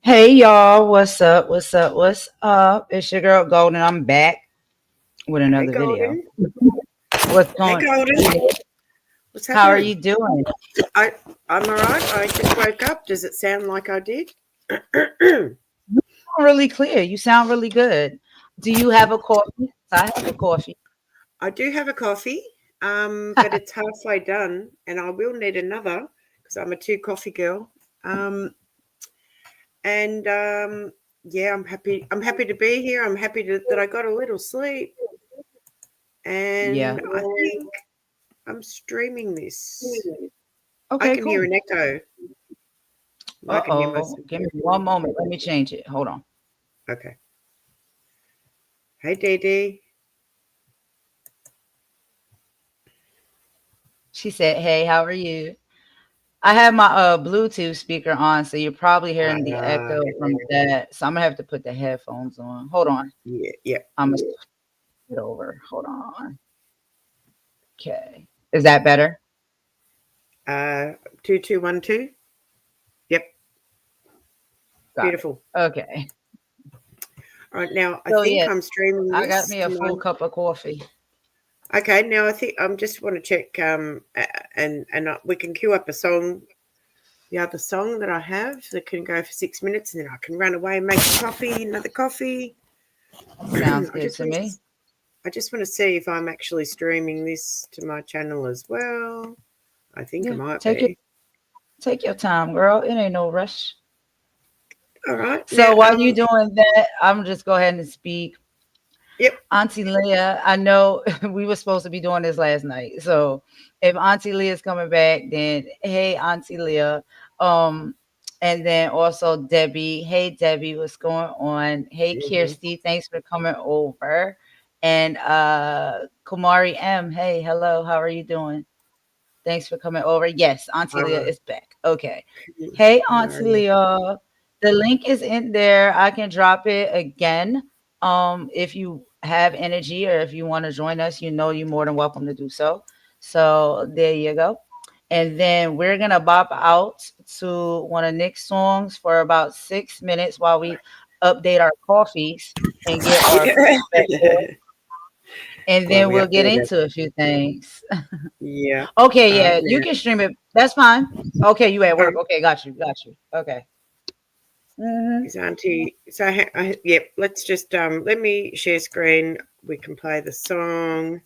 Hey y'all, what's up? What's up? What's up? It's your girl Golden. I'm back with Hey, another video. Golden. What's Hey, going? Golden. What's How are happening? you doing? I I'm all right. I just woke up. Does it sound like I did? I Really clear. You sound really good. Do you have a coffee? I have a coffee. do have a coffee, but it's halfway done, and I will need another because I'm a two coffee girl. Um, and yeah, I'm happy. I'm happy to be here. I'm happy that I got a little sleep, Yeah. and I think I'm streaming this. I Okay, can hear cool. an echo. I can hear Uh-oh. myself. Give me one moment. Let me change it. Hold on. Okay. Hey, Dee Dee. She said, "Hey, how are you?" I have my Bluetooth speaker on, so you're probably hearing the Uh, echo from that. So I'm gonna have to put the headphones on. Hold on. yeah, yeah. I'm gonna switch it over. Hold on. Okay. Is that better? 2212. Yep, Got it. beautiful. Okay. All right, now I So think yeah, I'm streaming I got this me a to my. full cup of coffee. Okay, now I think I'm just want to check and we can queue up a song, the other song that I have that can go for 6 minutes, and then I can run away and make a coffee, another coffee. Sounds I good just to want to. me. I just want to see if I'm actually streaming this to my channel as well. I think I Yeah, might take your be. take your time, girl. It ain't no rush. All right, now So while you doing that, I'm just go ahead and speak. yep. Auntie Leah, I know we were supposed to be doing this last night. So if Auntie Leah's coming back, then hey Auntie Leah. Um and then also Debbie. Hey Debbie, what's going on? Hey Mhm. Kirsty, thanks for coming over. And Kumari M, hey, hello, how are you doing? Thanks for coming over. Yes, Auntie All Leah right, is back. Okay. Hey, Auntie Maria. Leah. The link is in there. I can drop it again. If you have energy or if you want to join us, you know you're more than welcome to do so. So there you go. And then we're gonna bop out to one of Nick's songs for about 6 minutes while we update our coffees and get our perspective. And While then we we'll get update it. into a few things. Yeah. Okay, yeah, you Now, can stream it. That's fine. Okay, you at all work. right, Okay, got you, got you. Okay. is Auntie. So, yep. Let's just let me share screen. We can play the song.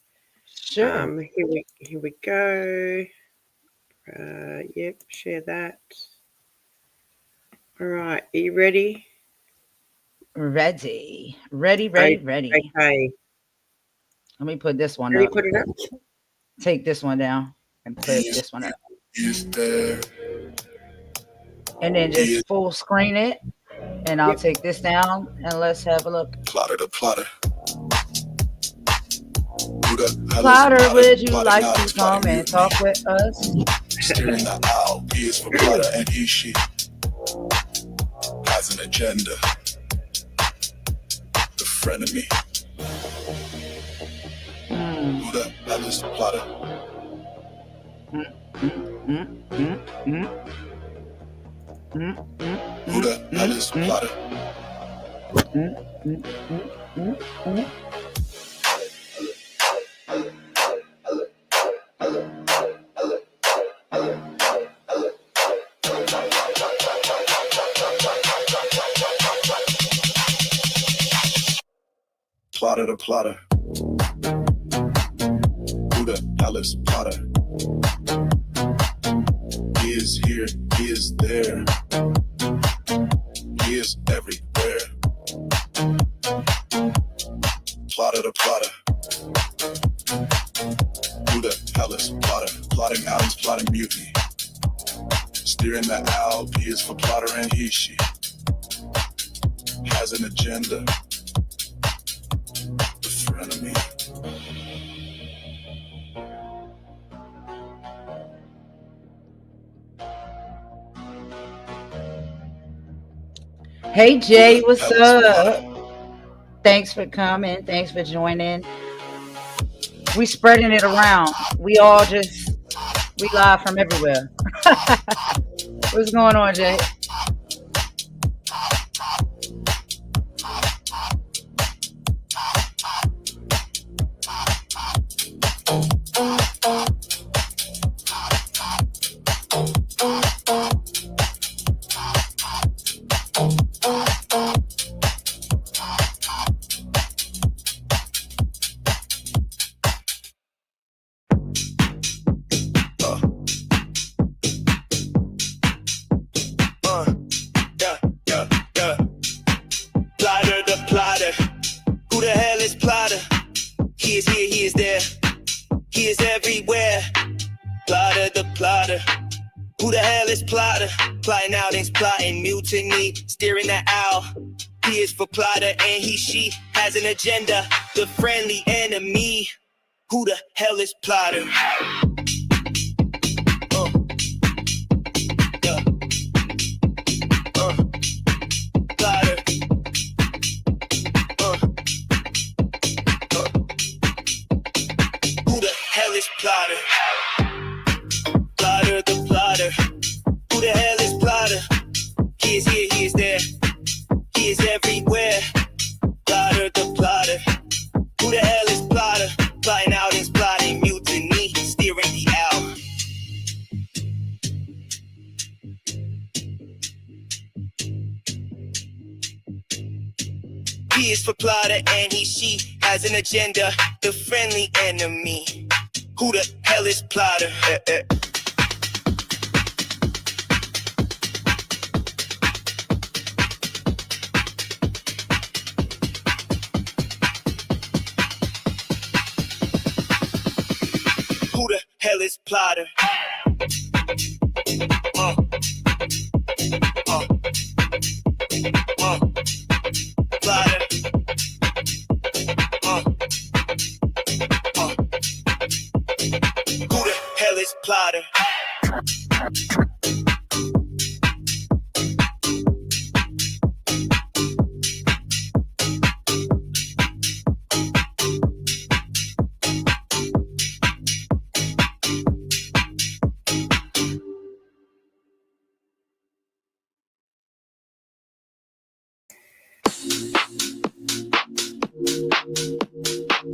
Sure. Here we go. Yep. Share that. All right. Are you ready? Ready. Ready, Oh, ready, ready. okay. Let me put this one Have you up. put it up? Take this one down and put this one up. And then just full screen it. And I'll Yep. take this down and let's have a look. Plotter the plotter. Who the hell is Plotter, plotter? would you Plotting like out, to plotting come and mutiny. talk with us? Steering the owl. P is for plotter and he, she has an agenda. The frenemy. Mm, Who the hell is the plotter? mm, mm, mm, mm, mm, mm, mm, Who mm, the hell mm, is the mm, plotter? mm, mm, mm, mm, mm. Plotter the plotter. Who the hell is plotter? He is here, he is there, he is everywhere. Plotter the plotter. Who the hell is plotter? Plotting out is plotting mutiny. Steering the owl, P is for plotter and he, she has an agenda. The frenemy. Hey Who Jay, the what's hell is plotter? up? Thanks for coming. Thanks for joining. We spreading it around. We live from everywhere. What's going on, Jay? Who the hell is plotter? Plotting outings, plotting mutiny, steering the owl. He is for plotter and she has an agenda. The friendly enemy. Who the hell is plotter? Uh, yeah. Plotter. Who the hell is plotter? Plotter the plotter. Who the hell is plotter? He is here, he is there. He is everywhere. Plotter the plotter. Who the hell is plotter? Plotting outings, plotting mutiny, steering the owl. He is for plotter and she has an agenda. The friendly enemy. Who the hell is plotter? Who the hell is plotter? Plotter. Who the hell is plotter?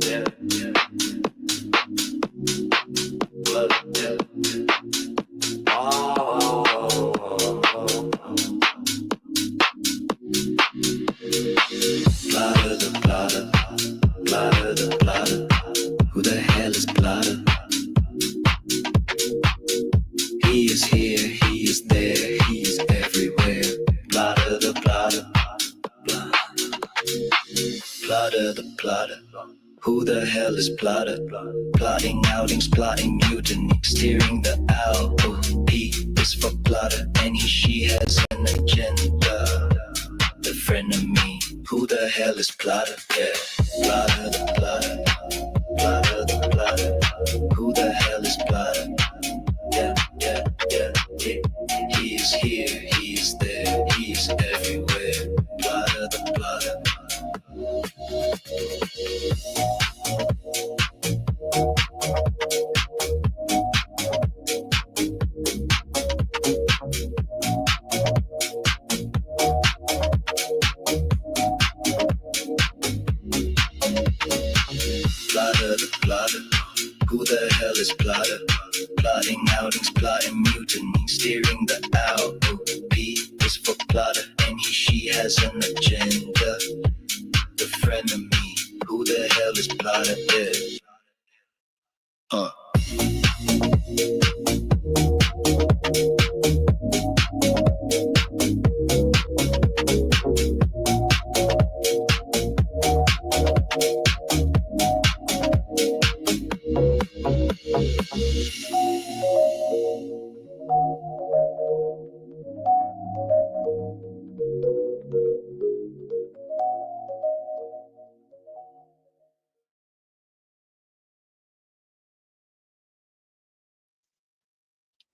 Yeah, yeah. Blood, yeah. Plotter the plotter, plotter the plotter. Who the hell is plotter? He is here, he is there, he is everywhere. Plotter the plotter, plotter the plotter. Who the hell is plotter? Plotting outings, plotting mutiny, steering the owl. He is for plotter and she has an agenda. The frenemy. Who the hell is plotter? Yeah, plotter the plotter, plotter the plotter. Who the hell is plotter? Yeah, yeah, yeah, yeah. He is here, he is there, he is everywhere. Plotter the plotter. Plotter the plotter. Who the hell is plotter? Plotting outings, plotting mutiny, steering the owl. P is for plotter and she has an agenda. The frenemy. Who the hell is plotter? Yeah.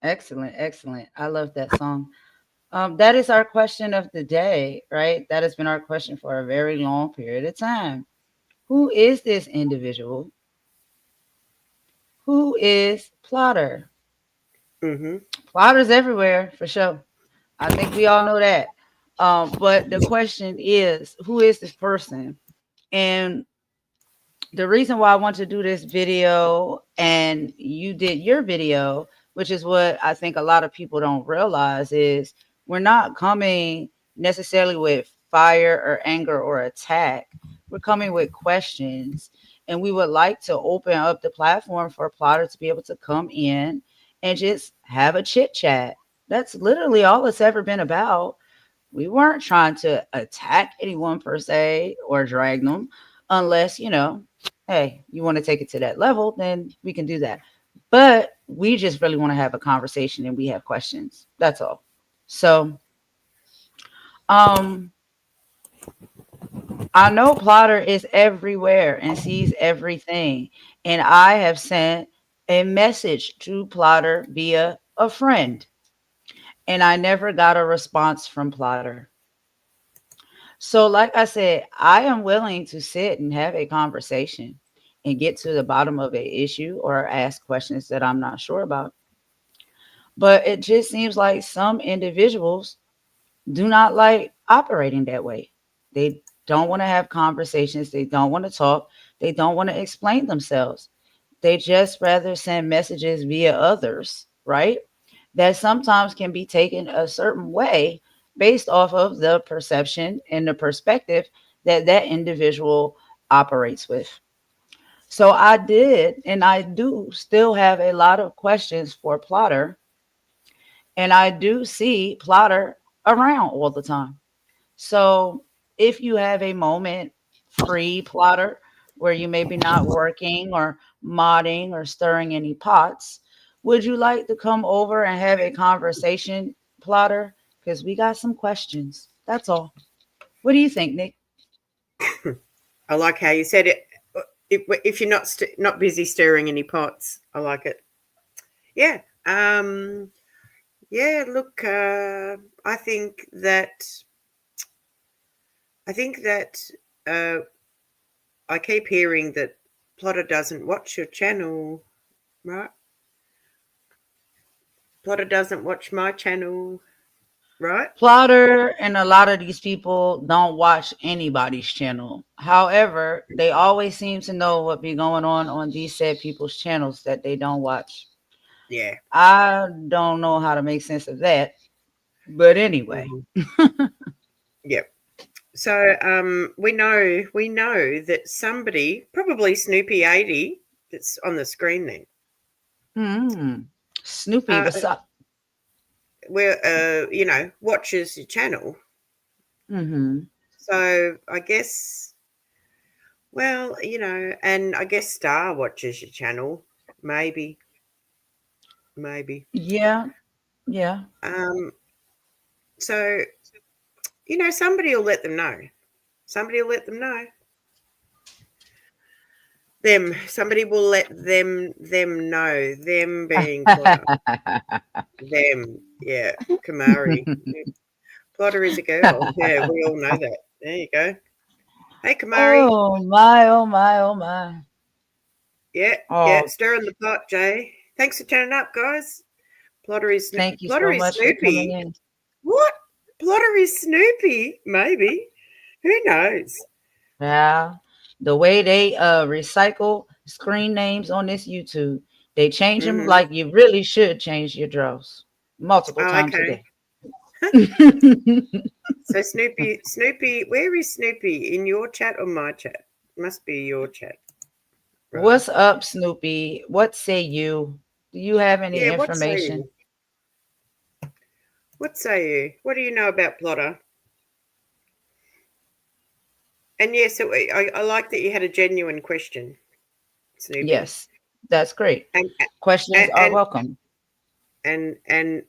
Excellent, excellent. I love that song. That is our question of the day, right? That has been our question for a very long period of time. Who is this individual? Who is Plotter? Mm-hmm. Plotters everywhere for sure. I think we all know that. But the question is, who is this person? And the reason why I want to do this video and you did your video, which is what I think a lot of people don't realize, is we're not coming necessarily with fire or anger or attack. We're coming with questions. And we would like to open up the platform for a plotter to be able to come in and just have a chit chat. That's literally all it's ever been about. We weren't trying to attack anyone per se or drag them unless, hey, you want to take it to that level, then we can do that. But we just really want to have a conversation and we have questions. That's all. So, um, I know Plotter is everywhere and sees everything. And I have sent a message to Plotter via a friend. And I never got a response from Plotter. So, like I said, I am willing to sit and have a conversation and get to the bottom of an issue or ask questions that I'm not sure about. But it just seems like some individuals do not like operating that way. They don't want to have conversations. They don't want to talk. They don't want to explain themselves. They just rather send messages via others, right? That sometimes can be taken a certain way based off of the perception and the perspective that that individual operates with. So I did, and I do still have a lot of questions for Plotter, and I do see Plotter around all the time. So if you have a moment free, Plotter, where you maybe not working or modding or stirring any pots, would you like to come over and have a conversation, Plotter? Because we got some questions. That's all. What do you think, Nick? I like how you said it. If you're not busy stirring any pots, I like it. Yeah. Yeah. Look, I think that I think that uh, I keep hearing that Plotter doesn't watch your channel, right? Plotter doesn't watch my channel, right? Plotter and a lot of these people don't watch anybody's channel. However, they always seem to know what be going on these said people's channels that they don't watch. Yeah. I don't know how to make sense of that, but anyway. Hmm. Yep. So we know that somebody, probably Snoopy 80, that's on the screen then, Hmm. Snoopy, uh, what's up? where watches your channel. Mm-hmm. So I guess, well, and I guess Star watches your channel, maybe, maybe. Yeah, yeah. Um, so somebody will let them know. Somebody will let them know. Somebody will let them know. Them being Plotter. Them, yeah, Kamari. Plotter is a girl. Yeah, we all know that. There you go. Hey, Kamari. Oh my, oh my, oh my. Yeah, yeah, Oh, stir in the pot, Jay. Thanks for turning up, guys. thank you Plotter so is much for coming Snoopy. in. What? Plotter is Snoopy? Maybe. Who knows? Yeah. The way they recycle screen names on this YouTube, they change them Mm-hmm. like you really should change your draws multiple Oh, times a okay. day. So Snoopy, where is Snoopy? In your chat or my chat? Must be your chat, right? What's up, Snoopy? What say you? Do you have any Yeah, what say information? you? What say you? What do you know about Plotter? And yes, I like that you had a genuine question, Snoopy. Yes, that's great. And Questions and are and welcome. and and,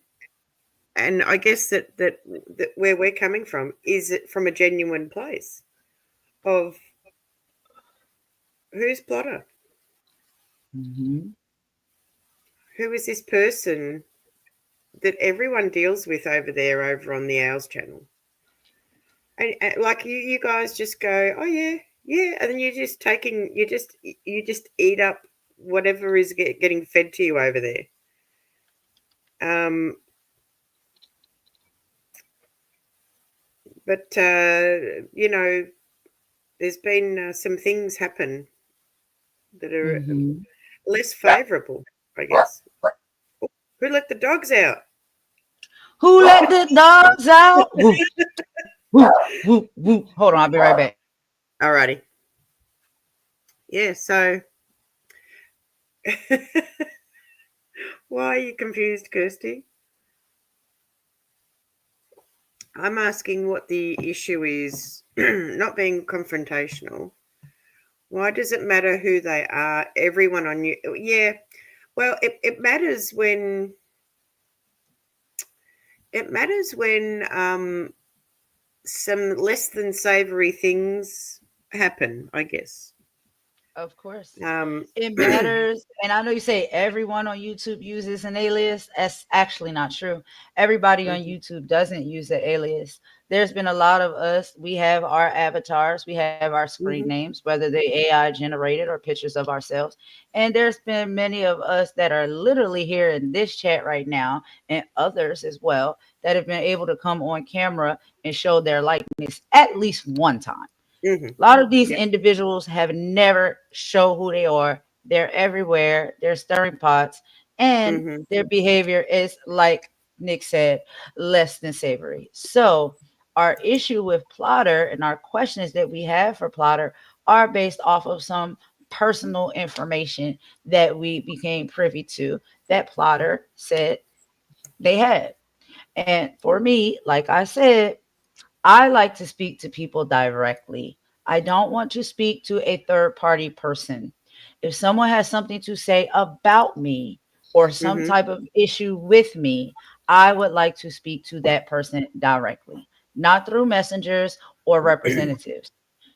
and I guess that where we're coming from is it from a genuine place of who's Plotter? Hmm. Who is this person that everyone deals with over on the Owls channel? And like you guys just go, oh yeah, yeah, and then you just eat up whatever is getting fed to you over there. Um, but there's been some things happen that are Hmm. less favourable, I guess. Who let the dogs out? Who let the dogs out? Woo, woo, woo, woo. Hold on, I'll be right back. Alrighty, yeah. So why are you confused, Kirsty? I'm asking what the issue is, not being confrontational. Why does it matter who they are? Everyone on you, yeah. Well, it matters when some less than savory things happen, I guess. Of course. Um, It matters. And I know you say everyone on YouTube uses an alias. That's actually not true. Everybody on mhm, YouTube doesn't use an alias. There's been a lot of us. We have our avatars, we have our screen mhm, names, whether they AI generated or pictures of ourselves. And there's been many of us that are literally here in this chat right now, and others as well, that have been able to come on camera and show their likeness at least one time. mhm. A lot of these Yep. individuals have never show who they are. They're everywhere. They're stirring pots, and Mhm. their behavior is, like Nick said, less than savory. So our issue with Plotter and our questions that we have for Plotter are based off of some personal information that we became privy to that Plotter said they had. And for me, like I said, I like to speak to people directly. I don't want to speak to a third party person. If someone has something to say about me or some Mhm. type of issue with me, I would like to speak to that person directly, not through messengers or representatives.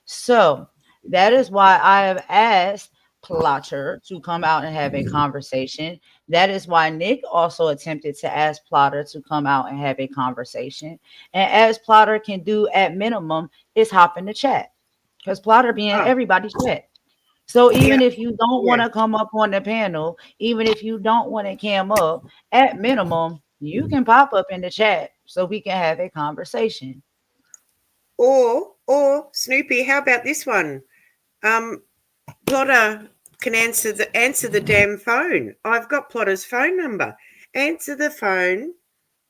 So that is why I have asked Plotter to come out and have a conversation. That is why Nick also attempted to ask Plotter to come out and have a conversation. And as Plotter can do at minimum is hop in the chat. Because Plotter be in Oh, everybody's chat. So yeah, even if you don't want yeah. to come up on the panel, even if you don't want to cam up, at minimum, you can pop up in the chat so we can have a conversation. Or Snoopy, how about this one? Um, Plotter can answer the damn phone. I've got Plotter's phone number. Answer the phone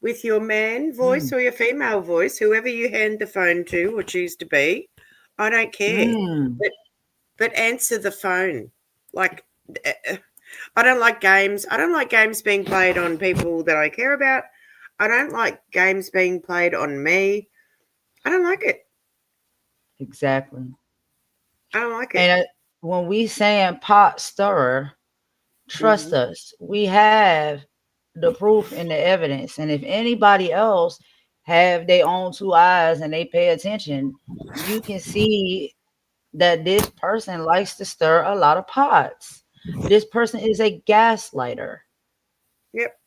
with your man voice Mm. or your female voice, whoever you hand the phone to or choose to be. I don't care. Mm. But answer the phone. Like I don't like games. I don't like games being played on people that I care about. I don't like games being played on me. I don't like it. Exactly. I don't like it. And when we saying pot stirrer, trust Mhm. us, we have the proof and the evidence. And if anybody else have their own two eyes and they pay attention, you can see that this person likes to stir a lot of pots. This person is a gaslighter. Yep.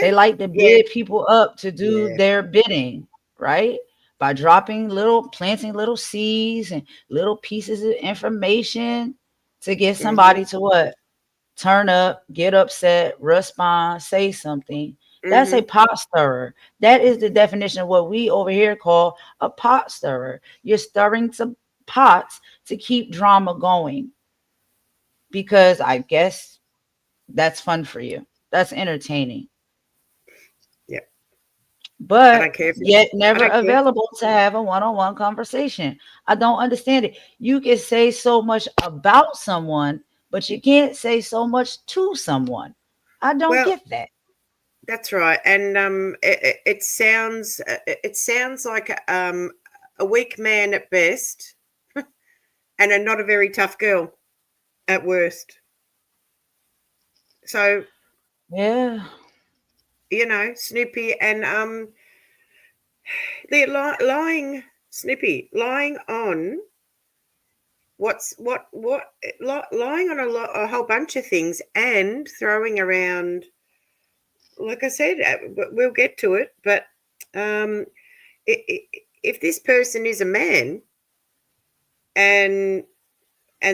They Yeah. like to Yeah. bid people up to do Yeah. their bidding, right? By dropping little, planting little seeds and little pieces of information to get Mhm. somebody to what? Turn up, get upset, respond, say something. That's a Mhm. pot stirrer. That is the definition of what we over here call a pot stirrer. You're stirring some pots to keep drama going because I guess that's fun for you. That's entertaining. Yeah. I But don't care if yet it's. I never don't care. available to have a one-on-one conversation. I don't understand it. You can say so much about someone, but you can't say so much to someone. I don't Well, get that. that's right. And it sounds like a weak man at best, and not a very tough girl at worst. So Yeah, Snoopy and they're lying, Snoopy, lying on lying on a whole bunch of things and throwing around. Like I said, we'll get to it, but um, if this person is a man and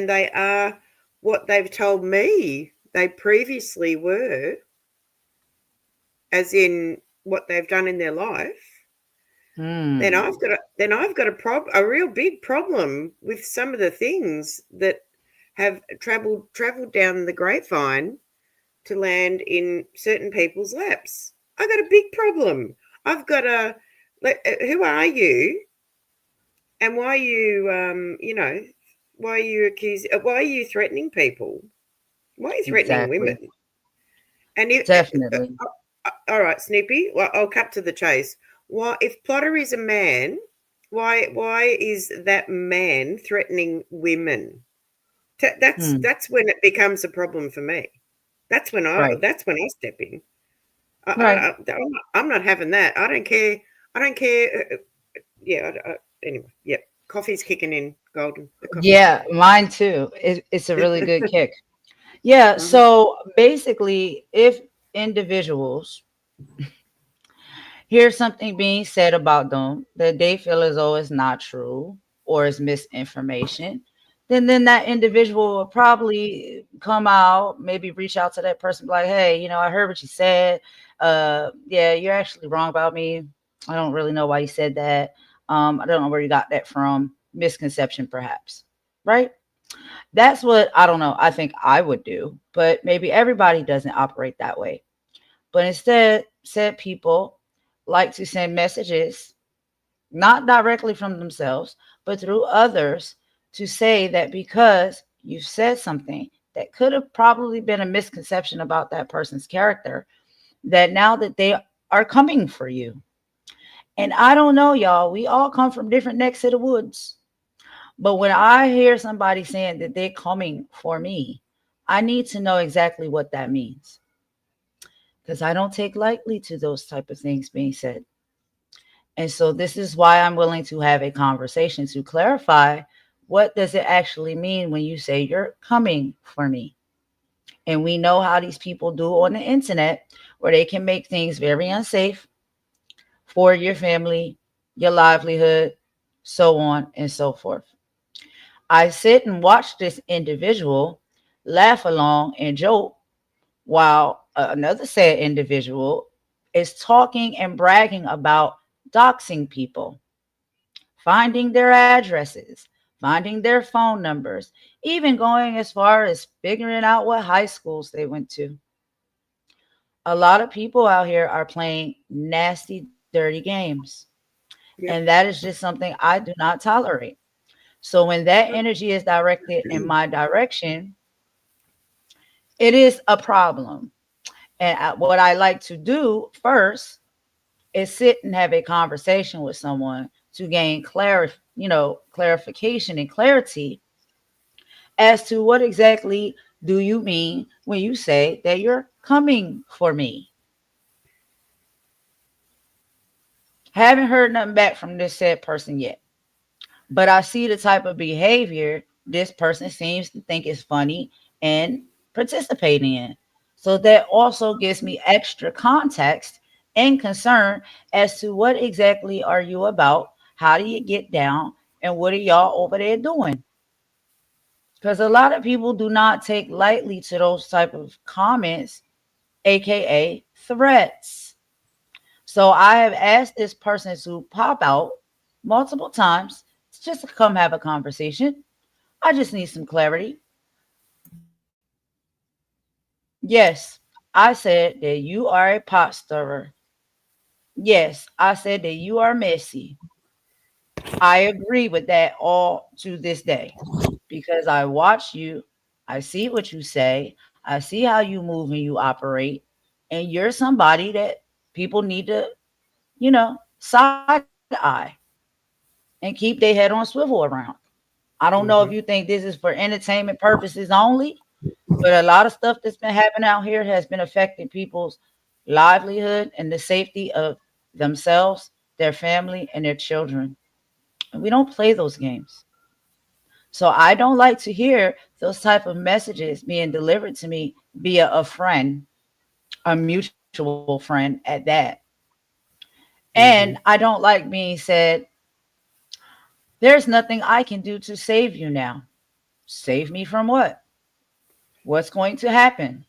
they are what they've told me they previously were, as in what they've done in their life, then hmm, I've got a real big problem with some of the things that have traveled down the grapevine to land in certain people's laps. I got a big problem. I've got a who are you, and why are you why are you threatening people? Why are you threatening women? exactly. And if Definitely. all right, Snippy, well, I'll cut to the chase. Why, if Plotter is a man, why is that man threatening women? That's Hmm. that's when it becomes a problem for me. Right. That's when I step in. Right. I'm not having that. I don't care. I don't care. Yeah. Anyway, yep. Coffee's kicking in, Golden. The coffee's Yeah, kicking in. mine too. It's a really good kick. Yeah, Hmm. so basically, if individuals hear something being said about them that they feel as though it's not true or is misinformation, then that individual will probably come out, maybe reach out to that person, be like, hey, I heard what you said. Yeah, you're actually wrong about me. I don't really know why you said that. I don't know where you got that from. Misconception, perhaps. Right? That's what I don't know. I think I would do, but maybe everybody doesn't operate that way. But instead, said people like to send messages, not directly from themselves, but through others to say that because you've said something that could have probably been a misconception about that person's character, that now that they are coming for you. And I don't know, y'all, we all come from different necks of the woods. But when I hear somebody saying that they're coming for me, I need to know exactly what that means because I don't take lightly to those type of things being said. And so this is why I'm willing to have a conversation to clarify what does it actually mean when you say you're coming for me. And we know how these people do on the internet where they can make things very unsafe for your family, your livelihood, so on and so forth. I sit and watch this individual laugh along and joke while another said individual is talking and bragging about doxing people, finding their addresses, finding their phone numbers, even going as far as figuring out what high schools they went to. A lot of people out here are playing nasty, dirty games. And Yep. that is just something I do not tolerate. So when that energy is directed in my direction, it is a problem. And what I like to do first is sit and have a conversation with someone to gain clarification and clarity as to what exactly do you mean when you say that you're coming for me. Haven't heard nothing back from this said person yet, but I see the type of behavior this person seems to think is funny and participating in. So that also gives me extra context and concern as to what exactly are you about? How do you get down? And what are y'all over there doing? Because a lot of people do not take lightly to those type of comments, aka threats. So I have asked this person to pop out multiple times just to come have a conversation. I just need some clarity. Yes, I said that you are a pot stirrer. Yes, I said that you are messy. I agree with that all to this day because I watch you, I see what you say, I see how you move and you operate, and you're somebody that people need to, side eye and keep their head on swivel around. I don't know if you Hmm. think this is for entertainment purposes only, but a lot of stuff that's been happening out here has been affecting people's livelihood and the safety of themselves, their family, and their children. And we don't play those games. So I don't like to hear those type of messages being delivered to me via a friend, a mutual friend at that. And I Hmm. don't like being said, there's nothing I can do to save you now. Save me from what? What's going to happen?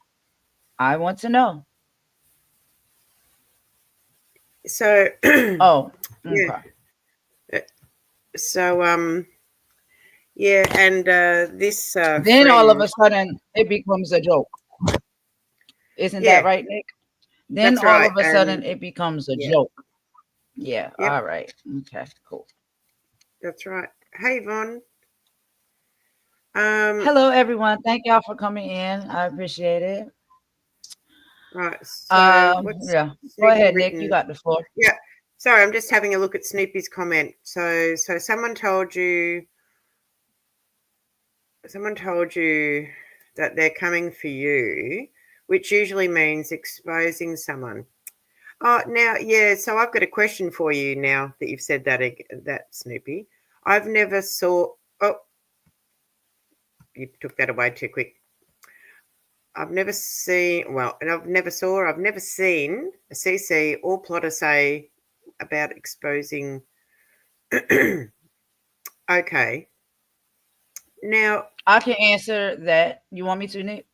I want to know. So, Oh, yeah. okay. Uh, So, yeah, and this Then all of friend, a sudden it becomes a joke. Isn't that yeah, right, Nick? Then that's all right. of a sudden And it becomes a yeah, joke. Yeah, yep, all right. Okay, cool. that's right. Hey, Yvonne. Um, Hello, everyone. Thank y'all for coming in. I appreciate it. right. So, what's Yeah. Go Snoopy ahead, Nick. You written? got the floor. Yeah. Sorry, I'm just having a look at Snoopy's comment. So someone told you that they're coming for you. which usually means exposing someone. Oh, now, yeah. So I've got a question for you now that you've said that, that Snoopy. I've never saw. Oh, you took that away too quick. I've never seen. Well, and I've never saw. I've never seen a CC or plotter say about exposing. Okay. Now, I can answer that. You want me to, Nick?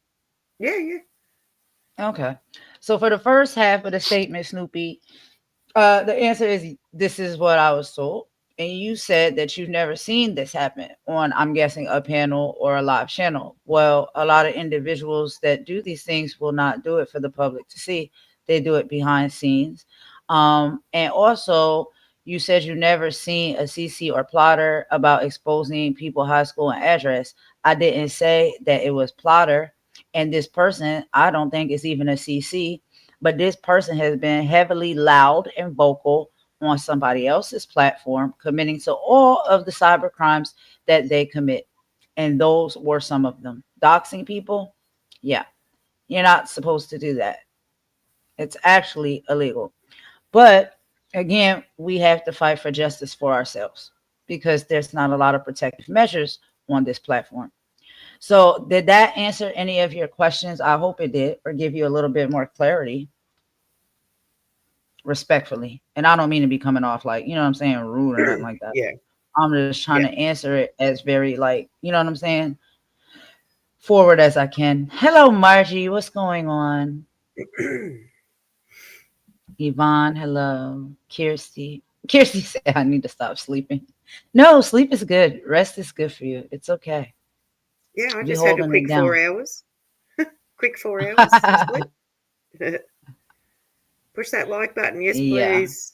yeah, yeah. Okay. So for the first half of the statement, Snoopy, the answer is this is what I was told. And you said that you've never seen this happen on, I'm guessing, a panel or a live channel. Well, a lot of individuals that do these things will not do it for the public to see. They do it behind scenes. And also, you said you never seen a CC or plotter about exposing people high school and address. I didn't say that it was plotter. And this person, I don't think is even a CC, but this person has been heavily loud and vocal on somebody else's platform, committing to all of the cyber crimes that they commit. And those were some of them. Doxing people, yeah, you're not supposed to do that. It's actually illegal. But again, we have to fight for justice for ourselves because there's not a lot of protective measures on this platform. So, did that answer any of your questions? I hope it did, or give you a little bit more clarity, respectfully. And I don't mean to be coming off like, you know what I'm saying, rude or nothing like that. Yeah, I'm just trying yeah. to answer it as very, like, you know what I'm saying, forward as I can. Hello, Margie. What's going on? Yvonne, hello. Kirsty. Kirsty said, I need to stop sleeping. No, sleep is good. Rest is good for you. It's okay. Yeah, I We just had a holding it quick down. 4 hours. Quick 4 hours of sleep. Push that like button. Yes, Yeah. please.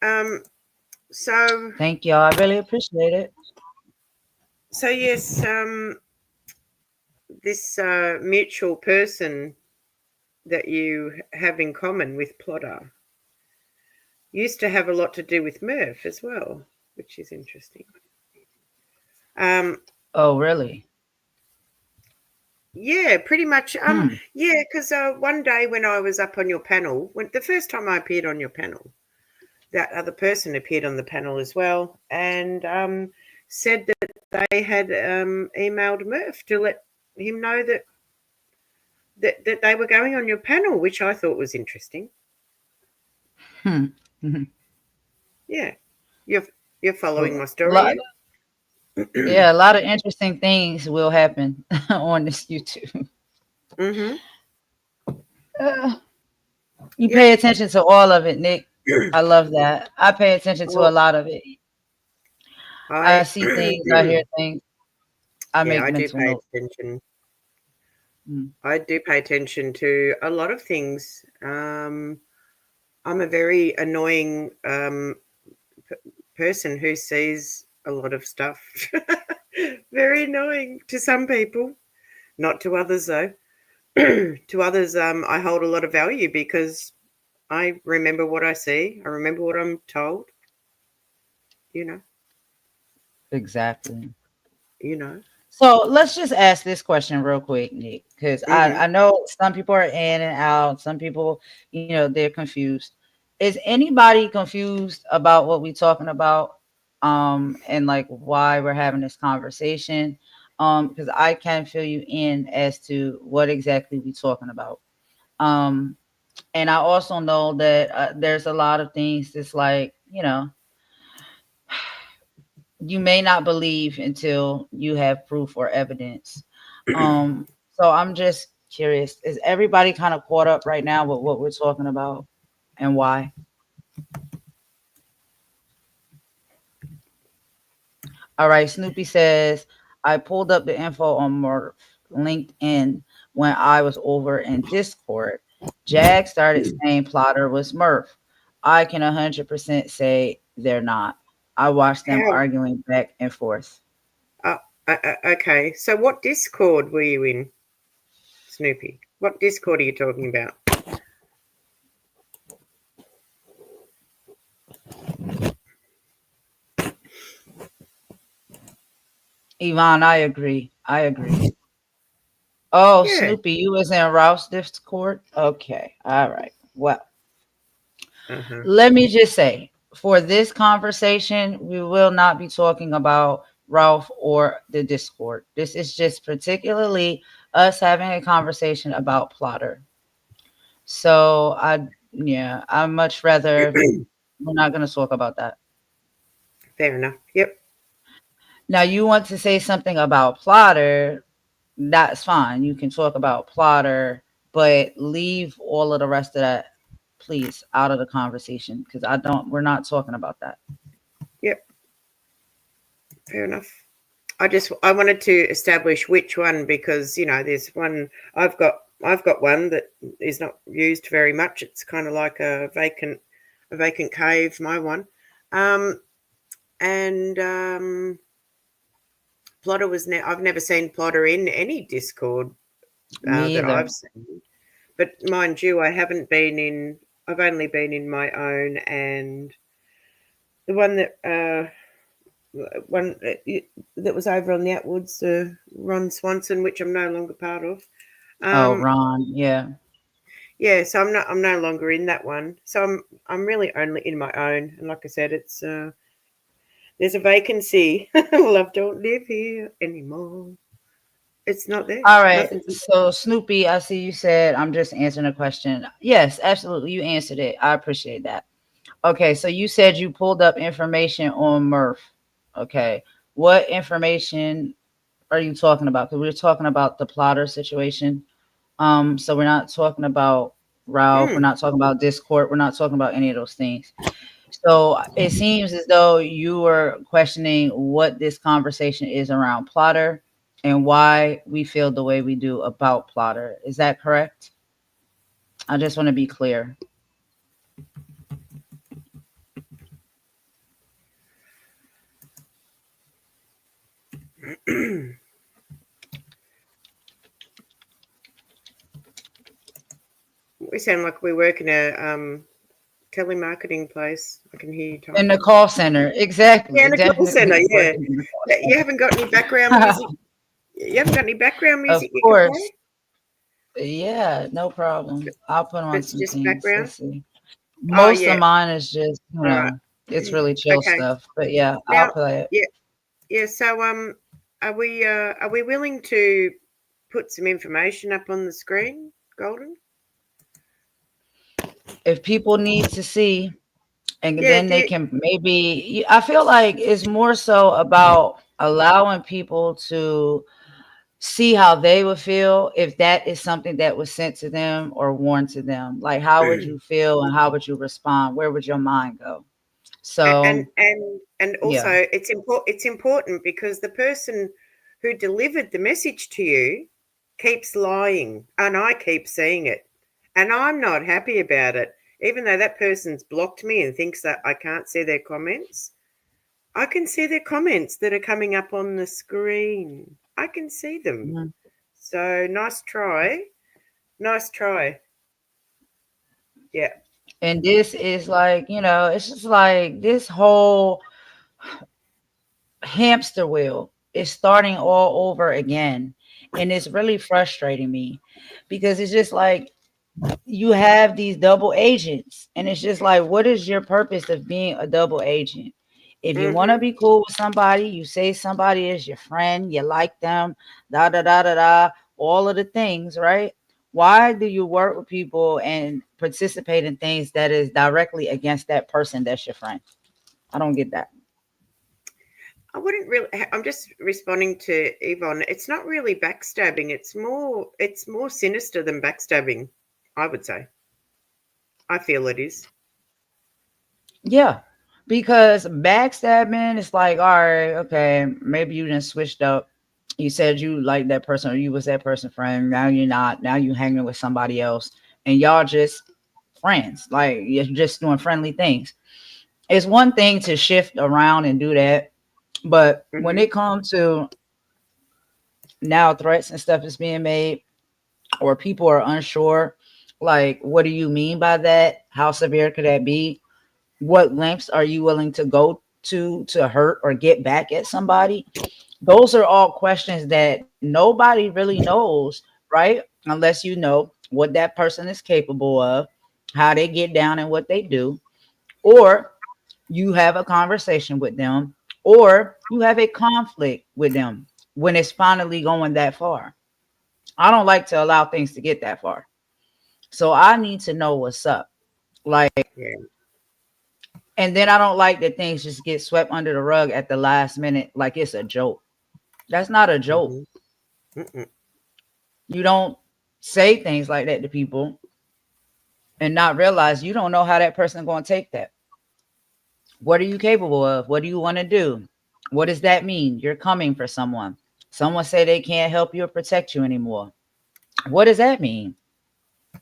Um, so Thank y'all. I really appreciate it. yes, this mutual person that you have in common with Plotter used to have a lot to do with Murph as well, which is interesting. Um, Oh, really? yeah, pretty much. Hmm. Yeah, because one day when I was up on your panel, when the first time I appeared on your panel, that other person appeared on the panel as well, and said that they had emailed Murph to let him know that they were going on your panel, which I thought was interesting. Hmm. Mhm. Yeah, you're you're following A my story, lot, yeah. yeah, a lot of interesting things will happen on this YouTube. Mm-hmm. Uh, you Yep. pay attention to all of it, Nick. I love that. I pay attention to a Well, lot of it. I I see things, I hear things, I yeah, make I do mental pay notes. attention. Mm. I do pay attention to a lot of things. I'm a very annoying person who sees a lot of stuff. Very annoying to some people, not to others though. To others, I hold a lot of value because I remember what I see. I remember what I'm told. You know, Exactly. you know. So let's just ask this question real quick, Nick, because Mm-hmm. I know some people are in and out. Some people, they're confused. Is anybody confused about what we're talking about? And like why we're having this conversation? Because I can fill you in as to what exactly we're talking about. Um, and I also know that there's a lot of things that's like, you may not believe until you have proof or evidence. So I'm just curious, is everybody kind of caught up right now with what we're talking about and why? All right, Snoopy says, I pulled up the info on Murph LinkedIn when I was over in Discord. Jag started saying Plotter was Murph. I can 100% say they're not. I watched them How? arguing back and forth. Uh, okay. So, what Discord were you in, Snoopy? What Discord are you talking about? Yvonne, I agree. I agree. Oh, Yeah. Snoopy, you was in Rouse Discord? Okay. All right. Well, Uh-huh. let me just say, for this conversation, we will not be talking about Ralph or the Discord. This is just particularly us having a conversation about Plotter. So yeah, I much rather we're not going to talk about that. Fair enough. Yep. Now, you want to say something about Plotter, that's fine. You can talk about Plotter, but leave all of the rest of that, please, out of the conversation because I don't. We're not talking about that. Yep. Fair enough. I wanted to establish which one because there's one I've got one that is not used very much. It's kind of like a vacant cave. My one, um, and Plotter I've never seen Plotter in any Discord Me that I've either. seen. But mind you, I haven't been in. I've only been in my own and the one that was over on the Atwoods, Ron Swanson, which I'm no longer part of. Oh, Um, Ron. Yeah. yeah, so I'm no longer in that one. So I'm really only in my own. And like I said, it's there's a vacancy. Well, I don't live here anymore. It's not there. All right. Nothing's. So, Snoopy, I see you said I'm just answering a question. Yes, absolutely. You answered it. I appreciate that. Okay. So, you said you pulled up information on Murph. Okay. What information are you talking about? Because we're talking about the plotter situation. So we're not talking about Ralph. We're Mm, not talking about Discord. We're not talking about any of those things. So it seems as though you were questioning what this conversation is around Plotter and why we feel the way we do about Plotter. Is that correct? I just want to be clear. we sound like we work in a telemarketing place. I can hear you In the typing. call center. Yeah, Exactly. in a call center. Definitely Yeah. working in the You haven't got any background call music. center. You haven't got any background Of music you can course. play, Yeah, no problem. but, I'll put but on it's some just things. background. Let's see. Oh Most of yeah. mine is just, All right. it's really chill Okay. stuff. But yeah, I'll Now, play it. yeah, yeah. So, are we willing to put some information up on the screen, Golden? If people need to see, and Yeah. then they can maybe, I feel like it's more so about allowing people to see how they would feel if that is something that was sent to them or warned to them. Like, how would you feel and how would you respond? Where would your mind go? and So, and yeah. also it's important because the person who delivered the message to you keeps lying, and I keep seeing it, and I'm not happy about it. Even though that person's blocked me and thinks that I can't see their comments, I can see their comments that are coming up on the screen. I can see them. Mhm. So nice try. Nice try. Yeah. And this is like, it's just like this whole hamster wheel is starting all over again. And it's really frustrating me because it's just like you have these double agents. And it's just like, what is your purpose of being a double agent? If you want to Mhm. be cool with somebody, you say somebody is your friend, you like them, da da da da da, all of the things, right? Why do you work with people and participate in things that is directly against that person that's your friend? I don't get that. I wouldn't really. I'm just responding to Yvonne. It's not really backstabbing. It's more sinister than backstabbing. I would say. I feel it is. Yeah. Because backstabbing is like, all right, okay, maybe you didn't switched up. You said you liked that person or you was that person friend. Now you're not. Now you hanging with somebody else. And y'all just friends. Like you're just doing friendly things. It's one thing to shift around and do that. But when Hmm. it comes to now threats and stuff is being made or people are unsure, like what do you mean by that? How severe could that be? What lengths are you willing to go to hurt or get back at somebody? Those are all questions that nobody really knows right? Unless you know what that person is capable of, how they get down and what they do, or you have a conversation with them, or you have a conflict with them when it's finally going that far. I don't like to allow things to get that far. So I need to know what's up. Like, Yeah. and then I don't like that things just get swept under the rug at the last minute like it's a joke. That's not a joke. Mm-hmm. Mm-mm. You don't say things like that to people and not realize you don't know how that person going to take that. What are you capable of? What do you want to do? What does that mean? You're coming for someone. Someone say they can't help you or protect you anymore. What does that mean?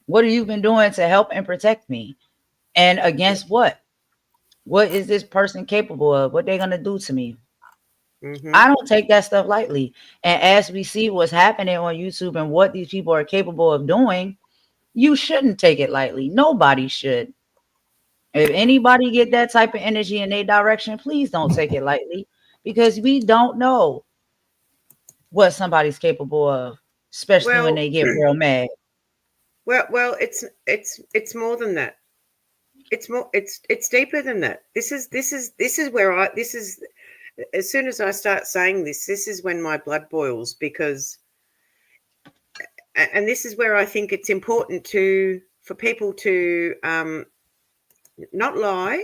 What have you been doing to help and protect me? And against what? What is this person capable of? What they gonna do to me? Mm-hmm. I don't take that stuff lightly. And as we see what's happening on YouTube and what these people are capable of doing, you shouldn't take it lightly. Nobody should. If anybody get that type of energy in their direction, please don't take it lightly because we don't know what somebody's capable of, especially when Well, they get real mad. well, it's more than that. It's more. It's deeper than that. This is where I. This is as soon as I start saying this. This is when my blood boils because, and this is where I think it's important to for people to not lie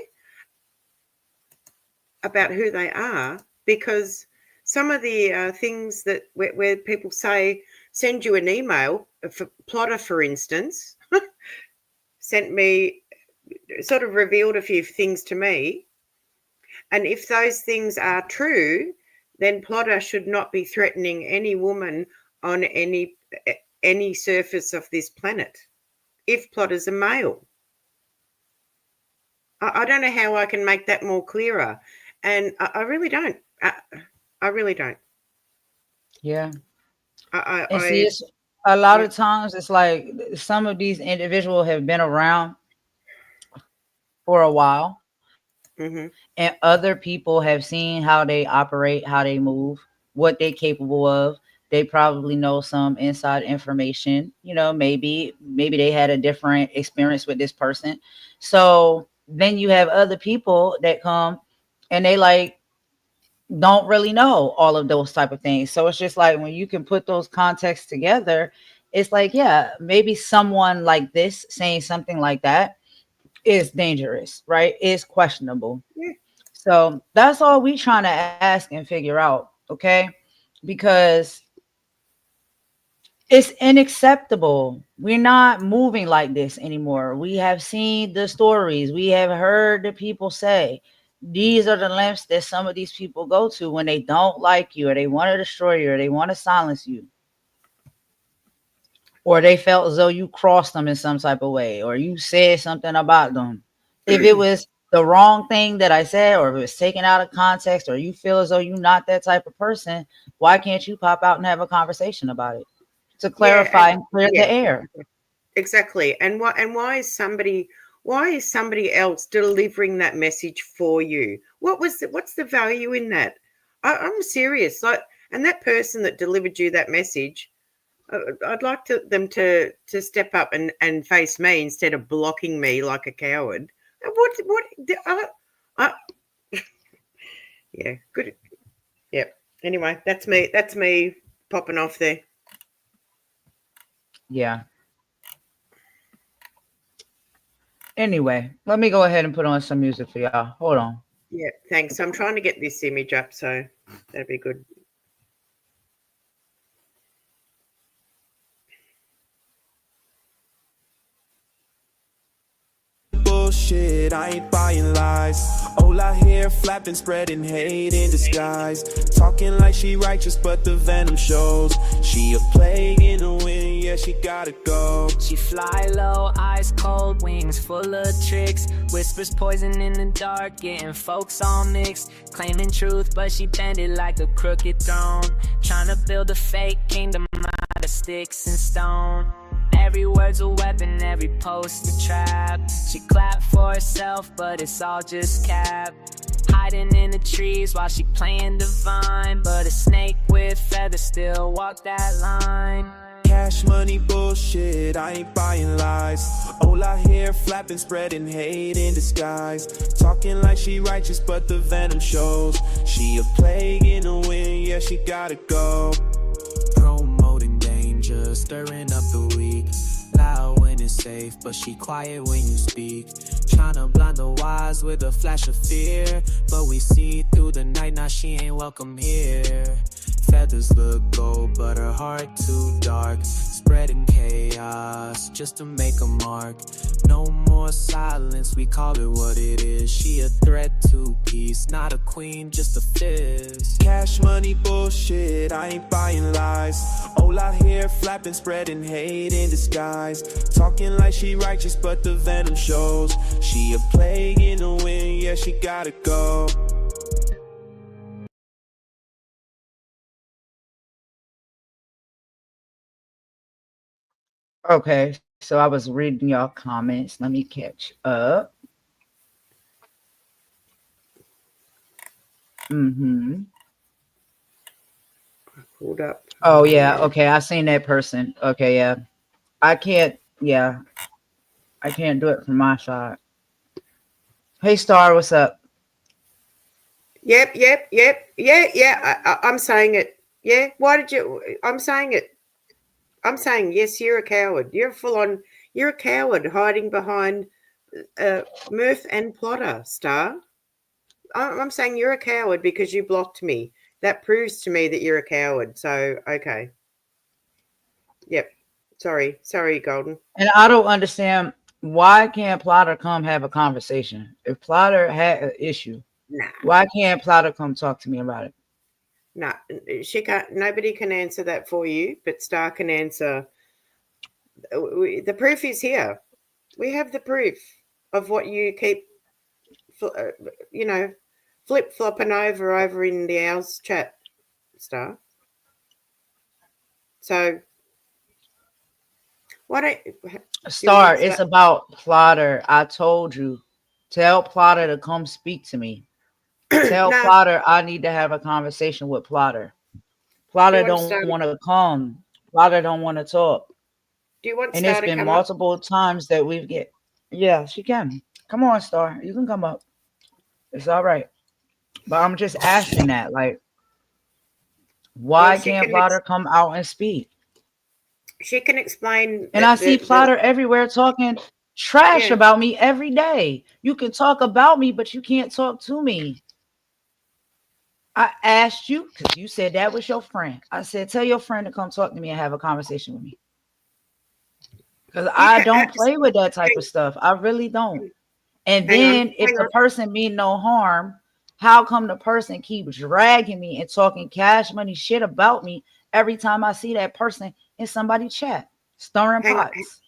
about who they are because some of the things that where people say send you an email for Plotter, for instance, sent me sort of revealed a few things to me, and if those things are true, then Plotter should not be threatening any woman on any surface of this planet. If Plotter's a male, I don't know how I can make that more clearer. And I really don't. I really don't. Yeah. And see, I it's a lot yeah. of times it's like some of these individuals have been around for a while, Mm-hmm. and other people have seen how they operate, how they move, what they're capable of. They probably know some inside information. Maybe they had a different experience with this person. So then you have other people that come and they like don't really know all of those type of things. So it's just like when you can put those contexts together, it's like, yeah, maybe someone like this saying something like that is dangerous, right? Is questionable. Yeah. So that's all we trying to ask and figure out, okay? Because it's unacceptable. We're not moving like this anymore. We have seen the stories. We have heard the people say these are the lengths that some of these people go to when they don't like you or they want to destroy you or they want to silence you or they felt as though you crossed them in some type of way or you said something about them. If it was the wrong thing that I said or if it was taken out of context or you feel as though you're not that type of person, why can't you pop out and have a conversation about it to Yeah, and clarify and clear the yeah, air? exactly. And why is somebody else delivering that message for you? What's the value in that? I'm serious. Like, and that person that delivered you that message, I'd like them to step up and face me instead of blocking me like a coward. What? I, yeah, good. Yeah. Anyway, that's me. That's me popping off there. Yeah. Anyway, let me go ahead and put on some music for y'all. Hold on. Yeah, thanks. I'm trying to get this image up, so that'd be good. Bullshit, I ain't buying lies. All I hear flapping, spreading hate in disguise. Talking like she righteous, but the venom shows. She a plague in the wind, yeah, she gotta go. She fly low, eyes cold, wings full of tricks. Whispers poison in the dark, getting folks all mixed. Claiming truth, but she bend it like a crooked throne. Trying to build a fake kingdom out of sticks and stone. Every word's a weapon, every post a trap. She clapped for herself, but it's all just cap. Hiding in the trees while she playing divine, but a snake with feathers still walk that line. Cash money bullshit, I ain't buying lies. All I hear flapping, spreading hate in disguise. Talking like she righteous, but the venom shows. She a plague in the wind, yeah, she gotta go. Promoting danger, stirring up the weak. Loud when it's safe, but she quiet when you speak. Tryna blind the wise with a flash of fear, but we see through the night, now she ain't welcome here. Feathers look gold, but her heart too dark. Spreading chaos just to make a mark. No more silence, we call it what it is. She a threat to peace, not a queen, just a fizz. Cash money bullshit, I ain't buying lies. All I hear flapping, spreading hate in disguise. Talking like she righteous, but the venom shows. She a plague in the wind, yeah, she gotta go. Okay, so I was reading y'all comments. Let me catch up. Mm-hmm. Pulled up. Oh yeah, okay. I seen that person. Okay, yeah. I can't. Yeah, I can't do it from my side. Hey, Star, what's up? Yep. I'm saying it. Yeah. Why did you? I'm saying it. I'm saying yes. You're a coward. You're full on. You're a coward hiding behind Murph and Plotter. Star. I'm saying you're a coward because you blocked me. That proves to me that you're a coward. So okay. Yep. Sorry, Golden. And I don't understand why can't Plotter come have a conversation? If Plotter had an issue, Nah. why can't Plotter come talk to me about it? No, she can't. Nobody can answer that for you, but Star can answer. The proof is here. We have the proof of what you keep, you know, flip flopping over in the Owls chat, Star. So why don't you Star, want it's about Plotter. I told you. Tell Plotter to come speak to me. to? Tell No, Plotter I need to have a conversation with Plotter. do you Plotter want don't Star? want to come. Plotter don't want to talk. Do you want And it's Star to been come up? multiple times that we've get. Yeah, she can. Come on, Star. You can come up. It's all right. But I'm just asking that, like, Well, why can't Plotter come out and speak? she can explain And I see Plotter everywhere talking trash yeah. about me every day. You can talk about me, but you can't talk to me. I asked you because you said that was your friend. I said, tell your friend to come talk to me and have a conversation with me. Because You I can don't play with that type of stuff. I really don't. And then if hang the on. person mean no harm, how come the person keep dragging me and talking cash money shit about me every time I see that person in somebody chat, stirring Hang on. pots?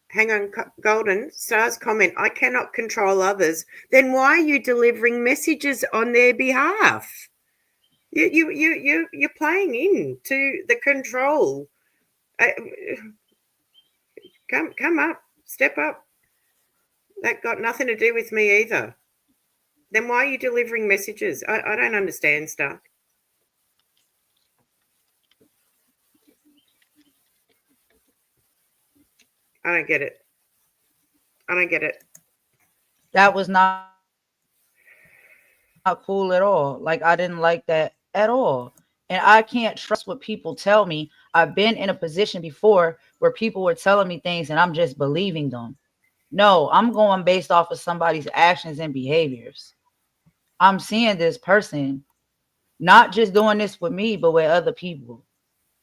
Hang on, Golden. Star's comment, I cannot control others. Then why are you delivering messages on their behalf? You're playing in to the control. Uh, come up, step up. That got nothing to do with me either. Then why are you delivering messages? I don't understand, Star. I don't get it. I don't get it. That was not cool at all. Like I didn't like that at all. And I can't trust what people tell me. I've been in a position before where people were telling me things and I'm just believing them. No, I'm going based off of somebody's actions and behaviors. I'm seeing this person not just doing this with me, but with other people.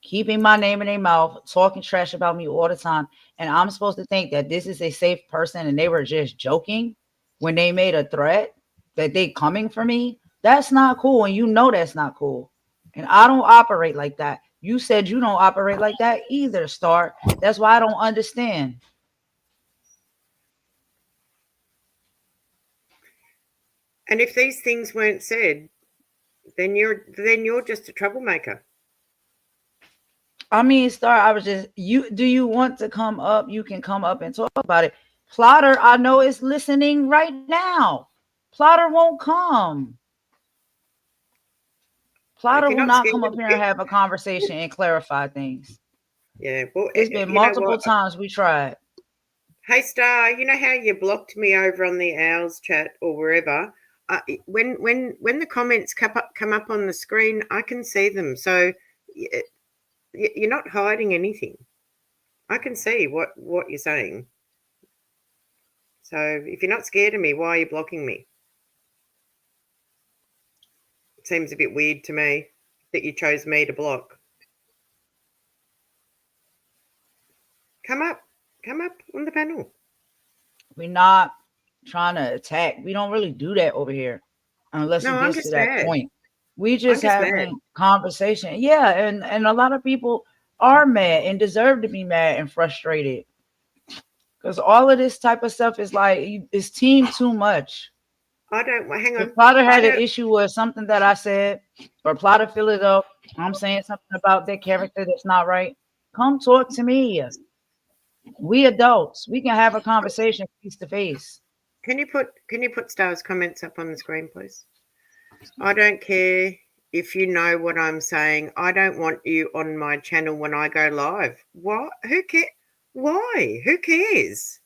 Keeping my name in their mouth, talking trash about me all the time. And I'm supposed to think that this is a safe person and they were just joking when they made a threat that they coming for me. That's not cool. And you know that's not cool. And I don't operate like that. You said you don't operate like that either, Star. That's why I don't understand. And if these things weren't said, then you're just a troublemaker. I mean, Star, I was just you. Do you want to come up? You can come up and talk about it. Plotter, I know is listening right now. Plotter won't come. Plotter If will you're not not scared, come up here and have a conversation and clarify things. Yeah. Well, It's been you know multiple what? times we tried. Hey, Star, you know how you blocked me over on the Owls chat or wherever? When the comments come up on the screen, I can see them. So you're not hiding anything. I can see what you're saying. So if you're not scared of me, why are you blocking me? It seems a bit weird to me that you chose me to block. Come up, come up on the panel. We're not trying to attack. We don't really do that over here unless No, it I'm gets to just that mad. point. We I'm just just mad. having conversation. Yeah, and a lot of people are mad and deserve to be mad and frustrated because all of this type of stuff is like it's team too much. I don't. Hang If on. Plotter I had an don't. issue with something that I said, or Plotter feel it up, I'm saying something about their character that's not right, come talk to me. We adults, we can have a conversation face to face. Can you put Star's comments up on the screen, please? I don't care if you know what I'm saying. I don't want you on my channel when I go live. What? Who cares? Why? Who cares?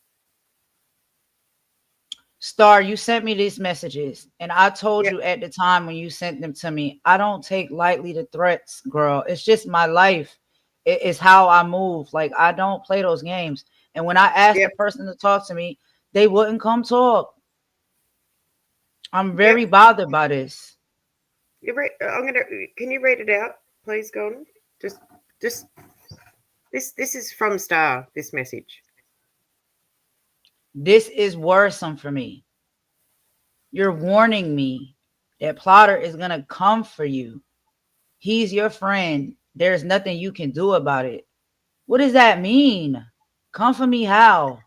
Star, you sent me these messages, and I told Yeah, you at the time when you sent them to me, I don't take lightly the threats, girl. It's just my life. It's how I move. Like, I don't play those games. And when I asked yep, the person to talk to me, they wouldn't come talk. I'm yep. very bothered by this. I'm gonna. Can you read it out, please, Golden? Just, just this is from Star. This message. This is worrisome for me. You're warning me that Plotter is going to come for you. He's your friend. There's nothing you can do about it. What does that mean? Come for me how?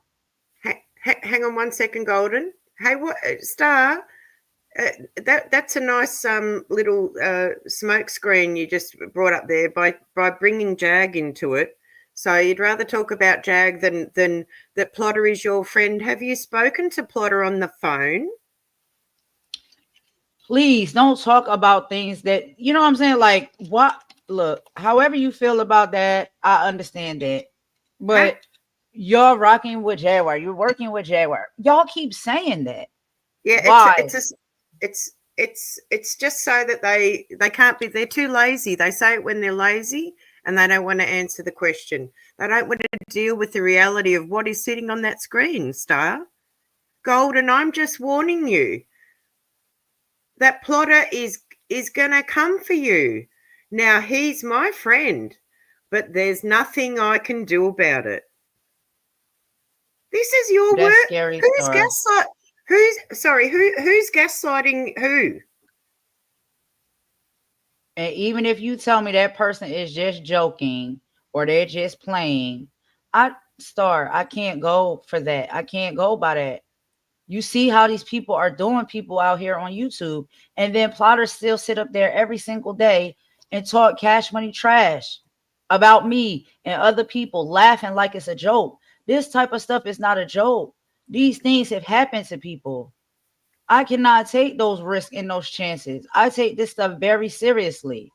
Hang on 1 second, Golden. Hey, what Star? That's a nice little smoke screen you just brought up there by bringing Jag into it. So you'd rather talk about Jag than that Plotter is your friend. Have you spoken to Plotter on the phone? Please don't talk about things that, you know what I'm saying? Like, what? Look, however you feel about that, I understand that. Hey, But you're rocking with Jaguar. You're working with Jaguar. Y'all keep saying that. yeah, Why? it's just so that they can't be. They're too lazy. They say it when they're lazy and they don't want to answer the question. They don't want to deal with the reality of what is sitting on that screen. Star Golden, I'm just warning you that Plotter is gonna come for you. Now he's my friend, but there's nothing I can do about it. This is your That's work. scary, Who's Star. gaslight? Who's sorry? Who's gaslighting who? And even if you tell me that person is just joking or they're just playing, I can't go for that. I can't go by that. You see how these people are doing people out here on YouTube, and then plotters still sit up there every single day and talk cash money trash about me and other people, laughing like it's a joke. This type of stuff is not a joke. These things have happened to people. I cannot take those risks and those chances. I take this stuff very seriously.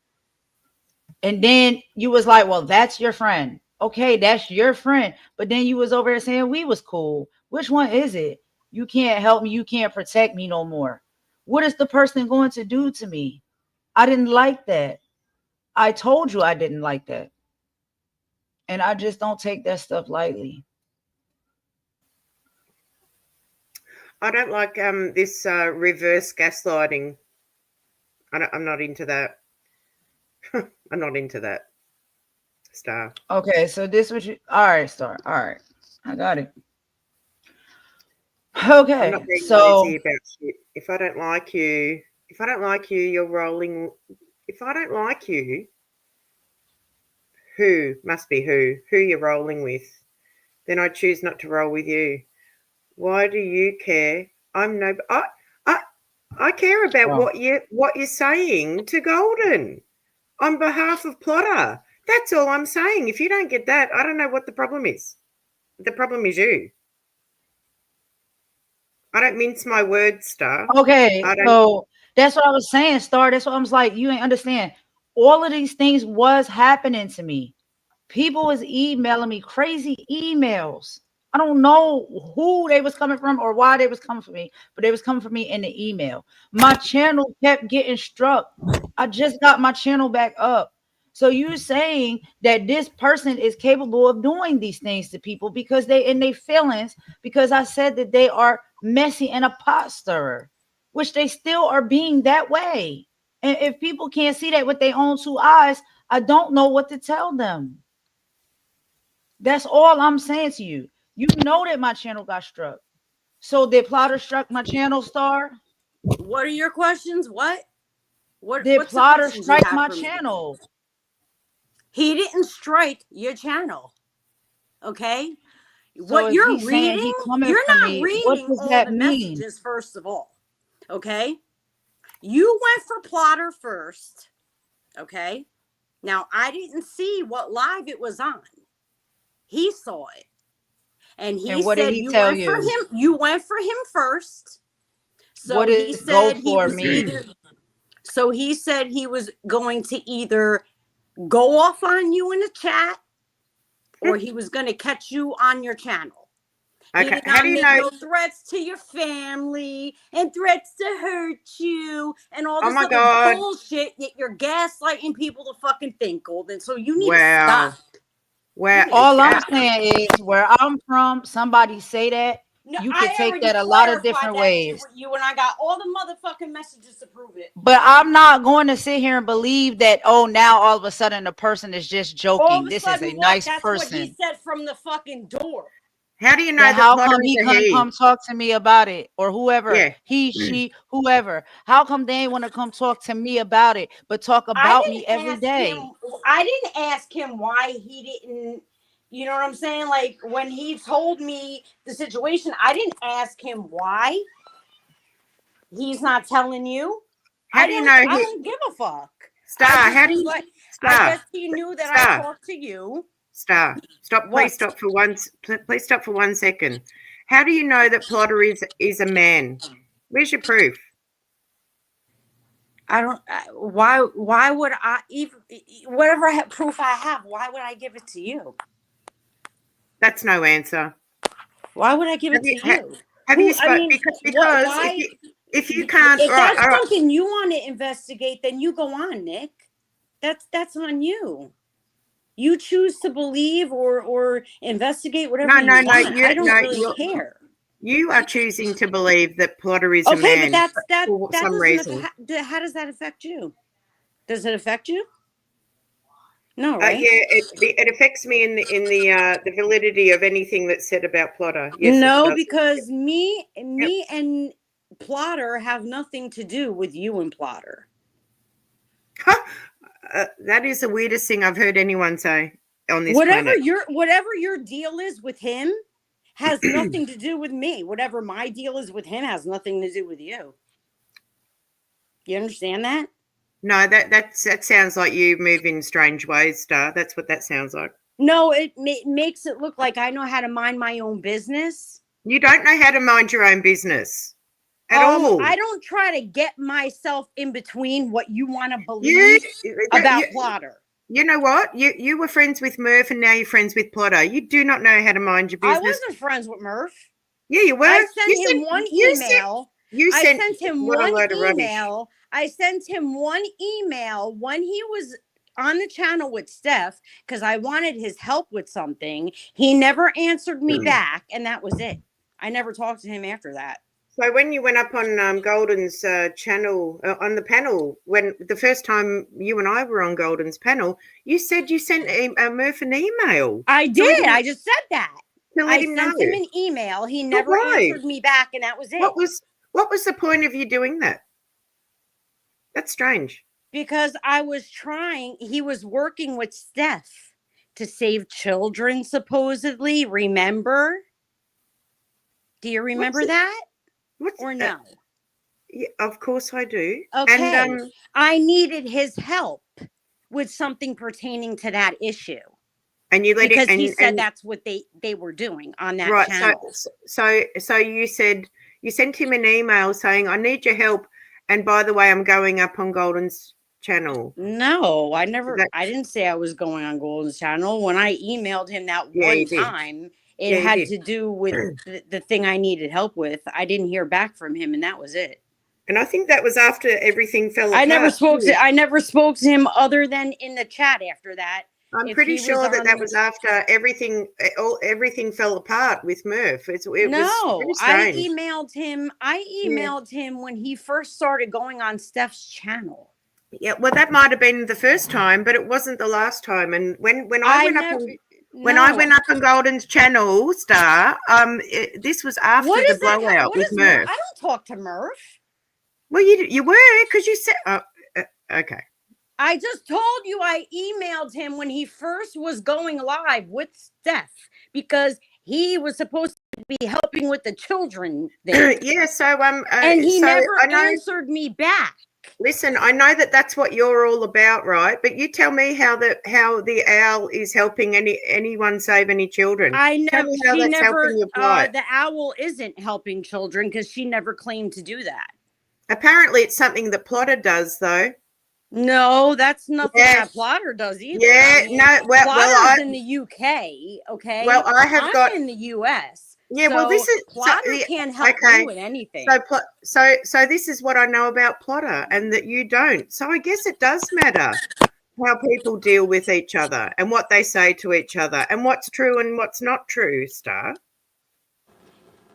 And then you was like, well, that's your friend. Okay, that's your friend. But then you was over there saying we was cool. Which one is it? You can't help me. You can't protect me no more. What is the person going to do to me? I didn't like that. I told you I didn't like that. And I just don't take that stuff lightly. I don't like this reverse gaslighting. I'm not into that. I'm not into that. Star. Okay, so this what you all right, Star. All right. I got it. I'm not Okay, being so lazy about shit. If I don't like you, you're rolling. If I don't like you, who must be who you're rolling with, then I choose not to roll with you. Why do you care? I'm no. I I care about oh, what you're saying to Golden on behalf of Plotter. That's all I'm saying. If you don't get that, I don't know what the problem is. The problem is you. I don't mince my words, Star. okay, I don't. so that's what I was saying, Star. That's what I was like, you ain't understand. All of these things was happening to me. People was emailing me crazy emails. I don't know who they was coming from or why they was coming for me, but they was coming for me in the email. My channel kept getting struck. I just got my channel back up. So you're saying that this person is capable of doing these things to people because they in their feelings, because I said that they are messy and a pot stirrer, which they still are being that way. And if people can't see that with their own two eyes, I don't know what to tell them. That's all I'm saying to you. You know that my channel got struck. So did Plotter struck my channel, Star? What are your questions? What? Did What's the Plotter questions you strike have my for me? channel? He didn't strike your channel. Okay? So What if you're he's saying reading, he coming you're for not me, what reading does all that the mean? messages, first of all. Okay? You went for Plotter first. Okay? Now, I didn't see what live it was on. He saw it. And he And what did said he tell you? you went for him first. What So he does go said he for was mean? he said he was going to either go off on you in the chat or he was going to catch you on your channel. He Okay, did how not do you make know? no threats to your family and threats to hurt you and all Oh this my other God. bullshit that you're gaslighting people to fucking think, Golden. So you need to Wow. stop. Wow. All I'm saying is where I'm from, somebody say that, No, you could I take already that a lot of clarified different that shit ways. with you, and I got all the motherfucking messages to prove it. But I'm not going to sit here and believe that, oh, now all of a sudden the person is just All joking. of a This is a sudden, what? nice That's what he person. said from the fucking door. How do you know Then that how Plotter come is he a couldn't he? come talk to me about it? Or whoever, Yeah. he, she, whoever. How come they ain't want to come talk to me about it, but talk I about me didn't every ask him. day? I didn't ask him why he didn't. You know what I'm saying? Like when he told me the situation, I didn't ask him why. He's not telling you. How do you know I who? don't give a fuck. Star, I just how do was you? like, I Star, guess he knew that I Star, talked to you. Star. Stop, please What? stop for please stop for 1 second. How do you know that Plotter is a man? Where's your proof? I don't. Why? Why would I even? Whatever proof I have, why would I give it to you? That's no answer. Why would I give Have it you to you? have Who? you I spoke mean, what? because Why? if you can't, If all right, that's all right. something you want to investigate, then you go on, Nick. That's on you. You choose to believe or investigate whatever No, you no, no. want. You I don't no, really care. you are choosing to believe that Plotter is a Okay, but man that for some doesn't. reason. How does that affect you? Does it affect you? No, right? Yeah, it affects me in the validity of anything that's said about Plotter. Yes, it No, does. because me Yep. and Plotter have nothing to do with you and Plotter. That is the weirdest thing I've heard anyone say on this planet. Whatever your deal is with him has nothing to do with me. Whatever my deal is with him has nothing to do with you. You understand that? No, that sounds like you move in strange ways, Star. That's what that sounds like. No, it makes it look like I know how to mind my own business. You don't know how to mind your own business at all. I don't try to get myself in between what you want to You, believe about Plotter. You know what? You were friends with Murph and now you're friends with Plotter. You do not know how to mind your business. I wasn't friends with Murph. Yeah, you were. I sent him one email. I sent him one email. I sent him one email when he was on the channel with Steph because I wanted his help with something. He never answered me back, and that was it. I never talked to him after that. So when you went up on Golden's channel, on the panel, when the first time you and I were on Golden's panel, you said you sent Murph an email. I did. I just said that. I sent him an email. He never answered me back, and that was it. What was the point of you doing that? That's strange. Because I was trying. He was working with Steph to save children, supposedly. Remember? Do you remember that? Or no? Yeah, of course I do. Okay. And, I needed his help with something pertaining to that issue. And you let because it, he said that's what they were doing on that right, channel. So you said you sent him an email saying, I need your help. And by the way, I'm going up on Golden's channel? No, I Is never. that, I didn't say I was going on Golden's channel. When I emailed him that yeah, one you did. time, it Yeah, you had did. to do with the thing I needed help with. I didn't hear back from him, and that was it. And I think that was after everything fell I never apart spoke too. to. I never spoke to him other than in the chat after that. I'm If pretty he was sure that that on, was after everything fell apart with Murph. It was no, very I strange. emailed him. I Yeah. emailed him when he first started going on Steph's channel. Yeah, well, that might have been the first time, but it wasn't the last time. And when I I went up never. on when I No. went up on Golden's channel, Star, this was after What the is that? blowout What with is Murph? Murph. I don't talk to Murph. Well, you were because you said okay. I just told you I emailed him when he first was going live with Steph because he was supposed to be helping with the children there. Yeah, And he so never I know. answered me back. Listen, I know that that's what you're all about, right? But you tell me how the owl is helping anyone save any children. I Tell never. me how She that's never. helping your plight. The owl isn't helping children because she never claimed to do that. Apparently, it's something that Plotter does, though. No, that's nothing Yeah. that Plotter does either. Yeah, I mean, no, Plotter's in the UK, okay? Well, I have I'm got in the US. Yeah, well, this is Plotter can't help okay. me with anything. So this is what I know about Plotter, and that you don't. So I guess it does matter how people deal with each other and what they say to each other and what's true and what's not true, Star.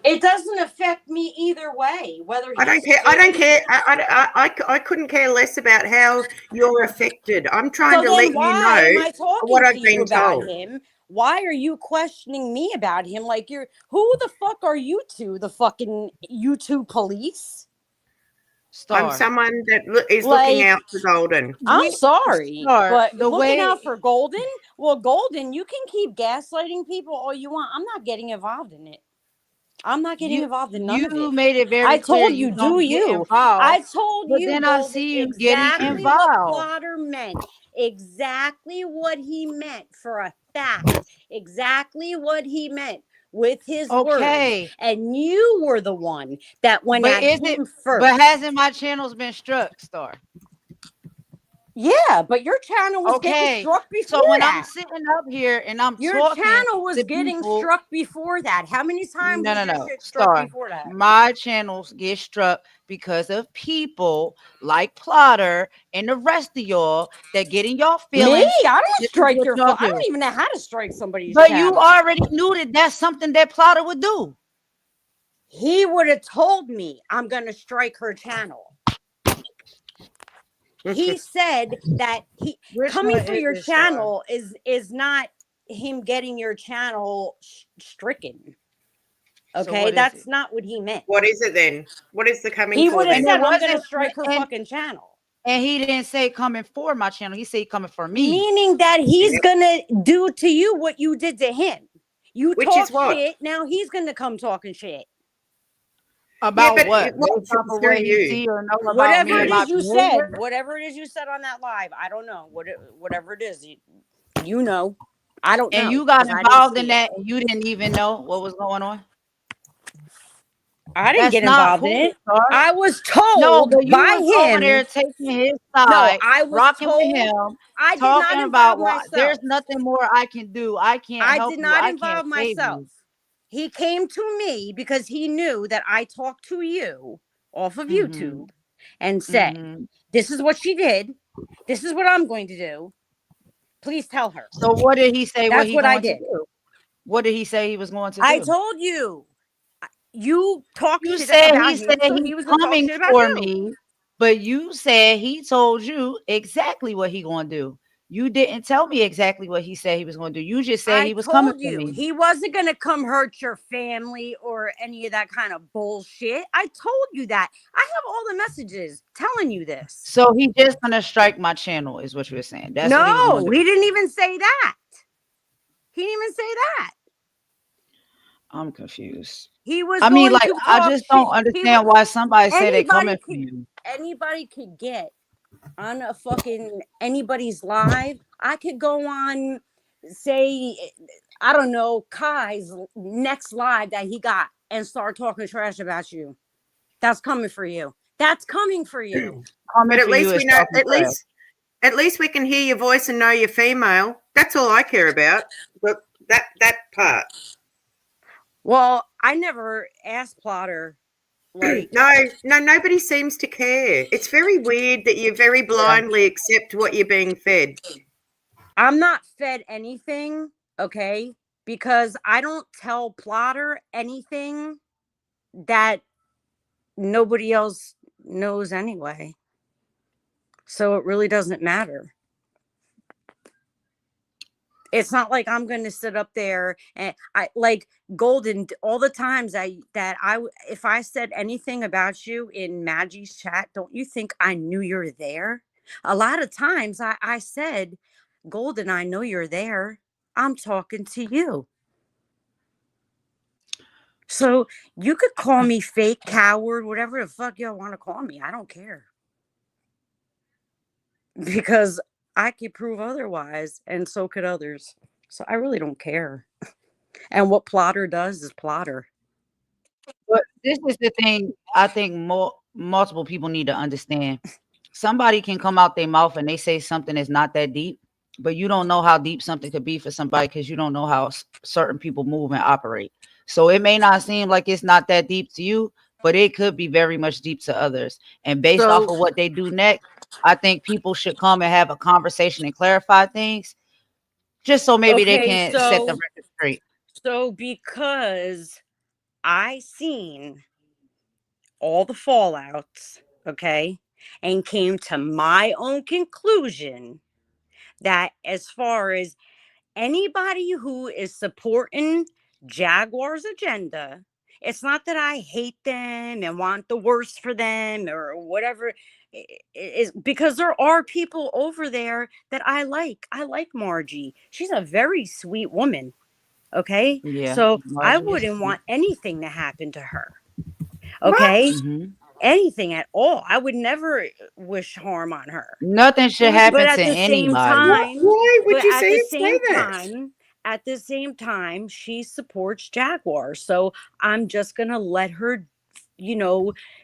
It doesn't affect me either way. Whether I don't care. I don't care. I couldn't care less about how you're affected. I'm trying to let you why am know I talking what to I've you been about told. him? Why are you questioning me about him? Like who the fuck are you two? The fucking YouTube police? Star. I'm someone that is looking out for Golden. I'm sorry, Star, but the looking way out for Golden. Well, Golden, you can keep gaslighting people all you want. I'm not getting involved in it. I'm not getting involved in none of it. You made it very I clear told you, don't do get you? involved, I told but you, then I Golden, see you exactly getting what involved. Plotter meant. Exactly what he meant for a fact. Exactly what he meant with his words. Okay. And you were the one that went But at him first. But hasn't my channels been struck, Star? Yeah, but your channel was getting struck before So when that. I'm sitting up here and I'm Your talking, channel was to getting people, struck before that. How many times was your shit struck Star, before that? my channels get struck because of people like Plotter and the rest of y'all that get in y'all feelings. Me? I don't strike your y'all I don't even know how to strike somebody's But channel. you already knew that that's something that Plotter would do. He would have told me I'm going to strike her channel. He said that coming for your channel is not him getting your channel stricken. Okay, so that's not what he meant. What is it then? What is the coming? He for would have then? said, "I'm going to strike her fucking channel." And he didn't say coming for my channel. He said coming for me. Meaning that he's going to do to you what you did to him. You talk shit. Now he's going to come talking shit. About what? Whatever it is you said. Whatever it is you said on that live. I don't know. Whatever it is. You know. I don't know. And you got involved in that and you didn't even know what was going on? I didn't get involved in it. I was told by him. Over there taking his side, I was rocking told, with him, I did talking not about myself. There's nothing more I can do. I can't help did you. not I involve can't myself. You. He came to me because he knew that I talked to you off of YouTube and said, this is what she did. This is what I'm going to do. Please tell her. So what did he say? That's what I did. What did he say he was going to do? I told you. You talked you shit said about he said him, so he's he was coming for me, but you said he told you exactly what he going to do. You didn't tell me exactly what he said he was going to do. You just said he was coming for me. He wasn't going to come hurt your family or any of that kind of bullshit. I told you that. I have all the messages telling you this. So he just going to strike my channel is what you were saying. That's no, he didn't even say that. He didn't even say that. I'm confused. He was. I mean, like, I just don't understand why somebody said they coming for you. Anybody could get on a fucking anybody's live. I could go on, say, I don't know, Kai's next live that he got and start talking trash about you. That's coming for you. That's coming for you. But at least we know. At least we can hear your voice and know you're female. That's all I care about. But that part. Well, I never asked Plotter, like, No, nobody seems to care. It's very weird that you very Yeah. blindly accept what you're being fed. I'm not fed anything, okay? Because I don't tell Plotter anything that nobody else knows anyway. So it really doesn't matter. It's not like I'm going to sit up there and I like Golden all the times if I said anything about you in Maggie's chat, don't you think I knew you're there? A lot of times I said, Golden, I know you're there. I'm talking to you. So you could call me fake coward, whatever the fuck y'all want to call me. I don't care. Because I could prove otherwise, and so could others. So I really don't care. And what Plotter does is Plotter. But this is the thing I think multiple people need to understand. Somebody can come out their mouth and they say something is not that deep, but you don't know how deep something could be for somebody because you don't know how certain people move and operate. So it may not seem like it's not that deep to you, but it could be very much deep to others. And based off of what they do next, I think people should come and have a conversation and clarify things just so maybe they can set the record straight. So because I seen all the fallouts, okay, and came to my own conclusion that as far as anybody who is supporting Jaguar's agenda, it's not that I hate them and want the worst for them or whatever. Is because there are people over there that I like. I like Margie. She's a very sweet woman. Okay. Yeah. So I Margie is wouldn't sweet. want anything to happen to her. Okay. Mhm. Anything at all. I would never wish harm on her. Nothing should happen But to at the same anybody. time, Why would but you at say the it say same that? time, at the same time, she supports Jaguar. So I'm just gonna let her,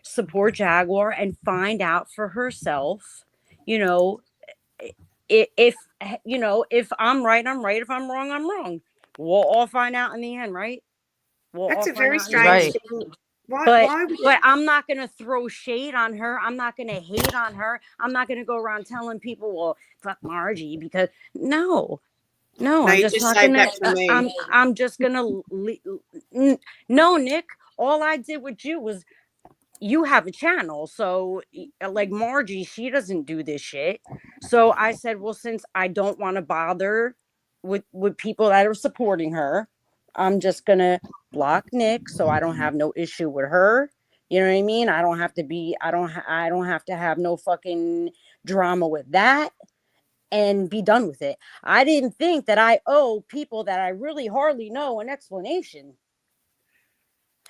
support Jaguar and find out for herself, you know, if if I'm right, I'm right. If I'm wrong, I'm wrong. We'll all find out in the end, right? We'll That's all a find very out in the strange end. Right. thing. Why? But Why would but I'm not gonna throw shade on her. I'm not gonna hate on her. I'm not gonna go around telling people, well, fuck Margie, because no, No, I'm you just just not saved gonna. that for me. I'm just gonna. No, Nick. All I did with you was you have a channel, so like Margie, she doesn't do this shit. So I said, well, since I don't want to bother with people that are supporting her, I'm just gonna block Nick, so I don't have no issue with her. You know what I mean? I don't have to be. I don't have to have no fucking drama with that and be done with it. I didn't think that I owe people that I really hardly know an explanation.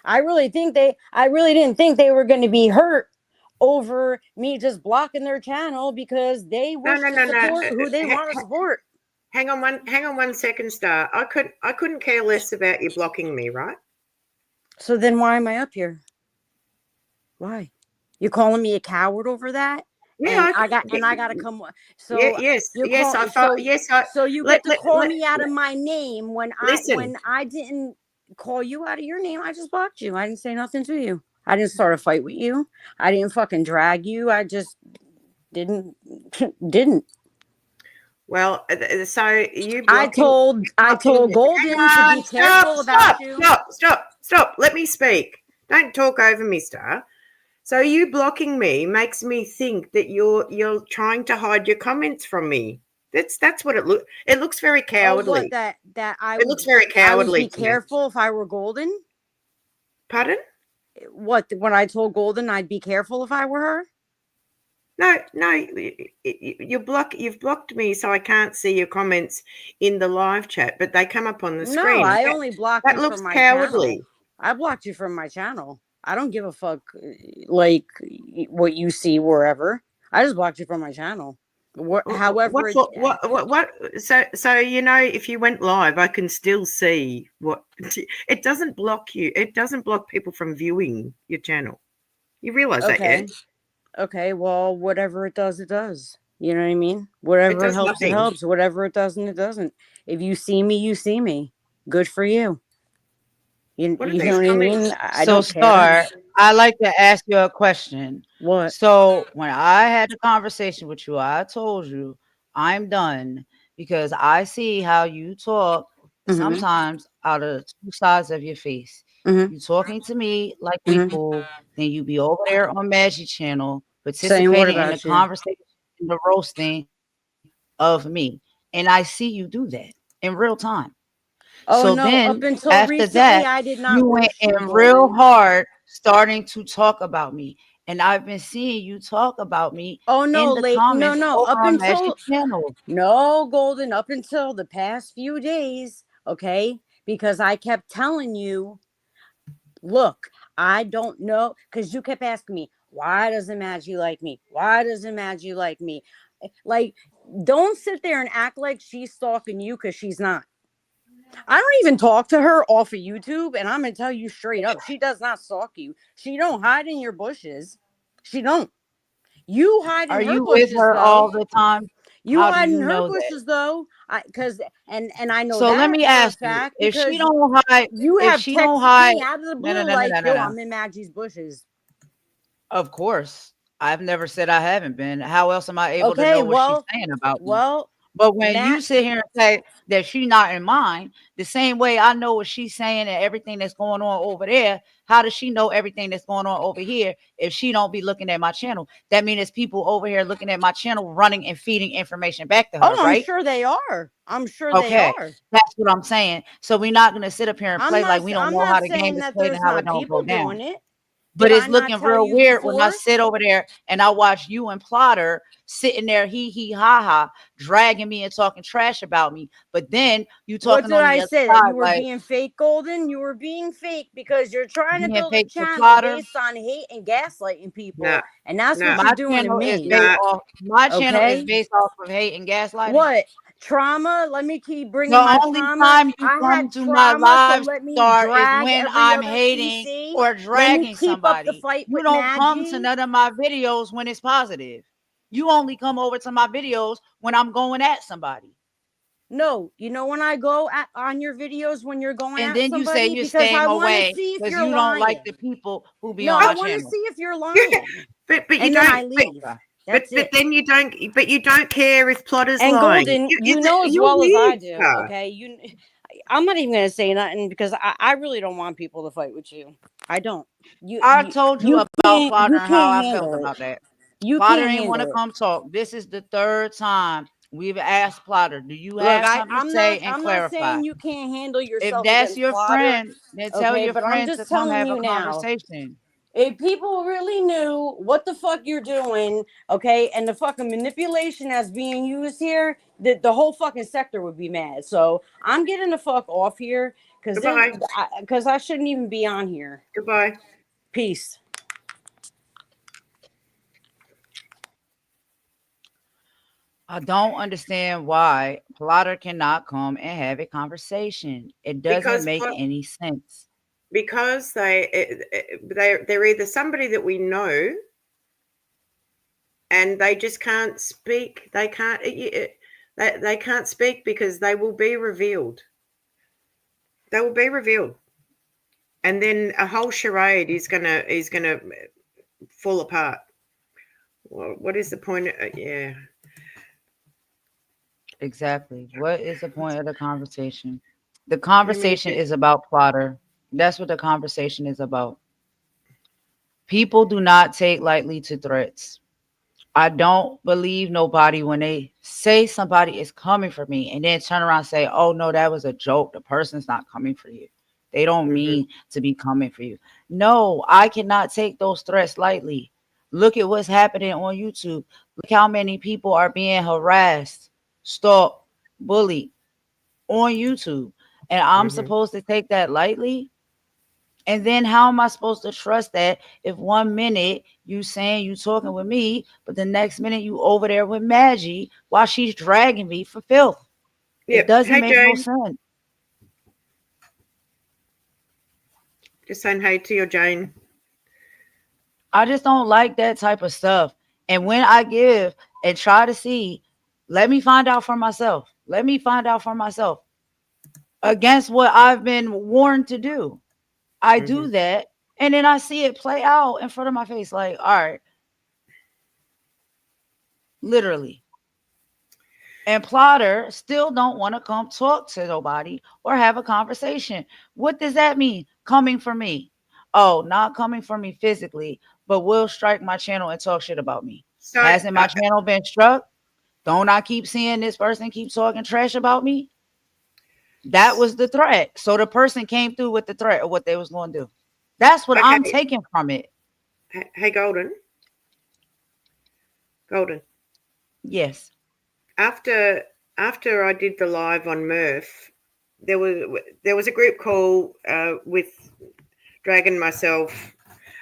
I really didn't think they were going to be hurt over me just blocking their channel because they No, wish no, to no, no. support who they want to support. Hang on 1 second, Star. I couldn't care less about you blocking me, right? So then why am I up here? Why? You calling me a coward over that? Yeah, And I got to come. yeah, So yes, you yes. call I so felt yes. I so you let get to let call let. me out of my name when Listen, I didn't call you out of your name. I just blocked you. I didn't say nothing to you. I didn't start a fight with you. I didn't fucking drag you. I just didn't didn't. well, so you I blocking, told hang Golden to on, be careful about you. stop. Let me speak. Don't talk over me, Star. So you blocking me makes me think that you're trying to hide your comments from me. That's what it looks very Oh, what cowardly. that It looks very I would cowardly be to me. careful if I were Golden? Pardon? What, when I told Golden I'd be careful if I were her? No, you've blocked me, so I can't see your comments in the live chat, but they come up on the No, screen. I only blocked That you looks from my cowardly. channel. I blocked you from my channel. I don't give a fuck like what you see wherever. I just blocked you from my channel. However, What? So if you went live, I can still see what. It doesn't block you. It doesn't block people from viewing your channel. You realize that, yeah? okay. Okay, well, whatever it does, it does. You know what I mean? It Whatever does helps, it nothing. helps. Whatever it doesn't, it doesn't. If you see me, you see me. Good for you. You, What are you know these what I mean? comments? I So, don't care. Star, I like to ask you a question. What? So, when I had the conversation with you, I told you I'm done because I see how you talk Mm-hmm. sometimes out of two sides of your face. Mm-hmm. You talking to me like we Mm-hmm. cool, then you be over there on Magic Channel Saying what participating in the about you? conversation, in the roasting of me, and I see you do that in real time. So Oh no! then Up until after that, recently, I did you not went roast in you, real Golden. hard starting to talk about me. And I've been seeing you talk about me Oh no, in the late. No, comments no. over Up on Magic until Channel. no, Golden. Up until the past few days, okay? Because I kept telling you, look, I don't know, because you kept asking me, why doesn't Maggie like me? Why doesn't Maggie like me? Like, don't sit there and act like she's stalking you because she's not. I don't even talk to her off of YouTube, and I'm gonna tell you straight up, she does not stalk you. She don't hide in your bushes. She don't. You hide in Are her you with bushes her all though. the time? You How do hide you in her know that? bushes though. Because and I know So let that me for a ask you, fact because you if have she don't texted hide, me out of the no, no, blue no, no, like, no, no, yo, no. I'm in Maggie's bushes. Of course. I've never said I haven't been. How else am I able to Okay, know what she's well, saying about me? well, But when you Matt. sit here and say that she not in mine, the same way I know what she's saying and everything that's going on over there, how does she know everything that's going on over here if she don't be looking at my channel? That means there's people over here looking at my channel, running and feeding information back to Oh, her, I'm right? sure they are. I'm sure they Okay, are. that's what I'm saying. So we're not gonna sit up here and I'm play not. like we don't I'm know not how the game saying is that played and there's how it not don't go people doing down. it. But Did I it's not looking tell real you weird when I before? sit over there and I watch you and Plotter sitting there, hee hee ha ha, dragging me and talking trash about me. But then you What talking did on I the other say? That side you were like being fake, Golden? You were being fake because you're trying to being build a fake to channel Plotter. based on hate and gaslighting Nah, people. And that's nah, what you're My doing to channel is me. based nah. off my channel is Okay? based off of hate and gaslighting. What? Trauma? Let me keep bringing The my only trauma. time you I come had to my trauma, so live let me star is drag when every I'm other hating PC. or Let me dragging keep up the somebody. fight You with don't come to Maggie. none of my videos when it's positive. You only come over to my videos when I'm going at somebody. No, you know when I go on your videos when you're going And at then you say somebody you're because I staying want to away see if because you're you don't like lying. the people who be No, on I my want to channel. see if you're lying. But you And then don't. I leave. Okay. That's But it. then you don't. But you don't care if Plotter's And lying. Golden, you It's know as you're well as I weird, do, Star. okay? I'm not even gonna say nothing because I really don't want people to fight with you. I don't. You I you told you you about Plotter you and how can't I felt handle it. about that. You Plotter can't ain't want to handle it. come talk. This is the third time we've asked Plotter, do you Look, have something to say and I'm not clarify? saying you can't handle If yourself that's against your Plotter, friend, then tell okay? your But I'm friend to just come telling have a you now. conversation. If people really knew what the fuck you're doing, okay, and the fucking manipulation that's being used here, the whole fucking sector would be mad. So I'm getting the fuck off here Goodbye. because I shouldn't even be on here. Goodbye. Peace. I don't understand why Plotter cannot come and have a conversation. It doesn't Because make Plot, any sense. because they're either somebody that we know, and they just can't speak. They can't. They can't speak because they will be revealed. They will be revealed, and then a whole charade is gonna fall apart. Well, what is the point? Yeah. Exactly. What is the point of the conversation? The Let me conversation just. is about Plotter. That's what the conversation is about. People do not take lightly to threats. I don't believe nobody when they say somebody is coming for me and then turn around and say, oh no, that was a joke. The person's not coming for you. They don't Hmm. mean to be coming for you. No, I cannot take those threats lightly. Look at what's happening on YouTube. Look how many people are being harassed, stalked, bullied on YouTube. And I'm Hmm. supposed to take that lightly? And then how am I supposed to trust that if 1 minute you saying you talking with me, but the next minute you over there with Maggie while she's dragging me for filth? It Yep. doesn't Hey make no Jane. sense. Just saying hey to your Jane. I just don't like that type of stuff. And when I give and try to see. Let me find out for myself. Let me find out for myself against what I've been warned to do. I do Mhm. that, and then I see it play out in front of my face. Like, all right, literally. And Plotter still don't want to come talk to nobody or have a conversation. What does that mean? Coming for me. Oh, not coming for me physically, but will strike my channel and talk shit about me. So, Hasn't my channel been struck? Don't I keep seeing this person keep talking trash about me? That was the threat. So the person came through with the threat of what they was going to do. That's what I'm okay. taking from it. Hey, Golden. Yes. After after I did the live on Murph, there was a group call with Dragon, myself,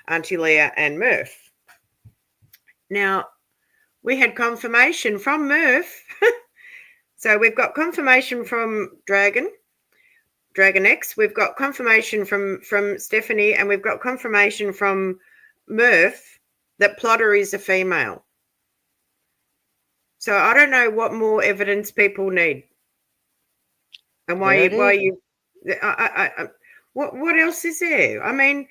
Auntie Leah, and Murph. Now we had confirmation from Murph. So we've got confirmation from Dragon X. We've got confirmation from Stephanie, and we've got confirmation from Murph that Plotter is a female. So I don't know what more evidence people need, and There it why is. you, what else is there? I mean,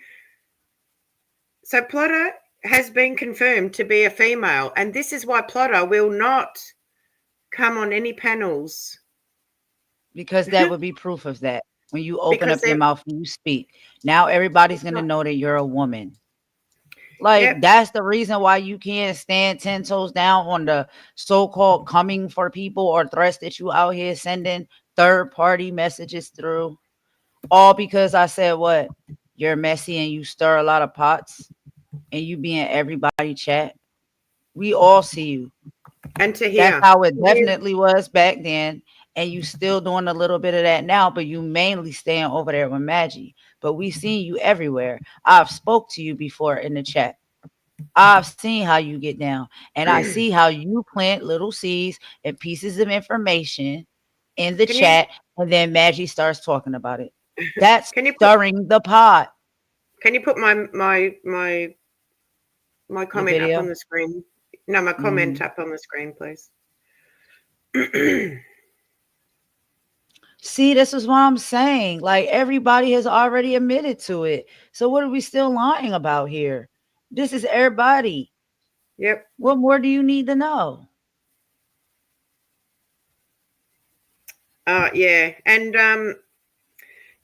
so Plotter has been confirmed to be a female, and this is why Plotter will not come on any panels Because that would be proof of that. When you open because up your they're mouth and you speak, now everybody's going to know that you're a woman. yep. Like, that's the reason why you can't stand 10 toes down on the so-called coming for people or threats that you out here sending third-party messages through. All because I said what? You're messy and you stir a lot of pots and you be in everybody chat. We all see you. And That's how it definitely was back then. And you still doing a little bit of that now, but you mainly staying over there with Maggie. But we seen you everywhere. I've spoke to you before in the chat. I've seen how you get down, and I see how you plant little seeds and pieces of information in the can you chat, and then Maggie starts talking about it. That's can you put stirring the pot. my The comment up on video. the screen? No, my comment Mhm. up on the screen, please. See, this is what I'm saying. Like, everybody has already admitted to it. So what are we still lying about here? This is everybody. Yep. What more do you need to know? Yeah, and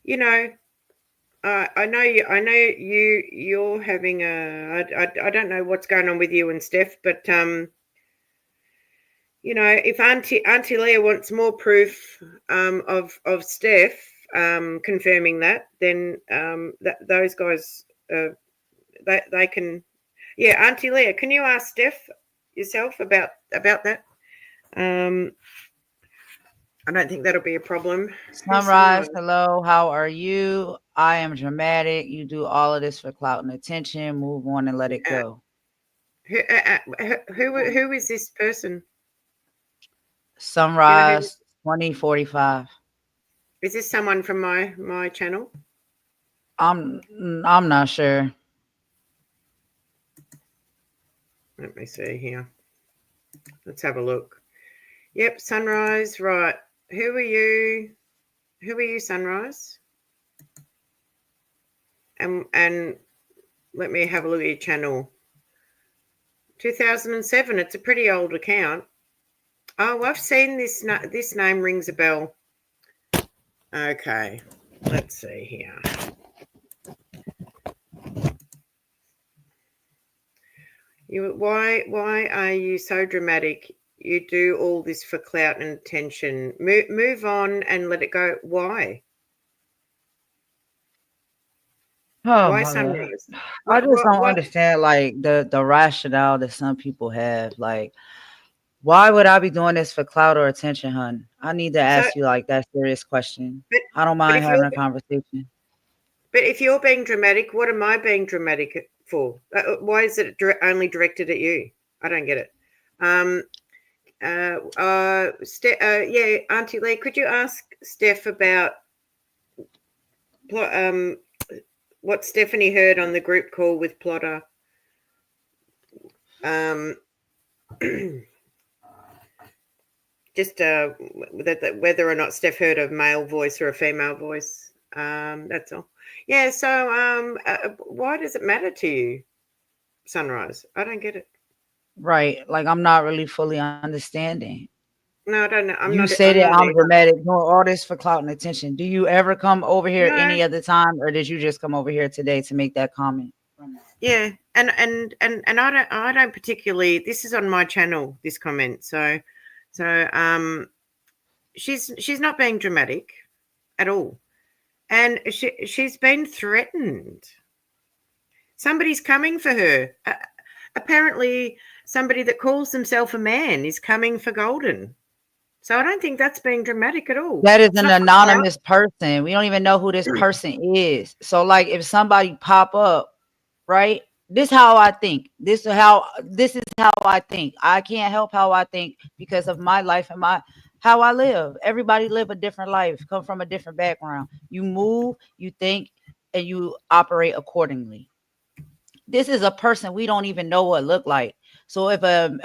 you know, I know you. I know you. You're having a. I don't know what's going on with you and Steph, but if Auntie Leah wants more proof of Steph confirming that, then those guys they can. Yeah, Auntie Leah, can you ask Steph yourself about that? Um, I don't think that'll be a problem. Who's Sunrise, Sunrise? hello, how are you? I am dramatic. You do all of this for clout and attention. Move on and let it Uh, go. who is this person? Do you know who Sunrise this? 2045. Is this someone from my channel? I'm not sure. Let me see here. Let's have a look. Yep, Sunrise. Right. Who are you? Who are you, Sunrise? And let me have a look at your channel. 2007. It's a pretty old account. Oh, I've seen this. This name rings a bell. Okay. Let's see here. Why are you so dramatic? You do all this for clout and attention. Move on and let it go. Why? Oh Why my god. Sunrise? I just don't What? understand like the rationale that some people have. Like, why would I be doing this for clout or attention, hun? I need to So, ask you like that serious question. but I don't but mind if you're having a conversation. being dramatic, what am I being dramatic for? Why is it only directed at you? I don't get it. Um. Yeah, Auntie Lee, could you ask Steph about um what Stephanie heard on the group call with Plotter? Um. just whether or not Steph heard a male voice or a female voice. That's all. Yeah. So, why does it matter to you, Sunrise? I don't get it. Right. Like I'm not really fully understanding. No, I don't know. You say I'm that not I'm either. dramatic, doing all this for clout and attention. Do you ever come over here No. any other time, or did you just come over here today to make that comment? Yeah. And I don't particularly. This is on my channel. This comment. So she's not being dramatic at all, and she's been threatened. Somebody's coming for her. Apparently, somebody that calls themselves a man is coming for Golden. So I don't think that's being dramatic at all. That is It's an not for clout. anonymous person. We don't even know who this person is. So, like, if somebody pop up, right? This is how I think. I can't help how I think because of my life and my how I live. Everybody live a different life, come from a different background. You move, you think, and you operate accordingly. This is a person we don't even know what look like. So if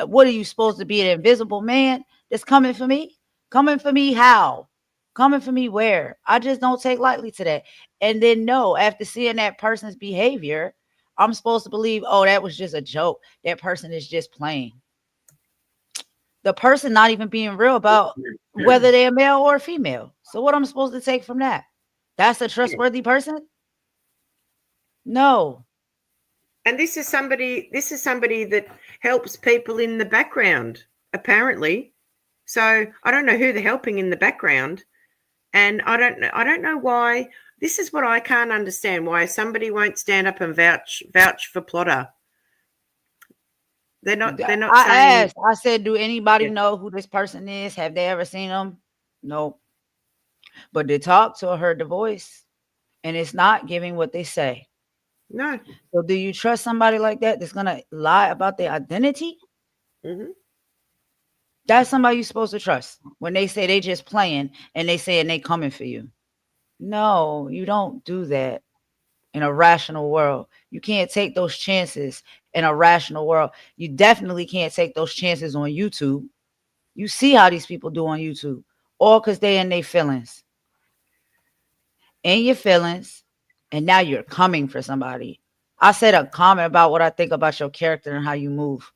what are you supposed to be, an invisible man that's coming for me? Coming for me how? Coming for me where? I just don't take lightly to that. And then no, after seeing that person's behavior, I'm supposed to believe, oh, that was just a joke. That person is just playing. The person not even being real about whether they're male or female. So what I'm supposed to take from that? That's a trustworthy person? No. And this is somebody that helps people in the background, apparently. So I don't know who they're helping in the background. And I don't know why. This is what I can't understand, why somebody won't stand up and vouch for Plotter. They're not I saying. asked, I said, do anybody Yeah. know who this person is? Have they ever seen them? No. But they talk to or heard the voice, and it's not giving what they say. No. So do you trust somebody like that that's gonna lie about their identity? Hmm. That's somebody you're supposed to trust when they say they just playing and they saying they coming for you. No, you don't do that in a rational world. You can't take those chances in a rational world. You definitely can't take those chances on YouTube. You see how these people do on YouTube, all because they in their feelings, in your feelings, and now you're coming for somebody. I said a comment about what I think about your character and how you move.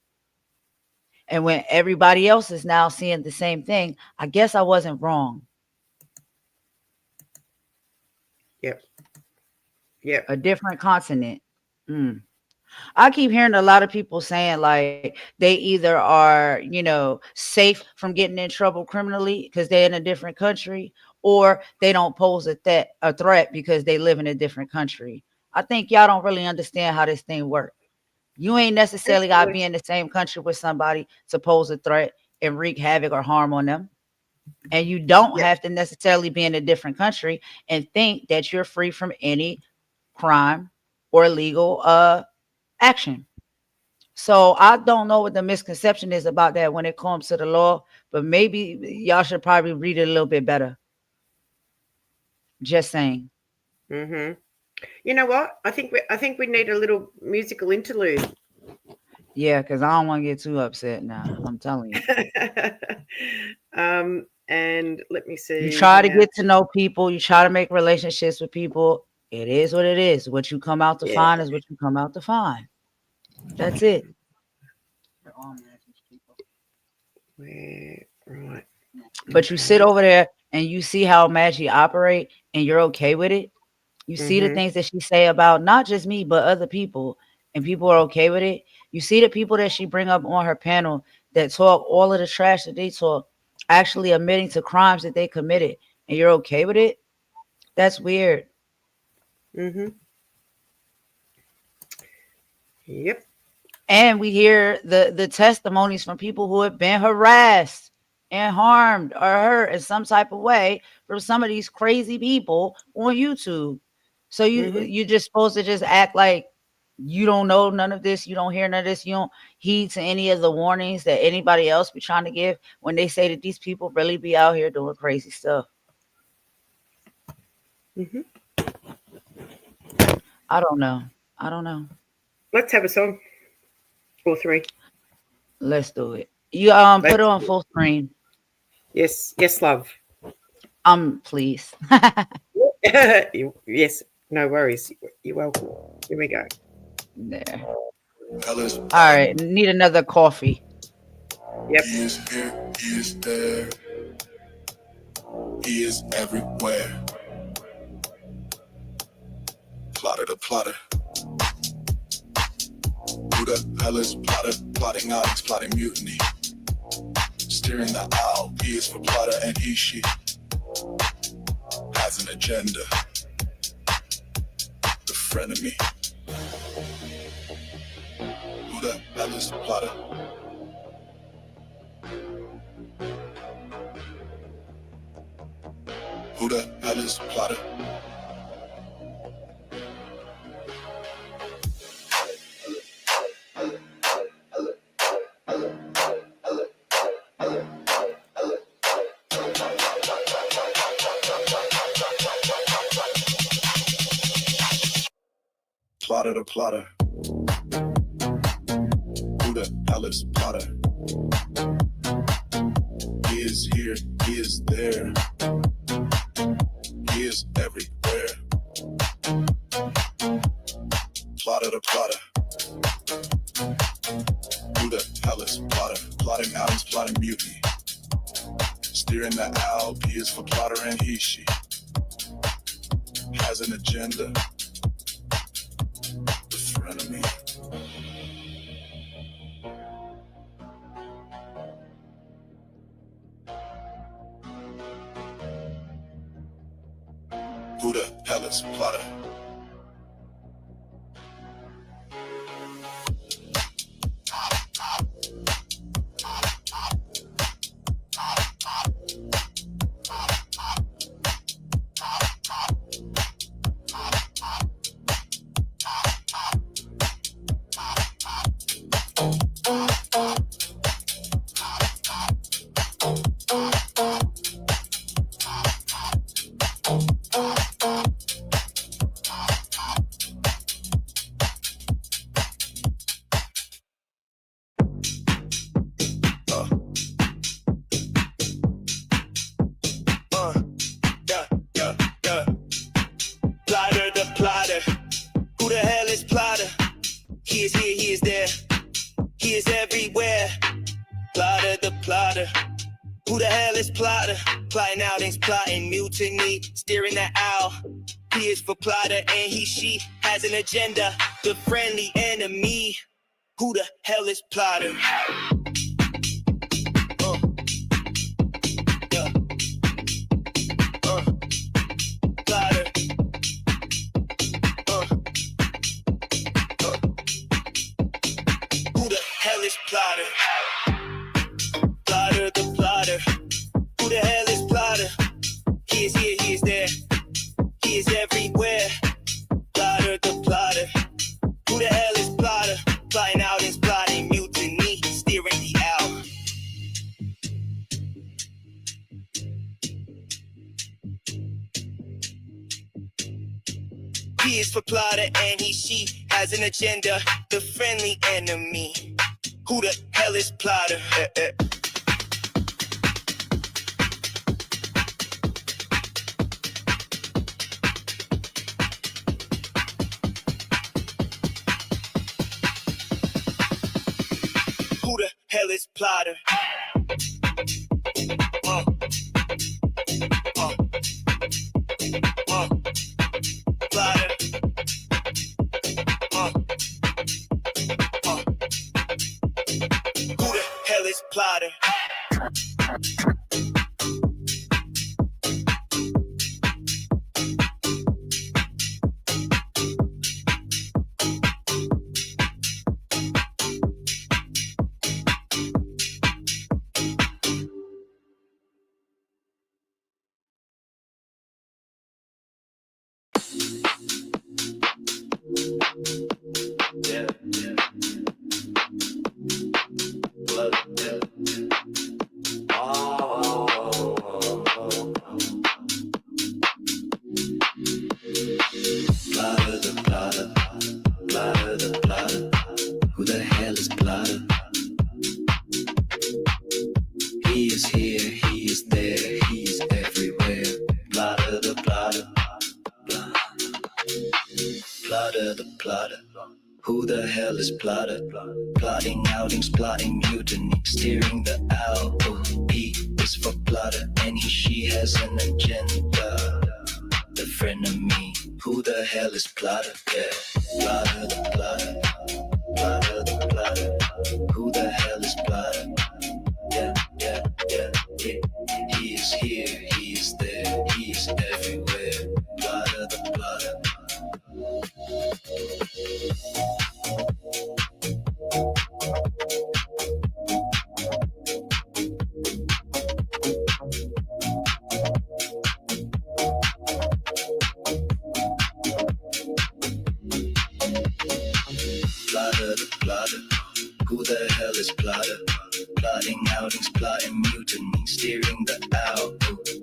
And when everybody else is now seeing the same thing, I guess I wasn't wrong. Yep. Yep. A different continent. Mm. I keep hearing a lot of people saying like they either are, safe from getting in trouble criminally because they're in a different country, or they don't pose a threat because they live in a different country. I think y'all don't really understand how this thing works. You ain't necessarily got to Definitely. be in the same country with somebody to pose a threat and wreak havoc or harm on them. And you don't Yep. have to necessarily be in a different country and think that you're free from any crime or legal action. So I don't know what the misconception is about that when it comes to the law, but maybe y'all should probably read it a little bit better. Just saying. Hmm. You know what? I think we need a little musical interlude. Yeah, because I don't want to get too upset now. I'm telling you. And let me You see try to here. get to know people, you try to make relationships with people. It is what it is. What you come out to Yeah. find is what you come out to find. That's it. Where right. But you sit Okay. over there and you see how Maggie operate and you're okay with it. You see the Mhm. things that she say about not just me, but other people, and people are okay with it. You see the people that she bring up on her panel that talk all of the trash that they talk, actually admitting to crimes that they committed, and you're okay with it. That's weird. Mhm. Yep. And we hear the testimonies from people who have been harassed and harmed or hurt in some type of way from some of these crazy people on YouTube. So you Mhm. you're just supposed to just act like you don't know none of this, you don't hear none of this, you don't heed to any of the warnings that anybody else be trying to give when they say that these people really be out here doing crazy stuff. Mhm. I don't know. I don't know. Let's have a song or three. Let's do it. You put it Let's on full screen. Yes, yes, love. Please. Yes, no worries. You're welcome. Here we go. There. Colors All plotting. right. Need another coffee. Yep. He is here, he is there. He is everywhere. Plotter the plotter. Who the hell is plotter? Plotting odds, plotting mutiny. Steering the owl. He is for plotter and he, she has an agenda. The frenemy. Who the hell is plotter? Who the hell is plotter? Plotter the plotter. Who the hell is plotter? He is here, he is there. He is everywhere. Plotter the plotter. Who the hell is plotter? Plotting owls, plotting mutiny. Steering the owl, P is for plotter and he, she has an agenda. The frenemy. Who the hell is plotter? Plotter the plotter. Who the hell is plotter? He is here, he is there. He is everywhere. Plotter the plotter. Who the hell is plotter? Plotting outings, plotting mutiny, steering the owl. He is for plotter and he, she has an agenda. The friendly enemy. Who the hell is plotter? Yeah. Plotter. Who the hell is plotter? Plotter the plotter. Who the hell is plotter? He is here, he is there. He is everywhere. Plotter the plotter. Who the hell is plotter? Plotting out is plotting mutiny, steering the owl. He is for plotter and he, she has an agenda. The friendly enemy. Who the hell is plotter? Who the hell is plotter? Plotter. Who the hell is plotter? Yeah, yeah. Blood, yeah. Plotter the plotter, plotter the plotter. Who the hell is plotter? He is here, he is there. hell is plotter? Plotting outings, plotting mutiny, steering the owl. He is for plotter, and she has an agenda. The friend of me, who the hell is plotter? Yeah, plotter, the plotter, plotter, the plotter. Who the hell is plotter? Yeah, yeah, yeah, yeah. He is here, he is there, he is everywhere. Plotter, the plotter. Plotter, the plotter. Who the hell is plotter? Plotting outings, plotting mutiny, steering the owl.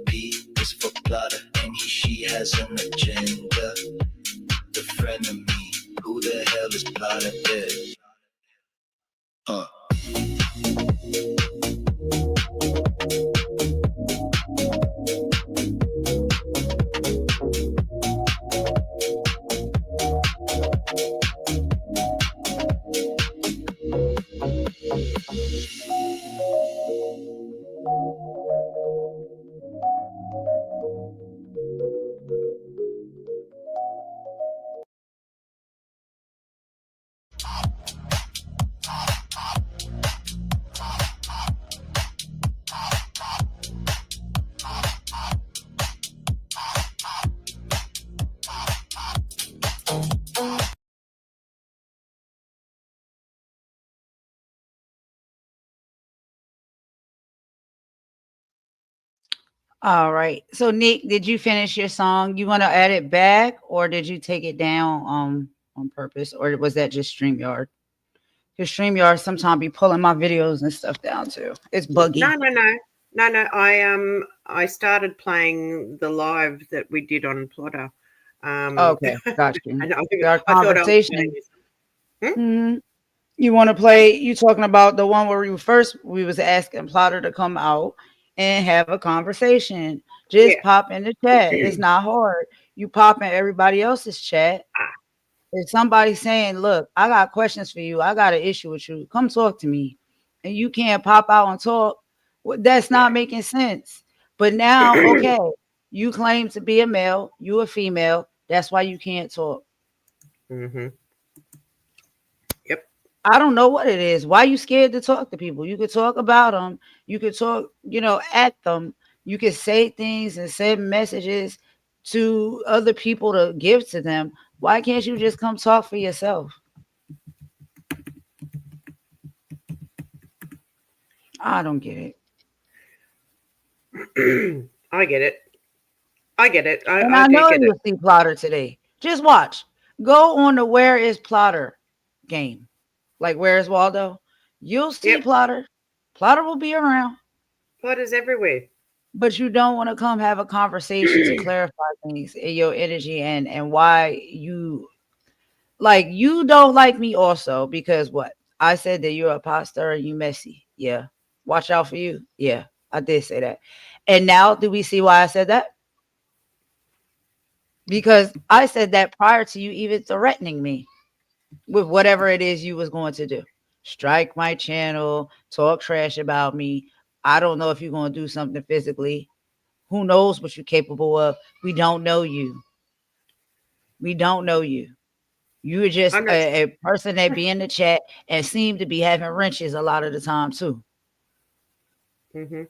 P is for plotter, and she has an agenda. The friend of me, who the hell is plotter? Yeah. All right. So Nick, did you finish your song? You want to add it back or did you take it down on purpose or was that just StreamYard? Because StreamYard sometimes be pulling my videos and stuff down too. It's No, buggy. no, no, no, no. I started playing the live that we did on Plotter, Okay, got you. and Our I thought I was playing conversation. this. Hmm? Mhm. You want to play? You talking about the one where we was asking Plotter to come out and have a conversation. Just Yeah. pop in the chat. It's not hard. You pop in everybody else's chat. Ah, If somebody's saying, "Look, I got questions for you. I got an issue with you. Come talk to me," and you can't pop out and talk, that's yeah. not making sense. But now, okay, you claim to be a male. You a female. That's why you can't talk. Mm-hmm. Yep. I don't know what it is. Why you scared to talk to people? You could talk about them. You could talk, at them. You could say things and send messages to other people to give to them. Why can't you just come talk for yourself? I don't get it. I get it. I get it. And I I do know get it. you'll see Plotter today. Just watch. Go on the Where is Plotter game. Like, where is Waldo? You'll see Yep. Plotter. Plotter will be around. Plotters everywhere. But you don't want to come have a conversation to clarify things in your energy and why you like you don't like me also because what I said that you're a pastor and you messy. Yeah. Watch out for you. Yeah, I did say that. And now do we see why I said that? Because I said that prior to you even threatening me with whatever it is you was going to do. Strike my channel, talk trash about me. I don't know if you're going to do something physically. Who knows what you're capable of? We don't know you. We don't know you. You're just I'm not. a person that be in the chat and seem to be having wrenches a lot of the time too. Mm-hmm.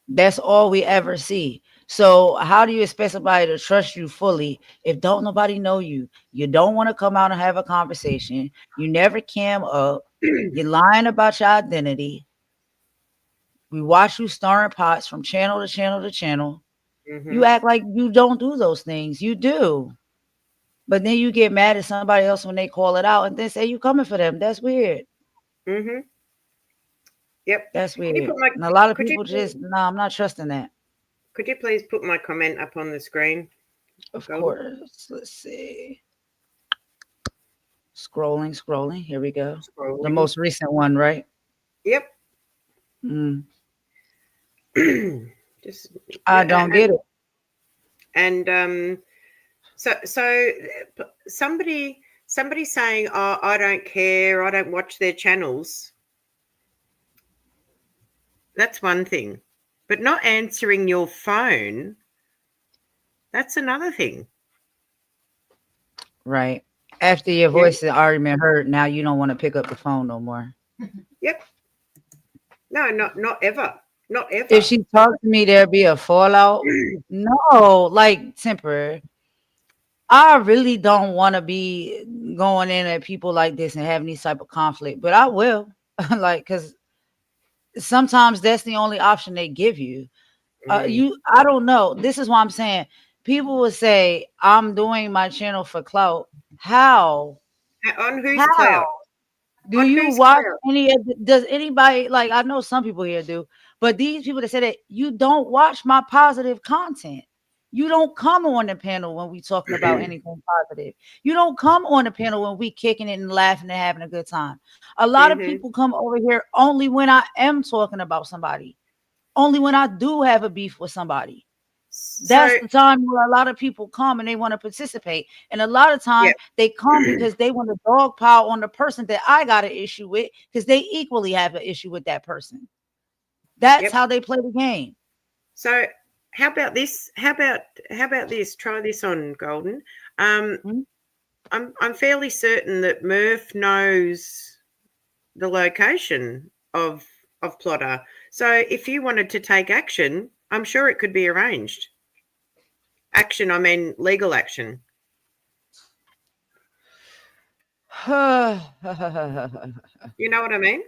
That's all we ever see. So how do you expect somebody to trust you fully if don't nobody know you? You don't want to come out and have a conversation. You never cam up. You're lying about your identity. We watch you stirring pots from channel to channel to channel. Mm-hmm. You act like you don't do those things. You do. But then you get mad at somebody else when they call it out and then say you coming for them. That's weird. Mm-hmm. Yep. That's Can you weird. put my? And a lot of Could you? people just, no, I'm not trusting that. Could you please put my comment up on the screen, Of Golden? course. Let's see. Scrolling. Here we go. The Scrolling. most recent one, right? Yep. Mm, Just I don't get and so somebody somebody saying, "Oh, I don't care. I don't watch their channels." That's one thing, but not answering your phone, that's another thing. Right. After your Yeah. voice has already been heard, now you don't want to pick up the phone no more. Yep. No, not ever. Not If ever. she talked to me, there'd be a fallout. No, like temporary. I really don't want to be going in at people like this and having these type of conflict, but I will, like, because sometimes that's the only option they give you. Mm. I don't know. This is why I'm saying people would say I'm doing my channel for clout. How? On whose How? clout? Do On you whose watch clout? does anybody, like, I know some people here do, but these people that say that you don't watch my positive content. You don't come on the panel when we talking about anything positive. You don't come on the panel when we kicking it and laughing and having a good time. A lot of Hmm. people come over here only when I am talking about somebody. Only when I do have a beef with somebody. That's So, the time where a lot of people come and they want to participate. And a lot of yeah. time they come because they want to dog pile on the person that I got an issue with because they equally have an issue with that person. That's Yep. how they play the game. So, how about this? How about this? Try this on, Golden. Um, Mhm. I'm fairly certain that Murph knows the location of Plotter. So, if you wanted to take action, I'm sure it could be arranged. Action, I mean legal action. You know what I mean?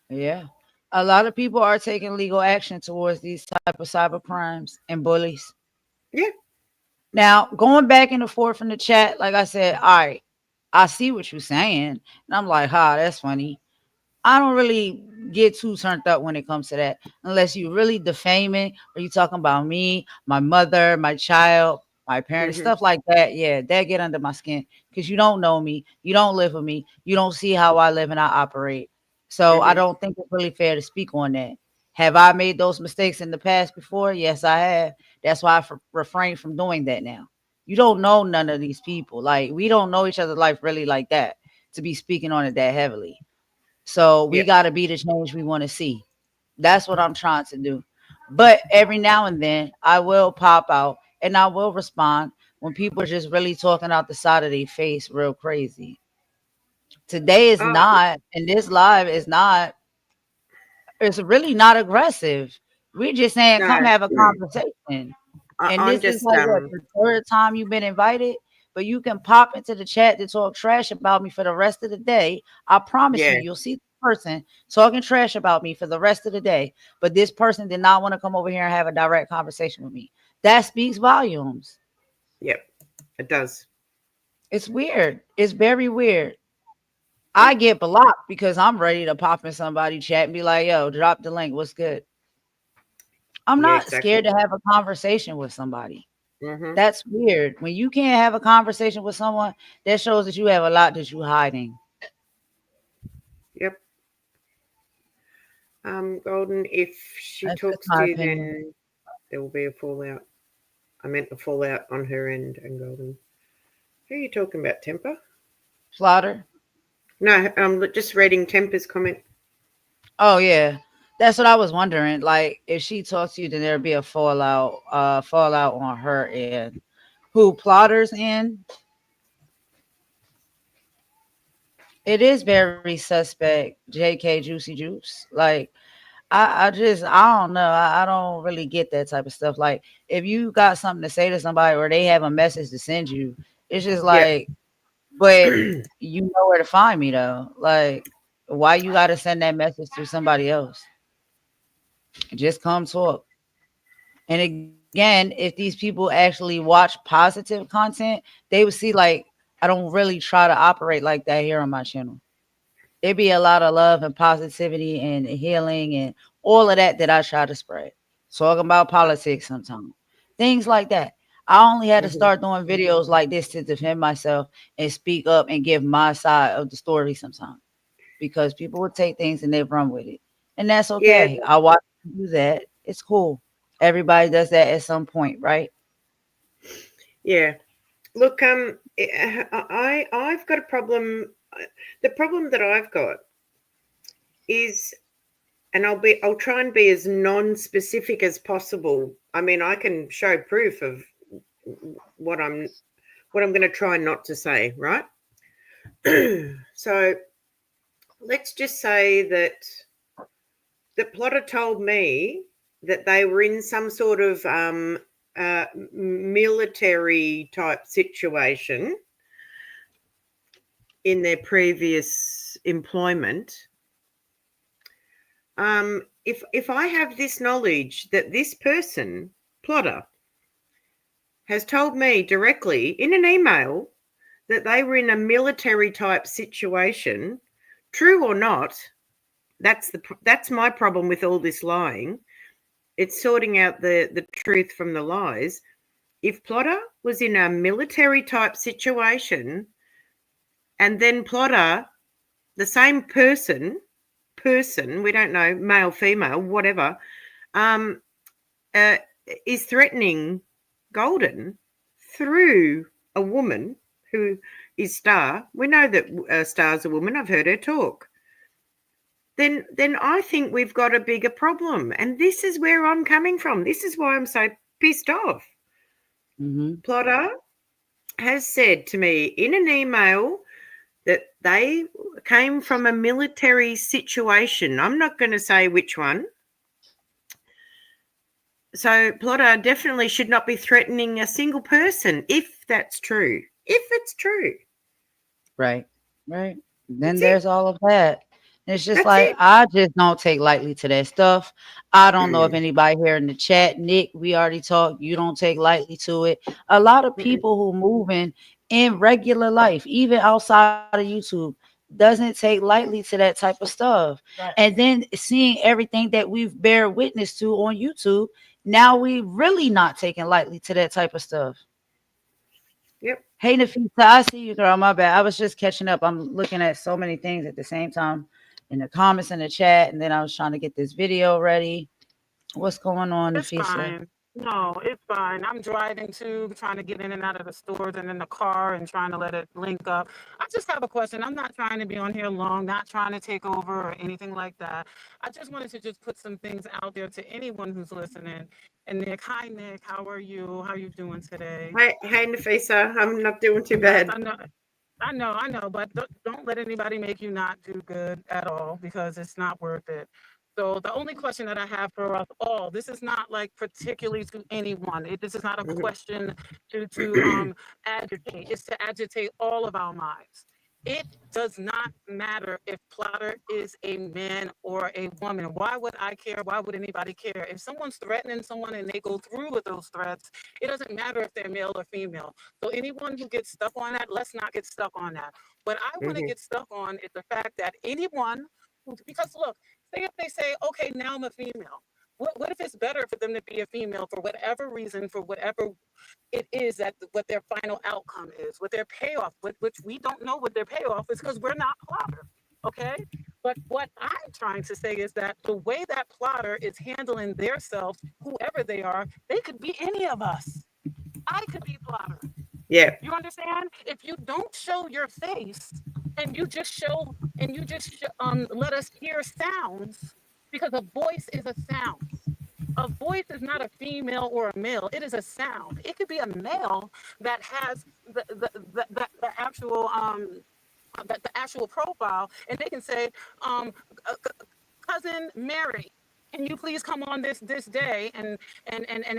Yeah. A lot of people are taking legal action towards these type of cyber crimes and bullies. Yeah. Now, going back and forth in the chat, like I said, all right, I see what you're saying. And I'm like, that's funny. I don't really get too turned up when it comes to that, unless you really defaming or you talking about me, my mother, my child, my parents, Hmm. stuff like that. Yeah, that get under my skin because you don't know me, you don't live with me, you don't see how I live and I operate. So I Hmm. don't think it's really fair to speak on that. Have I made those mistakes in the past before? Yes, I have. That's why I refrain from doing that now. You don't know none of these people. Like, we don't know each other's life really like that to be speaking on it that heavily. So we Yeah. got to be the change we want to see. That's what I'm trying to do. But every now and then I will pop out and I will respond when people are just really talking out the side of their face real crazy. Today is Oh, not, and this live is not, it's really not aggressive. We're just saying, no. come have a conversation. And I'm this is just like what, the third time you've been invited, but you can pop into the chat to talk trash about me for the rest of the day. I promise you, yeah. you'll see the person talking trash about me for the rest of the day. But this person did not want to come over here and have a direct conversation with me. That speaks volumes. Yep. It does. It's weird. It's very weird. I Yep. get blocked because I'm ready to pop in somebody chat and be like, yo, drop the link. What's good? I'm Yeah, not exactly. scared to have a conversation with somebody. Hmm. That's weird. When you can't have a conversation with someone, that shows that you have a lot that you hiding. Yep. Golden, if she That's just talks to my you, opinion. then there will be a fallout. I meant the fallout on her end and Golden. Who are you talking about, Temper? Slaughter. No, just reading Temper's comment. Oh yeah. That's what I was wondering. Like, if she talks to you, then there'd be a fallout on her end. Who plotters in? It is very suspect, JK Juicy Juice. Like, I don't know. I don't really get that type of stuff. Like, if you got something to say to somebody or they have a message to send you, it's just Yep. like, but you know where to find me though. Like, why you gotta send that message to somebody else? Just come talk. And again, if these people actually watch positive content, they would see like I don't really try to operate like that here on my channel. It be a lot of love and positivity and healing and all of that that I try to spread. Talking about politics sometimes. Things like that. I only had to Hmm. start doing videos like this to defend myself and speak up and give my side of the story sometimes. Because people would take things and they run with it. And that's Yeah. okay. I watch them do that. It's cool. Everybody does that at some point, right? Yeah. Look, I've got a problem. The problem that I've got is, and I'll try and be as non-specific as possible. I mean, I can show proof of what I'm going to try not to say, right? So let's just say that the plotter told me that they were in some sort of military type situation in their previous employment. If I have this knowledge that this person, plotter, has told me directly in an email that they were in a military type situation, true or not, that's my problem with all this lying. It's sorting out the truth from the lies. If plotter was in a military type situation, and then plotter, the same person, we don't know, male, female, whatever, um, uh, is threatening Golden through a woman who is Star. We know that Star's a woman. I've heard her talk. Then I think we've got a bigger problem, and this is where I'm coming from. This is why I'm so pissed off. Mm-hmm. Plotter has said to me in an email that they came from a military situation. I'm not going to say which one. So Plotter definitely should not be threatening a single person if that's true. If it's true. Right. Right. Then That's it. there's all of that. And it's just That's like it. I just don't take lightly to that stuff. I don't know if anybody here in the chat, Nick, we already talked. You don't take lightly to it. A lot of people who moving in regular life, even outside of YouTube, doesn't take lightly to that type of stuff. And then seeing everything that we've bear witness to on YouTube, now we really not taking lightly to that type of stuff. Yep. Hey Nafisa, I see you, girl. My bad. I was just catching up. I'm looking at so many things at the same time in the comments in the chat, and then I was trying to get this video ready. What's going on, It's Nafisa? fine. No, it's fine. I'm driving too, trying to get in and out of the stores and in the car and trying to let it link up. I just have a question. I'm not trying to be on here long, not trying to take over or anything like that. I just wanted to just put some things out there to anyone who's listening. And Nick, hi Nick, how are you? How are you doing today? Hey, Nafisa, I'm not doing too Yes, bad. I know, but don't let anybody make you not do good at all because it's not worth it. So the only question that I have for us all, this is not like particularly to anyone. This is not a question to agitate. It's to agitate all of our minds. It does not matter if Plotter is a man or a woman. Why would I care? Why would anybody care? If someone's threatening someone and they go through with those threats, it doesn't matter if they're male or female. So anyone who gets stuck on that, let's not get stuck on that. What I want to Mhm. get stuck on is the fact that anyone, because look, say if they say, okay, now I'm a female. What if it's better for them to be a female for whatever reason, for whatever it is that what their final outcome is, what their payoff, which we don't know what their payoff is because we're not Plotter. Okay. But what I'm trying to say is that the way that Plotter is handling themselves, whoever they are, they could be any of us. I could be Plotter. Yeah. You understand? If you don't show your face and you just show and you just let us hear sounds, because a voice is a sound. A voice is not a female or a male. It is a sound. It could be a male that has the actual the actual profile, and they can say, um, cousin Mary, can you please come on this day and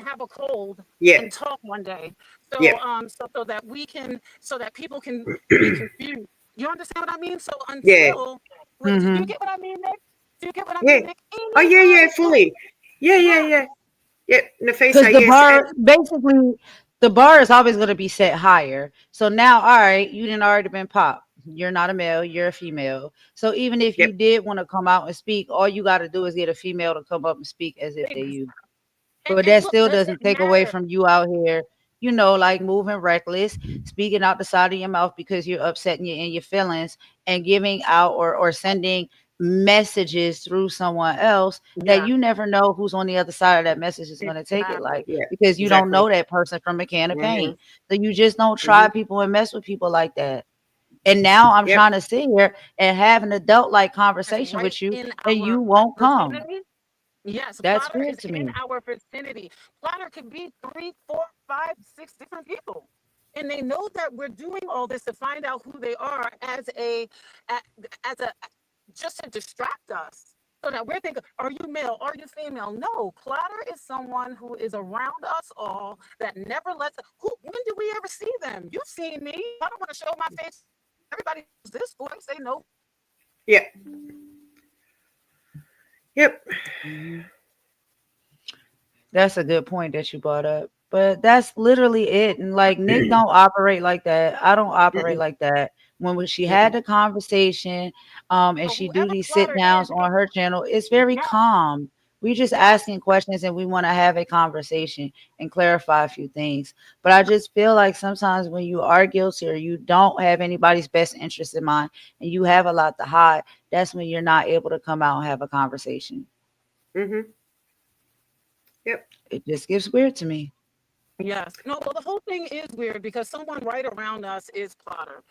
have a cold Yeah. and talk one day, Yeah. so that we can so that people can be confused. You understand what I mean? So Yeah. until do you Mm-hmm. get what I mean, Nick? Do you get what I Yeah. mean, Nick? Oh, yeah, yeah, Anybody can, fully. Yeah, yeah, yeah. yeah. Yeah, Because Nafisa, the yes. And bar, basically, the bar is always going to be set higher. So now, all right, you didn't already been popped. You're not a male, you're a female. So even if yep. you did want to come out and speak, all you got to do is get a female to come up and speak as if they you. But And that look, still does doesn't it take away matter? from you out here, like moving reckless, speaking out the side of your mouth because you're upset and you're in your feelings, and giving out or sending messages through someone else that Yeah, you never know who's on the other side of that message is going to take it exactly. like, Yeah, because you don't exactly. know that person from a can of Mm-hmm. paint. So you just don't try Mm-hmm. people and mess with people like that. And now I'm Yep. trying to sit here and have an adult like It's conversation right with you in and our you won't come. vicinity. Yes, That's plotter weird is to in me. our vicinity. Plotter could be three, four, five, six different people. And they know that we're doing all this to find out who they are as a just to distract us. So that we're thinking, are you male? Are you female? No, plotter is someone who is around us all that never lets who when do we ever see them? You've seen me. I don't want to show my face. Everybody knows this voice. They know. Yep. Yep. Mhm. That's a good point that you brought up. But that's literally it. And like Nick don't operate like that. I don't operate Mm-mm. like that. When she had Mm-mm. the conversation, and So she do whoever these sit plotter is, downs on her channel, it's very yes, calm. We just yes. asking questions and we want to have a conversation and clarify a few things. But I just feel like sometimes when you are guilty or you don't have anybody's best interest in mind and you have a lot to hide, that's when you're not able to come out and have a conversation. Mm-hmm. Yep. It just gets weird to me. Yes. No, well, the whole thing is weird because someone right around us is plotter.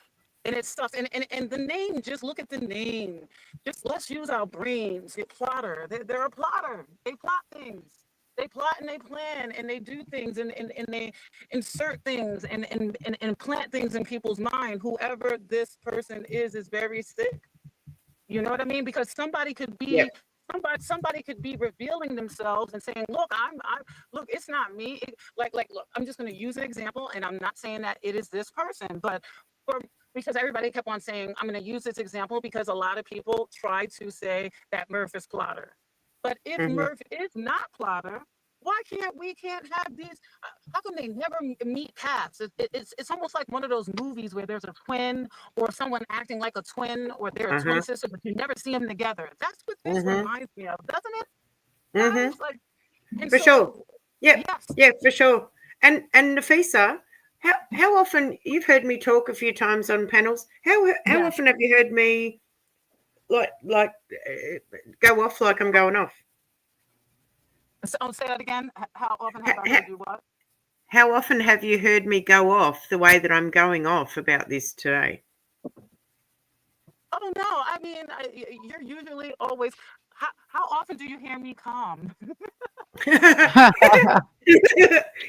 And it's stuff. And the name, just look at the name. Just let's use our brains. You're plotter. They're a plotter. They plot things. They plot and they plan and they do things and they insert things and plant things in people's mind. Whoever this person is very sick. You know what I mean? Because Yep. somebody could be revealing themselves and saying, "Look, I'm look, it's not me." Look, I'm just going to use an example, and I'm not saying that it is this person, but for because everybody kept on saying, "I'm going to use this example," because a lot of people try to say that Murph is plotter. But if Mm-hmm. Murph is not plotter, why can't have these? How come they never meet paths? It's almost like one of those movies where there's a twin or someone acting like a twin or they're a twin Uh-huh. sister, but you never see them together. That's what this Mm-hmm. reminds me of, doesn't it, Mm-hmm. guys? Like, and For sure. so, Yep. yes, Yeah, for sure. And Nafisa, how often you've heard me talk a few times on panels? How yes. often have you heard me go off like I'm going off? So, I'll say that again. How often have I How, heard you what? how often have you heard me go off the way that I'm going off about this today? Oh no, I mean, you're usually always. How often do you hear me calm?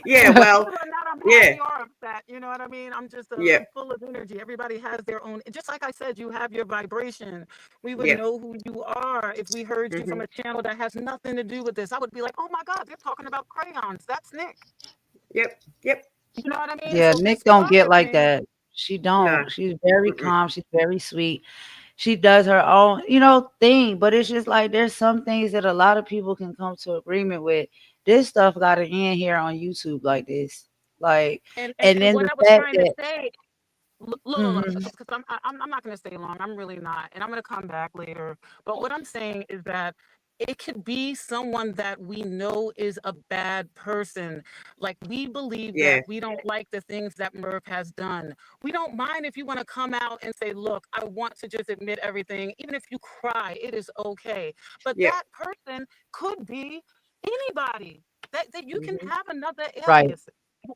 Yeah, well, Whether or not I'm yeah, happy or upset, you know what I mean? yeah, I'm full of energy. Everybody has their own. Just like I said, you have your vibration. We would yeah. know who you are if we heard you from Hmm. a channel that has nothing to do with this. I would be like, oh my God, they're talking about crayons. That's Nick. Yep, yep. You know what I mean? Yeah, So Nick this don't get plotter like thing, that. She No. don't. She's very Mm-mm. calm. She's very sweet. She does her own, thing. But it's just like there's some things that a lot of people can come to agreement with. This stuff got to end here on YouTube like this. Like, and and then what the I was fact trying to that, say, look, hmm because I'm not going to stay long. I'm really not, and I'm going to come back later. But what I'm saying is that it could be someone that we know is a bad person. Like we believe Yeah, that we don't like the things that Murph has done. We don't mind if you want to come out and say, "Look, I want to just admit everything." Even if you cry, it is okay. But yep. that person could be anybody. That you can Hmm. have another right. alias.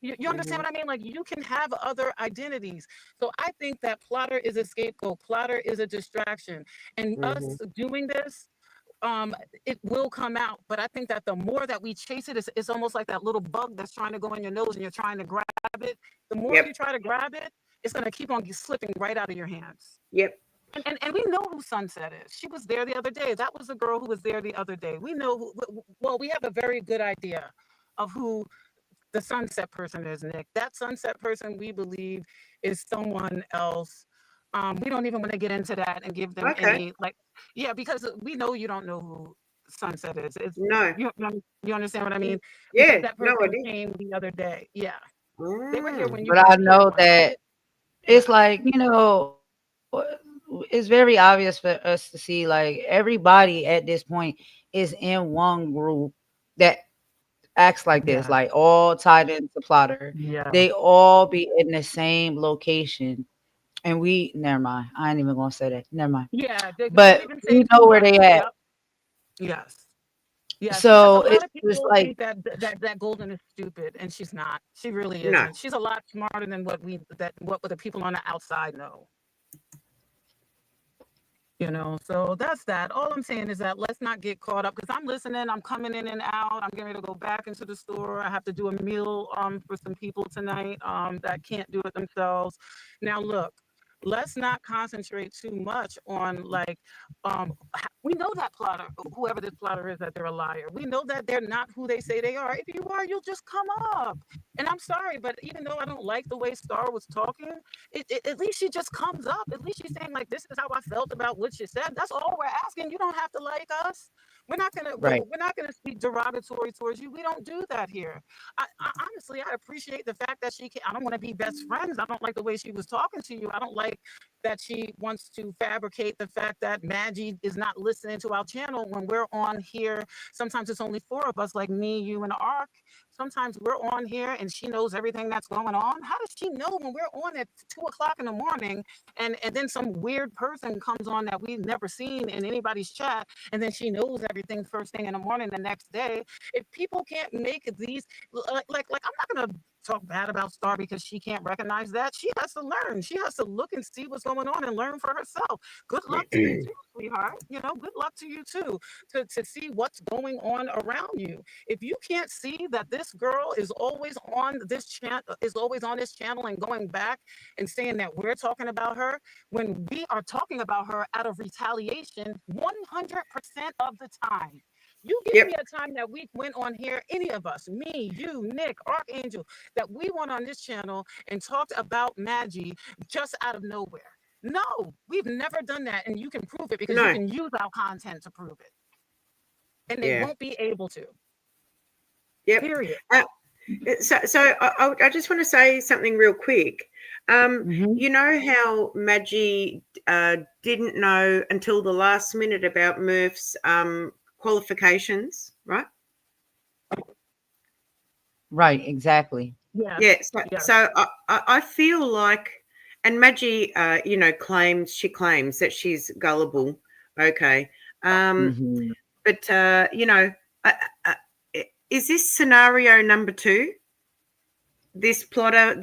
You understand Hmm. what I mean? Like you can have other identities. So I think that plotter is a scapegoat. Plotter is a distraction. And Hmm. us doing this, it will come out. But I think that the more that we chase it, it's almost like that little bug that's trying to go in your nose and you're trying to grab it. The more Yep, you try to grab it, it's going to keep on slipping right out of your hands. yep. And we know who Sunset is. She was there the other day. That was the girl who was there the other day. We know well, we have a very good idea of who the sunset person is, Nick. That sunset person we believe is someone else. We don't even want to get into that and give them Okay. any like, yeah, because we know you don't know who sunset is. It's No. you understand what I mean? Because Yeah, that no person idea. came the other day. Yeah, they were here Mm. when you But I weren't here know once. that Yeah, it's like, it's very obvious for us to see like everybody at this point is in one group that acts like this, like yeah, all tied into plotter. yeah, They all be in the same location. And we never mind. I ain't even gonna say that. Never mind. Yeah, don't But even say we too know where much. they at. Yep. Yes. Yes, because a So lot it's of just people like think that Golden is stupid, and she's not. She really No. isn't. She's a lot smarter than what the people on the outside know. So that's that. All I'm saying is that let's not get caught up, because I'm listening, I'm coming in and out, I'm getting ready to go back into the store. I have to do a meal for some people tonight that can't do it themselves. Now look, let's not concentrate too much on, like, we know that plotter, whoever this plotter is, that they're a liar. We know that they're not who they say they are. If you are, you'll just come up. And I'm sorry, but even though I don't like the way Star was talking, at least she just comes up. At least she's saying, like, this is how I felt about what you said. That's all we're asking. You don't have to like us. right, We're not gonna speak derogatory towards you. We don't do that here. I honestly, I appreciate the fact that she can. I don't want to be best friends. I don't like the way she was talking to you. I don't like that she wants to fabricate the fact that Maggie is not listening to our channel when we're on here. Sometimes it's only four of us, like me, you, and Ark. Sometimes we're on here and she knows everything that's going on. How does she know when we're on at 2 o'clock in the morning, and then some weird person comes on that we've never seen in anybody's chat, and then she knows everything first thing in the morning the next day? If people can't make these, like I'm not gonna talk bad about Star because she can't recognize that. She has to learn. She has to look and see what's going on and learn for herself. Good luck to you too, sweetheart. Good luck to you too, to see what's going on around you. If you can't see that this girl is always on this channel and going back and saying that we're talking about her, when we are talking about her out of retaliation 100% of the time. You give Yep. me a time that we went on here, any of us, me, you, Nick, Archangel, that we went on this channel and talked about Maggie just out of nowhere. No, we've never done that. And you can prove it because you No. can use our content to prove it. And they Yeah. won't be able to. Yep. Period. So I just want to say something real quick. hmm You know how Maggie didn't know until the last minute about Murph's qualifications, right? right, exactly. Yes. Yeah. So, Yes. so I feel like, and Maggie, claims that she's gullible. Okay. Um, hmm but uh, uh, is this scenario number two? This plotter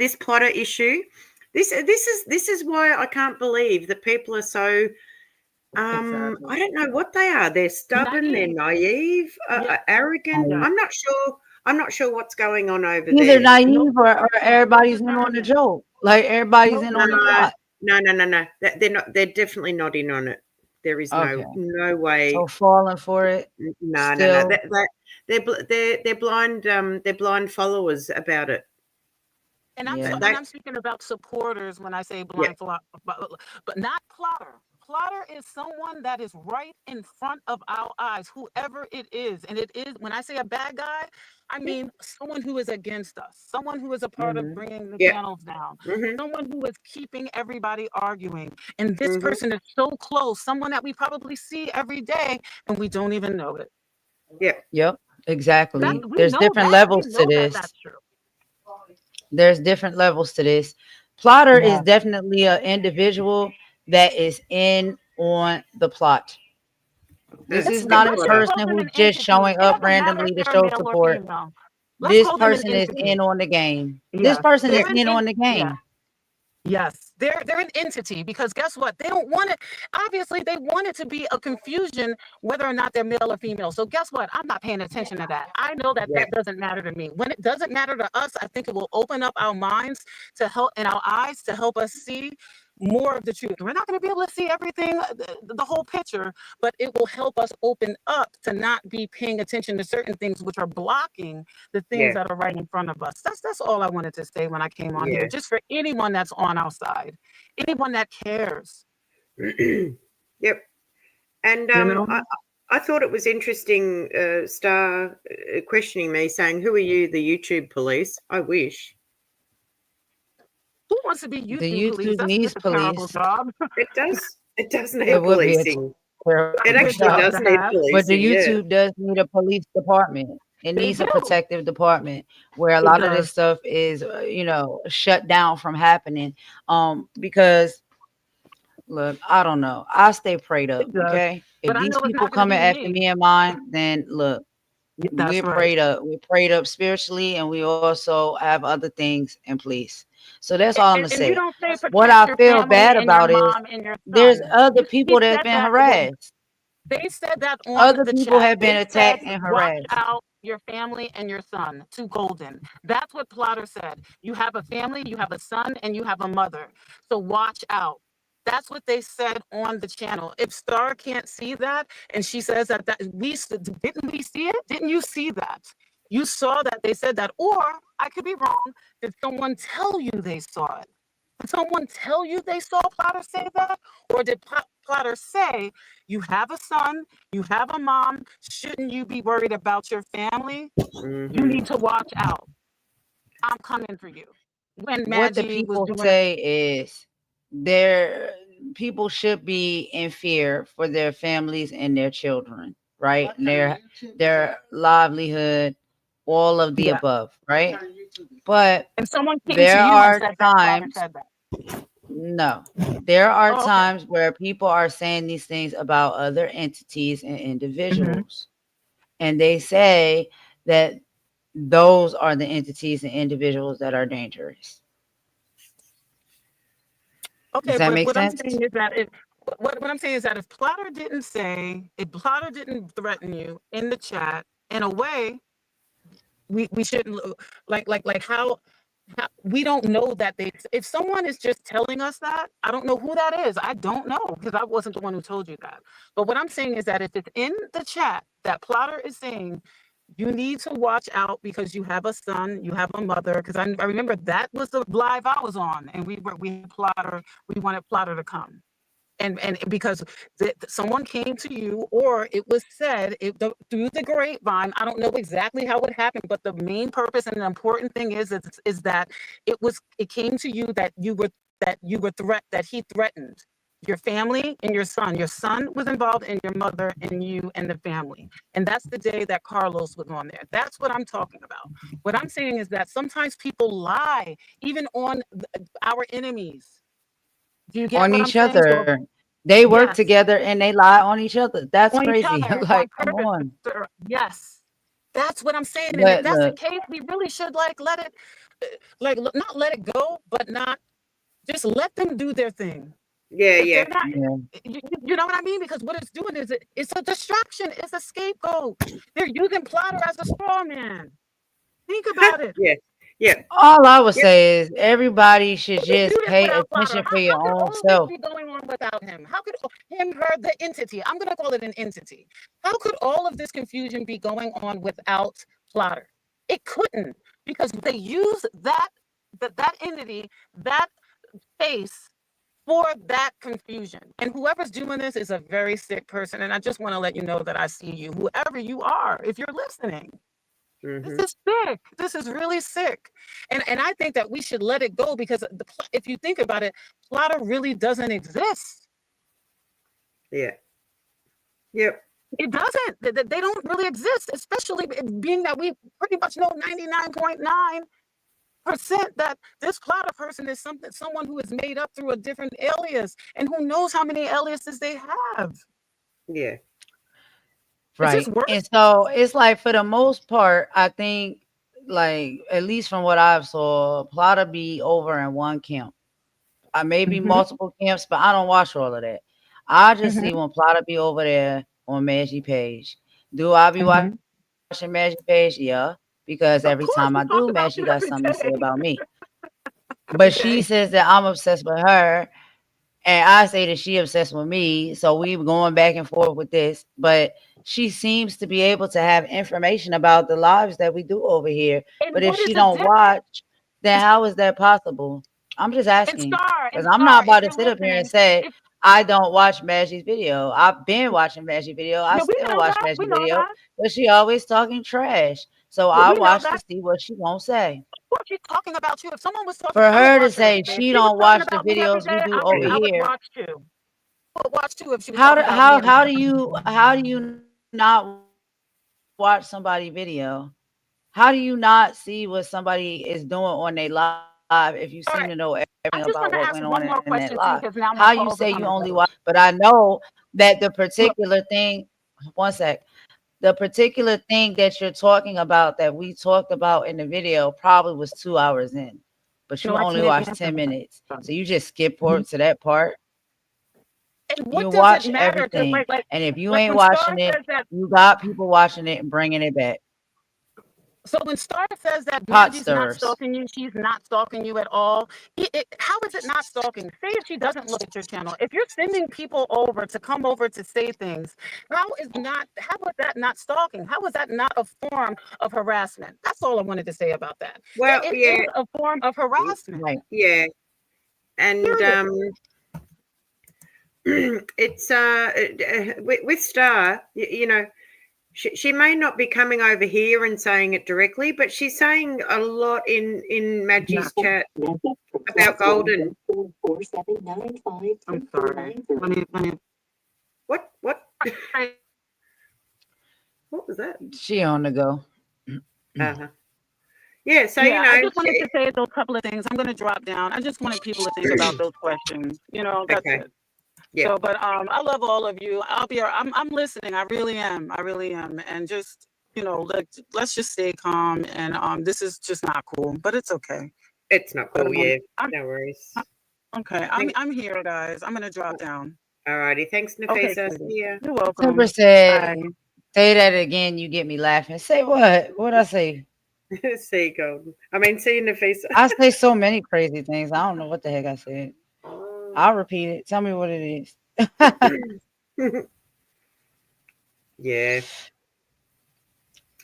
issue. This is why I can't believe that people are so Exactly. I don't know what they are. They're stubborn, they're Naive. naive, Yeah. arrogant. Yeah. I'm not sure what's going on over Either there. naive No or discernment. No everybody's in on the discernment. joke. Like everybody's No in No, on the discernment. plot. no. They're not. They're definitely not in on it. There is Okay. no So way. falling for it No. still. They're blind followers about it. And Yeah. They I'm speaking about supporters when I say Yeah. blind flop, but not plotter. Plotter is someone that is right in front of our eyes, whoever it is. And it is, when I say a bad guy, I mean someone who is against us, someone who is a part of hmm bringing the Yeah. channels down, Mhm. someone who is keeping everybody arguing. And this Mhm. person is so close, someone that we probably see every day and we don't even know it. Yeah. Yep. That Exactly. we There's know different that. We levels to know that this. that's true. There's different levels to this. Plotter is Yeah. definitely an individual that is in on the plot. This Mm. is And not a let's Yeah. just call person them who's an just entity. showing It up doesn't matter if randomly to they're show male or support. female. Let's This call them an person is entity. in on the game. This Yes, person Yeah. is they're an in in, on the yeah. game. Yes, they're an entity because guess what? They don't want it. Obviously, they want it to be a confusion whether or not they're male or female. So guess what? I'm not paying attention to that. I know that Yeah. that doesn't matter to me. When it doesn't matter to us, I think it will open up our minds to help and our eyes to help us see more of the truth. We're not going to be able to see everything, the whole picture, but it will help us open up to not be paying attention to certain things which are blocking the things Yeah. that are right in front of us. That's all I wanted to say when I came on here. Yeah. Just for anyone that's on our side, anyone that cares, Yep. And you know. I thought it was interesting, Star questioning me, saying, "Who are you, the YouTube police?" I wish Who wants to be The YouTube police? YouTube That's needs just a terrible police. job. it does. It does It need would be a policing. terrible It That's a good actually job. job does to need have. But the policing. Yeah. YouTube does need a police department. It They needs a do. protective department where a It lot of this does. stuff is, shut down from happening. Because Look, I don't know. I stay prayed It up, does. okay? If But I these know it's people not going to coming be after me. me and mine, then look, That's we're right. prayed up. We're prayed up spiritually, and we also have other things in place. So that's all I'm gonna And you say. don't say What I protect your feel family bad and your about is mom and your there's son. other He people that's said been that. Well, harassed. they said that on Other the people chat. have been They said, attacked and watch harassed. out your family and your son to Golden. That's what Plotter said. You have a family, you have a son, and you have a mother. So watch out. That's what they said on the channel. If Star can't see that, and she says that didn't we see it? Didn't you see that? You saw that they said that, or I could be wrong. Did someone tell you they saw it? Did someone tell you they saw Plotter say that, or did Plotter say you have a son, you have a mom? Shouldn't you be worried about your family? You Mm-hmm. need to watch out. I'm coming for you. When What the Maggie was people doing it. say is their people should be in fear for their families and their children, right? Their livelihood, all of the Yeah. above, right? But And someone came to there you and are said that Plotter times, said that. no, there are Oh, okay. times where people are saying these things about other entities and Hmm. individuals, and they say that those are the entities and individuals that are dangerous. Does Okay, that but make what I'm sense? saying is that what I'm saying is that if Plotter didn't threaten you in the chat, in a way, we shouldn't like how we don't know that they if someone is just telling us that, I don't know who that is. I don't know because I wasn't the one who told you that. But what I'm saying is that if it's in the chat that Plotter is saying you need to watch out because you have a son, you have a mother. Because I remember that was the live I was on, and we had Plotter, we wanted Plotter to come. And because someone came to you, or it was said through the grapevine. I don't know exactly how it happened, but the main purpose and the important thing is that it came to you that he threatened your family and your son. Your son was involved, and your mother and you and the family. And that's the day that Carlos was on there. That's what I'm talking about. What I'm saying is that sometimes people lie, even on our enemies. Do you get On what I'm each saying? So other. They work yes, together and they lie on each other. That's on each crazy. other Like, on come purpose. on. Yes, that's what I'm saying. And if But that's the look, case, we really should like let it, not let it go, but not just let them do their thing. Yeah, If yeah, they're not, yeah, you know what I mean? Because what it's doing is it's a distraction. It's a scapegoat. They're using Plotter as a straw man. Think about it. yeah, yeah, all I would yep. say is everybody should Who could do just this pay without Plotter? attention for your How could own all of this self. be going on without him? How could him, her, the entity? I'm going to call it an entity. How could all of this confusion be going on without Plotter? It couldn't because they use that entity, that face for that confusion. And whoever's doing this is a very sick person. And I just want to let you know that I see you, whoever you are, if you're listening. This Mm-hmm. is sick. This is really sick. And I think that we should let it go because if you think about it, Plata really doesn't exist. Yeah, yep, It doesn't. They don't really exist, especially being that we pretty much know 99.9% that this Plata person is someone who is made up through a different alias, and who knows how many aliases they have. yeah, It's just Right. worse. And so it's like for the most part, I think like at least from what I've saw, Plata be over in one camp. I may be Hmm. multiple camps, but I don't watch all of that. I just see Hmm. when Plata be over there on Maggie page. Do I be Hmm. watching Maggie page? Yeah. Because every time I Of do, course, we Maggie got talk something about to you say every about me. day. But Every she day. says that I'm obsessed with her, and I say that she obsessed with me. So we going back and forth with this. But she seems to be able to have information about the lives that we do over here. And But if what she is the don't difference? watch, then how is that possible? I'm just asking. And Because I'm not Star, if about to you're sit up here and listening, say if I don't watch Maggie's video. I've been watching Maggie's video. I yeah, we still know watch that, we Maggie's know video. that, But she always talking trash. So I we know watch to that. see what she won't say. What she's talking about you. If someone was talking, For I don't her to watch her say every day. If she she was don't talking watch the about me every videos we day, do over I would here, watch too. I would watch too if she was talking about me every day. how do you not watch somebody video? How do you not see what somebody is doing on their live? live if you All seem right. to know I everything just want about to what ask went one on more in that question too, live? because now my How you calls are say you coming only through. watch, but I know that the Look, particular thing, one sec, the particular thing that you're talking about that we talked about in the video probably was 2 hours in, but no, you I only can't watched answer 10 that. minutes. So you just skip forward to that part. And what You does it watch matter? Because everything. And if you like ain't when Star watching it, says that. you got people watching it and bringing it back. So when Star says that Pot Maggie's not stirrers. stalking you, she's not stalking you at all. How is it not stalking? Say if she doesn't look at your channel, if you're sending people over to come over to say things, how is that not stalking? How is that not a form of harassment? That's all I wanted to say about that. Well, It yeah, is a form of harassment. Right. yeah, and Period. it's with Star, you know, she may not be coming over here and saying it directly, but she's saying a lot in Maggie's chat about Golden. I'm sorry. Let me. What? What was that? She on the go. Uh-huh. Yeah, so you Yeah, I know, just wanted to say those couple of things. I'm going to drop down. I just wanted people to think about those questions. That's okay, it. yeah, So, but I love all of you. I'm listening. I really am. I really am. And just let's just stay calm. And this is just not cool, but it's okay. it's not But cool. Yeah, I'm no worries. okay. Thank, I'm here, guys. I'm gonna drop down. alrighty, thanks, Okay, Nafisa. sweetie. See ya. You're Temper welcome. said, Bye. say that again, you get me laughing. Say what? What I say? See you, Golden. I mean, see you, Nafisa. I say so many crazy things. I don't know what the heck I said. Oh. I'll repeat it. Tell me what it is. Yeah,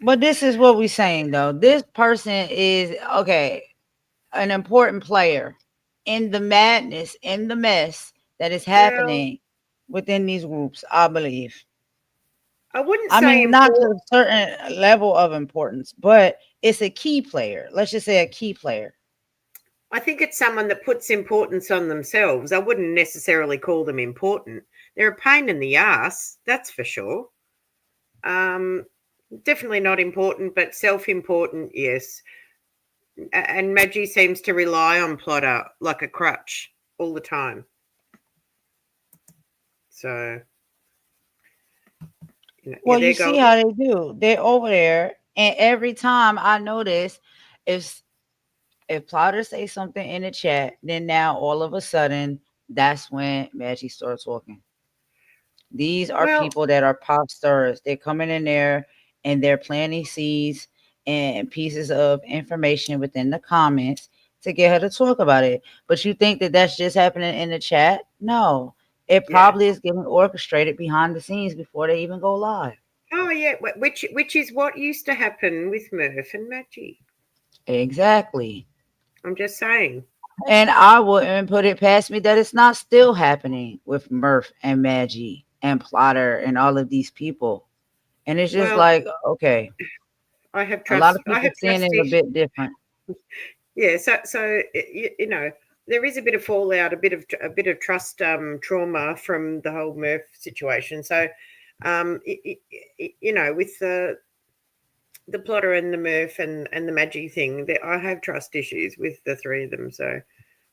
But this is what we're saying though. This person is okay, an important player in the madness, in the mess that is well, happening within these groups, I believe. I wouldn't I say mean, not to important. a certain level of importance, but it's a key player. Let's just say a key player. I think it's someone that puts importance on themselves. I wouldn't necessarily call them important. They're a pain in the ass, that's for sure. Um, Definitely not important, but self-important, yes. And Maggie seems to rely on Plotter like a crutch all the time. So, yeah, Well, they're you see golden. how they do. They're over there, and every time I notice, if if Plotter say something in the chat, then now all of a sudden, that's when Maggie starts talking. These are Well, people that are pop stars. They're coming in there and they're planting seeds and pieces of information within the comments to get her to talk about it. But you think that that's just happening in the chat? No, it yeah. probably is getting orchestrated behind the scenes before they even go live. Oh, yeah. Which is what used to happen with Murph and Maggie. Exactly. I'm just saying. And I wouldn't put it past me that it's not still happening with Murph and Maggie and Plotter and all of these people. And it's just Well, like, okay, I have a lot trust. of I people have seeing trust it a issues. bit different. Yeah. So you know, there is a bit of fallout, a bit of trust trauma from the whole Murph situation. So, you know, with the Plotter and the Murph and the Maggie thing, I have trust issues with the three of them. So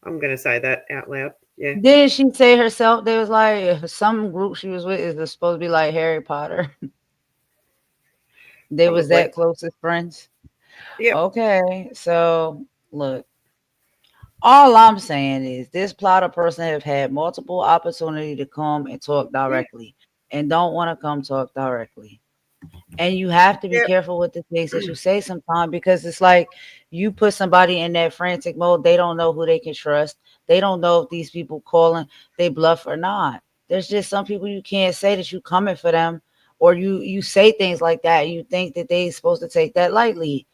I'm going to say that out loud. Yeah. Didn't she say herself there was like some group she was with is supposed to be like Harry Potter? They was Probably. that close as friends. Yep. Okay, so look, all I'm saying is this plotter person have had multiple opportunity to come and talk Yeah. directly and don't want to come talk directly. And you have to be Yep. careful with the things that you say sometimes because it's like you put somebody in that frantic mode, they don't know who they can trust. They don't know if these people calling they bluff or not. There's just some people you can't say that you coming for them or you say things like that and you think that they supposed to take that lightly,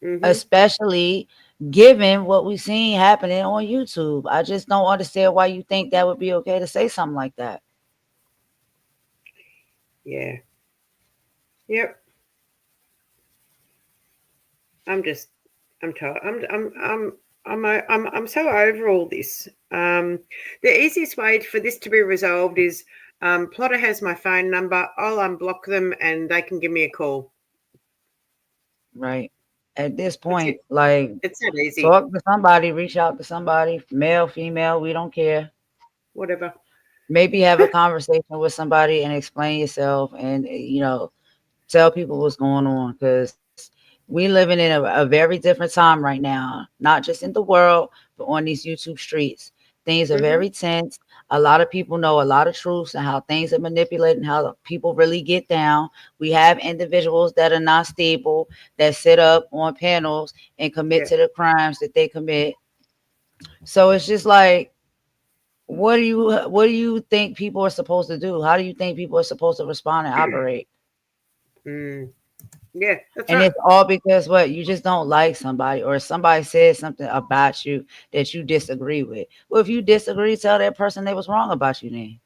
Mhm. especially given what we've seen happening on YouTube. I just don't understand why you think that would be okay to say something like that. Yeah. Yep. I'm just. I'm tired. I'm so over all this. The easiest way for this to be resolved is Plotter has my phone number. I'll unblock them and they can give me a call. Right. At this It's point, like, it's that easy. talk to somebody, reach out to somebody, male, female, we don't care. Whatever. Maybe have a conversation with somebody and explain yourself, and tell people what's going on, because we living in a very different time right now, not just in the world, but on these YouTube streets. Things are Mhm. very tense. A lot of people know a lot of truths and how things are manipulated and how people really get down. We have individuals that are not stable, that sit up on panels and commit Yeah. to the crimes that they commit. So it's just like, what do you think people are supposed to do? How do you think people are supposed to respond and operate? Mm. Yeah, that's And right. it's all because what, you just don't like somebody, or somebody says something about you that you disagree with. Well, if you disagree, tell that person they was wrong about you then.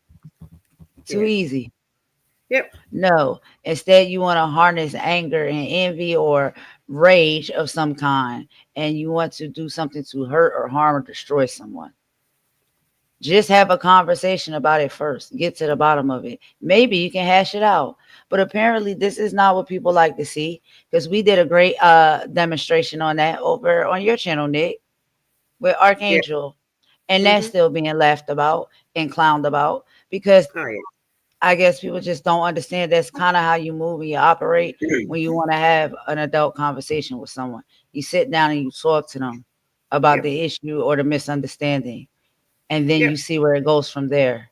Too Yeah. easy. Yep. No. Instead, you want to harness anger and envy or rage of some kind, and you want to do something to hurt or harm or destroy someone. Just have a conversation about it first. Get to the bottom of it. Maybe you can hash it out. But apparently, this is not what people like to see, because we did a great demonstration on that over on your channel, Nick, with Yeah. Archangel. And that's Mhm. still being laughed about and clowned about, because Oh yeah. I guess people just don't understand that's kind of how you move and you operate when you want to have an adult conversation with someone. You sit down and you talk to them about Yep. the issue or the misunderstanding, and then you Yep. see where it goes from there.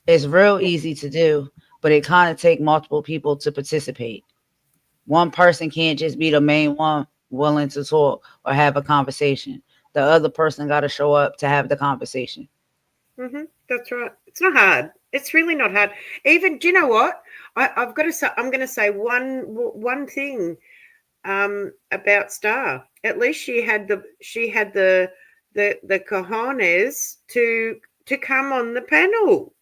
It's real Yep. easy to do, but it kind of take multiple people to participate. One person can't just be the main one willing to talk or have a conversation. The other person got to show up to have the conversation. That's right. It's not hard. It's really not hard. Even, do you know what? I've got to say. I'm going to say one thing about Star. At least she had the cojones to come on the panel,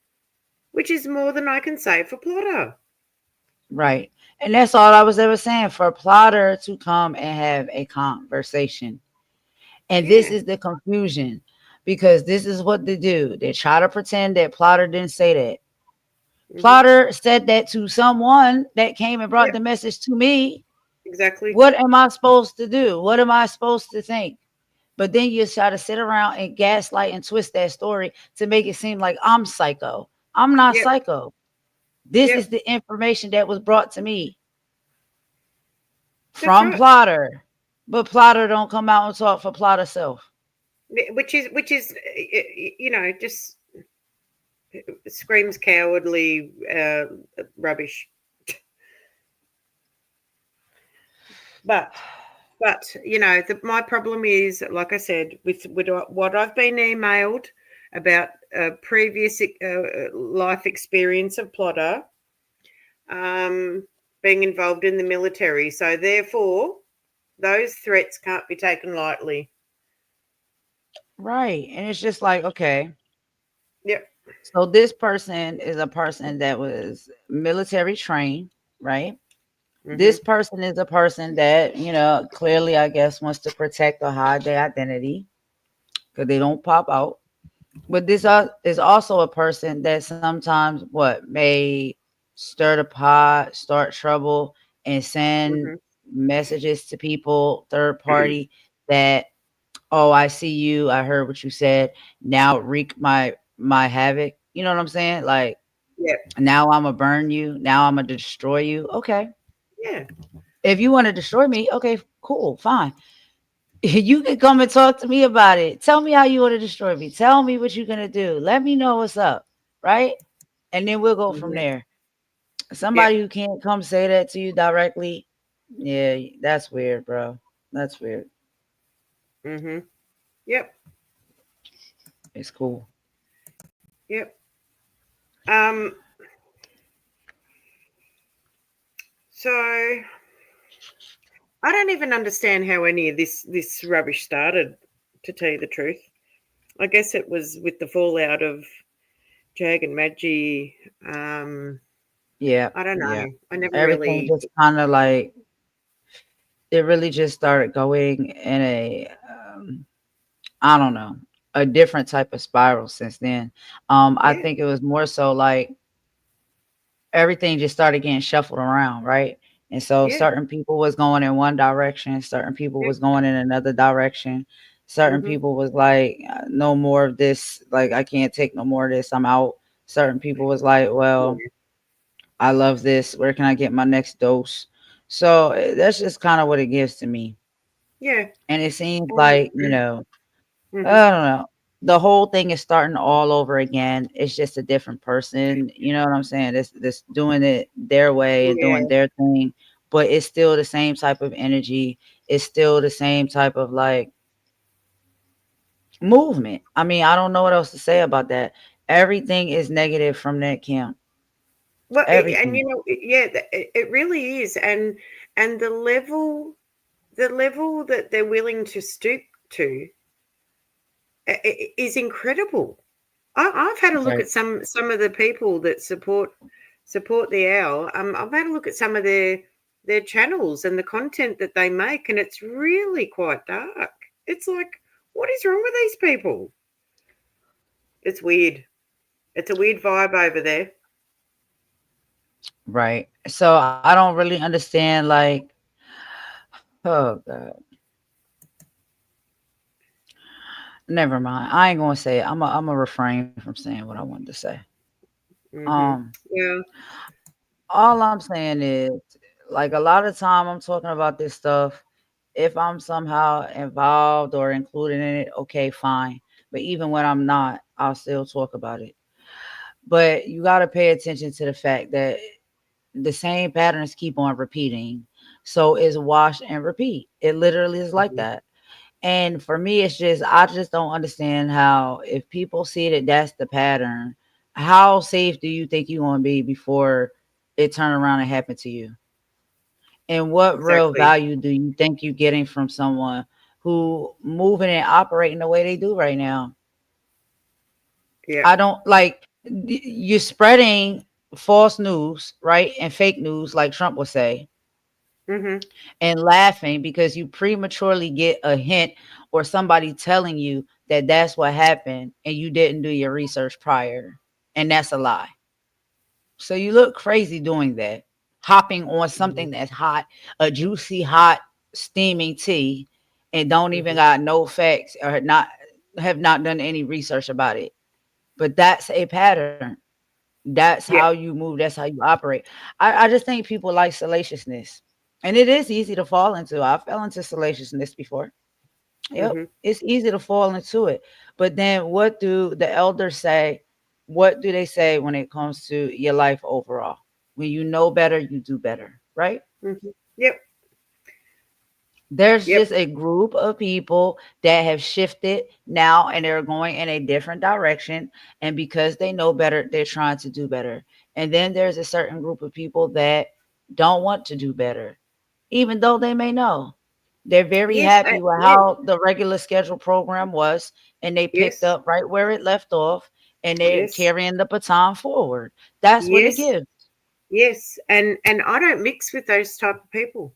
which is more than I can say for Plotter. Right. And that's all I was ever saying, for Plotter to come and have a conversation. And this Yeah. is the confusion, because this is what they do. They try to pretend that Plotter didn't say that. Mhm. Plotter said that to someone that came and brought Yep. the message to me. Exactly. What am I supposed to do? What am I supposed to think? But then you try to sit around and gaslight and twist that story to make it seem like I'm psycho. I'm not Yep. psycho. This Yep. is the information that was brought to me That's from right. Plotter. But Plotter don't come out and talk for Plotter self. Which is just screams cowardly rubbish. But my problem is, like I said, with what I've been emailed about previous life experience of Plotter, being involved in the military. So therefore, those threats can't be taken lightly. Right. And it's just like, okay, Yep. so this person is a person that was military trained, right? Mhm. This person is a person that, clearly, I guess, wants to protect or hide their identity because they don't pop out. But this is also a person that sometimes what may stir the pot, start trouble, and send Mhm. messages to people, third party, that, oh, I see you, I heard what you said. Now wreak my havoc. You know what I'm saying? Like, Yep. now I'm gonna burn you. Now I'm gonna destroy you. Okay. Yeah. If you want to destroy me, okay, cool, fine. You can come and talk to me about it. Tell me how you want to destroy me. Tell me what you're gonna do. Let me know what's up, right? And then we'll go from Mhm. there. Yep. Somebody who can't come say that to you directly, yeah, that's weird, bro. That's weird. Mhm. Yep. It's cool. Yep. Um. So I don't even understand how any of this rubbish started. To tell you the truth, I guess it was with the fallout of Jag and Maggie. Yeah, I don't yeah. know. I never Everything really. just kind of like, it really just started going in a I don't know, a different type of spiral since then. I Yeah. think it was more so like everything just started getting shuffled around, right? And so Yeah. certain people was going in one direction, certain people Yep. was going in another direction. Certain Mhm. people was like, no more of this. Like, I can't take no more of this. I'm out. Certain people was like, well, Yeah. I love this. Where can I get my next dose? So that's just kind of what it gives to me. Yeah. And it seems Um, like, mhm. I don't know. The whole thing is starting all over again. It's just a different person. You know what I'm saying? This doing it their way and doing Yeah. their thing, but it's still the same type of energy. It's still the same type of like movement. I mean, I don't know what else to say about that. Everything is negative from that camp. Well, and Everything. yeah, it really is, and the level that they're willing to stoop to is incredible. I've had a look Right. at some of the people that support the owl. I've had a look at some of their channels and the content that they make, and it's really quite dark. It's like, what is wrong with these people? It's weird. It's a weird vibe over there. Right. So I don't really understand like, oh god. Never mind. I ain't gonna say it. I'm a refrain from saying what I wanted to say. Um Yeah. all I'm saying is, like, a lot of time I'm talking about this stuff. If I'm somehow involved or included in it, okay, fine. But even when I'm not, I'll still talk about it. But you got to pay attention to the fact that the same patterns keep on repeating. So it's wash and repeat. It literally is like Mhm. that. And for me, it's just I just don't understand how if people see that that's the pattern, how safe do you think you're gonna be before it turn around and happen to you? And what real Exactly. value do you think you're getting from someone who moving and operating the way they do right now? Yeah. I don't like you're spreading false news, right? And fake news, like Trump would say, Mhm. and laughing because you prematurely get a hint or somebody telling you that that's what happened and you didn't do your research prior. And that's a lie. So you look crazy doing that, hopping on Mhm. something that's hot, a juicy, hot, steaming tea, and don't even Mhm. got no facts or have not done any research about it. But that's a pattern. That's how Yep. you move. That's how you operate. I just think people like salaciousness. And it is easy to fall into. I fell into salaciousness before. Yep. Mhm. It's easy to fall into it. But then what do the elders say? What do they say when it comes to your life overall? When you know better, you do better, right? Mhm. Yep. There's Yep. just a group of people that have shifted now and they're going in a different direction. And because they know better, they're trying to do better. And then there's a certain group of people that don't want to do better, even though they may know. They're very Yes. happy with Yes. how the regular schedule program was, and they picked Yes. up right where it left off, and they're Yes. carrying the baton forward. That's what it Yes. gives. Yes. And I don't mix with those type of people.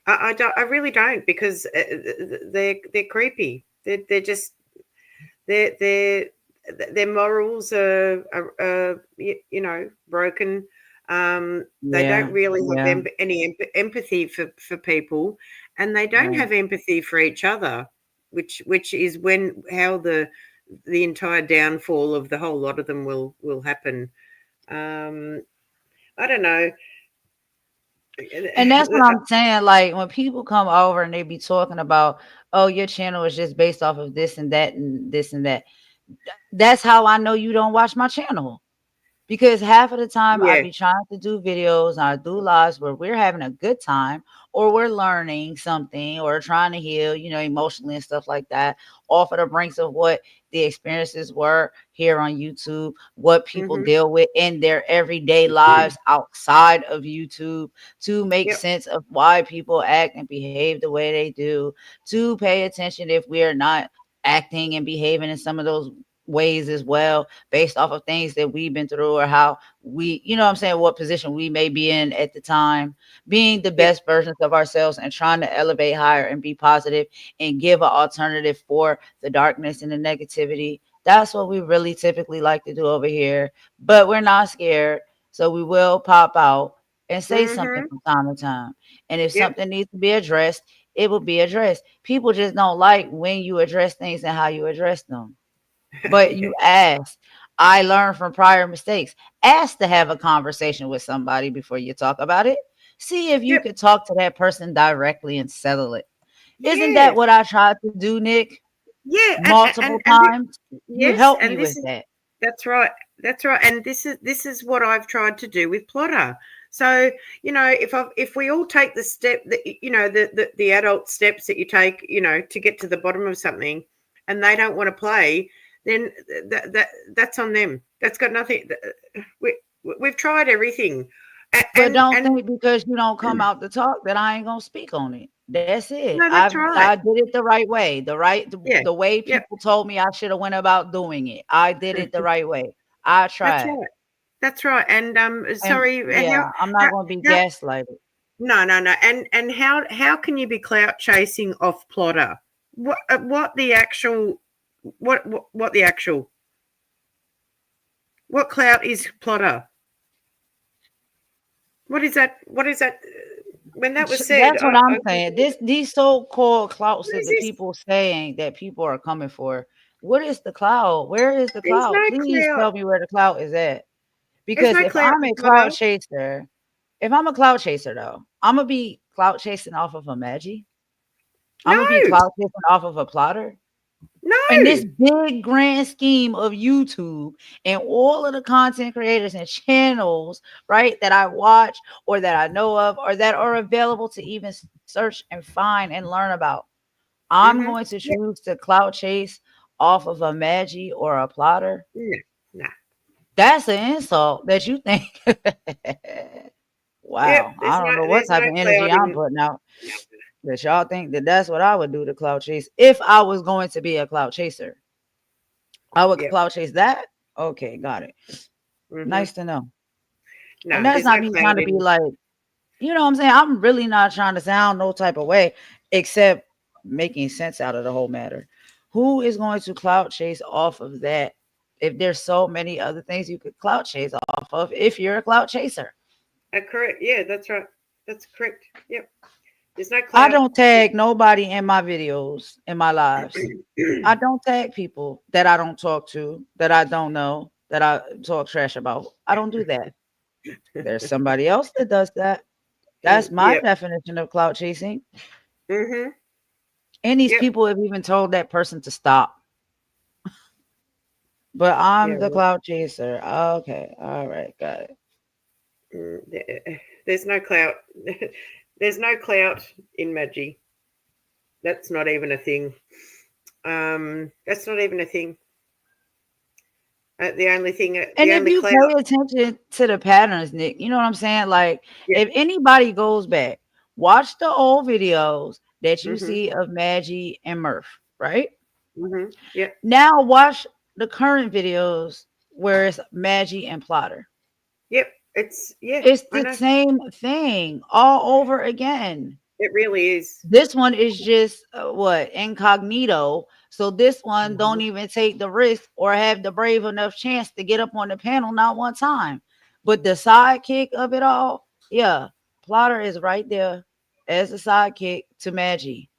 I don't. I really don't because they're creepy. They're just their their morals are broken. They don't Yeah, really have yeah, any empathy for people, and they don't right. have empathy for each other, which is when how the entire downfall of the whole lot of them will happen. Um, I don't know. And that's what I'm saying. Like when people come over and they be talking about, oh, your channel is just based off of this and that and this and that. That's how I know you don't watch my channel. Because half of the time I Yeah. be trying to do videos and I do lives where we're having a good time or we're learning something or trying to heal, emotionally and stuff like that, off of the brinks of what the experiences were here on YouTube, what people Mhm. deal with in their everyday lives outside of YouTube, to make Yep. sense of why people act and behave the way they do, to pay attention if we are not acting and behaving in some of those ways as well, based off of things that we've been through or how we, what I'm saying, what position we may be in at the time, being the Yep. best versions of ourselves and trying to elevate higher and be positive and give an alternative for the darkness and the negativity. That's what we really typically like to do over here. But we're not scared. So we will pop out. and say something Mhm. from time to time. And if Yep. something needs to be addressed, it will be addressed. People just don't like when you address things and how you address them. But Yeah. you ask. I learned from prior mistakes. Ask to have a conversation with somebody before you talk about it. See if you Yep. could talk to that person directly and settle it. Isn't that Yes. what I tried to do, Nick? Yeah. Multiple And times? You yes. helped me And with this is that. That's right. That's right. And this is what I've tried to do with Plotter. So, if we all take the step that the adult steps that you take, to get to the bottom of something, and they don't want to play, then that's on them. That's got nothing. We've tried everything, But don't and think because you don't come out to talk that I ain't gonna speak on it. That's it. no, I that's right. I did it the right way. Yeah. The way Yep. people told me I should have went about doing it. I did it the right way. I That's tried. right. That's right. And And sorry, yeah, I'm not how gonna be how gaslighted. no, no, no. And how can you be clout chasing off Plotter? What the actual what the actual what clout is Plotter? What is that? What is that? When that was said, That's what I'm I saying. These so-called clouts what that is the this? people saying that people are coming for. What is the cloud? Where is the There's cloud? no Please clout. tell me where the cloud is at. There's Because no if clout I'm for a Plotter. cloud chaser, if I'm a cloud chaser though, I'm gonna be cloud chasing off of a Maggie. I'm gonna be No, cloud chasing off of a plotter. In this no. big grand scheme of YouTube and all of the content creators and channels, right, that I watch or that I know of or that are available to even search and find and learn about, I'm Mm-hmm. going to Yep. choose to cloud chase off of a Maggie or a plotter. No, no. That's an insult that you think. Yep. Wow, I don't know what There's type no of energy clout I'm in. putting out that y'all think that that's what I would do to cloud chase if I was going to be a cloud chaser. I would Yep. cloud chase that. Okay, got it. Mm-hmm. Nice to know. And No, that's there's not no me trying clout to be in. like, you know what I'm saying? I'm really not trying to sound no type of way, except making sense out of the whole matter. Who is going to cloud chase off of that if there's so many other things you could cloud chase off of if you're a cloud chaser? Correct. Yeah, that's right. That's correct. Yep. There's no I clout. don't tag nobody in my videos, in my lives. I don't tag people that I don't talk to, that I don't know, that I talk trash about. I don't do that. There's somebody else that does that. That's my Yep. definition of clout chasing. Mhm. And these Yep. people have even told that person to stop. But Yeah. I'm the Well, clout chaser. Okay. All right. Got it. there's no clout. There's no clout in Maggie. That's not even a thing. That's not even a thing. The only thing, And the if only you clout. pay attention to the patterns, Nick, you know what I'm saying? Like, Yeah. if anybody goes back, watch the old videos that you Mhm. see of Maggie and Murph, right? Mhm. Yep. Now watch the current videos where it's Maggie and Plotter. Yep. It's yeah. It's I the know. same thing all over again. It really is. This one is just what incognito. So this one don't Mhm. even take the risk or have the brave enough chance to get up on the panel not one time. But the sidekick of it all, yeah, Plotter is right there as a sidekick to Maggie.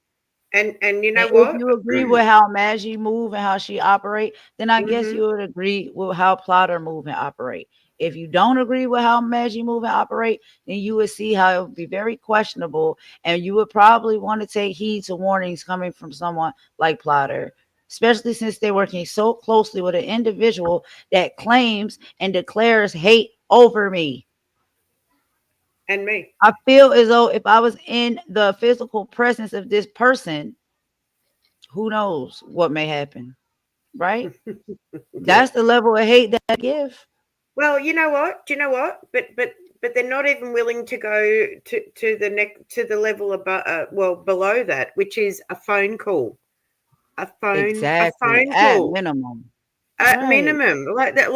And you And know if what? you agree with how Maggie move and how she operate, then I guess Mhm. you would agree with how Plotter move and operate. If you don't agree with how Maggie move and operate, then you would see how it would be very questionable, and you would probably want to take heed to warnings coming from someone like Plotter, especially since they're working so closely with an individual that claims and declares hate over me. And me. I feel as though if I was in the physical presence of this person, who knows what may happen, right? Yeah. That's the level of hate that I give. Well, you know what? Do you know what? But they're not even willing to go to the to the level above, well, below that, which is a phone call. A Exactly. phone At call. minimum. At Right. minimum, like that,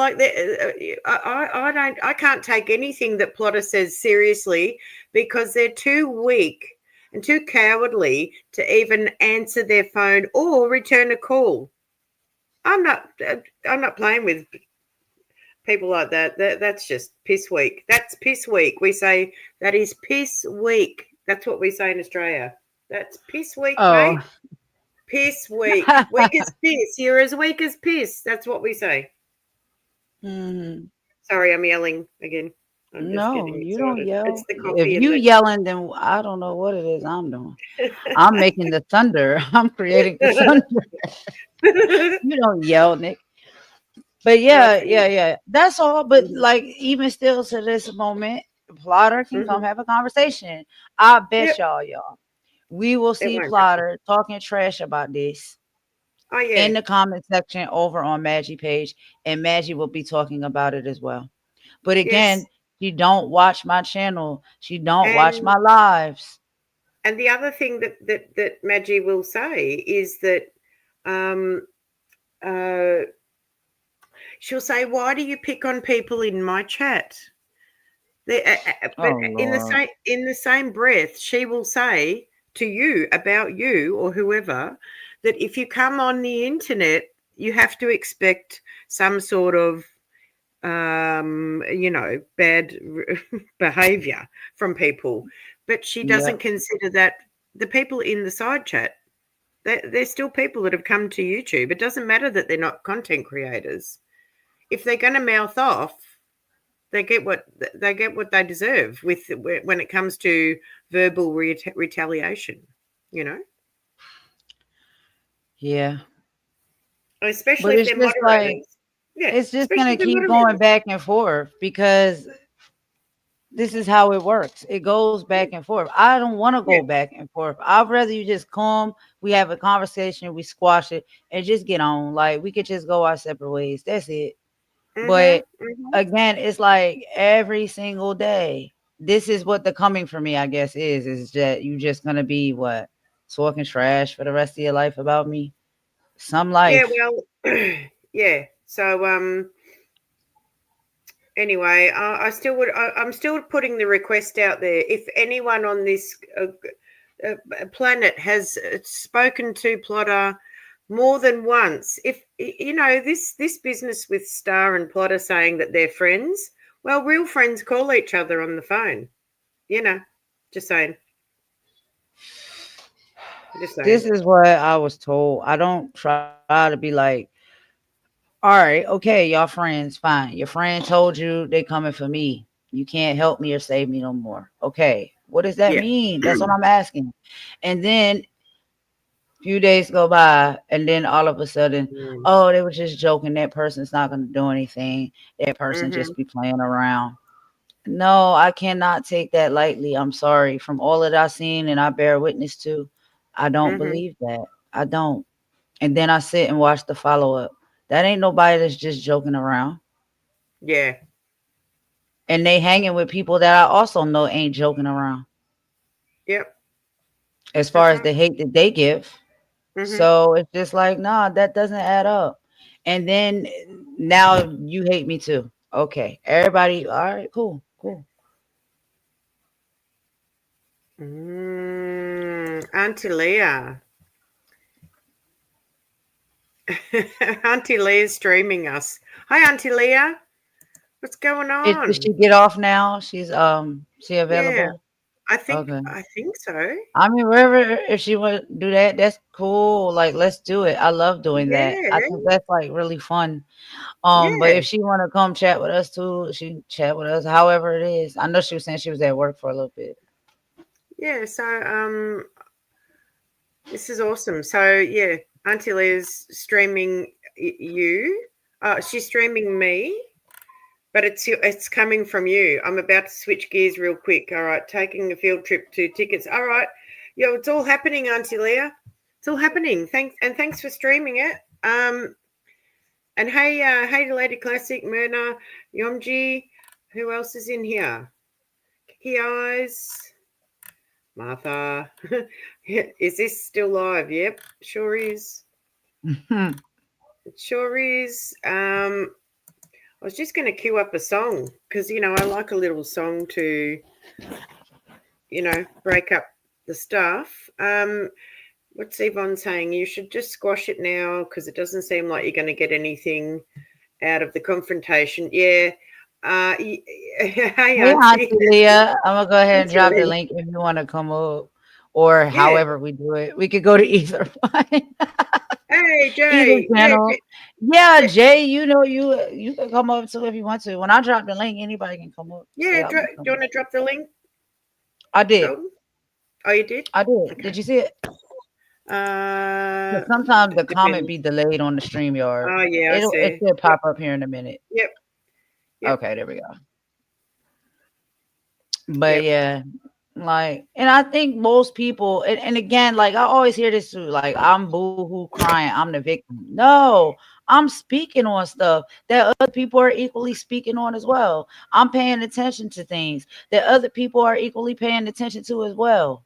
I don't, I can't take anything that Plotter says seriously because they're too weak and too cowardly to even answer their phone or return a call. I'm not, I'm not playing with People like that. That's just piss week. That's piss week. We say that is piss week. That's what we say in Australia. That's piss week, Oh. mate. Piss week. Weak as piss. You're as weak as piss. That's what we say. Hmm. Sorry, I'm yelling again. I'm just No, getting you don't excited. It's yell. the If coffee and you the. yelling, then I don't know what it is I'm doing. I'm making the thunder. I'm creating the thunder. You don't yell, Nick. But yeah, Okay. yeah, yeah. That's all. But Mhm. like, even still to this moment, Plotter can come Mhm. have a conversation. I bet Yep. y'all. We will It see won't happen. Plotter talking trash about this Oh in yeah. the comment section over on Maggie page, and Maggie will be talking about it as well. But Yes. again, she don't watch my channel. She don't watch And my lives. the other thing that Maggie will say is that um uh she'll say, "Why do you pick on people in my chat?" But Oh Lord. in the same breath, she will say to you about you or whoever that if you come on the internet, you have to expect some sort of bad behavior from people. But she doesn't Yep. consider that the people in the side chat, they're still people that have come to YouTube. It doesn't matter that they're not content creators. If they're going to mouth off, they get what they deserve with when it comes to verbal retaliation, you know, Yeah. especially But if it's they're just like, moderators. Yeah, it's just especially gonna if they're keep going moderators. back and forth because this is how it works. It goes back Yeah, and forth. I don't want to yeah. go back and forth. I'd rather you just come, we have a conversation, we squash it, and just get on. Like, we could just go our separate ways. That's it. Mhm, But mhm. again, it's like every single day. This is what the coming for me, I guess, is that you just gonna be what, talking trash for the rest of your life about me? Some Yeah, life. well, yeah. So anyway, I'm still putting the request out there. If anyone on this planet has spoken to Plotter more than once, if this business with Star and Plotter saying that they're friends, well, real friends call each other on the phone. You know, just saying, just saying. This is what I was told. I don't try to be like, all right, okay, y'all friends, fine. Your friend told you they coming for me. You can't help me or save me no more. Okay, what does that Yeah. mean? That's what I'm asking. And then few days go by, and then all of a sudden, Mm. oh, they were just joking. That person's not going to do anything. That person Mhm. just be playing around. No, I cannot take that lightly. I'm sorry. From all that I've seen and I bear witness to, I don't Mhm. believe that. I don't. And then I sit and watch the follow up. That ain't nobody that's just joking around. Yeah. And they hanging with people that I also know ain't joking around Yep. as far That's as right. the hate that they give. Mhm. So it's just like, nah, that doesn't add up. And then now you hate me too. Okay. Everybody, all right, cool, cool. Auntie Leah. Auntie Leah's streaming us. Hi, Auntie Leah. What's going Did on? she get off now? She Yeah, available? I think Okay. I think so. I mean, wherever, if she want to do that, that's cool. Like, let's do it. I love doing that. I Yeah, think that's like really fun. But yeah, if she want to come chat with us too, she can chat with us. However it is. I know she was saying she was at work for a little bit. yeah. So this is awesome. So yeah, Auntie Leah's streaming you. She's streaming me, but it's coming from you. I'm about to switch gears real quick. All right, taking a field trip to tickets. All right, yo, it's all happening, Auntie Leah. It's all happening. Thanks for streaming it. And hey, Lady Classic, Myrna, Yomji, who else is in here? Kiki Eyes, Martha. Is this still live? Yep, sure is. It sure is. I was just going to queue up a song because I like a little song to break up the stuff. What's Yvonne saying? You should just squash it now because it doesn't seem like you're going to get anything. out of the confrontation. Yeah. Hey, Hey, Auntie. Auntie Leah. I'm gonna go ahead and Auntie drop the Lee. link if you want to come up, or Yeah. however we do it. We could go to either one, Hey, either Jay. Yeah. channel. Yeah, Jay, you know you can come up too if you want to. When I drop the link, anybody can come up. Say Yeah. I Do want to you come want up. to drop the link, I did. Golden? Oh, you did? I did. Okay. Did you see it? Uh, 'Cause sometimes the it comment depends. be delayed on the StreamYard. Oh, yeah, I It see. should Yep. pop up here in a minute. Yep. Yep. Okay, there we go. But Yep. yeah, like, and I think most people, and again, like I always hear this too, like I'm boohoo crying, I'm the victim. No, I'm speaking on stuff that other people are equally speaking on as well. I'm paying attention to things that other people are equally paying attention to as well.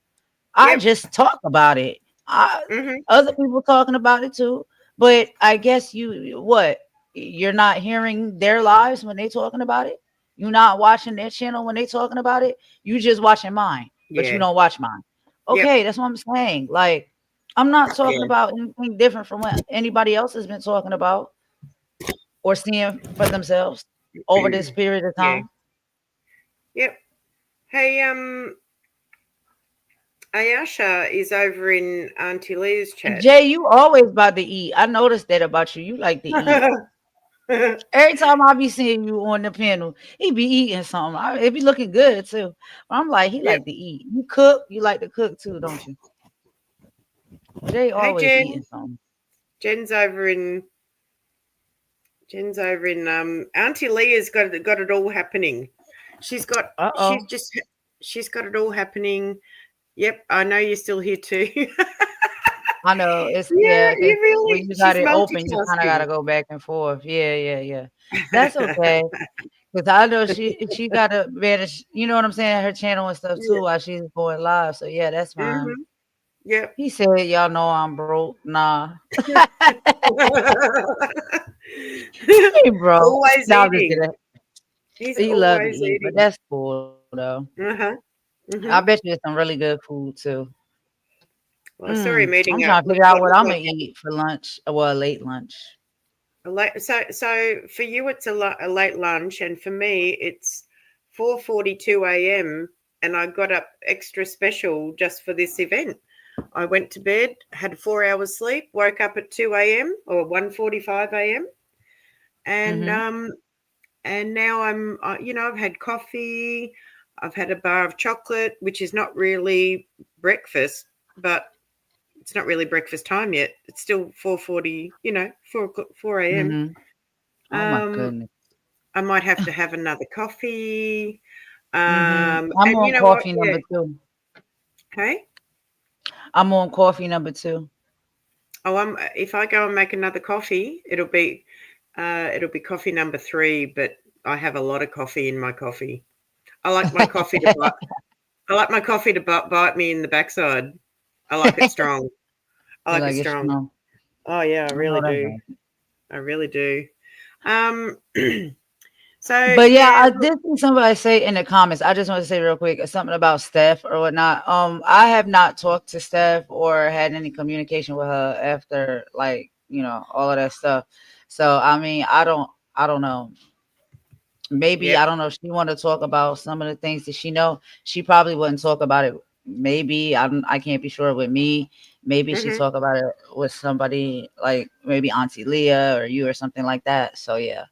I Yep. just talk about it. Mm-hmm. Other people talking about it too, but I guess what, you're not hearing their lives when they talking about it. You're not watching their channel when they talking about it. You just watching mine, but you Yeah. don't watch mine. Yep. Okay, that's what I'm saying. Like, I'm not talking Yeah. about anything different from what anybody else has been talking about or seeing for themselves over this period of Yeah. time. Yep. Hey, Ayasha is over in Auntie Lee's chat. Jay, you always about to eat. I noticed that about you. You like to eat. Every time I be seeing you on the panel, he be eating something. It be looking good too. But I'm like, he Yep. like to eat. You cook, you like to cook too, don't you? Jay Hey, always eating Jen. something. Jen's over in Jen's over in Auntie Leah's got it all happening. She's got Uh she's oh. just she's got it all happening. Yep, I know you're still here too. I know it's, Yeah, yeah, because you really when you got she's it open, you kind of got multitasking. to go back and forth. Yeah, yeah, yeah. That's okay. Because I know she got to manage. You know what I'm saying? Her channel and stuff Yeah. too while she's going live. So yeah, that's fine. Mhm. Yep. He said, "Y'all know I'm broke." Nah, he ain't broke. Always No, I'm just eating. kidding. He's He love to always eat, but eating. that's cool though. Uh-huh. I Mhm. bet you it's some really good food too. Well, I saw him I'm eating trying up. to figure out what I'm gonna eat for lunch. Well, late lunch. So for you it's a late lunch, and for me it's 4:42 a.m. and I got up extra special just for this event. I went to bed, had 4 hours sleep, woke up at 2 a.m. or 1:45 a.m. and Mm-hmm. um and now I've had coffee, I've had a bar of chocolate, which is not really breakfast, but it's not really breakfast time yet. It's still 4:40, 4 a.m. Mm-hmm. Oh my Um, goodness. I might have to have another coffee. Mm-hmm. I'm And you on know what? coffee Yeah. number two. Hey. I'm on coffee number two. Oh, if I go and make another coffee, it'll be coffee number three. But I have a lot of coffee in my coffee. I like my coffee to bite. I like my coffee to bite me in the backside. I like it strong. I You like it like it strong. strong. Oh yeah, I I know really that's do. right. I really do. Um. So But yeah, yeah. I did see somebody say in the comments. I just want to say real quick something about Steph or whatnot. I have not talked to Steph or had any communication with her after, like, all of that stuff. So I mean, I don't know. Maybe Yep. I don't know if she want to talk about some of the things that she know. She probably wouldn't talk about it. Maybe I can't be sure with me. Maybe she Mhm. talk about it with somebody like maybe Auntie Leah or you or something like that. So yeah.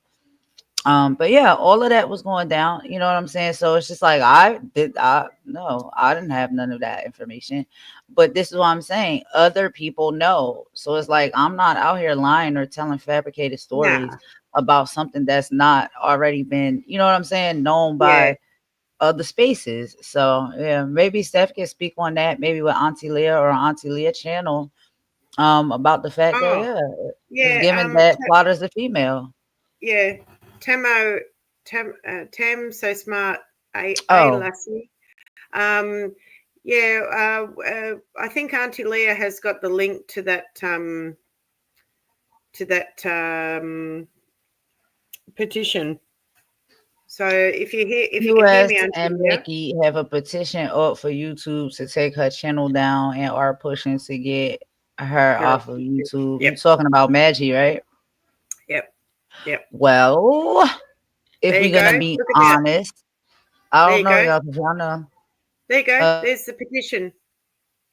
But yeah, all of that was going down, you know what I'm saying? So it's just like I didn't have none of that information. But this is what I'm saying. Other people know. So it's like I'm not out here lying or telling fabricated stories Nah. about something that's not already been, you know what I'm saying, known Yeah. by other spaces. So yeah, maybe Steph can speak on that, maybe with Auntie Leah or Auntie Leah channel, about the fact that Oh, yeah, it's yeah. given that Plotter's a female. Yeah. Tamo, Tam, so smart. A Oh, Lassie. Um, yeah. I think Auntie Leah has got the link to that petition. So if you can hear US me, Auntie and Leah. Mickey have a petition up for YouTube to take her channel down and are pushing to get her Her off off of YouTube. YouTube. You Yep. talking about Maggie, right? Yep. Yep. Well, if There you we're gonna go. be Look at that. honest, I There don't you know go. y'all, cause y'all know. There you go. Uh, There's the petition.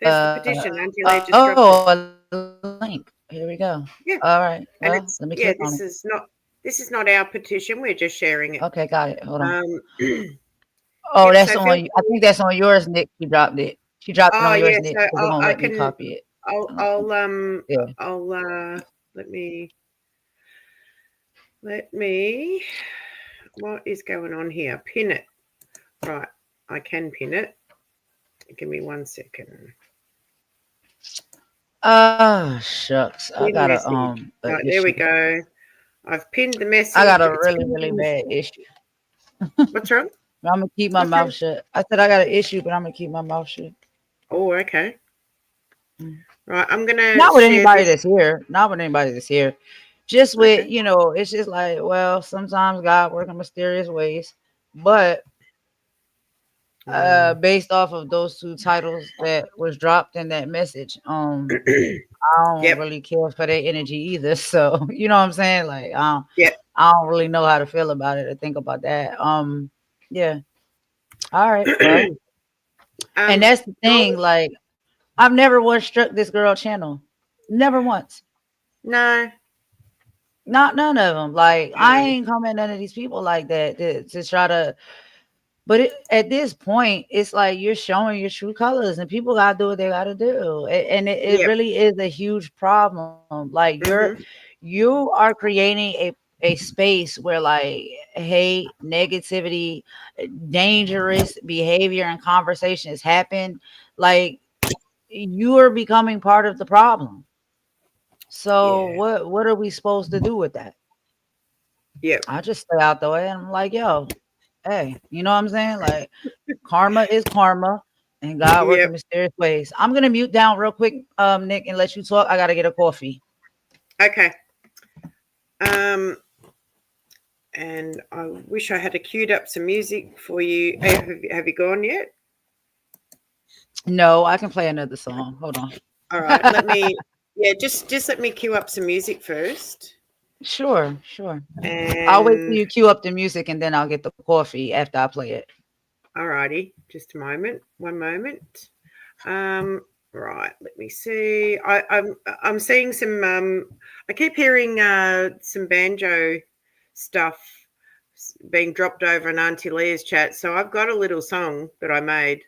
There's the oh, petition. a Auntie Leah link. just dropped it. Here we go. All right. Well, Yeah. let me click on And it. it's yeah, this is not our petition. We're just sharing it. Okay, got it. Hold on. Um Oh, yep, that's so feel on you. I free. think that's on yours, Nick. She dropped it. She dropped it Oh on yours, yeah, Nick, so because it won't I let me can copy it. I'll Uh, I'll Yeah. I'll let me what is going on here? Pin it. Right. I can pin it. Give me 1 second. Shucks. Pin message. a Right, there we issue. go. I've pinned the I got message. a It's really, pinned really in the bad chat. issue. What's wrong? I'm gonna keep my What's mouth wrong? shut. I said I got an issue, but I'm gonna keep my mouth shut. Oh, okay. Mm. Right, I'm gonna Not with share anybody this. that's here. Not with anybody that's here. Just with, Okay. it's just like, well, sometimes God works in mysterious ways. But Mm. based off of those two titles that was dropped in that message, I don't Yep. really care for their energy either. So you know what I'm saying? Like, Yep. I don't really know how to feel about it or think about that. Yeah. All right. Well, and um, that's the thing. Golden? Like, I've never once struck this girl channel. Never once. No. Not none of them. Like, I No. ain't coming none of these people like that to try to. But at this point, it's like you're showing your true colors, and people gotta do what they gotta do, and it Yep. really is a huge problem. Like Mm-hmm. you are creating a space where like hate, negativity, dangerous behavior, and conversations happen. Like you are becoming part of the problem. So Yeah. what are we supposed to do with that? Yep. I just stay out the way and I'm like, yo, hey, you know what I'm saying? Like karma is karma and God work Yep. in mysterious ways. I'm gonna mute down real quick, Nick, and let you talk. I gotta get a coffee. Okay. Um, and I wish I had queued up some music for you. Have you gone yet? No, I can play another song. Hold on. All right. Let me. Yeah. Just let me queue up some music first. Sure, sure. I'll wait till And you cue up the music and then I'll get the coffee after I play it. alrighty, just a moment. One moment. Um, right. Let me see. I'm seeing some. I keep hearing some banjo stuff being dropped over in Auntie Leah's chat. So I've got a little song that I made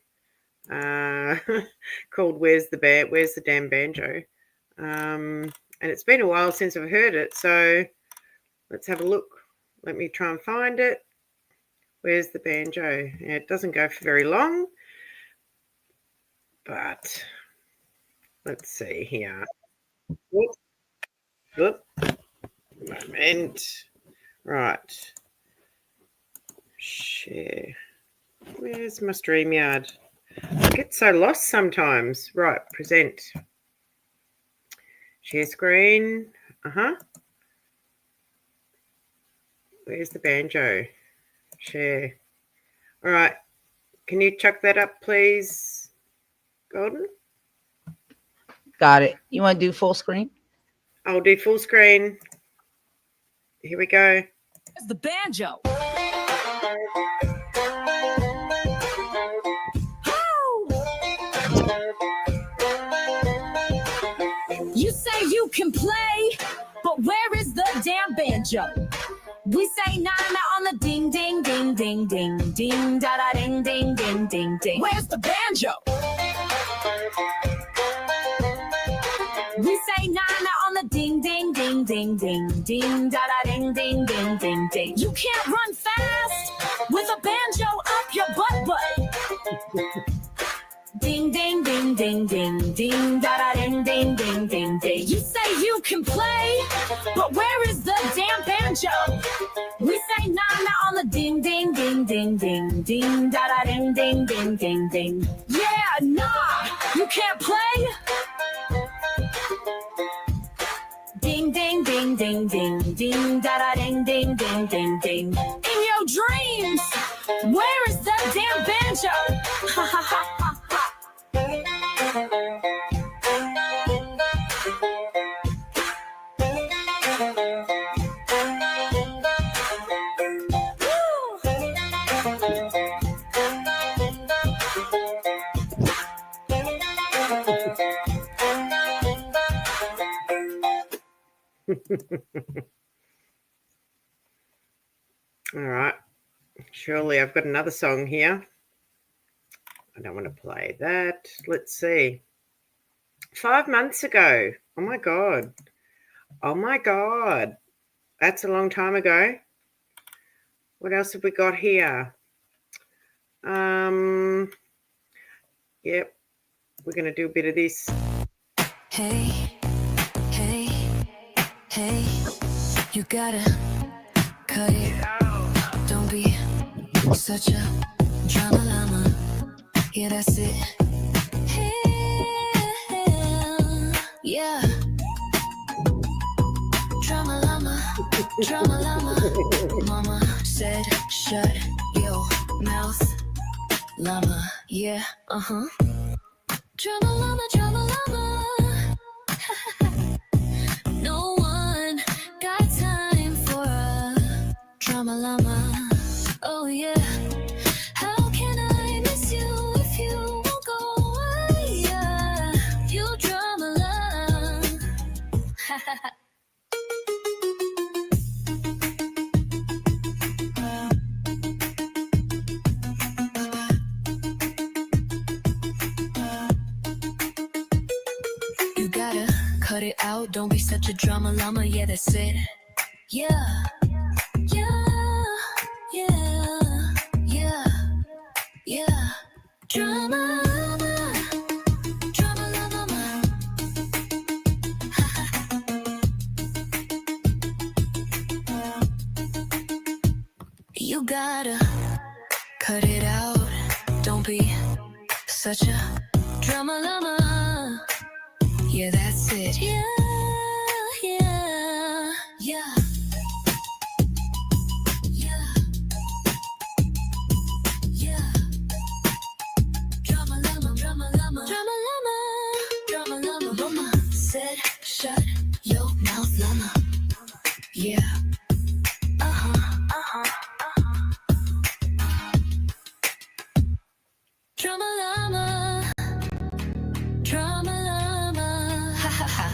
uh, called "Where's the Where's the Damn Banjo?" And it's been a while since I've heard it. So let's have a look. Let me try and find it. Where's the banjo? Yeah, it doesn't go for very long, but let's see here. Whoop, whoop, moment. Right. Share. Where's my StreamYard? I get so lost sometimes. Right, present. Share screen. Uh-huh. Where's the banjo? Share. All right. Can you chuck that up, please, Golden? Got it. You want to do full screen? I'll do full screen. Here we go. The banjo. You say you can play, but where is the damn banjo? We say na na on the ding ding ding ding ding ding da da ding ding ding ding ding. Where's the banjo? We say na na on the ding ding ding ding ding ding da da ding ding ding ding ding. You can't run fast with a banjo up your butt. Ding ding ding ding ding ding da da ding ding ding ding ding. You say you can play, but where is the damn banjo? We say na na on the ding ding ding ding ding ding da da ding ding ding ding ding. Yeah, nah, you can't play. Ding ding ding ding ding ding da da ding ding ding ding ding. In your dreams, where is that damn banjo? Ha ha ha ha ha. All right. Surely I've got another song here. I don't want to play that. Let's see. 5 months ago. Oh my God. Oh my God. That's a long time ago. What else have we got here? Yep. We're going to do a bit of this. Hey, hey, hey, you gotta cut it. Don't be such a drama llama. Yeah, that's it. Hey, yeah. Drama llama. Mama said, shut your mouth, llama. Yeah, Drama llama. No one got time for a drama llama. Oh yeah. How can I miss you if you won't go away? Yeah, you drama llama. You gotta cut it out. Don't be such a drama llama. Yeah, that's it. Yeah. Yeah. Drama llama. You gotta cut it out. Don't be such a drama llama. Yeah, that's it. Yeah. Drama llama. Mama said, shut your mouth, llama. Yeah. Drama llama. Ha ha ha.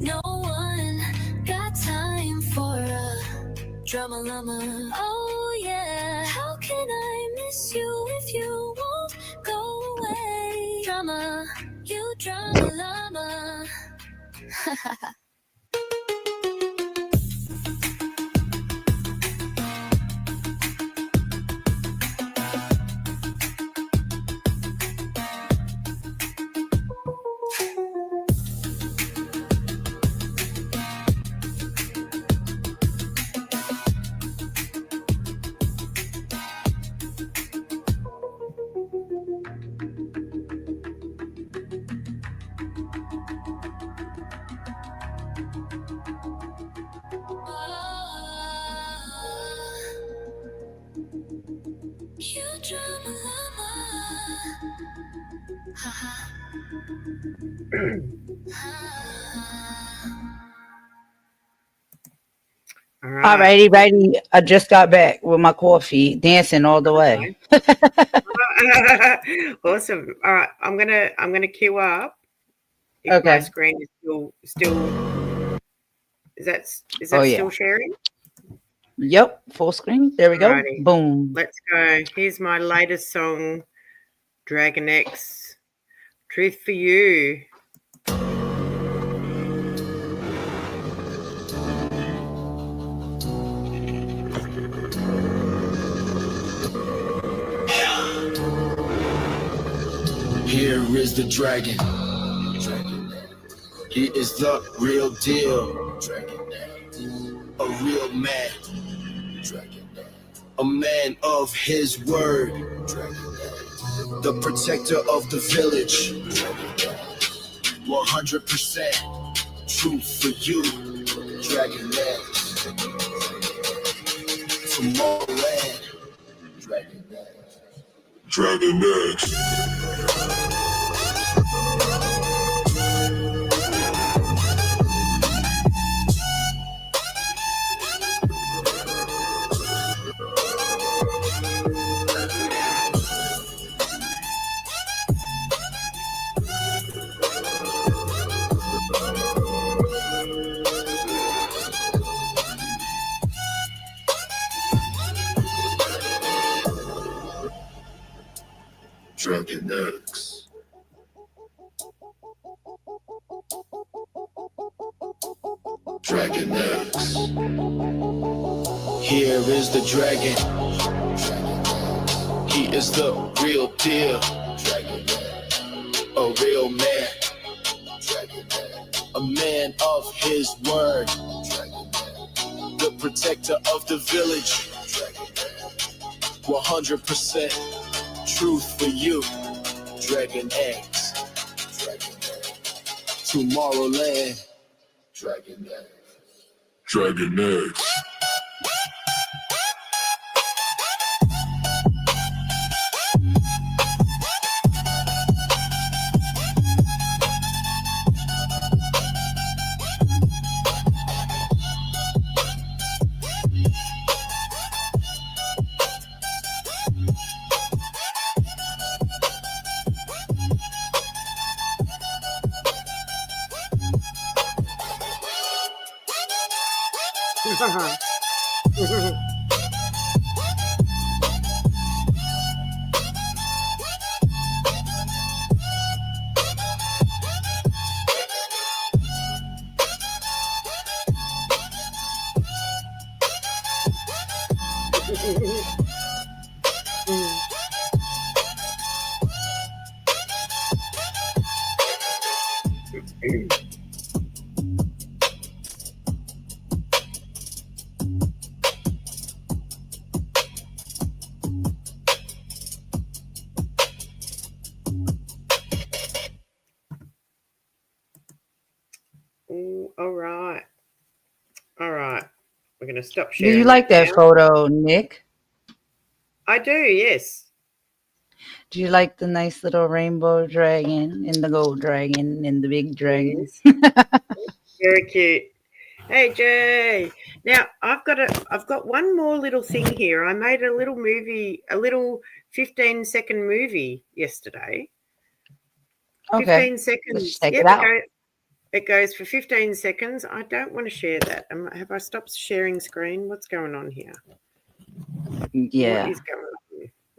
No one got time for a drama llama. Oh yeah. How can I miss you if you won't go away? You drama llama. Ha ha ha. You drama llama. Ha ha. All All right. righty, righty. I just got back with my coffee, dancing all the way. Awesome. All right. I'm gonna queue up if my Okay. screen is still is that Oh still yeah. sharing? Yep. Full screen. There we go. Alrighty. Boom. Let's go. Here's my latest song, Dragon X. Truth for You. Here is the dragon. He is the real deal. A real man. A man of his word. The protector of the village. 100% truth for you. Dragon Man. Tomorrowland. Dragon Man. Dragon X. Dragon X. Dragon X. Here is the dragon. He is the real deal. A real man. A man of his word. The protector of the village. 100% truth for you. Dragon X. Tomorrowland. Dragon X. Dragon X. Ooh, all right. All right. We're going to stop Do you sharing like that that now. photo, Nick? I do, yes. Do you like the nice little rainbow dragon and the gold dragon and the big dragon? Yes. Very cute. Hey Jay. Now I've got one more little thing here. I made a little movie, a little 15-second movie yesterday. Okay, 15 let's seconds. check it Yep, out. it goes for 15 seconds. I don't want to share that. Have I stopped sharing screen? What's going on here? What Yeah, is going on?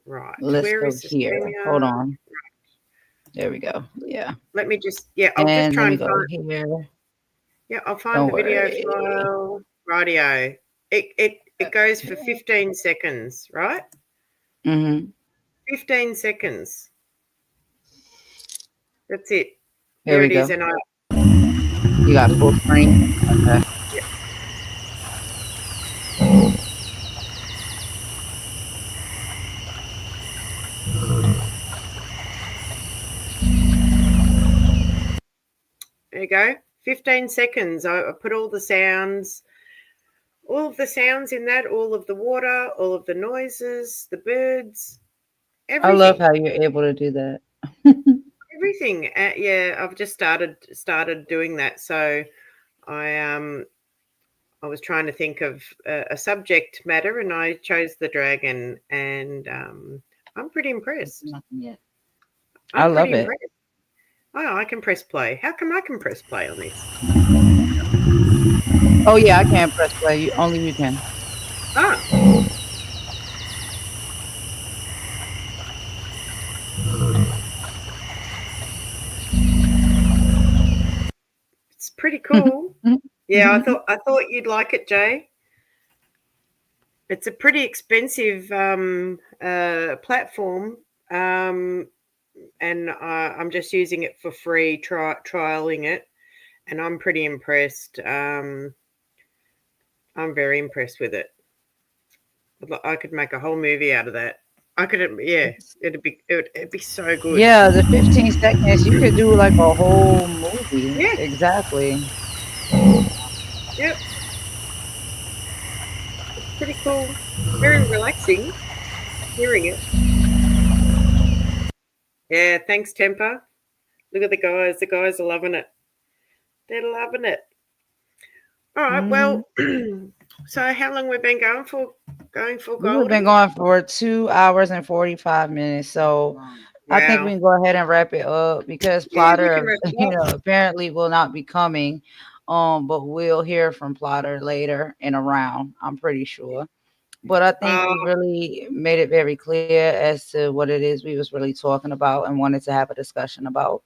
Right. let's Where go is the here. Hold StreamYard? on. There we go. Yeah. Let me just, yeah, I'll just And let try me and go find, here. yeah, I'll find Don't the video worry. file. Radio. It goes for 15 seconds, right? Mm-hmm. 15 seconds. That's it. There There we it is. go. And I, You got full screen. Okay. yeah, there you go. 15 seconds. I put all of the sounds in that, all of the water, all of the noises, the birds, I love everything. how you're able to do that. Everything. Yeah, I've just started doing that. So I was trying to think of a subject matter, and I chose the dragon, and I'm pretty impressed. Nothing yet. I I'm pretty love it. impressed. Oh, I can press play. How come I can press play on this? Oh yeah, I can't press play. Only you can. Ah, it's pretty cool. Yeah, I thought you'd like it, Jay. It's a pretty expensive platform, um, and I'm just using it for free, trialing it, and I'm pretty impressed. I'm very impressed with it. I could make a whole movie out of that. I could, yeah, it'd be so good. Yeah, the 15 seconds, you could do like a whole movie. Yeah, Exactly. yep, it's pretty cool. Very relaxing hearing it. Yeah, thanks, Temper. Look at the guys. The guys are loving it. They're loving it. All right. Hmm. Well, so how long we've been going for? Going for We've been Goldie? going for 2 hours and 45 minutes. So I think we Wow. can go ahead and wrap it up because Yeah, we can Plotter, wrap it up. apparently will not be coming. But we'll hear from Plotter later in a round. I'm pretty sure. But I think Uh, we really made it very clear as to what it is we was really talking about and wanted to have a discussion about.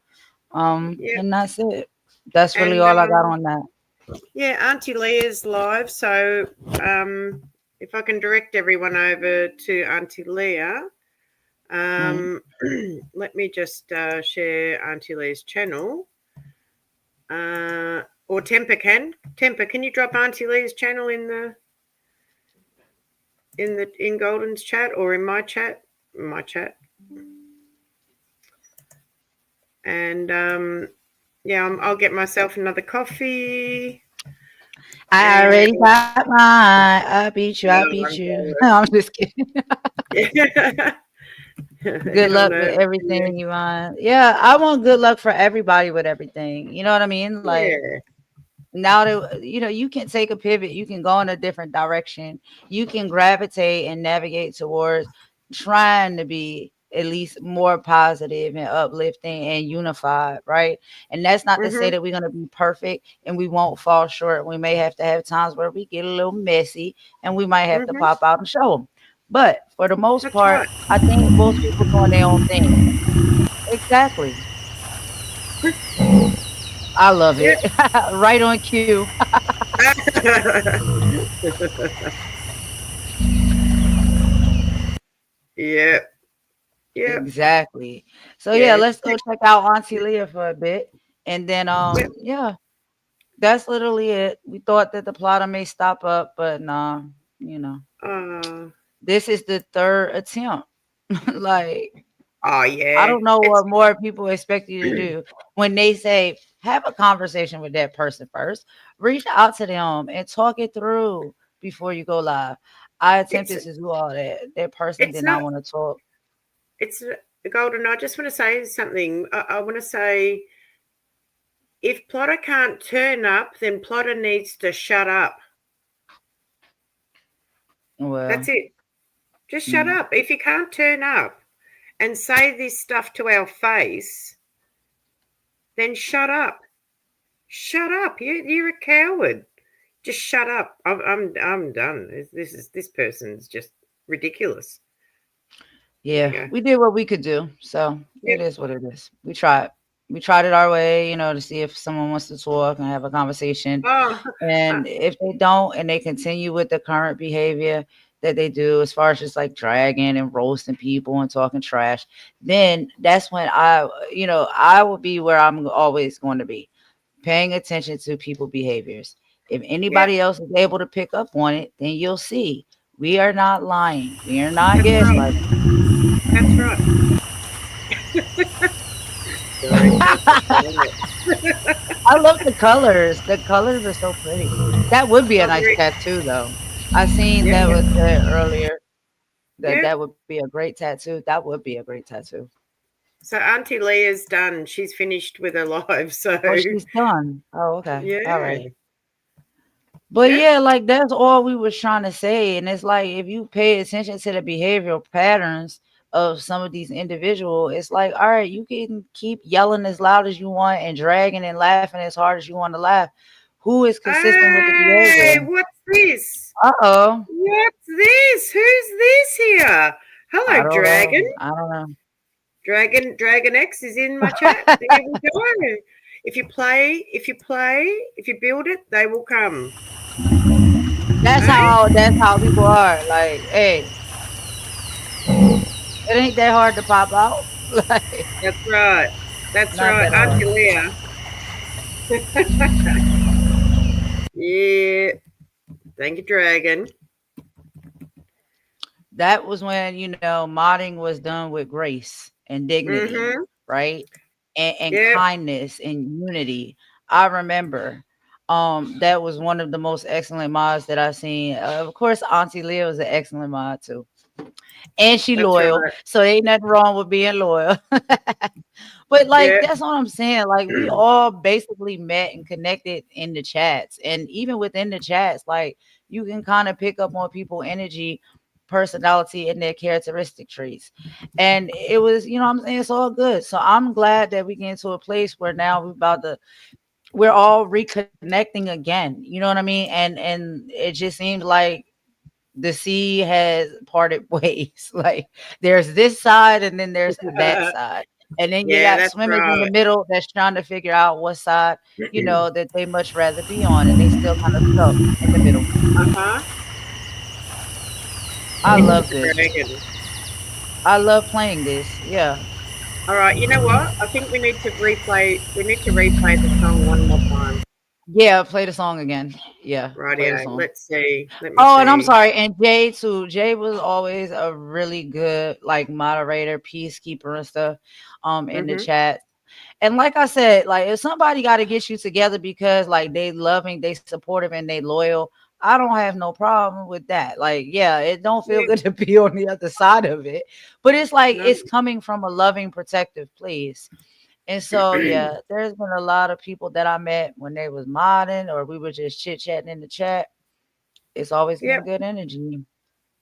yeah, And that's it. That's really and all I got on that. yeah, Auntie Leah's live. So if I can direct everyone over to Auntie Leah, Mm. let me just share Auntie Leah's channel. Or Temper can. Temper, can you drop Auntie Leah's channel in Golden's chat or in my chat? My chat. And yeah, I'll get myself another coffee. I And already got mine. I beat you. I beat oh, you. I'm just kidding. yeah. Good Hell luck no. with Yeah. everything you want. Yeah, I want good luck for everybody with everything. You know what I mean? Like Yeah. now that you can take a pivot, you can go in a different direction, you can gravitate and navigate towards trying to be at least more positive and uplifting and unified, right? And that's not to say Mm-hmm. that we're going to be perfect and we won't fall short. We may have to have times where we get a little messy and we might have to Mm-hmm. pop out and show them, but for the most That's part right. I think most people doing their own thing. Exactly. I love Yeah. it. Right on cue. Yeah. Yeah. Exactly. So yeah, Yeah. let's go check out Auntie Leah for a bit. And then Yeah. yeah, that's literally it. We thought that the plotter may stop up, but nah, you know. Uh, This is the third attempt. Like, oh I yeah. don't know It's what more people expect you to do when they say have a conversation with that person first. Reach out to them and talk it through before you go live. I it's attempted to do all that. That person it's did not not want to talk. it's Golden. I just want to say something. I want to say if Plotter can't turn up, then Plotter needs to shut up. Well, That's it. Just shut mm, up. If you can't turn up and say this stuff to our face, then shut up. Shut up. You're a coward. Just shut up. I'm done. This person's just ridiculous. There you yeah, go. we did what we could do. So it Yep. is what it is. We tried. We tried it our way, to see if someone wants to talk and have a conversation. Oh, uh, And if they don't and they continue with the current behavior that they do, as far as just like dragging and roasting people and talking trash, then that's when I will be where I'm always going to be, paying attention to people behaviors. If yep. anybody else is able to pick up on it, then you'll see we are not lying. We are not That's right. gaslighting. That's right. Sorry, can't stop saying it. I love the colors. The colors are so pretty. That would be a Oh, nice very, tattoo, though. I seen yep. that was said earlier that Yep. that would be a great tattoo. That would be a great tattoo. So Auntie Leah's done. She's finished with her live. So Oh, she's done. Oh, okay. All right. yeah, But yeah. yeah, like that's all we was trying to say. And it's like if you pay attention to the behavioral patterns of some of these individuals, it's like, all right, you can keep yelling as loud as you want and dragging and laughing as hard as you want to laugh. Who is consistent with the Hey, behavior? what's this? Uh-oh. What's this? Who's this here? I Hello, don't Dragon. know. I don't Dragon X is in my chat. know. There we go. If you build it, they will come. That's Hey? how people are. Like, hey, it ain't that hard to pop out. Like, That's right. That's not right. that hard. Auntie Leah. Yeah. Thank you, Dragon. That was when, modding was done with grace and dignity, Mm-hmm. right? And Yep. kindness and unity. I remember that was one of the most excellent mods that I've seen. Of course, Auntie Leah was an excellent mod too. And she That's loyal. right. So ain't nothing wrong with being loyal. But like Yep. that's what I'm saying. Like we all basically met and connected in the chats. And even within the chats, like you can kind of pick up on people energy, personality, and their characteristic traits. And it was, what I'm saying, it's all good. So I'm glad that we get into a place where now we're all reconnecting again. You know what I mean? And it just seemed like The sea has parted ways. Like there's this side and then there's that side. And then you Yeah, got that's swimmers in the right. middle that's trying to figure out what side, that they much rather be on, and they still kind of stuck in the middle. Uh-huh. I Into love the this. dragon. I love playing this. Yeah. All right, you know what? I think we need to replay the song one more time. Yeah, play the song again. Yeah, play the Rightio. song. Let's see. Let me Oh, and I'm see. sorry, and Jay too. Jay was always a really good like moderator, peacekeeper and stuff in the Mm-hmm. chat. And like I said, like if somebody got to get you together because like they loving, they supportive, and they loyal, I don't have no problem with that. Like, yeah, it don't feel Yeah. good to be on the other side of it, but it's like No. it's coming from a loving, protective place. And so, yeah, there's been a lot of people that I met when they was modding or we were just chit chatting in the chat. It's always been Yep, good energy.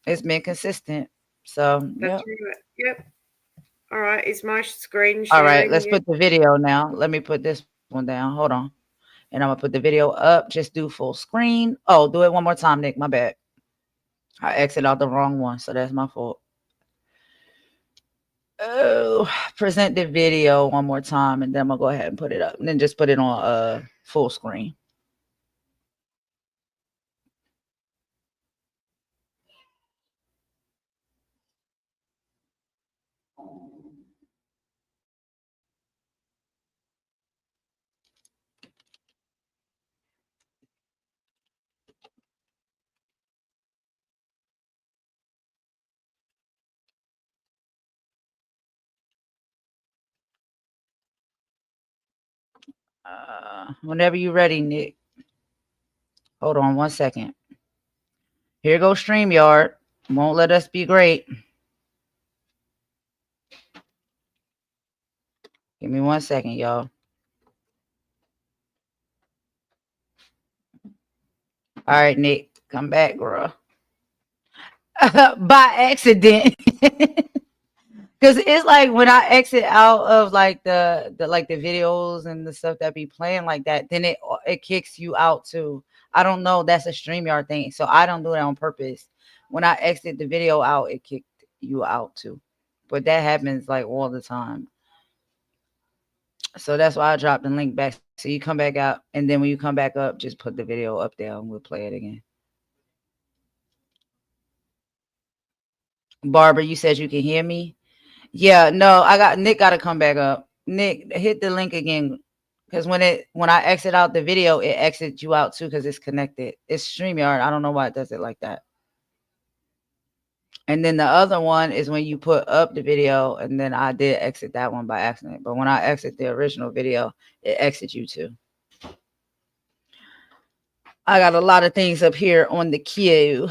It's been consistent. So, that's yeah. right. Yep. All right. Is my screen All right, sharing let's yet? put the video now. Let me put this one down. Hold on. And I'm gonna put the video up. Just do full screen. Oh, do it one more time, Nick. My bad. I exited out the wrong one, so that's my fault. Oh, present the video one more time, and then I'm gonna go ahead and put it up, and then just put it on full screen. Whenever you're ready, Nick. Hold on one second. Here goes StreamYard. Won't let us be great. Give me one second, y'all. All right, Nick, come back, bro. By accident. Cause it's like when I exit out of like the videos and the stuff that be playing like that, then it kicks you out too. I don't know. That's a StreamYard thing, so I don't do that on purpose. When I exit the video out, it kicked you out too. But that happens like all the time. So that's why I dropped the link back. So you come back out, and then when you come back up, just put the video up there, and we'll play it again. Barbara, you said you can hear me. Yeah, no, I got Nick got to come back up. Nick, hit the link again, because when I exit out the video, it exits you out too because it's connected. It's StreamYard. I don't know why it does it like that. And then the other one is when you put up the video, and then I did exit that one by accident. But when I exit the original video, it exits you too. I got a lot of things up here on the queue.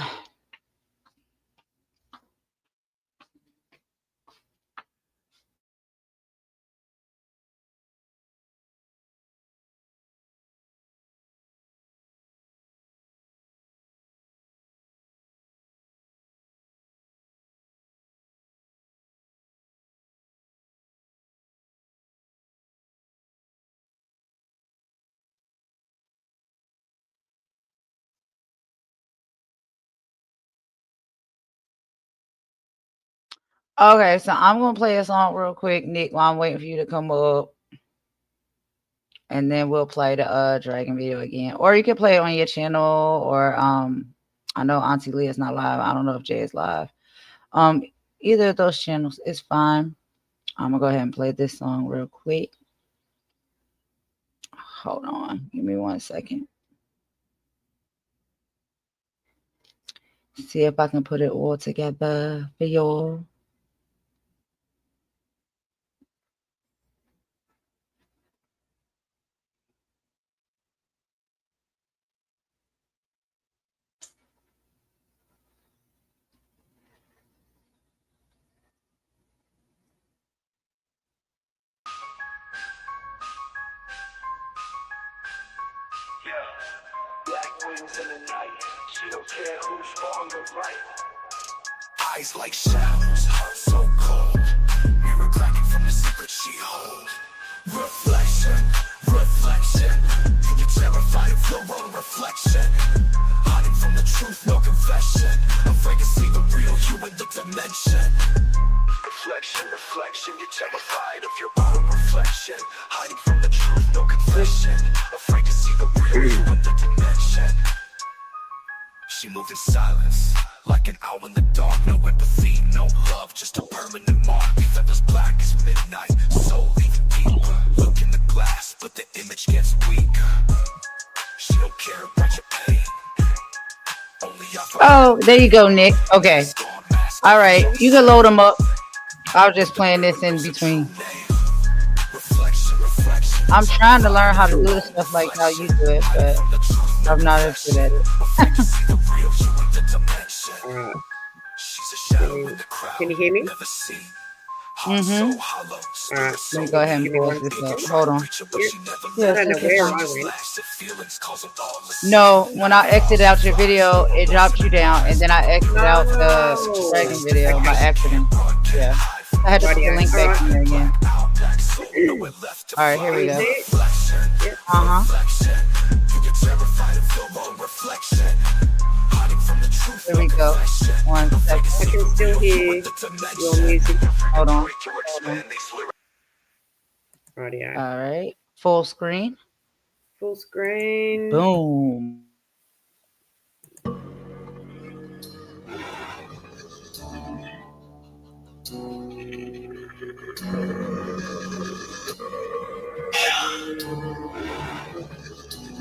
Okay, so I'm gonna play a song real quick, Nick, while I'm waiting for you to come up. And then we'll play the dragon video again. Or you can play it on your channel, or I know Auntie Leah is not live. I don't know if Jay is live. Um Either of those channels is fine. I'm gonna go ahead and play this song real quick. Hold on, give me 1 second. See if I can put it all together for y'all. Black wings in the night. She don't care who's wrong or right. Eyes like shadows, heart so cold. Mirror cracking from the secret she holds. Reflection, reflection. You're terrified of your own reflection. Hiding from the truth, no confession. terrified of your own reflection, hiding from the truth, no confession, afraid to see the real you in the dimension. She moved in silence, like an owl in the dark. No empathy, no love, just a permanent mark. Feathers black as midnight, soul even deeper. Look in the glass, but the image gets weaker. She don't care about your pain, only offer Oh, there you go, Nick. Okay. All right. You can load them up. I was just playing this in between. reflection, reflection. I'm trying to learn how to do the stuff like how you do it, but The truth, no I'm not as good confession, at it. afraid to see the real you in the dimension. All right. She's a shadow in the Can crowd, you hear me? never seen. Heart so Mm-hmm. hollow, All spirit right. Let so me go ahead weak. and Give me pause one this People up. second. try Hold to on. reach her, but Yeah. she never I Yes, don't let. know take your where time. I Just went. lasted feelings, causing No, thoughtlessness. when I exited out your video, it dropped you down, and then I exited out the No. dragon video by Okay. accident. Yeah. I had to put the Radio. link All back right. in there again. Nowhere left to All right, here we find. Is go. it? Reflection, Yep. Uh huh. reflection. You get terrified of your own reflection, hiding from the truth, Here no we go. confession. One Afraid to I second. see can the still real you in hear the your dimension. music. Hold on. Break or Hold on. expand, they slur. Radio. All right. Full screen. Full screen. Boom.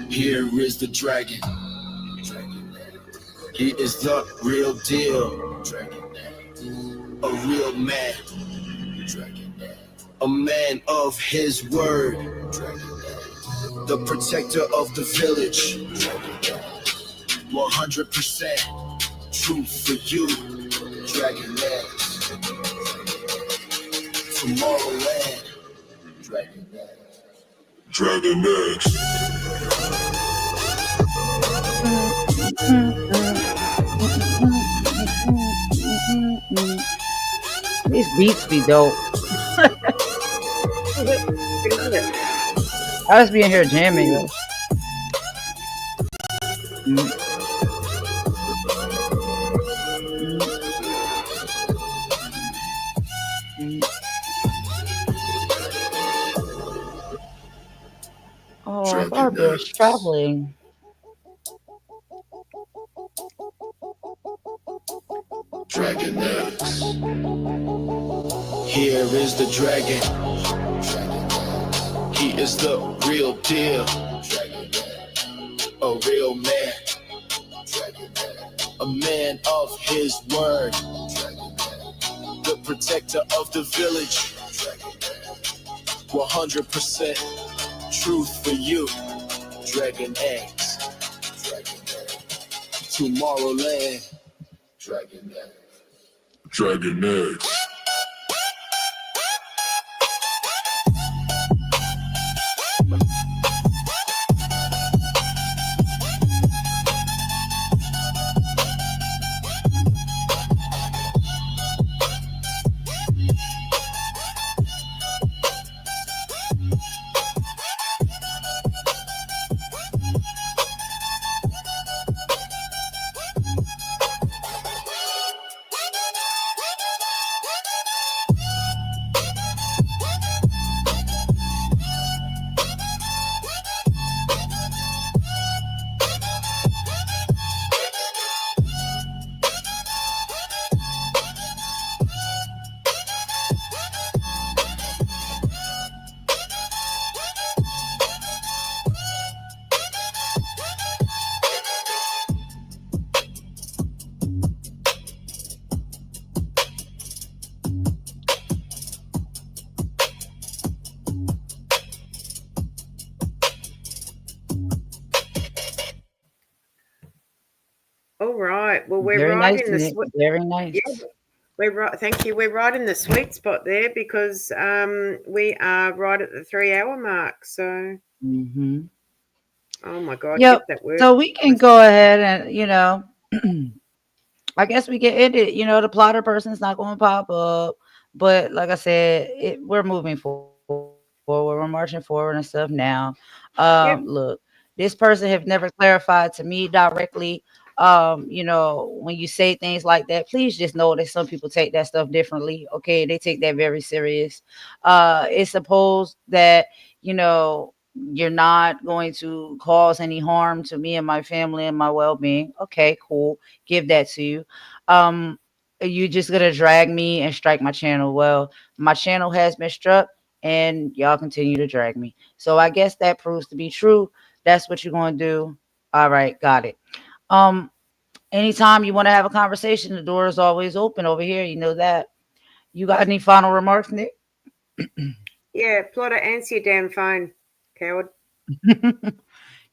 Here is the dragon. He is the real deal. A real man. A man of his word. The protector of the village. 100% truth for you. Dragon Man. Tomorrowland. Dragon Man. Dragon X. Mm, mm, mm, mm, mm, mm, mm, mm, mm, mm. These beats be dope. Can hear it. I just be in here jamming though. Mm, mm, mm. Oh, Dragon Barbara is X. traveling. Dragon X. Here is the dragon. He is the real deal. A real man. A man of his word. The protector of the village. 100% truth for you. Dragon X. Tomorrowland. Dragon X. Dragon X. All right. Well, we're Very right nice, in the Nick. sweet. Very nice. Yeah, we're right. Thank you. We're right in the sweet spot there because we are right at the 3 hour mark. So, Hmm. oh my God, Yep. get that word. So we can go ahead and, I guess we can end it. The plotter person's not going to pop up, but like I said, we're moving forward. We're marching forward and stuff now. Look, Yep. this person have never clarified to me directly When you say things like that, please just know that some people take that stuff differently. Okay, they take that very serious. It's supposed that you know you're not going to cause any harm to me and my family and my well-being. Okay, cool. Give that to you. Um, you just gonna drag me and strike my channel. Well, my channel has been struck, and y'all continue to drag me. So I guess that proves to be true. That's what you're gonna do. All right, got it. Um, Anytime you want to have a conversation, the door is always open over here. You know that. You got any final remarks, Nick? Yeah, Plotter, answer your damn phone, coward.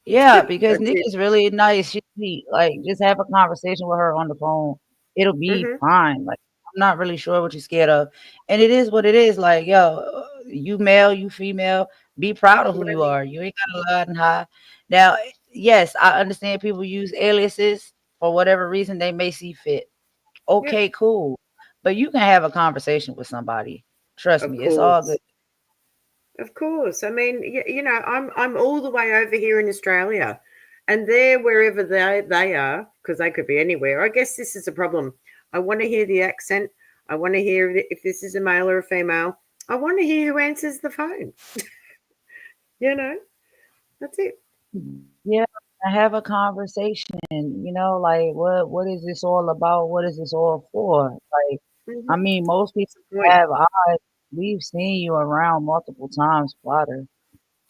Yeah, because That's Nick it. is really nice. She's sweet. Like, just have a conversation with her on the phone. It'll be Mm-hmm. fine. Like, I'm not really sure what you're scared of. And it is what it is. Like, yo, you male, you female, be proud of who you Whatever. are. You ain't got to lie and hide. Now, yes, I understand people use aliases for whatever reason they may see fit. Yep, Okay, cool. But you can have a conversation with somebody. Trust of me, it's all good. course. Of course. I mean, I'm all the way over here in Australia, and they're wherever they are because they could be anywhere. I guess this is a problem. I want to hear the accent. I want to hear if this is a male or a female. I want to hear who answers the phone. You know, that's it. Yeah, I have a conversation, like what is this all about? What is this all for? Like, I Mm-hmm. mean, most people Point. have eyes. We've seen you around multiple times, Plotter.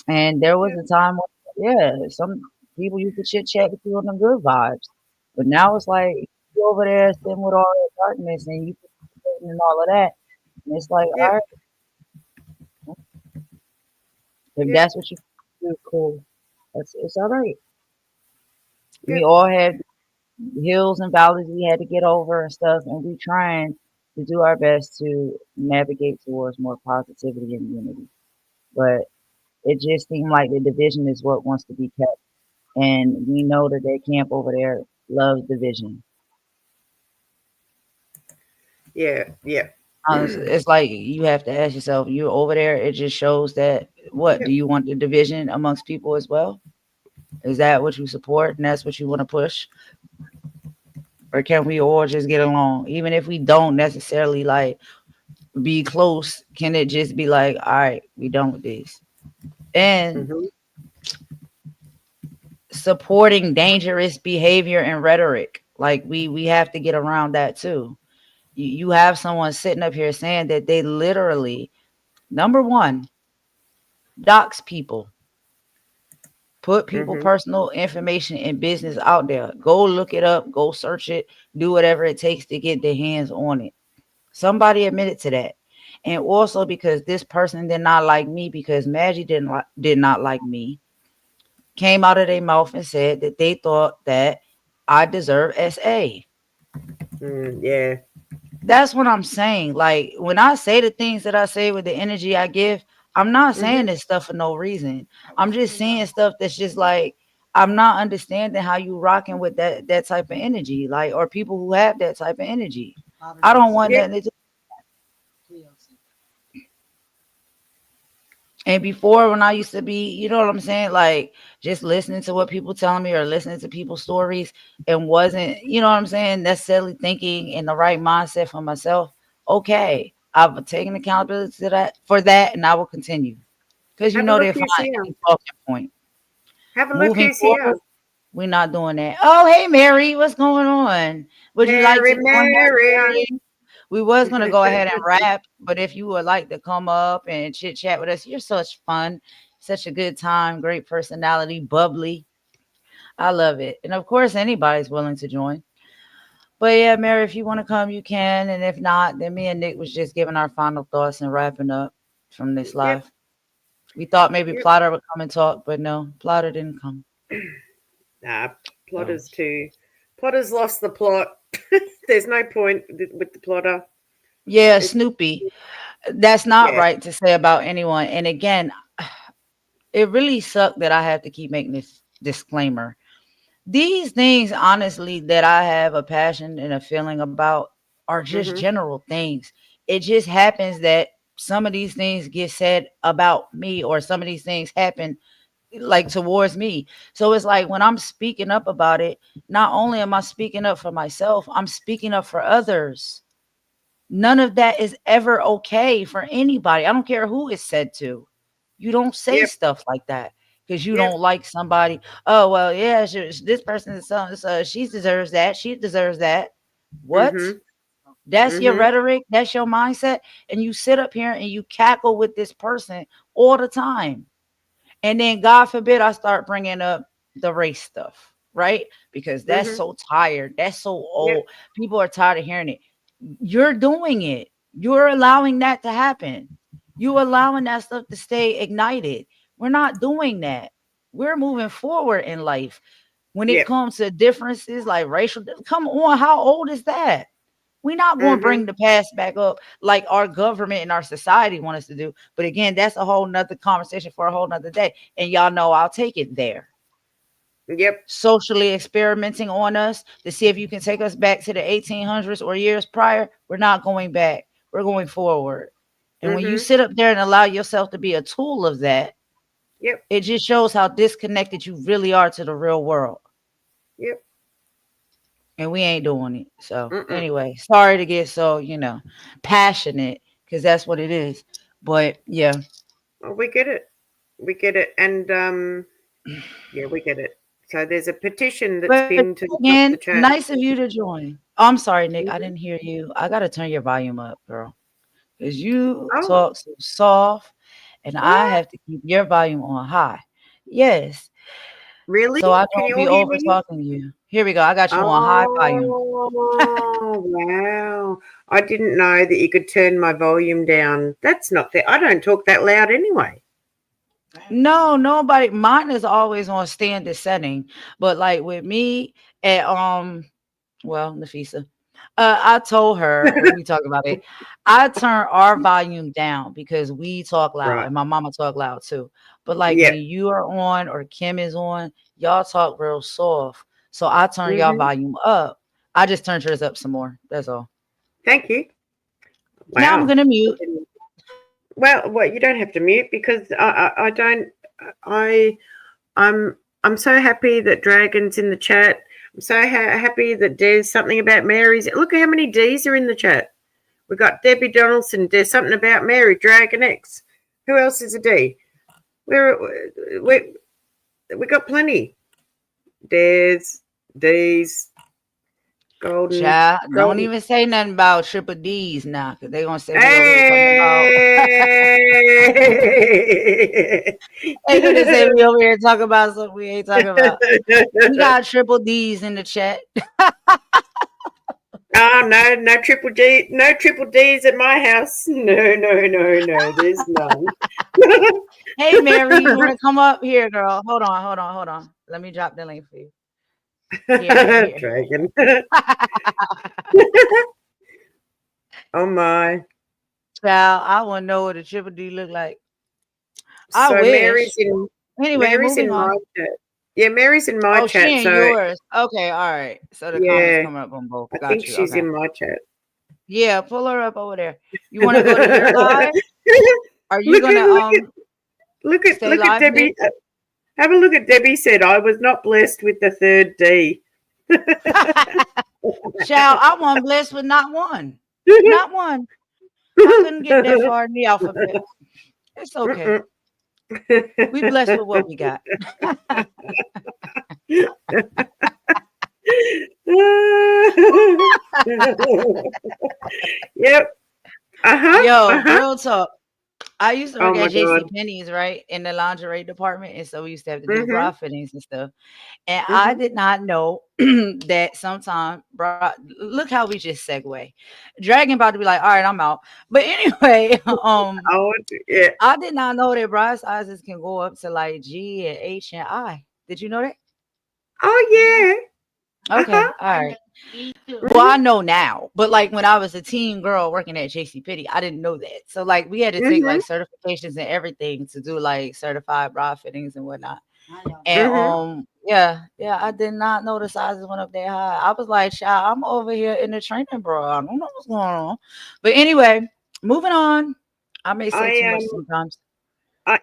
And there was Yeah. a time when, yeah, some people used to chit chat with you on the good vibes. But now it's like you over there sitting with all that darkness and you participating in all of that. And it's like, all Yep. right, if Yep. that's what you do, cool. It's all right. We Yep. all had hills and valleys we had to get over and stuff, and we trying to do our best to navigate towards more positivity and unity. But it just seemed like the division is what wants to be kept, and we know that that camp over there loves division. Yeah. Yeah. It's like you have to ask yourself, you're over there. It just shows that what do Yep. you want the division amongst people as well? Is that what you support and that's what you want to push? Or can we all just get along? Even if we don't necessarily like be close, can it just be like, all right, we done with this? And Mm-hmm. supporting dangerous behavior and rhetoric. Like we have to get around that too. You have someone sitting up here saying that they literally, number one, dox people, put people Mm-hmm. personal information and business out there. Go look it up, go search it, do whatever it takes to get their hands on it. Somebody admitted to that. And also because this person did not like me because Maggie did not like me, came out of their mouth and said that they thought that I deserve SA. Yeah. That's what I'm saying. Like when I say the things that I say with the energy I give, I'm not Mm-hmm. saying this stuff for no reason. I'm just saying stuff that's just like I'm not understanding how you rocking with that type of energy, like or people who have that type of energy. I don't want Yep. nothing to do. And before, when I used to be, you know what I'm saying, like just listening to what people telling me or listening to people's stories and wasn't, you know what I'm saying, necessarily thinking in the right mindset for myself. Okay, I've taken accountability to that for that, and I will continue because Have a look they who's find here. any talking point. Have a look Moving who's forward, here. we're not doing that. Oh, hey, Mary, what's going on? Would you like Mary, to join us, Mary. Mary? We was gonna go ahead and wrap, but if you would like to come up and chit chat with us, you're such fun, such a good time, great personality, bubbly. I love it. And of course, anybody's willing to join. But yeah, Mary, if you want to come, you can. And if not, then me and Nick was just giving our final thoughts and wrapping up from this Yep. live. We thought maybe Yep. Plotter would come and talk, but no, Plotter didn't come. Nah, So Plotter's too. Plotter's lost the plot. There's no point with the plotter. yeah, It's Snoopy. That's not yeah. right to say about anyone. And again, it really sucked that I have to keep making this disclaimer. These things, honestly, that I have a passion and a feeling about are just Mm-hmm. general things. It just happens that some of these things get said about me, or some of these things happen like towards me. So it's like when I'm speaking up about it, not only am I speaking up for myself, I'm speaking up for others. None of that is ever okay for anybody. I don't care who it's said to. You don't say Yep. stuff like that because you Yep. don't like somebody. Oh, well, yeah, this person is she deserves that. She deserves that. What? Mhm. That's your Mhm. rhetoric. That's your mindset. And you sit up here and you cackle with this person all the time. And then, God forbid, I start bringing up the race stuff, right? Because that's Mhm. so tired. That's so Yep. old. People are tired of hearing it. You're doing it. You're allowing that to happen. You allowing that stuff to stay ignited. We're not doing that. We're moving forward in life. When it Yep. comes to differences like racial, come on, how old is that? We're not going to bring Mhm. the past back up like our government and our society want us to do. But again, that's a whole nother conversation for a whole nother day. And y'all know I'll take it there. Yep. Socially experimenting on us to see if you can take us back to the 1800s or years prior. We're not going back. We're going forward. And when you Mhm. sit up there and allow yourself to be a tool of that, Yep. it just shows how disconnected you really are to the real world. Yep. And we ain't doing it. So Mm-mm. anyway, sorry to get so, passionate because that's what it is. But yeah. Well, we get it. We get it. And yeah, we get it. So there's a petition that's But been to the top of again, the chat. nice of you to join. Oh, I'm sorry, Nick. I Mhm. didn't hear you. I gotta turn your volume up, girl. Because you Oh, talk so soft and I what? have to keep your volume on high. Yes. Really? So I Can don't you be all hear over me? talking you. Here we go. I got you on high volume. Oh, wow. I didn't know that you could turn my volume down. That's not fair. I don't talk that loud anyway. No, nobody. Mine is always on standard setting, but like with me at well, Nafisa, I told her when we talk about it, I turn our volume down because we talk loud Right. and my mama talk loud too. But like Yep. when you are on or Kim is on, y'all talk real soft, so I turn y'all Hmm. volume up. I just turned yours up some more. That's all. Thank you. Now I'm Wow. gonna mute. Well, you don't have to mute because I don't. I I'm I'm so happy that Dragon's in the chat. I'm so happy that there's something about Mary's. Look at how many D's are in the chat. We got Debbie Donaldson. There's something about Mary Dragon X. Who else is a D? We're we got plenty. There's D's golden Child, don't golden. even say nothing about triple D's now, because they gonna say we over here talking about. Hey! They gonna say we over here talking about something we ain't talking about. We got triple D's in the chat. Oh no, no triple D, no triple D's at my house. No, no, no, no. There's none. Hey, Mary, you want to come up here, girl? Hold on, hold on, hold on. Let me drop the link for you. Here, here, here, here. Dragon. Oh my. Child, I want to know what a triple D look like. I So wish. Anyway, Mary's moving in on. my chat. Yeah, Mary's in my Oh, she chat. in So yours. Okay, all right. So the comments yeah, coming up on both. I think Got you. she's Okay. in my chat. Yeah, pull her up over there. You want to go to your live? Are you look gonna at look at look at stay look at live, Nick? Debbie. Have a look at Debbie said I was not blessed with the third D. Child, I wasn't blessed with not one. Not one. I couldn't get that far in the alphabet. It's okay. Mm-mm. We blessed with what we got. Yep. Uh-huh. Yo, Uh-huh. real talk. I used to Oh work my at JC God. Penney's, right? In the lingerie department. And so we used to have to do Mm-hmm. bra fittings and stuff. And I Mm-hmm. did not know that sometimes bra look how we just segue. Dragon about to be like, all right, I'm out. But anyway, Oh yeah. I did not know that bra sizes can go up to like G and H and I. Did you know that? Oh yeah. Uh-huh. Okay, all right. Well, I Mm-hmm. know now, but like when I was a teen girl working at JC Penney, I didn't know that. So like we had to take Mm-hmm. like certifications and everything to do like certified bra fittings and whatnot. And Mm-hmm. yeah, yeah, I did not know the sizes went up that high. I was like, child, I'm over here in the training bra. I don't know what's going on. But anyway, moving on. I may say too I much sometimes.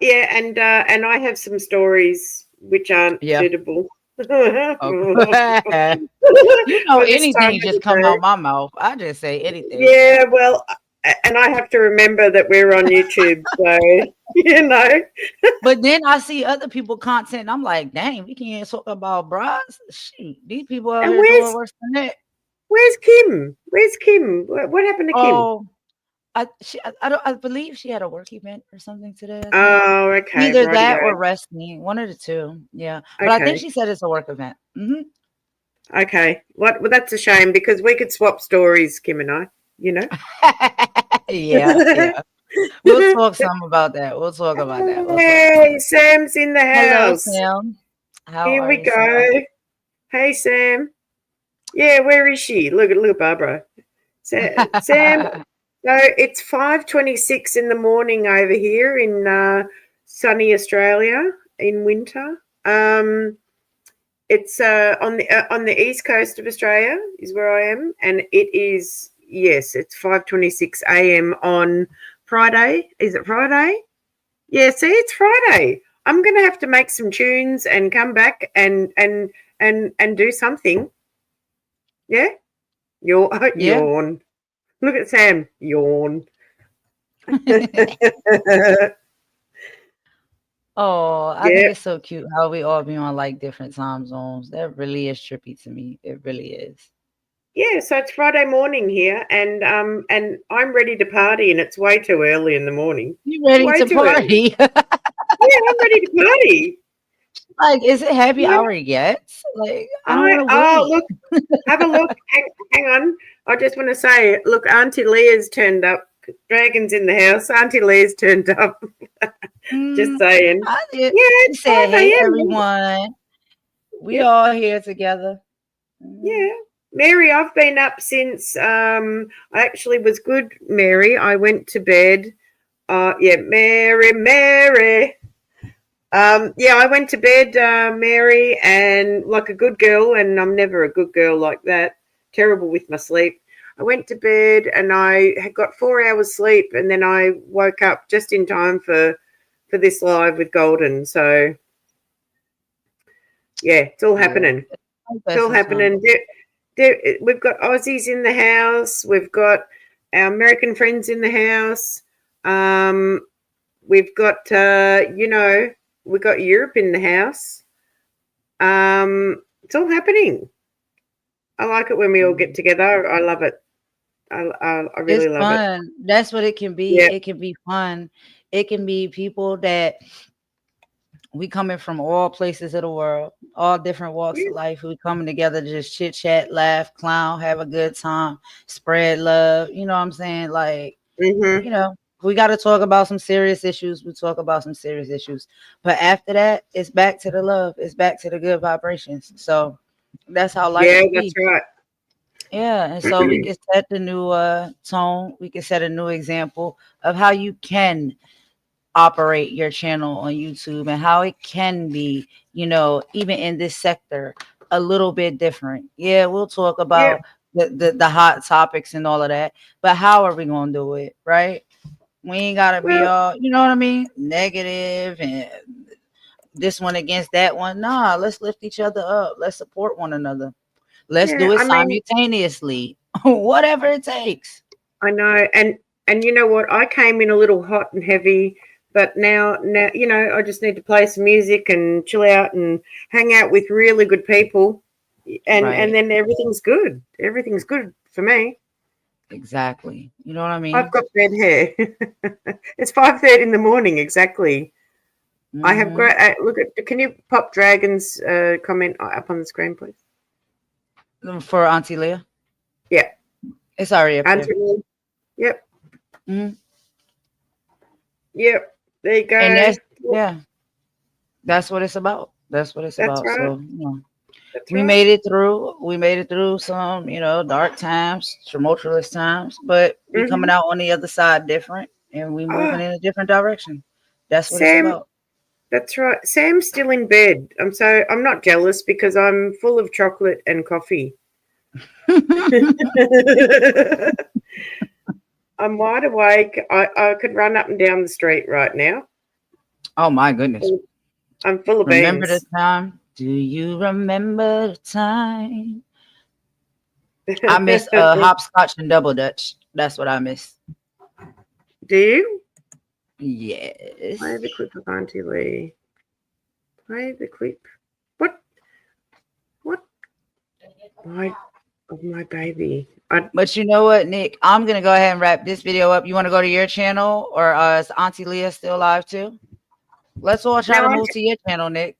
Yeah, and I have some stories which aren't Yeah. suitable for Okay. this time Anything of just the come day. out my mouth. I just say anything. Yeah, well, and I have to remember that we're on YouTube, so you know. But then I see other people content, and I'm like, dang, we can't talk about bras. Shoot, these people out And here doing worse than that. where's Kim? Where's Kim? What happened to Kim? Oh, I don't I believe she had a work event or something today, I think. Oh, okay, Either that rightio. or resting, one of the two. Yeah. But I think Okay, she said it's a work event. Mhm. okay. What? Well, that's a shame because we could swap stories, Kim and I. You know. Yeah, yeah. We'll talk some about that. We'll talk about that. We'll talk about Hey, it. Sam's in the Hello, house. Sam. How Here are we you, Sam? go. Hey, Sam. Yeah, where is she? Look at Barbara. Sam. So it's 5:26 in the morning over here in sunny Australia in winter. It's on the east coast of Australia is where I am, and it is yes, it's 5:26 a.m. on Friday. Is it Friday? Yeah, see, it's Friday. I'm gonna have to make some tunes and come back and do something. Yeah, Yeah. yawn. Look at Sam yawn. Yeah, Oh, I think it's so cute how we all be on like different time zones. That really is trippy to me. It really is. yeah. So it's Friday morning here, and I'm ready to party, and it's way too early in the morning. You ready Way to too early. party? Yeah, I'm ready to party. Like, is it happy Yeah, hour yet? Like, I don't want to oh wait. look, have a look. Hang on. I just want to say, look, Auntie Leah's turned up. Dragon's in the house. Auntie Leah's turned up. Just Mm, saying. I did. Yeah, She it's said, 5 "Hey, a.m. everyone. We Yep. all here together." Mm, Yeah. Mary, I've been up since I actually was good, Mary. I went to bed. Yeah, Mary. Yeah, I went to bed, Mary, and like a good girl, and I'm never a good girl like that. Terrible with my sleep. I went to bed and I had got 4 hours sleep, and then I woke up just in time for this live with Golden. So yeah, it's all yeah, happening. I It's guess all it's fun. happening. We've got Aussies in the house. We've got our American friends in the house. Um, we've got we've got Europe in the house. It's all happening. I like it when we all get Mhm. together. I love it. I It's really love it. fun. That's what it can be. Yeah, It can be fun. It can be people that we coming from all places of the world, all different walks of yeah. life. We coming together to just chit chat, laugh, clown, have a good time, spread love. You know what I'm saying? Like, Mhm. if we got to talk about some serious issues. We talk about some serious issues. But after that, it's back to the love. It's back to the good vibrations. So that's how life Yeah, should that's be. right. Yeah, and so we can set the new tone. We can set a new example of how you can operate your channel on YouTube and how it can be, even in this sector, a little bit different. Yeah, we'll talk Yeah, about the hot topics and all of that, but how are we gonna do it, right? We ain't gotta be well, all, you know what I mean, negative and this one against that one. Nah, let's lift each other up. Let's support one another. Let's yeah. do it I mean, simultaneously. Whatever it takes. I know, and you know what? I came in a little hot and heavy, but now I just need to play some music and chill out and hang out with really good people, and Right. then everything's good. Everything's good for me. Exactly. You know what I I've mean? got red hair. It's 5:30 in the morning exactly. I have Hmm. great. Look at. Can you pop Dragon's comment up on the screen, please? For Auntie Leah. Yeah, It's already up there. Anthony. Yep, Mhm. yep. There you And go. yeah, that's what it's about. That's what it's That's about. right. So, That's we right. made it through. We made it through some, dark times, tumultuous times, but we coming Hmm. out on the other side different and we moving Oh, in a different direction. That's what it's Sam. about. That's right. Sam's still in bed. I'm not jealous because I'm full of chocolate and coffee. I'm wide awake. I could run up and down the street right now. Oh my goodness. I'm full of Remember the beans. time? Do you remember the time? I miss hopscotch and double dutch. That's what I miss. Do you? Play Yes. the clip of Auntie Lee. Play the clip. What? What? My of my baby. But you know what, Nick? I'm gonna go ahead and wrap this video up. You want to go to your channel, or is Auntie Leah still live too? Let's all try Now to move to your channel, Nick.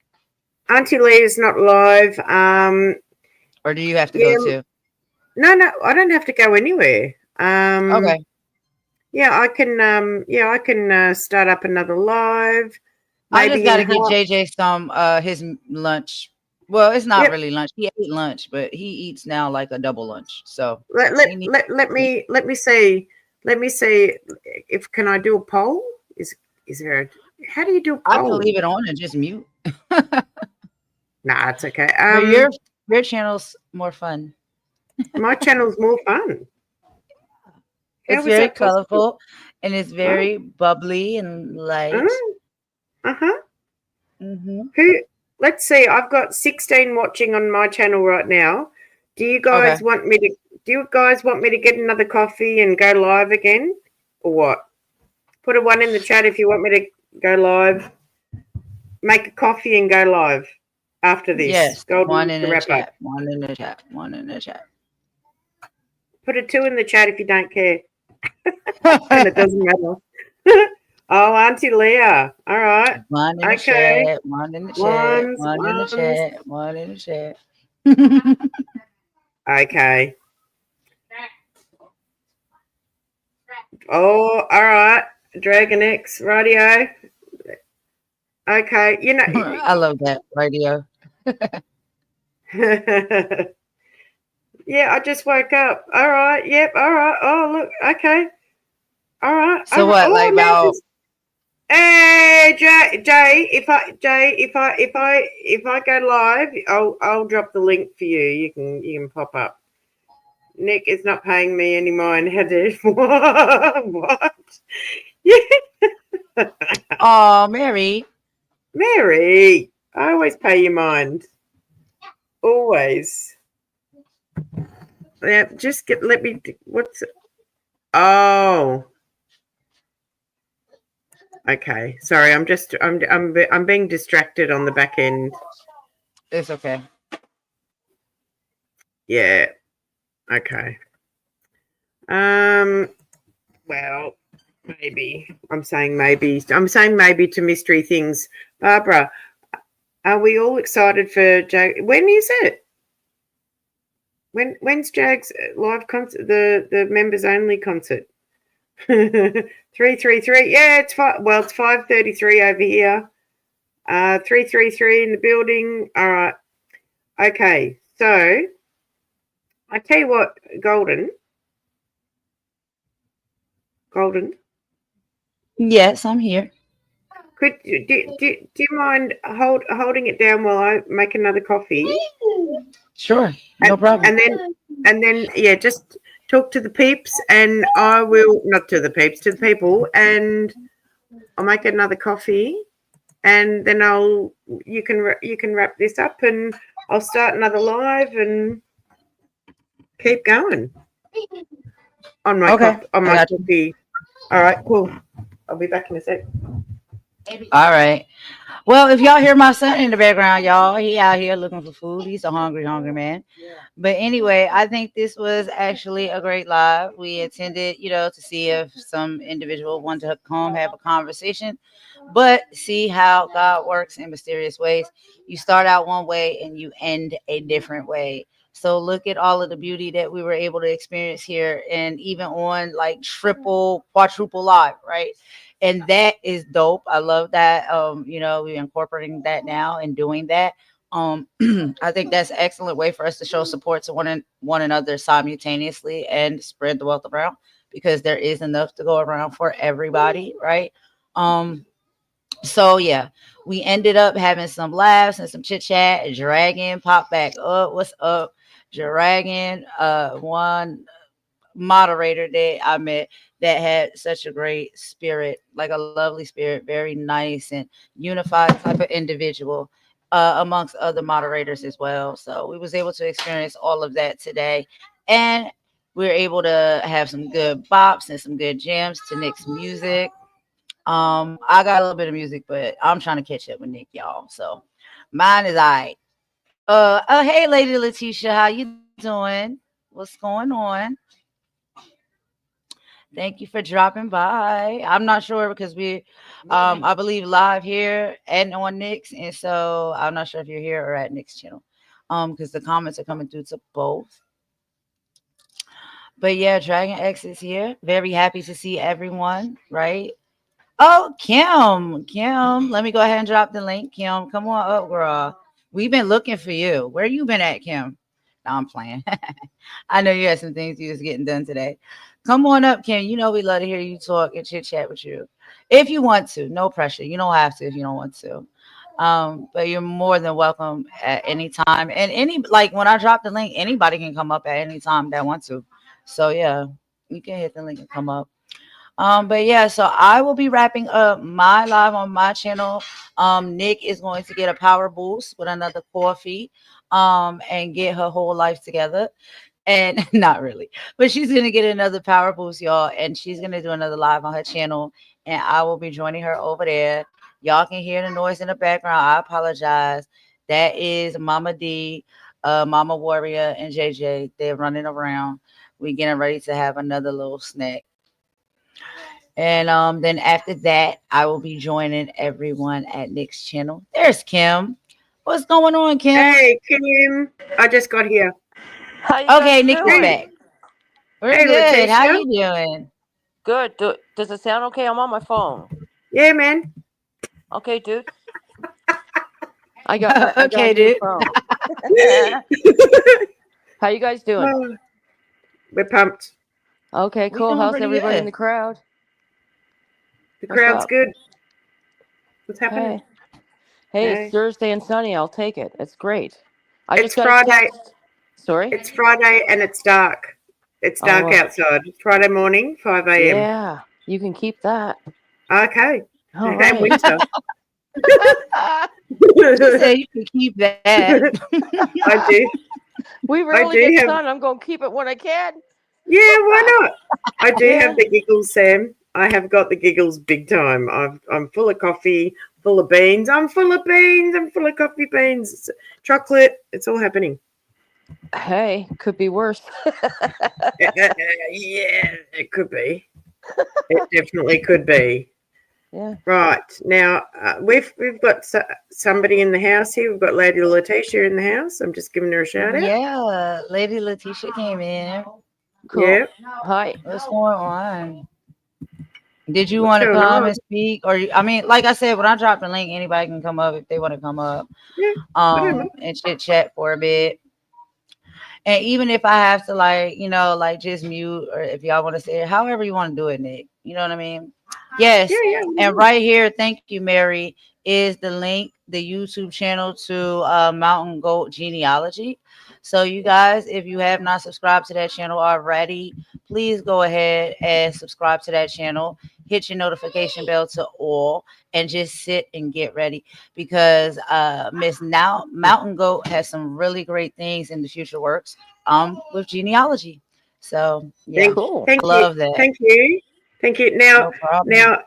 Auntie Lee is not live. Or do you have to go Yeah, too? no, I don't have to go anywhere. Okay. Yeah, I can. Yeah, I can start up another live. I just Maybe got in to get half. JJ some his lunch. Well, it's not Yep. really lunch. He ate lunch, but he eats now like a double lunch. So Let let he needs let let to eat. me let me see. Let me see if can I do a poll? Is there? How do you do a I can poll? leave it on and just mute. Nah, it's okay. But your channel's more fun. My channel's more fun. It's How is very that possible? colorful and it's Oh, very bubbly and light. oh, uh-huh. Hmm. Who? Let's see. I've got 16 watching on my channel right now. Do you Okay. guys want me to? Do you guys want me to get another coffee and go live again, or what? Put a one in the chat if you want me to go live. Make a coffee and go live after this. Yes, one Golden in to the wrap up. chat. One in the chat. One in the chat. Put a two in the chat if you don't care, and it doesn't matter. Oh, Auntie Leah. All right. One in the Okay. chat. One in the chat. Ones, One in the ones. chat. One in the chat. Okay. Oh, all right. Dragon X Radio. Okay. I love that radio. Yeah, I just woke up. All right. Yep. All right. Oh, look. Okay. All right. All So right. what? Oh, Like now about this. Hey, Jay. If I go live, I'll drop the link for you. You can pop up. Nick is not paying me any mind. Had to what? Yeah, oh Mary. Mary. I always pay your mind. Always. Yeah, just get. Let me. What's? Oh. Okay. Sorry. I'm being distracted on the back end. It's okay. Yeah. Okay. Um. Well, maybe. I'm saying maybe. I'm saying maybe to mystery things. Barbara, are we all excited for Jag? When is it? When's Jag's live concert? The members only concert. 333. Yeah, it's five. Well, it's 5:33 over here. 333 in the building. All right. Okay. So I tell you what, Golden. Yes, I'm here. Do you mind holding it down while I make another coffee? Sure. And No problem. and then yeah, just talk to the peeps, and I will not to the peeps, to the people, and I'll make another coffee, and then you can wrap this up, and I'll start another live and keep going on my Okay. I got you. coffee. All right, cool. I'll be back in a sec. All right. Well, if y'all hear my son in the background, y'all, he out here looking for food. He's a hungry, hungry man. But anyway, I think this was actually a great live. We attended, to see if some individual wanted to come have a conversation, but see how God works in mysterious ways. You start out one way and you end a different way. So look at all of the beauty that we were able to experience here, and even on like triple, quadruple live, right? And that is dope. I love that. We're incorporating that now and doing that. I think that's an excellent way for us to show support to one another simultaneously and spread the wealth around, because there is enough to go around for everybody, right? So yeah, we ended up having some laughs and some chit chat. Dragon popped back up. What's up, Dragon? One moderator that I met that had such a great spirit, like a lovely spirit, very nice and unified type of individual. Amongst other moderators as well. So we was able to experience all of that today. And we are able to have some good bops and some good jams to Nick's music. I got a little bit of music, but I'm trying to catch up with Nick, y'all. So mine is all right. Hey, Lady Letitia, how you doing? What's going on? Thank you for dropping by. I'm not sure because I believe live here and on Nick's, and so I'm not sure if you're here or at Nick's channel, because the comments are coming through to both. But yeah, Dragon X is here. Very happy to see everyone. Right? Oh, Kim, let me go ahead and drop the link. Kim, come on up, girl. We've been looking for you. Where you been at, Kim? No, I'm playing. I know you had some things you was getting done today. Come on up, Kim. You know we love to hear you talk and chit chat with you. If you want to, no pressure. You don't have to if you don't want to. But you're more than welcome at any time. And any like when I drop the link, anybody can come up at any time that wants to. So yeah, you can hit the link and come up. But yeah, so I will be wrapping up my live on my channel. Nick is going to get a power boost with another coffee, and get her whole life together. And not really, but she's gonna get another power boost, y'all, and she's gonna do another live on her channel, and I will be joining her over there. Y'all can hear the noise in the background. I apologize. That is Mama D, Mama Warrior, and JJ. They're running around. We getting ready to have another little snack. And then after that, I will be joining everyone at Nick's channel. There's Kim. What's going on, Kim? Hey, Kim. I just got here. How you Okay, guys Nick is doing? back. We're Hey, good. How Letitia. you doing? Good. Does it sound okay? I'm on my phone. Yeah, man. Okay, dude. I got a Okay, new dude. phone. How you guys doing? Oh, we're pumped. Okay, We cool. doing How's pretty everybody in good. the crowd? The What's crowd's up? good. What's happening? Hey. Hey, it's Hey. Thursday and sunny. I'll take it. It's great. I just It's got a Friday. text. Sorry? It's Friday and it's dark. It's Oh, dark outside. It's Friday morning, 5 a.m. yeah. You can keep that. Okay. All And right. winter. She said you can keep that. I do. We I rarely do get have. sun. I'm going to keep it when I can. Yeah, why not? I do Yeah. have the giggles, Sam. I have got the giggles big time. I'm full of coffee, full of beans. I'm full of beans. I'm full of coffee beans, chocolate. It's all happening. Hey, could be worse. Yeah, it could be. It definitely could be. Yeah. Right now, we've got somebody in the house here. We've got Lady Letitia in the house. I'm just giving her a shout out. Yeah, Lady Letitia came in. Cool. Yeah. Hi. What's going on? Did you What's want to going come on? and speak? Or I mean, like I said, when I drop the link, anybody can come up if they want to come up, Yeah. I don't know. and chit chat for a bit. And even if I have to, like, like just mute, or if y'all want to say it, however you want to do it, Nick. You know what I mean? Yes. Yeah. And right here, thank you, Mary, is the link, the YouTube channel to Mountain Goat Genealogy. So you guys, if you have not subscribed to that channel already, please go ahead and subscribe to that channel. Hit your notification bell to all and just sit and get ready, because Miss Now Mountain Goat has some really great things in the future works with genealogy. So yeah, Cool. Thank I you. love that. Thank you. Thank you. Now, No problem.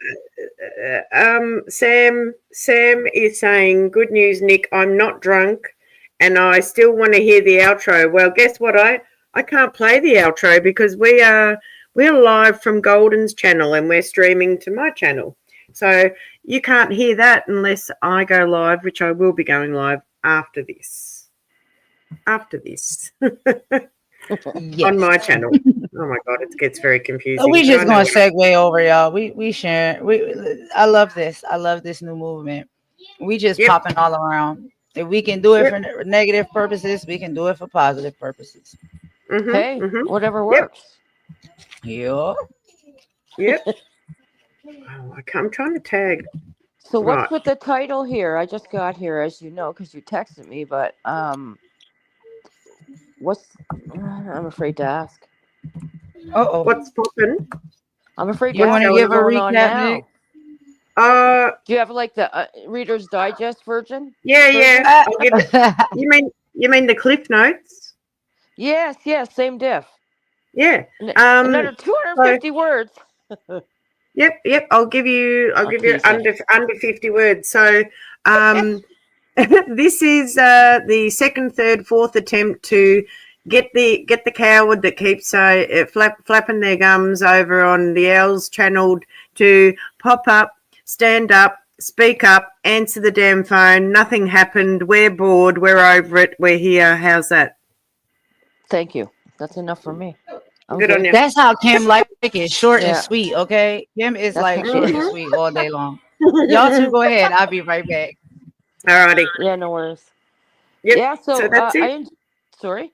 Sam is saying, "Good news, Nick. I'm not drunk, and I still want to hear the outro." Well, guess what? I can't play the outro because we're live from Golden's channel and we're streaming to my channel, so you can't hear that unless I go live, which I will be going live after this. After this. Yes. On my channel. Oh my god, it gets very confusing. So we I just know. gonna segue over, y'all. We share. I love this. I love this new movement. We just Yep. popping all around. If we can do it Yep. for negative purposes, we can do it for positive purposes. Hey, whatever Yep. works. Yeah. Yep. Oh, I'm trying to tag. So Right. what's with the title here? I just got here, as you know, because you texted me. But what's? I'm afraid to ask. Uh-oh. What's popping? I'm afraid to You What's want ask to what's going give a on? going on recap, Nick? now. Uh, Do you have like the Reader's Digest yeah, yeah. version? Uh, I'll give it. You mean the Cliff Notes? Yes, yes, same diff. Yeah. Another So 250 words. yep. I'll I'm give you teasing. under 50 words. So um, this is the second, third, fourth attempt to get the coward that keeps flapping their gums over on the Owls channel to pop up, stand up, speak up, answer the damn phone. Nothing happened. We're bored. We're over it. We're here. How's that? Thank you. That's enough for me. I'm Good on good. you. That's how Kim like it, short and Yeah, sweet, okay? Kim is like that's short and Mm-hmm. sweet all day long. Y'all two go ahead. I'll be right back. Alrighty. yeah, no worries. Yep. Yeah, So so that's it. sorry.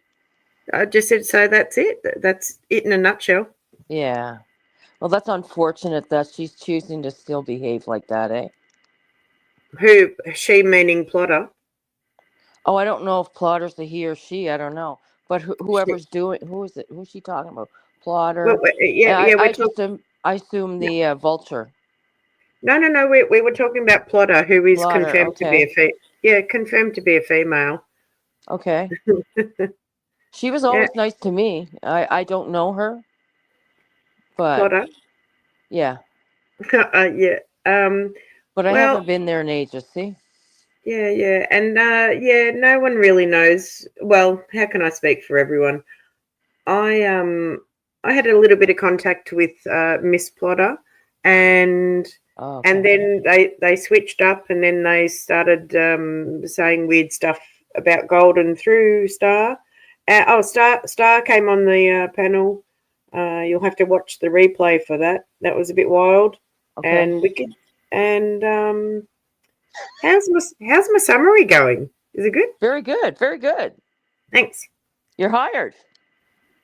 I just said so. That's it. That's it in a nutshell. Yeah. Well, that's unfortunate that she's choosing to still behave like that, eh? Who she meaning plotter? Oh, I don't know if Plotter's a he or she. I don't know, but She, whoever's doing, who is it? Who's she talking about? well, Plotter. yeah, And yeah. We're I talking. just I assume the vulture. No. We were talking about plotter, who is Plotter. confirmed to be Okay. a yeah, confirmed to be a female. Okay. She was Yeah, always nice to me. I don't know her, but plotter. yeah. Yeah. But I Well, haven't been there in ages. See. yeah, and yeah. No one really knows. Well, how can I speak for everyone? I um I had a little bit of contact with Miss Plotter, and Oh, and okay. then they switched up, and then they started saying weird stuff about Golden through Star. Star came on the panel. You'll have to watch the replay for that. That was a bit wild Okay. and wicked. And how's my summary going? Is it good? Very good. Very good. Thanks. You're hired.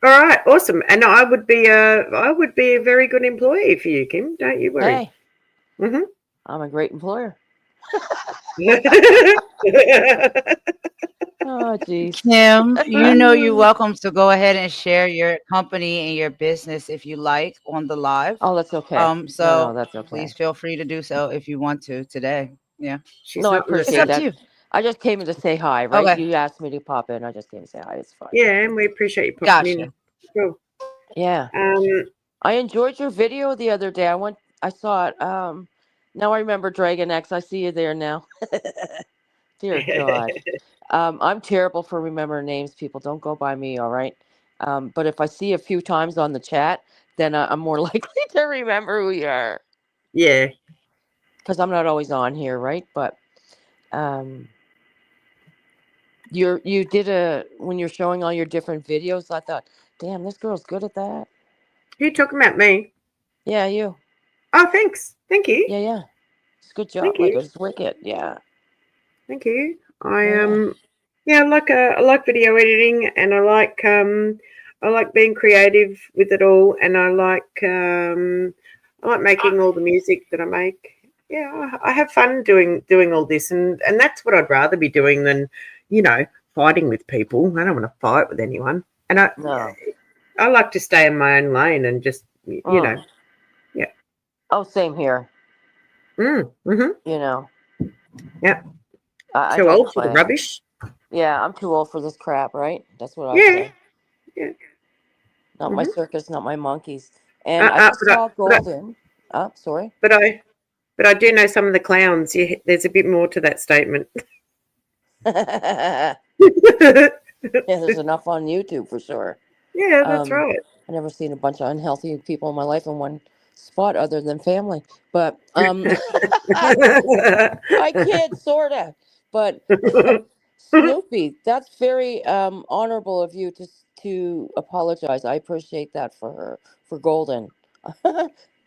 All right, awesome. And I would be a very good employee for you, Kim. Don't you worry. Hey, Mm-hmm. I'm a great employer. Oh, jeez. Kim, you know you're welcome to go ahead and share your company and your business if you like on the live. Oh, that's okay. No, So that's please okay. feel free to do so if you want to today. Yeah. She's No, I not It's appreciate up listening. to that. you. I just came in to say hi, right? Okay. You asked me to pop in. I just came to say hi. It's fine. Yeah, and we appreciate you popping Gotcha. in. Cool. Yeah. Um, I enjoyed your video the other day. I saw it. Now I remember Dragon X. I see you there now. Dear God. I'm terrible for remembering names, people. Don't go by me, all right? But if I see a few times on the chat, then I'm more likely to remember who you are. yeah, Because I'm not always on here, right? But um, you did when you're showing all your different videos, I thought, damn, this girl's good at that. who talking about me? Yeah, you. Oh, thanks. Thank you. Yeah. It's a good job. Thank Like, you. it's wicked. Yeah. Thank you. I Yeah. yeah, I like video editing, and I like being creative with it all, and I like making all the music that I make. Yeah, I have fun doing all this, and that's what I'd rather be doing than fighting with people. I don't want to fight with anyone, and I No. I like to stay in my own lane and just Mm. yeah. Oh, same here. Mm-hmm. You know, Yeah. I Too don't old for the play. rubbish. Yeah, I'm too old for this crap, right? That's what I Yeah. say. Yeah. Not my Mm-hmm. circus, not my monkeys. And I just But I, saw but I, Golden. Oh, sorry. but I But I do know some of the clowns. Yeah, there's a bit more to that statement. Yeah, Yeah, there's enough on YouTube for sure. that's Um, right. I never seen a bunch of unhealthy people in my life in one spot other than family. But I kid, sorta. But Snoopy, that's very honorable of you to apologize. I appreciate that for her, for Golden.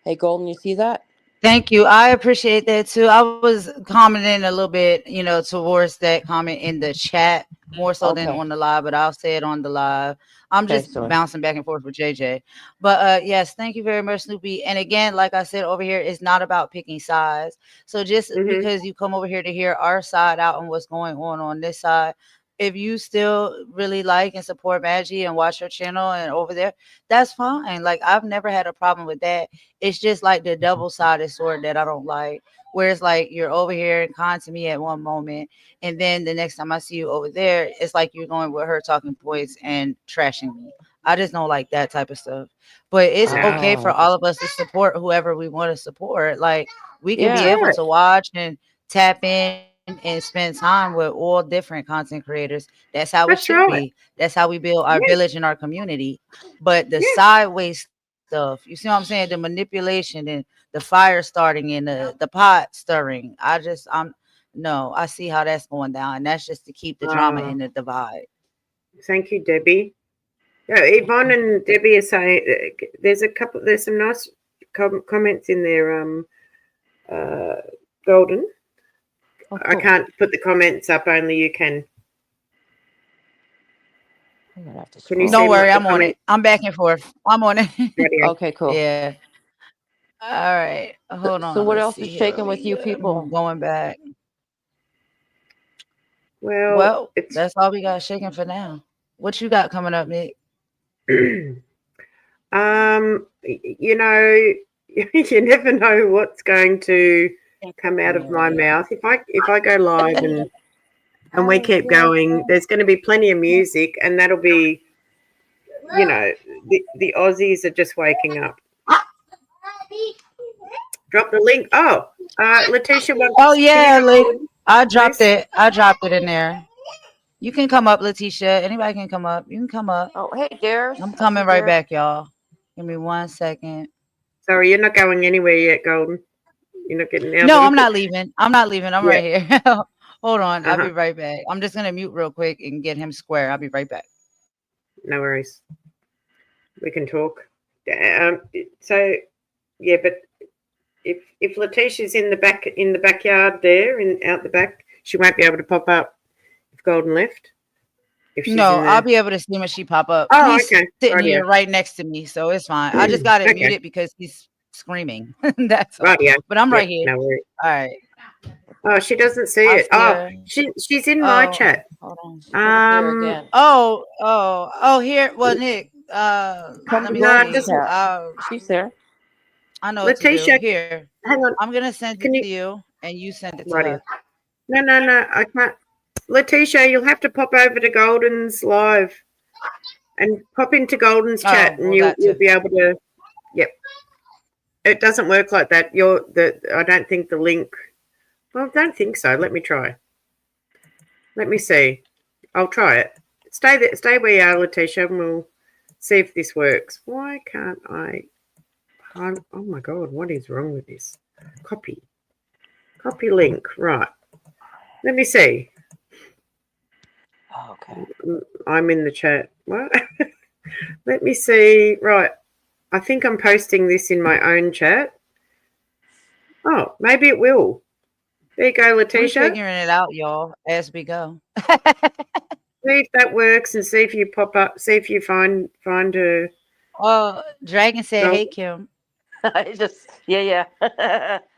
Hey, Golden, you see that? Thank you. I appreciate that too. I was commenting a little bit, towards that comment in the chat more so than Okay. on the live, but I'll say it on the live. I'm Okay, just sorry. bouncing back and forth with JJ. But yes, thank you very much, Snoopy. And again, like I said over here, it's not about picking sides. So just Hmm. because you come over here to hear our side out and what's going on this side, if you still really like and support Maggie and watch her channel and over there, that's fine. Like I've never had a problem with that. It's just like the double-sided sword that I don't like. Where it's like you're over here and kind to me at one moment, and then the next time I see you over there, it's like you're going with her talking points and trashing me. I just don't like that type of stuff. But it's Yeah, okay for Oh, all of us to support whoever we want to support. Like we can that's be yeah. able right. to watch and tap in and spend time with all different content creators. That's how it That's should right. be. That's how we build our Yeah, village and our community. But the yeah. sideways stuff, you see what I'm saying? The manipulation and the fire starting and the pot stirring. No, I see how that's going down. And that's just to keep the drama Uh, and the divide. Thank you, Debbie. Yeah, Yvonne and Debbie are saying there's some nice comments in there. Uh, Golden. Oh, I cool. can't put the comments up. Only you can. I'm gonna have to Can you scroll see Don't down. worry, the I'm on it. comments? I'm back and forth. I'm on it. Radio? Okay, cool. Yeah. All right. So, Hold so on. what Let's else see is here. Let shaking with me you people? going back. Well, Well, it's that's all we got shaking for now. What you got coming up, Nick? you know, you never know what's going to come out of my mouth. If I go live and we keep going, there's going to be plenty of music, and that'll be, the Aussies are just waking up. Drop the link. Oh, Letitia Oh wants. Can you yeah, drop the late. link, I dropped please? it. I dropped it in there. You can come up, Letitia. Anybody can come up. You can come up. Oh, hey, Dares. I'm I see coming right Dare. back, y'all. Give me 1 second. Sorry, you're not going anywhere yet, Golden. You're not getting out No, of I'm it. not leaving. I'm not leaving. I'm Yeah. right here. Hold on. I'll Uh-huh. be right back. I'm just gonna mute real quick and get him square. I'll be right back. No worries. We can talk. So yeah, but if Letitia's in the backyard there and out the back, she won't be able to pop up if Golden left. If she's No, in I'll the be able to see when she pop up. Oh, He's okay. sitting Rightio. here right next to me, so it's fine. I just got it Okay. muted because he's screaming. That's all. Rightio. But I'm right Yep, here. no worries. All right. Oh, she doesn't see I it. see Oh, her. she's in my Oh, chat. hold on. What is there again? Oh, here. Well, Nick, Come let to me No, it Golden's see. doesn't. chat. She's there. I know what to do. Letitia, Here, hang on. I'm gonna send it Can to you you, and you send it to Rightio. her. No, I can't. Letitia, you'll have to pop over to Golden's live and pop into Golden's Oh, chat, and well, you'll that you'll too. be able to. Yep, it doesn't work like that. I don't think the link. Well, I don't think so. Let me try. Let me see. I'll try it. Stay there. Stay where you are, Letitia, and we'll see if this works. Why can't I? Oh my God! What is wrong with this? Copy. Copy link. Right. Let me see. Oh, okay. I'm in the chat. What? Let me see. Right. I think I'm posting this in my own chat. Oh, maybe it will. There you go, We Letitia. figuring it out, y'all, as we go. See if that works and see if you pop up. See if you find a. Oh, Dragon said, No, "Hey, Kim." I just, yeah.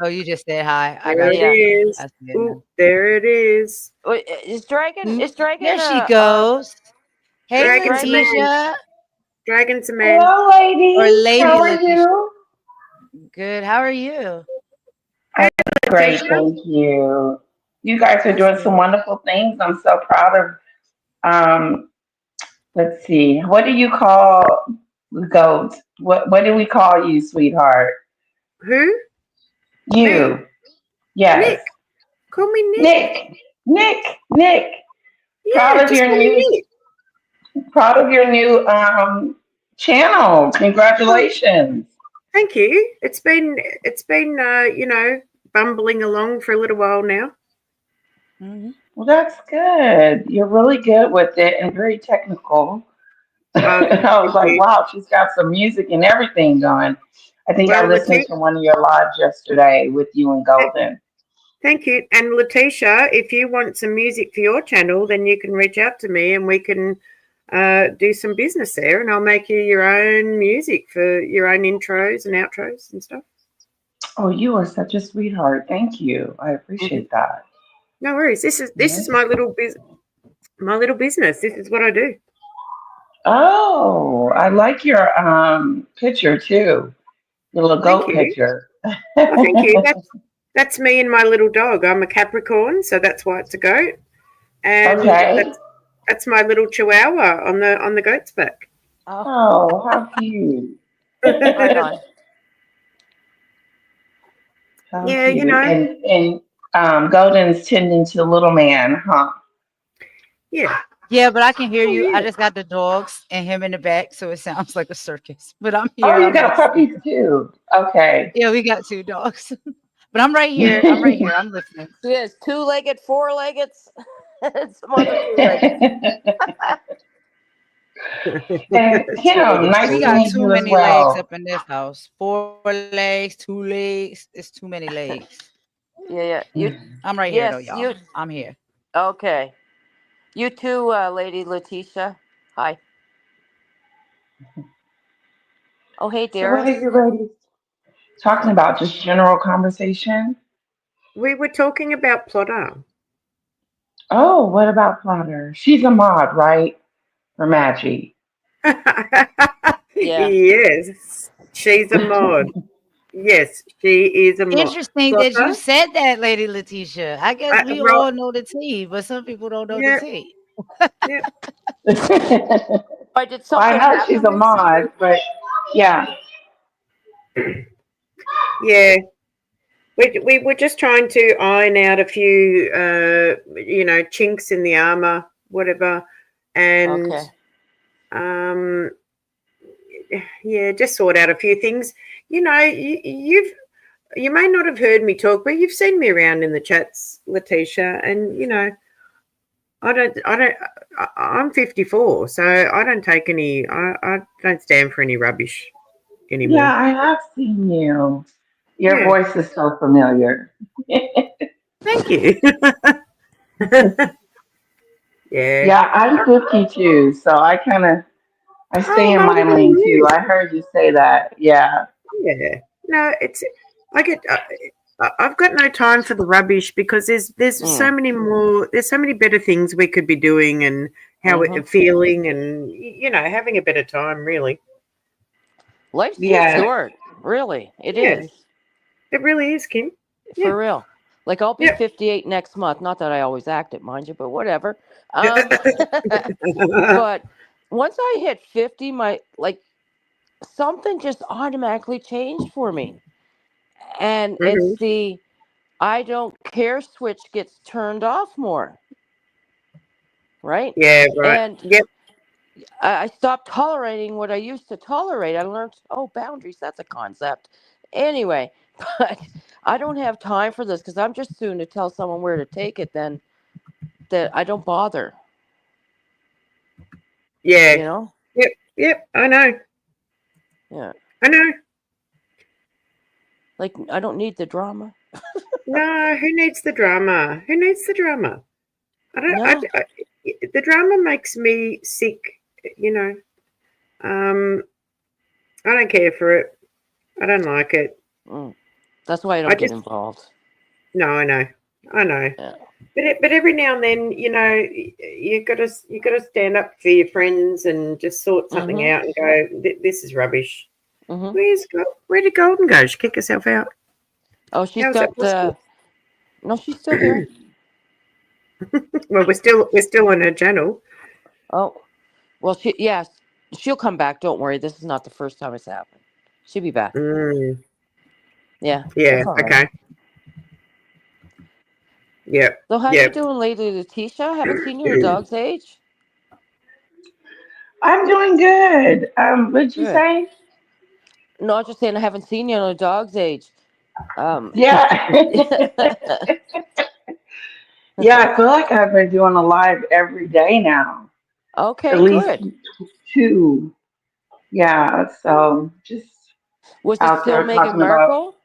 Oh, you just said hi. I there got it Yeah. you. is. I see it Ooh, now. there it is. Wait, is Dragon? Is Dragon? There she goes. Hey, Is Dragon's a Dragon? man. Letitia. Dragon's a man. Hello, Or ladies. Lady How are Letitia. you? Good. How are you? I'm great, Letitia. thank you. You guys are That's doing some good. wonderful things. I'm so proud of. Um, let's see. What do you call the goat? What do we call you, sweetheart? Who? Me. You. Yes. Nick. Call me Nick. Nick. Nick. Nick. Proud Yeah, of just your call me new. Nick. Proud of your new channel. Oh, Congratulations. thank you. It's been bumbling along for a little while now. Hmm. Well, that's good. You're really good with it and very technical. Oh, I was thank like, you. wow, she's got some music and everything going. I think I Well, listened to one of your lives yesterday with you and Golden. thank you. And Letitia, if you want some music for your channel, then you can reach out to me and we can do some business there. And I'll make you your own music for your own intros and outros and stuff. Oh, you are such a sweetheart. Thank you. I Mhm. appreciate that. No worries. This is Yeah. my little my little business. This is what I do. Oh, I like your picture too. Your little Thank goat you. picture. Oh, thank you. That's me and my little dog. I'm a Capricorn, so that's why it's a goat. And Okay. that's my little Chihuahua on the goat's back. Oh, Oh, how cute. right on. How Yeah, you cute. know. And Golden's tending to little man, huh? Yeah. Yeah, but I can hear Oh you. I yeah. just got the dogs and him in the back, so it sounds like a circus. But I'm Oh, here. you I'm got listening. puppies too. Okay. Yeah, we got two dogs. But I'm right here. I'm right here. I'm listening. She has two-legged, four-legged, and some other two-legged. And Kim, Two-legged nice We to got four-legged. meet too you as many legs well. up in this house. Four legs, two legs. It's too many legs. Yeah, yeah. You, I'm right here though, yes, y'all. you. I'm here. Okay. You too, Lady Letitia. Hi. Oh, hey, So what are Darius. you ladies talking about? Just general conversation? We were talking about Plotter. Oh, what about Plotter? She's a mod, right? For Maggie. Yeah. Yes, she's a mod. Yes, she is a mod. Interesting that you Plotter? said that, Lady Letitia. I guess we Well, all know the tea, but some people don't know the yeah, tea. yeah. Well, Why did I something know she's happen a recently? mod, but yeah. Yeah, we were just trying to iron out a few, chinks in the armor, whatever, and Okay. um, yeah, just sort out a few things. You know, you may not have heard me talk, but you've seen me around in the chats, Letitia, and I'm 54, so I don't take any. I don't stand for any rubbish Yeah, anymore. I have seen you. Your Yeah, voice is so familiar. thank you. Yeah. Yeah, I'm 52, so I stay Oh, I'm in my older than lane too. you. I heard you say that. Yeah. Yeah. No, I get. I've got no time for the rubbish because there's so Mm. many more. There's so many better things we could be doing and how Mm-hmm. we're feeling and having a better time. Really. Life's too Yeah. short. Really, it Yeah, is. it really is, Kim. Yeah. For real. Like I'll be Yep. 58 next month. Not that I always act it, mind you, but whatever. Um, but once I hit 50, my like something just automatically changed for me, and it's Mhm. the I don't care switch gets turned off more, right? Yeah. Right. And Yep. I stopped tolerating what I used to tolerate. I learned, oh, boundaries, that's a concept. Anyway, but I don't have time for this because I'm just soon to tell someone where to take it, then that I don't bother, Yeah. you know? Yep. Yep. I know. Yeah. I know. Like, I don't need the drama. No, who needs the drama? Who needs the drama? I don't. No. The drama makes me sick. You know. Um. I don't care for it. I don't like it. Mm. That's why I I don't get just involved. no. I know. I know. Yeah. But every now and then, you got to stand up for your friends and just sort something Mm-hmm. out and go. This is rubbish. Mm-hmm. Where did Golden go? She kick herself out. Oh, she's How is that got possible? the. No, she's still here. Well, we're still on her channel. Oh, well, yes, she'll come back. Don't worry. This is not the first time it's happened. She'll be back. Mm, Yeah, yeah. that's all right. Okay. Yep. So how you Yep. doing, Lady Letitia? Haven't seen you in a dog's age. I'm doing good. What'd you Good. say? No, I'm just saying I haven't seen you in a dog's age. Because Yeah. Yeah, I feel like I've been doing a live every day now. At okay, least good. two. Yeah, so just Was it out still there Meghan talking about, Markle?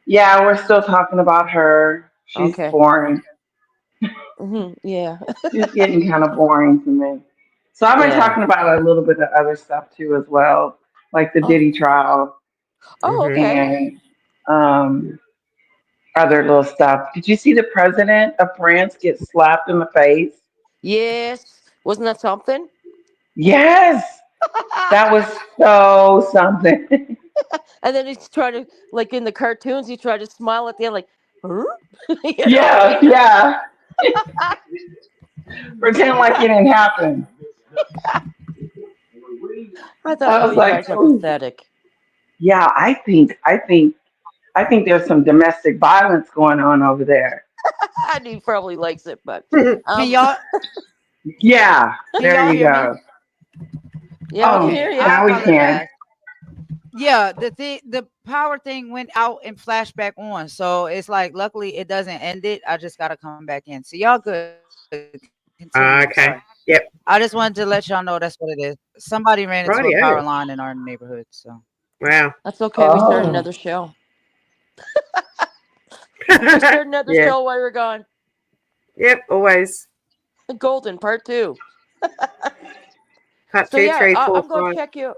yeah, we're still talking about her. She's Okay. boring. Yeah. She's getting kind of boring to me. So I've been Yeah. talking about a little bit of other stuff too as well, like the Oh. Diddy trial Oh. Mhm. Okay. and um, other little stuff. Did you see the president of France get slapped in the face? Yes. Wasn't that something? Yes, that was so something. And then he's trying to, like in the cartoons, he tried to smile at the end, like, "Huh?" you know? Yeah, yeah. Pretend like it didn't happen. I thought, I oh, was you like, guys are "Ooh." pathetic. Yeah, I think there's some domestic violence going on over there. And he probably likes it, but Can um, y'all Yeah, can there y'all you hear me? go. yeah, we can Oh, hear you. I now we can. apologize. Yeah, the power thing went out and flashed back on. So it's like luckily it doesn't end it. I just gotta come back in. So y'all good. Continue. Sorry. Okay. I just Yep. wanted to let y'all know that's what it is. Somebody ran into a power line in our Rightio. neighborhood. So Wow. That's okay. We started Oh, another show. We started another Yeah. show while we were gone. Yep. Always. Golden Part 2. Part So two, yeah, three, four, I'm going to five. check you.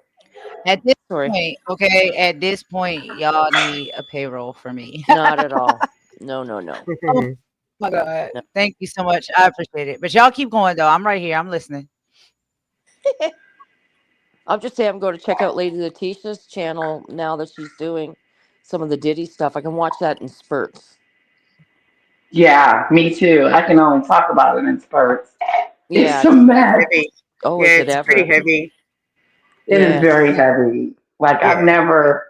at this Sorry, point, okay, at this point, y'all need a payroll for me. not at all. No, no, no, Oh my God. no. Thank you so much. I appreciate it. But y'all keep going though. I'm right here. I'm listening. I'll just say I'm going to check out Lady Letitia's channel now that she's doing some of the Diddy stuff. I can watch that in spurts. yeah, me too. I can only talk about it in spurts. Yeah, It's a it's mess. Heavy. oh, Yeah, is it it's pretty ever? heavy. It is very Yes. heavy. Like I've Yeah. never.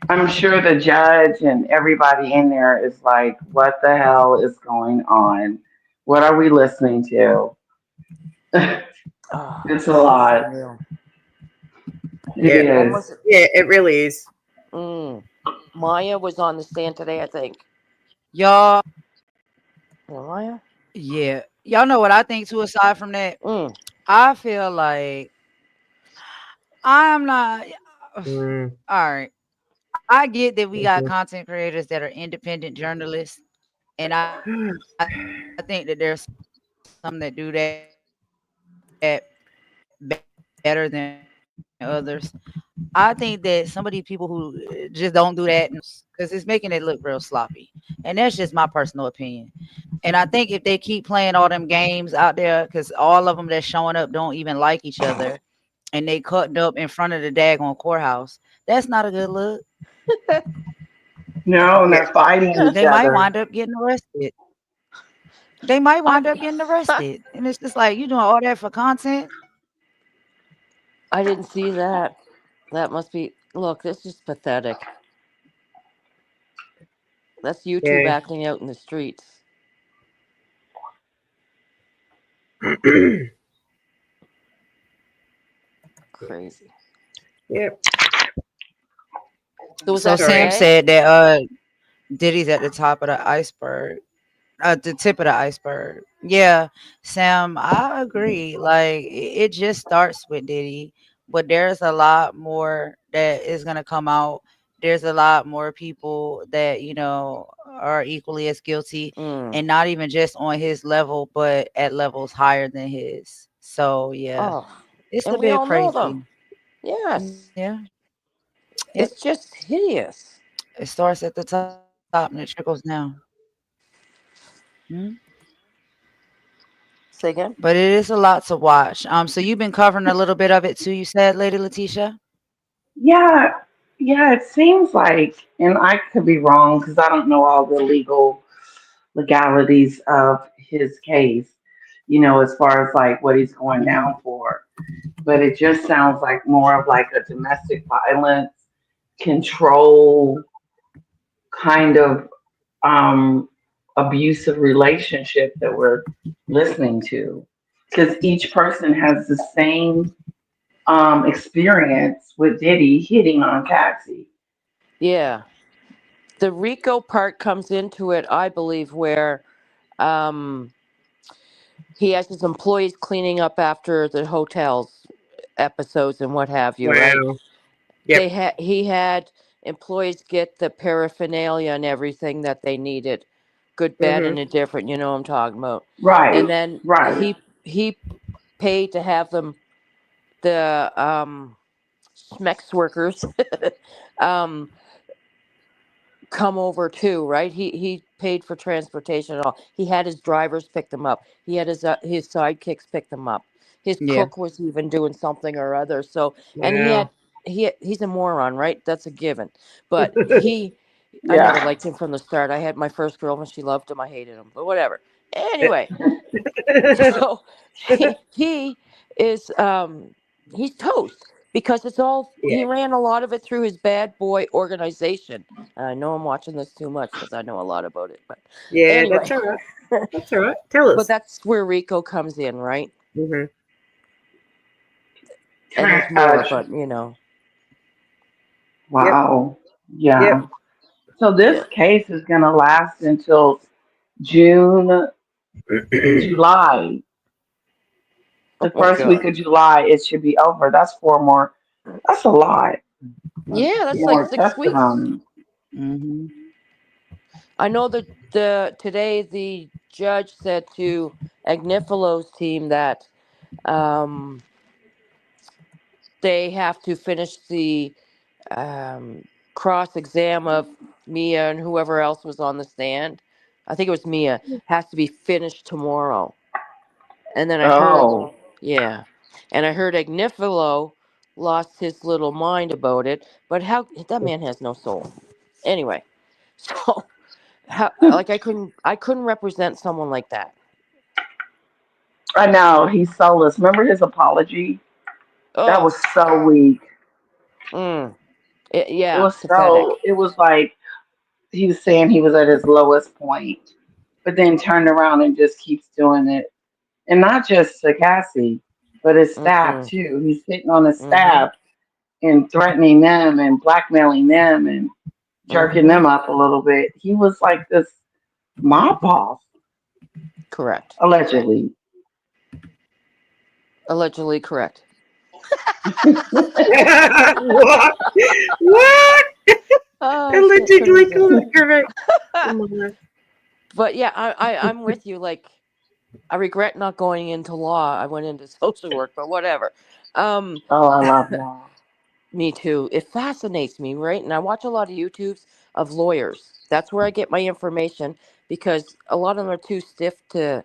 I'm sure the judge and everybody in there is like, "What the hell is going on? What are we listening to?" Oh, It's a it's lot. unreal. It Yeah. When is. was it? Yeah. It really is. Mm. Maya was on the stand today, I think. Y'all, Yeah, Maya. yeah. Y'all know what I think too, aside from that? Mm. I feel like I'm not all Mm, right. I get that we got mhm. content creators that are independent journalists, and I think that there's some that do that better than others. I think that some of these people who just don't do that because it's making it look real sloppy. And that's just my personal opinion. And I think if they keep playing all them games out there, because all of them that's showing up don't even like each other, and they cutting up in front of the daggone courthouse, that's not a good look. No, and Yeah. they're fighting They each might wind other. up getting arrested. They might I wind up getting arrested, and it's just like you doing all that for content. I didn't see that. That must be. Look, this is pathetic. That's YouTube Yeah. acting out in the streets. Crazy. Yep. So was So that Sorry. Sam today? said that Diddy's at the top of the iceberg. At the tip of the iceberg. Yeah, Sam, I agree. Like it just starts with Diddy, but there's a lot more that is gonna come out. There's a lot more people that, are equally as guilty, Mm. and not even just on his level, but at levels higher than his. So yeah, Oh, it's and a we bit all know them. crazy. Yes. Yeah. Yep. It's just hideous. It starts at the top and it trickles down. Mhm. Say again? But it is a lot to watch. So you've been covering a little bit of it too, you said, Lady Letitia? Yeah, yeah. It seems like, and I could be wrong because I don't know all the legalities of his case. As far as like what he's going Mhm. down for. But it just sounds like more of like a domestic violence control kind of um, abusive relationship that we're listening to. Because each person has the same experience with Diddy hitting on Cassie. Yeah. The Rico part comes into it, I believe, where um, he has his employees cleaning up after the hotels episodes and what have you, right? Wow. Yep. He had employees get the paraphernalia and everything that they needed, good, bad, Mhm. and indifferent. You know what I'm talking about. And Right, then right. he paid to have them the Smex workers um come over too, right? He paid for transportation at all. He had his drivers pick them up. He had his sidekicks pick them up. His Yeah. cook was even doing something or other. So, and Wow. he's a moron, right? That's a given. But I never Yeah. liked him from the start. I had my first girlfriend. She loved him. I hated him. But whatever. Anyway, so he is he's toast because it's all Yeah. he ran a lot of it through his bad boy organization. And I know I'm watching this too much because I know a lot about it. But Yeah, that's anyway, all right. That's all right. Tell but us. that's where Rico comes in, right? Hmm. And Can there's I, more, but you know, Yep. wow. Yep. Yeah. So yeah. this case is going to last until June, July. The Oh first week God. of July, it should be over. That's 4 more. That's a lot. That's Yeah, that's like more 6 weeks. testimony. Hmm. I know that today the judge said to Agnifalo's team that um, they have to finish the cross exam of Mia and whoever else was on the stand. I think it was Mia. Has to be finished tomorrow. And then I heard, Oh. yeah, and I heard Agnifalo lost his little mind about it. But how that man has no soul. Anyway, so how like I couldn't represent someone like that. I know. He's soulless. Remember his apology? That Oh, was so weak. mm, It yeah, was pathetic. it was like he was saying he was at his lowest point, but then turned around and just keeps doing it. And not just to Cassie, but his staff Mm-mm, too. He's sitting on his mm-hmm, staff and threatening them and blackmailing them and jerking mm-hmm. them up a little bit. He was like this mob boss, Correct. allegedly. Allegedly correct. What? What? Oh shit! Couldn't Allegedly resist. correct. Come on. But yeah, I'm with you. Like I regret not going into law. I went into social work, but whatever. Um, Oh, I love law. me too. It fascinates me, right? And I watch a lot of YouTubes of lawyers. That's where I get my information because a lot of them are too stiff to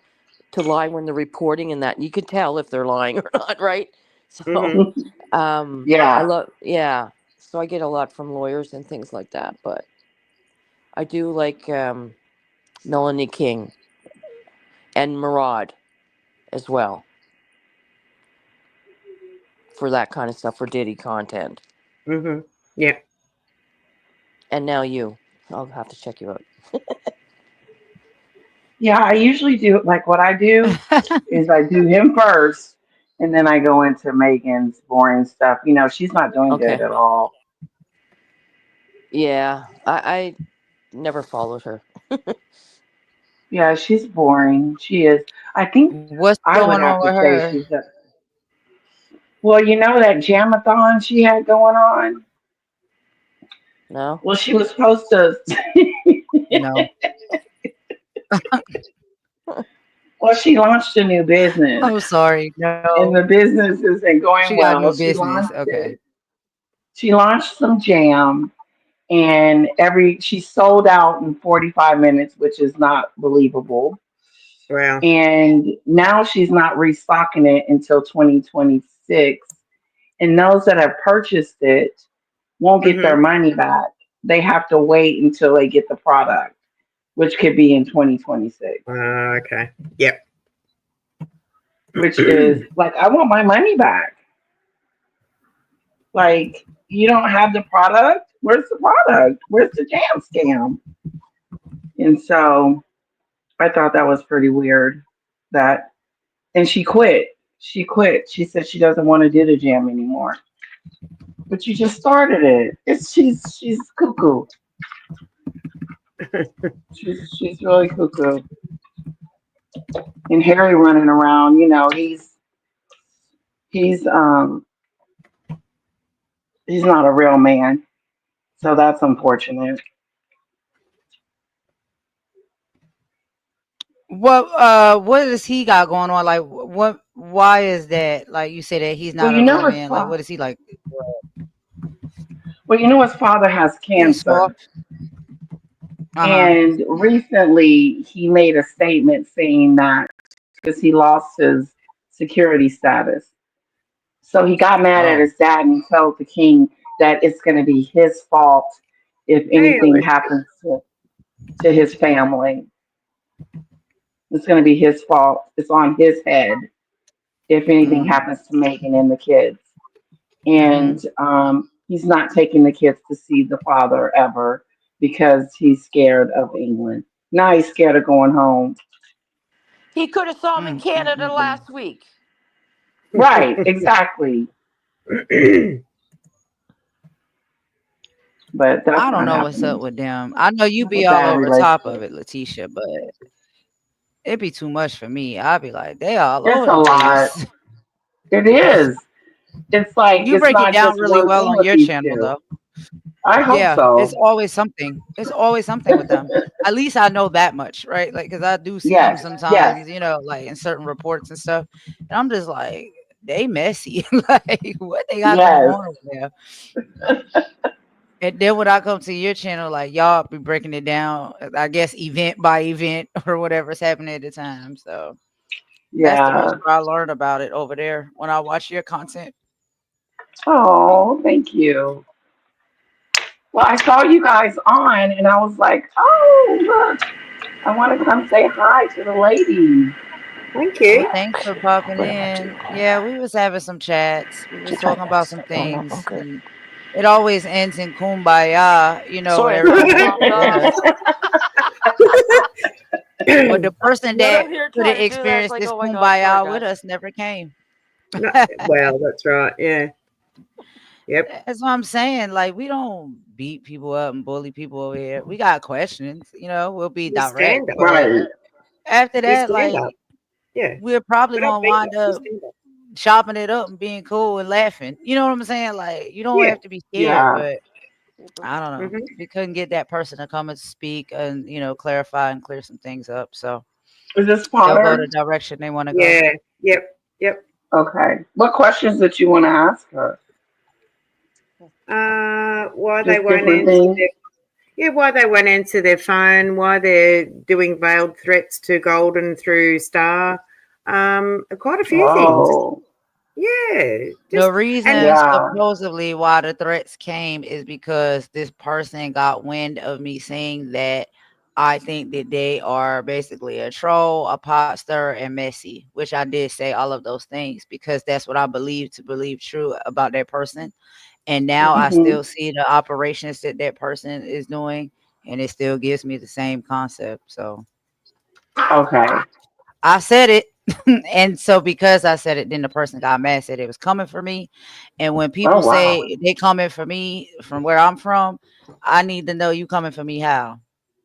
lie when they're reporting, and that you can tell if they're lying or not, right? So, Hmm. I Yeah. love yeah. So I get a lot from lawyers and things like that, but I do like Melanie King and Murad as well for that kind of stuff for Diddy content. Hmm. Yeah. And now you. I'll have to check you out. Yeah, I usually do like what I do is I do him first and then I go into Megan's boring stuff. She's not doing good Okay. at all. Yeah, I never followed her. Yeah, she's boring. She is. I think What's I going would on have with to say her? she's a. Well, that jamathon she had going on. No. Well, she was supposed to. No. Well, she launched a new business, I'm sorry. and No. the business isn't She going got well. new business. Okay. She launched some jam, and she sold out in 45 minutes, which is not believable. Wow. And now she's not restocking it until 2026. And those that have purchased it won't get their Hmm. money back. They have to wait until they get the product, which could be in 2026, Okay. Yep. which is like, I want my money back. Like, you don't have the product? Where's the product? Where's the jam scam? And so I thought that was pretty weird that, and she quit. She quit. She said she doesn't want to do the jam anymore. But you just started it. She's cuckoo. She's really cuckoo. And Harry running around, he's he's not a real man. So that's unfortunate. What does he got going on? Like what why is that? Like you say that he's Well, not a real man. Like what is he like? his father has He's cancer. soft. Uh-huh. And recently, he made a statement saying that because he lost his security status. So he got mad at Oh. his dad and he told the king that it's going to be his fault if anything Really? happens to his family. It's going to be his fault. It's on his head if anything Mm. happens to Megan and the kids. And Mhm. he's not taking the kids to see the father ever because he's scared of England. Now he's scared of going home. He could have saw him in Mm, mm, Canada mm, mm. last week. Right, exactly. But that's I don't not know what's up happening. with them. I know you It's a be all bad over top of relationship. it, Letitia, but it'd be too much for me. I'd be like, they all It's over a the lot. place. It is. It's like You it's break it not down just really one well thing on with your these channel, two. though. I hope Yeah, it's so. always something. It's always something with them. At least I know that much, right? Like, cause I do see them Yes, yes, sometimes, like in certain reports and stuff, and I'm just like, they messy. Like, what they got going yes. on over there? And then when I come to your channel, like y'all be breaking it down, I guess event by event or whatever's happening at the time. So that's the most Yeah. I learn about it over there when I watch your content. Oh, thank you. Well, I saw you guys on and I was like, oh, look, I want to come say hi to the ladies. Thank Well, you. thanks for popping in. Yeah, we was having some chats. We was talking about some things, and it always ends in kumbaya, when Sorry, I got everybody gets dropped with off. us. But the person Let that him here could have trying to do that. It's experienced like, this oh my god, sorry kumbaya with guys. us never came. No, well, that's right. Yeah. Yep. That's what I'm saying. Like, we don't beat people up and bully people over here. We got questions, we'll be You direct. stand up. But Right. after You that, stand like, up. Yeah. we're probably We don't gonna beat wind up. You up stand up. chopping it up and being cool and laughing. You know what I'm saying? Like, you don't Yeah. have to be scared, Yeah. but I don't know. Hmm. We couldn't get that person to come and speak and, clarify and clear some things up. So Is this they'll go the Potter? direction they want to go. Yeah. Yep. Yep. Okay. What questions did you want to ask her? Why they Just won't different answer things? their why they won't answer their phone, why they're doing veiled threats to Golden through Star. Quite a few things. Oh, Yeah. The Just and reason yeah. supposedly why the threats came is because this person got wind of me saying that I think that they are basically a troll, a pot stirrer, and messy, which I did say all of those things because that's what I believe to believe true about that person. And now I Mhm. Hmm. still see the operations that that person is doing, and it still gives me the same concept. So Okay. I said it. And so because I said it, then the person got mad, said it was coming for me. And when Oh, people wow. say they coming for me from where I'm from, I need to know you coming for me how?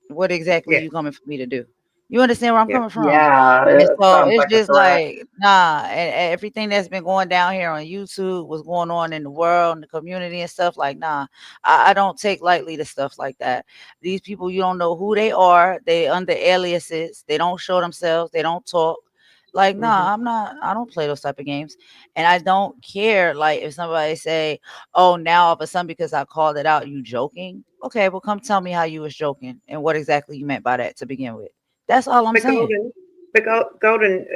What exactly Yeah. you coming for me to do? You understand where I'm Yep. coming from? Yeah, And it so sounds it's like a just threat. like, nah, and everything that's been going down here on YouTube, what's going on in the world and the community and stuff, like, nah, I don't take lightly to stuff like that. These people, you don't know who they are. They under aliases. They don't show themselves. They don't talk. Like, Hmm. nah, I don't play those type of games. And I don't care, like, if somebody say, oh, now all of a sudden because I called it out, you joking. Okay, well, come tell me how you was joking and what exactly you meant by that to begin with. That's all I'm But saying. Golden, Golden,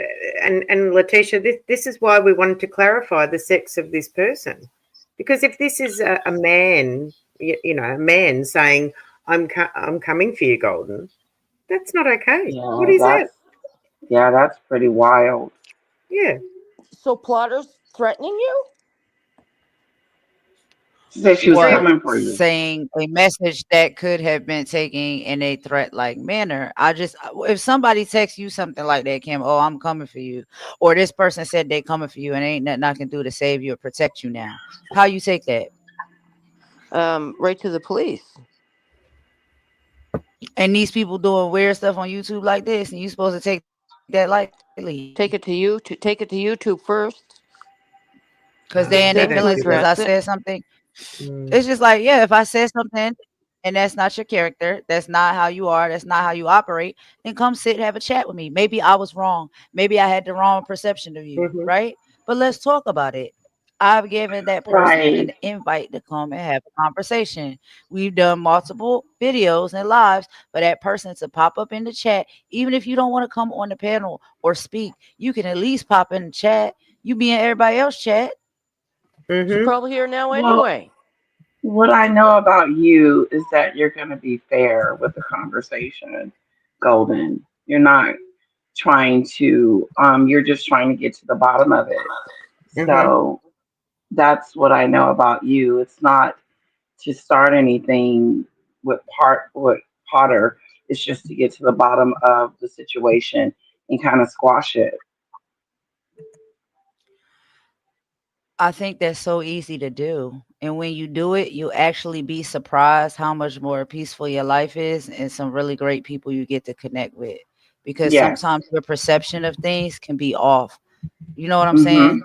and Letitia, this is why we wanted to clarify the sex of this person, because if this is a man, a man saying, I'm coming for you, Golden," that's not okay. What Yeah, is that? that's pretty wild. Yeah. So plotters threatening you? She said she was What? Saying, coming for you. Saying a message that could have been taken in a threat like manner. If somebody texts you something like that, Kim, oh, I'm coming for you, or this person said they coming for you and ain't nothing I can do to save you or protect you now. How you take that? Right to the police. And these people doing weird stuff on YouTube like this, and you supposed to take that lightly Take it to you to take it to YouTube first, because they in their I feelings then don't to because do I that. address said it. something. Mm. It's just like, yeah, if I said something and that's not your character, that's not how you are, that's not how you operate, then come sit, have a chat with me. Maybe I was wrong. Maybe I had the wrong perception of you, Hmm. right? But let's talk about it. I've given that person Right. an invite to come and have a conversation. We've done multiple videos and lives for that person to pop up in the chat. Even if you don't want to come on the panel or speak, you can at least pop in the chat. You be in everybody else chat. She's Mm-hmm. probably here now Well, anyway. what I know about you is that you're going to be fair with the conversation, Golden. You're not trying to, you're just trying to get to the bottom of it. Mm-hmm. So that's what I know about you. It's not to start anything with Potter. It's just to get to the bottom of the situation and kind of squash it. I think that's so easy to do. And when you do it, you'll actually be surprised how much more peaceful your life is and some really great people you get to connect with. Because Yes. sometimes your perception of things can be off. You know what I'm Mhm. saying?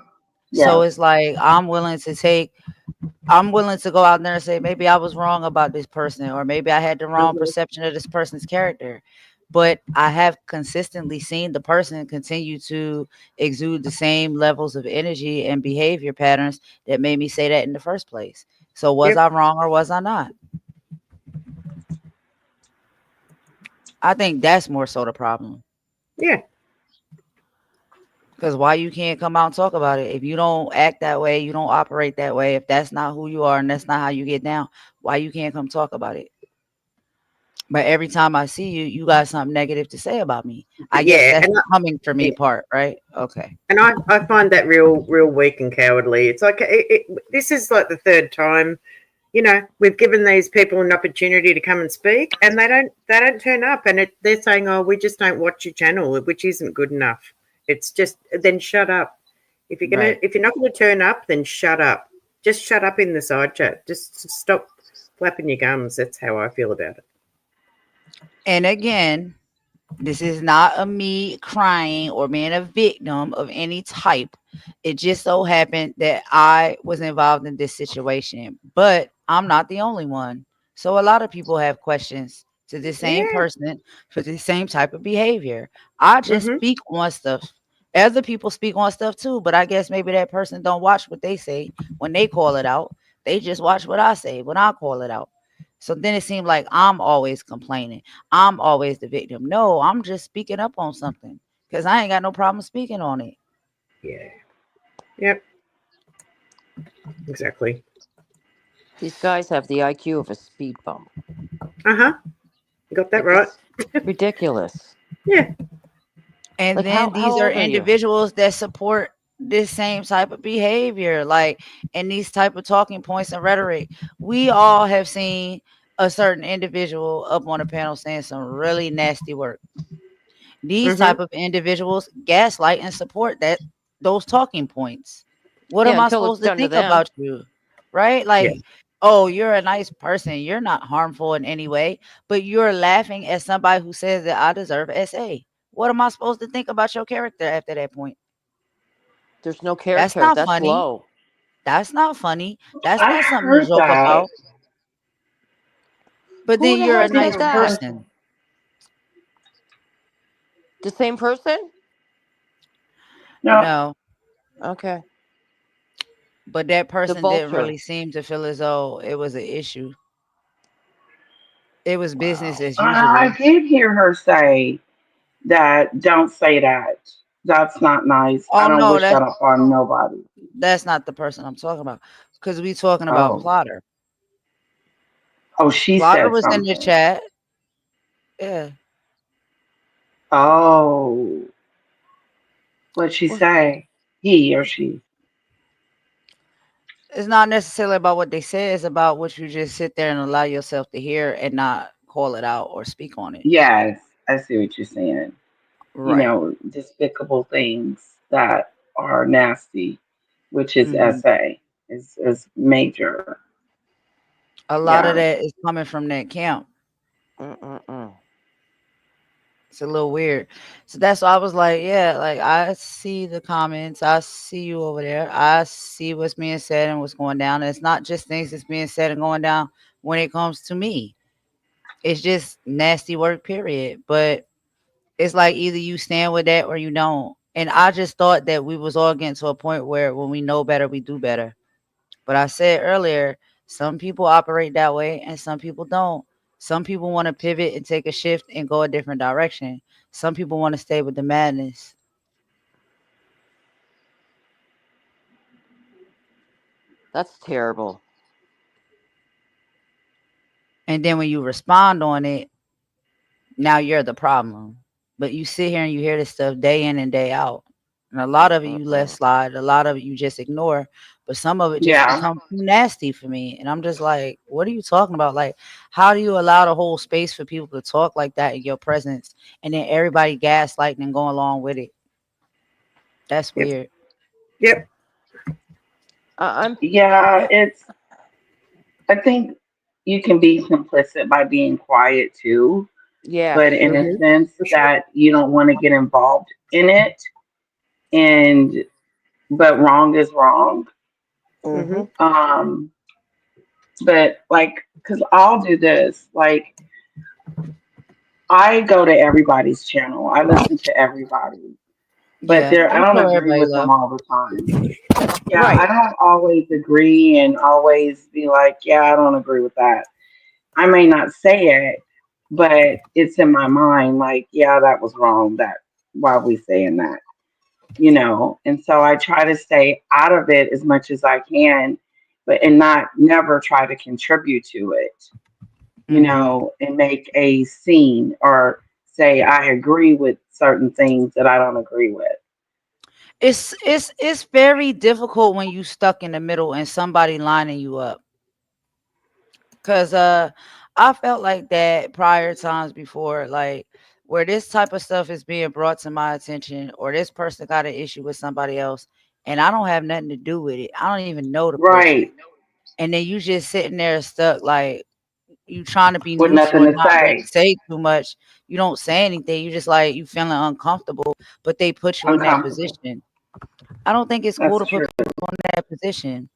So Yes. it's like I'm willing to go out there and say maybe I was wrong about this person or maybe I had the wrong Mm-hmm. perception of this person's character. But I have consistently seen the person continue to exude the same levels of energy and behavior patterns that made me say that in the first place. So was Yep. I wrong or was I not? I think that's more so the problem. Yeah. Because why you can't come out and talk about it? If you don't act that way, you don't operate that way. If that's not who you are and that's not how you get down, why you can't come talk about it? But every time I see you, you got something negative to say about me. I guess Yeah. that's And the coming for me yeah. part, right? Okay. And I find that real weak and cowardly. It's like this is like the third time, we've given these people an opportunity to come and speak, and they don't turn up, and they're saying, "Oh, we just don't watch your channel," which isn't good enough. It's just then shut up. Right. If you're not going to turn up, then shut up. Just shut up in the side chat. Just stop flapping your gums. That's how I feel about it. And again, this is not a me crying or being a victim of any type. It just so happened that I was involved in this situation, but I'm not the only one. So a lot of people have questions to the same Yeah. person for the same type of behavior. I just Mhm. speak on stuff. Other people speak on stuff too, but I guess maybe that person don't watch what they say when they call it out. They just watch what I say when I call it out. So then it seemed like I'm always complaining. I'm always the victim. No, I'm just speaking up on something because I ain't got no problem speaking on it. Yeah. Yep. Exactly. These guys have the IQ of a speed bump. Uh huh. Got that Like right. it's ridiculous. Yeah. And Like then how these are old are you? individuals that support this same type of behavior, like and these type of talking points and rhetoric. We all have seen a certain individual up on a panel saying some really nasty work. These Mhm. type of individuals gaslight and support that those talking points. What Yeah, am I until it's supposed to done to think them. about you? Right? Yeah. Like, oh, you're a nice person. You're not harmful in any way, but you're laughing at somebody who says that I deserve SA. What am I supposed to think about your character after that point? There's no That's character. not That's funny. low. That's not funny. That's I not something to heard joke that. about. But Who then the you're hell a said nice that? Yeah. person. The same person? No. No, Okay. but that The person didn't vulture. really seem to feel as though it was an issue. It was business Wow. as I usual. did hear her say that don't say that. That's not nice. I Oh don't no, wish that upon nobody. that's not the person I'm talking about. Because we talking about Oh. Plotter. Oh, she Plotter said was in the something. chat. Yeah. Oh. What'd she Well, say? He or she. It's not necessarily about what they say, it's about what you just sit there and allow yourself to hear and not call it out or speak on it. Yes, I see what you're saying. Right. Despicable things that are nasty, which is Hmm. SA, is major. A lot Yeah. of that is coming from that camp. mm-mm-mm. It's a little weird. So that's why I was like, yeah, like I see the comments. I see you over there. I see what's being said and what's going down. And it's not just things that's being said and going down when it comes to me. It's just nasty work, period. But it's like either you stand with that or you don't. And I just thought that we was all getting to a point where when we know better, we do better. But I said earlier, some people operate that way and some people don't. Some people want to pivot and take a shift and go a different direction. Some people want to stay with the madness. That's terrible. And then when you respond on it, now you're the problem. But you sit here and you hear this stuff day in and day out. And a lot of it you let Mm-mm. slide, a lot of it you just ignore, but some of it just Yeah. become too nasty for me. And I'm just like, what are you talking about? Like, how do you allow the whole space for people to talk like that in your presence and then everybody gaslighting and going along with it? That's Yep. weird. Yep. I'm Yeah, I think you can be complicit by being quiet too, but yes. in a Mm-hmm. sense For sure. that you don't want to get involved in it. And but wrong is wrong. Mm-hmm. Mhm. Um, but like, cause I'll do this. Like, I go to everybody's channel. I listen to everybody, but Yeah, I don't don't show agree everybody with them love. all the time. Yeah, I Right. don't always agree and always be like, yeah, I don't agree with that. I may not say it, but it's in my mind, like, yeah, that was wrong. That why are we saying that? And so I try to stay out of it as much as I can, but and not never try to contribute to it, Hmm. and make a scene or say I agree with certain things that I don't agree with. It's very difficult when you stuck in the middle and somebody lining you up. Cause I felt like that prior times before, like where this type of stuff is being brought to my attention, or this person got an issue with somebody else, and I don't have nothing to do with it. I don't even know the person, Right. and then you just sitting there stuck, like you trying to be With neutral nothing and to not really say. say too much. You don't say anything. You just like you feeling uncomfortable, but they put you in that Uncomfortable. position. I don't think it's cool That's to put true. people in that position.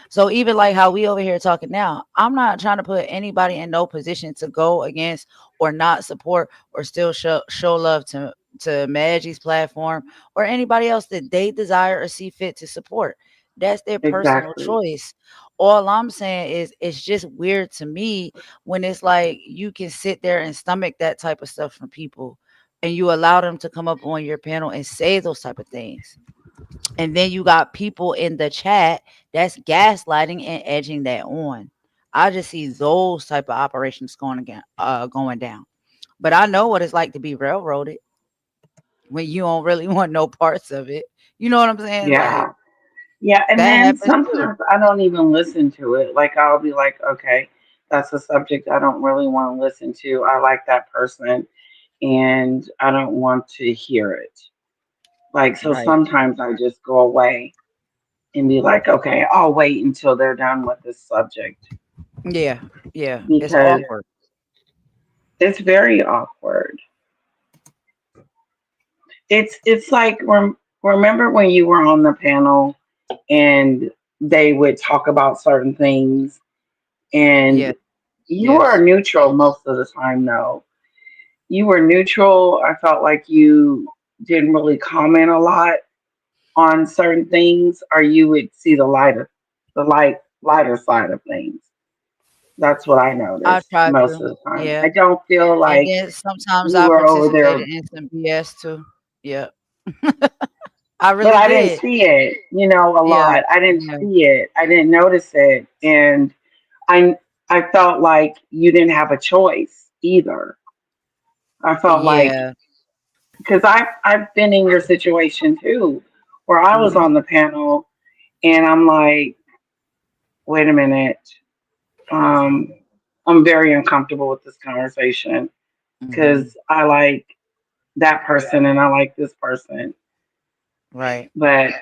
So even like how we over here talking now, I'm not trying to put anybody in no position to go against or not support or still show love to Maggie's platform or anybody else that they desire or see fit to support. That's their personal Exactly. choice. All I'm saying is it's just weird to me when it's like you can sit there and stomach that type of stuff from people and you allow them to come up on your panel and say those type of things. And then you got people in the chat that's gaslighting and edging that on. I just see those type of operations going down. But I know what it's like to be railroaded when you don't really want no parts of it. You know what I'm saying? Like Yeah. Yeah. And that then happens too. sometimes I don't even listen to it. Like I'll be like, okay, that's a subject I don't really want to listen to. I like that person and I don't want to hear it. Like, so Right. sometimes I just go away and be like, okay, I'll wait until they're done with this subject Yeah. Yeah. It's because awkward. it's very awkward. It's like remember when you were on the panel and they would talk about certain things and Yeah. you were Yes. neutral most of the time though. You were neutral. I felt like you didn't really comment a lot on certain things or you would see the lighter side of things. That's what I I noticed try most to. of the time. Yeah. I don't feel And like then sometimes you I were over there, participated in some BS too. Yeah. I but really I didn't did. see it, a Yeah. lot. I didn't Yeah. see it. I didn't notice it. And I I felt like you didn't have a choice either. I felt like Yeah. because I've been in your situation too, where I was Mhm. on the panel and I'm like, wait a minute, um, I'm very uncomfortable with this conversation Mhm. because I like that person and I like this person, Right. but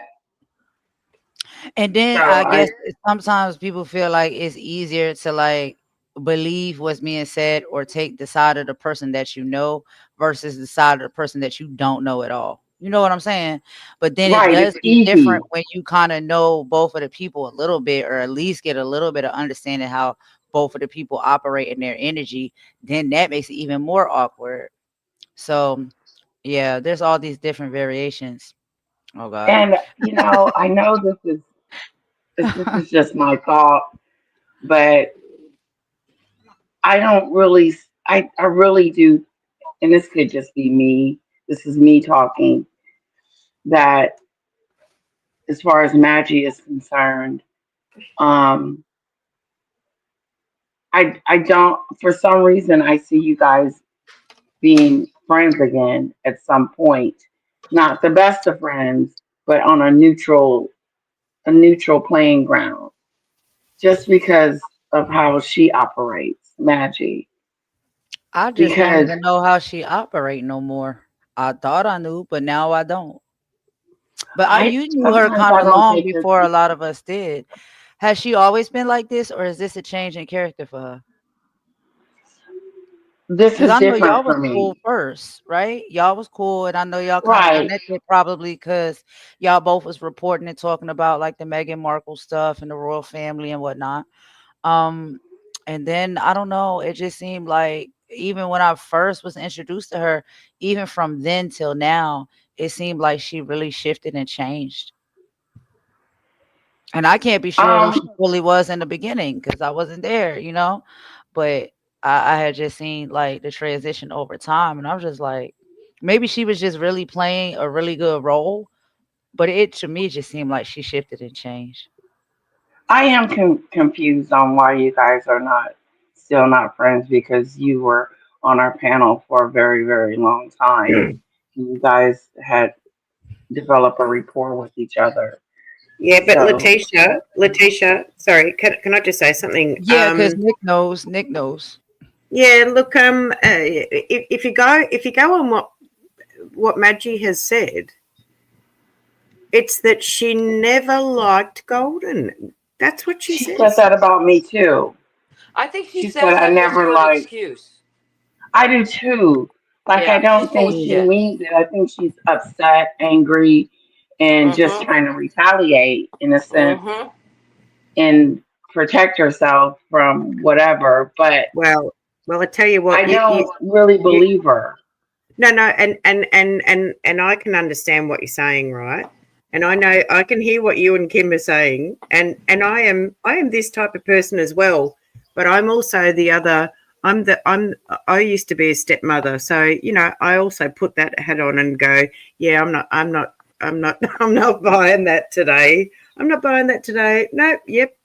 And so then I I guess sometimes people feel like it's easier to like believe what's being said or take the side of the person that you know versus the side of the person that you don't know at all. You know what I'm saying? But then it right, does it's get different easy. when you kind of know both of the people a little bit, or at least get a little bit of understanding how both of the people operate in their energy. Then that makes it even more awkward. So, yeah, there's all these different variations. Oh God. And I know this is just my thought, but I don't really, I really do, and this could just be me. This is me talking. That as far as Maggie is concerned, um, I don't. For some reason, I see you guys being friends again at some point. Not the best of friends, but on a neutral playing ground. Just because of how she operates, Maggie. I just don't Because even know how she operate no more. I thought I knew, but now I don't. But I you knew her sometimes kind I of don't long take her. before a lot of us did. Has she always been like this, or is this a change in character for her? This Because is I know y'all different was for me. cool first, right? Y'all was cool, and I know y'all kind of Right. connected probably because y'all both was reporting and talking about like the Meghan Markle stuff and the royal family and whatnot. Um, and then I don't know, it just seemed like even when I first was introduced to her, even from then till now, it seemed like she really shifted and changed. And I can't be sure who she Um, fully was in the beginning because I wasn't there, but I had just seen like the transition over time, and I was just like, maybe she was just really playing a really good role, but it to me just seemed like she shifted and changed. I am confused on why you guys are not still not friends because you were on our panel for a very, very long time. You guys had developed a rapport with each other. Yeah, but So Letitia, sorry, can I just say something? Yeah, because Nick knows. Nick knows. Yeah, look, if you go on what Maggie has said, it's that she never liked Golden. That's what she she said says. that about me too. I think she She said says I that just never for an liked. excuse. I do too. Like I Yeah, she's don't full think of she shit. means it. I think she's upset, angry, and just Mm-hmm. trying to retaliate in a sense Mm-hmm. and protect herself from whatever. But Well, well, I tell you what, I don't really you believe her. no, no, and I can understand what you're saying, right? And I know I can hear what you and Kim are saying, and I am this type of person as well, but I'm also the other. I used to be a stepmother, so I also put that hat on and go, yeah, I'm not I'm not buying that today. I'm not buying that today. No, yep.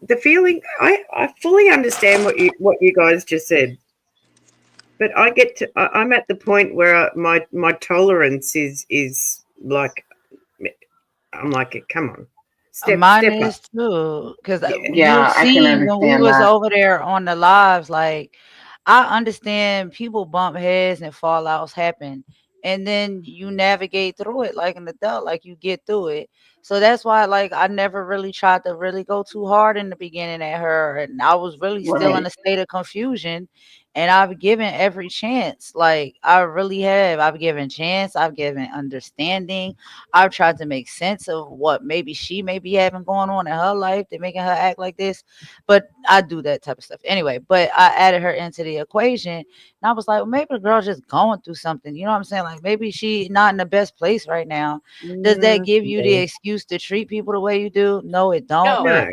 The feeling, I fully understand what you guys just said, but I'm at the point where my tolerance is like, I'm like, come on, Mine step up. is too, because Yeah. you'll Yeah, I can see when we understand was that. over there on the lives, like I understand people bump heads and fallouts happen, and then you navigate through it like an adult, like you get through it. So that's why, like, I never really tried to really go too hard in the beginning at her, and I was really still in Right. a state of confusion. And I've given every chance, like I really have. I've given chance. I've given understanding. I've tried to make sense of what maybe she may be having going on in her life that making her act like this. But I do that type of stuff anyway. But I added her into the equation, and I was like, well, maybe the girl's just going through something. You know what I'm saying? Like maybe she not in the best place right now. Does that give you the No, excuse to treat people the way you do? No, it don't. No. no,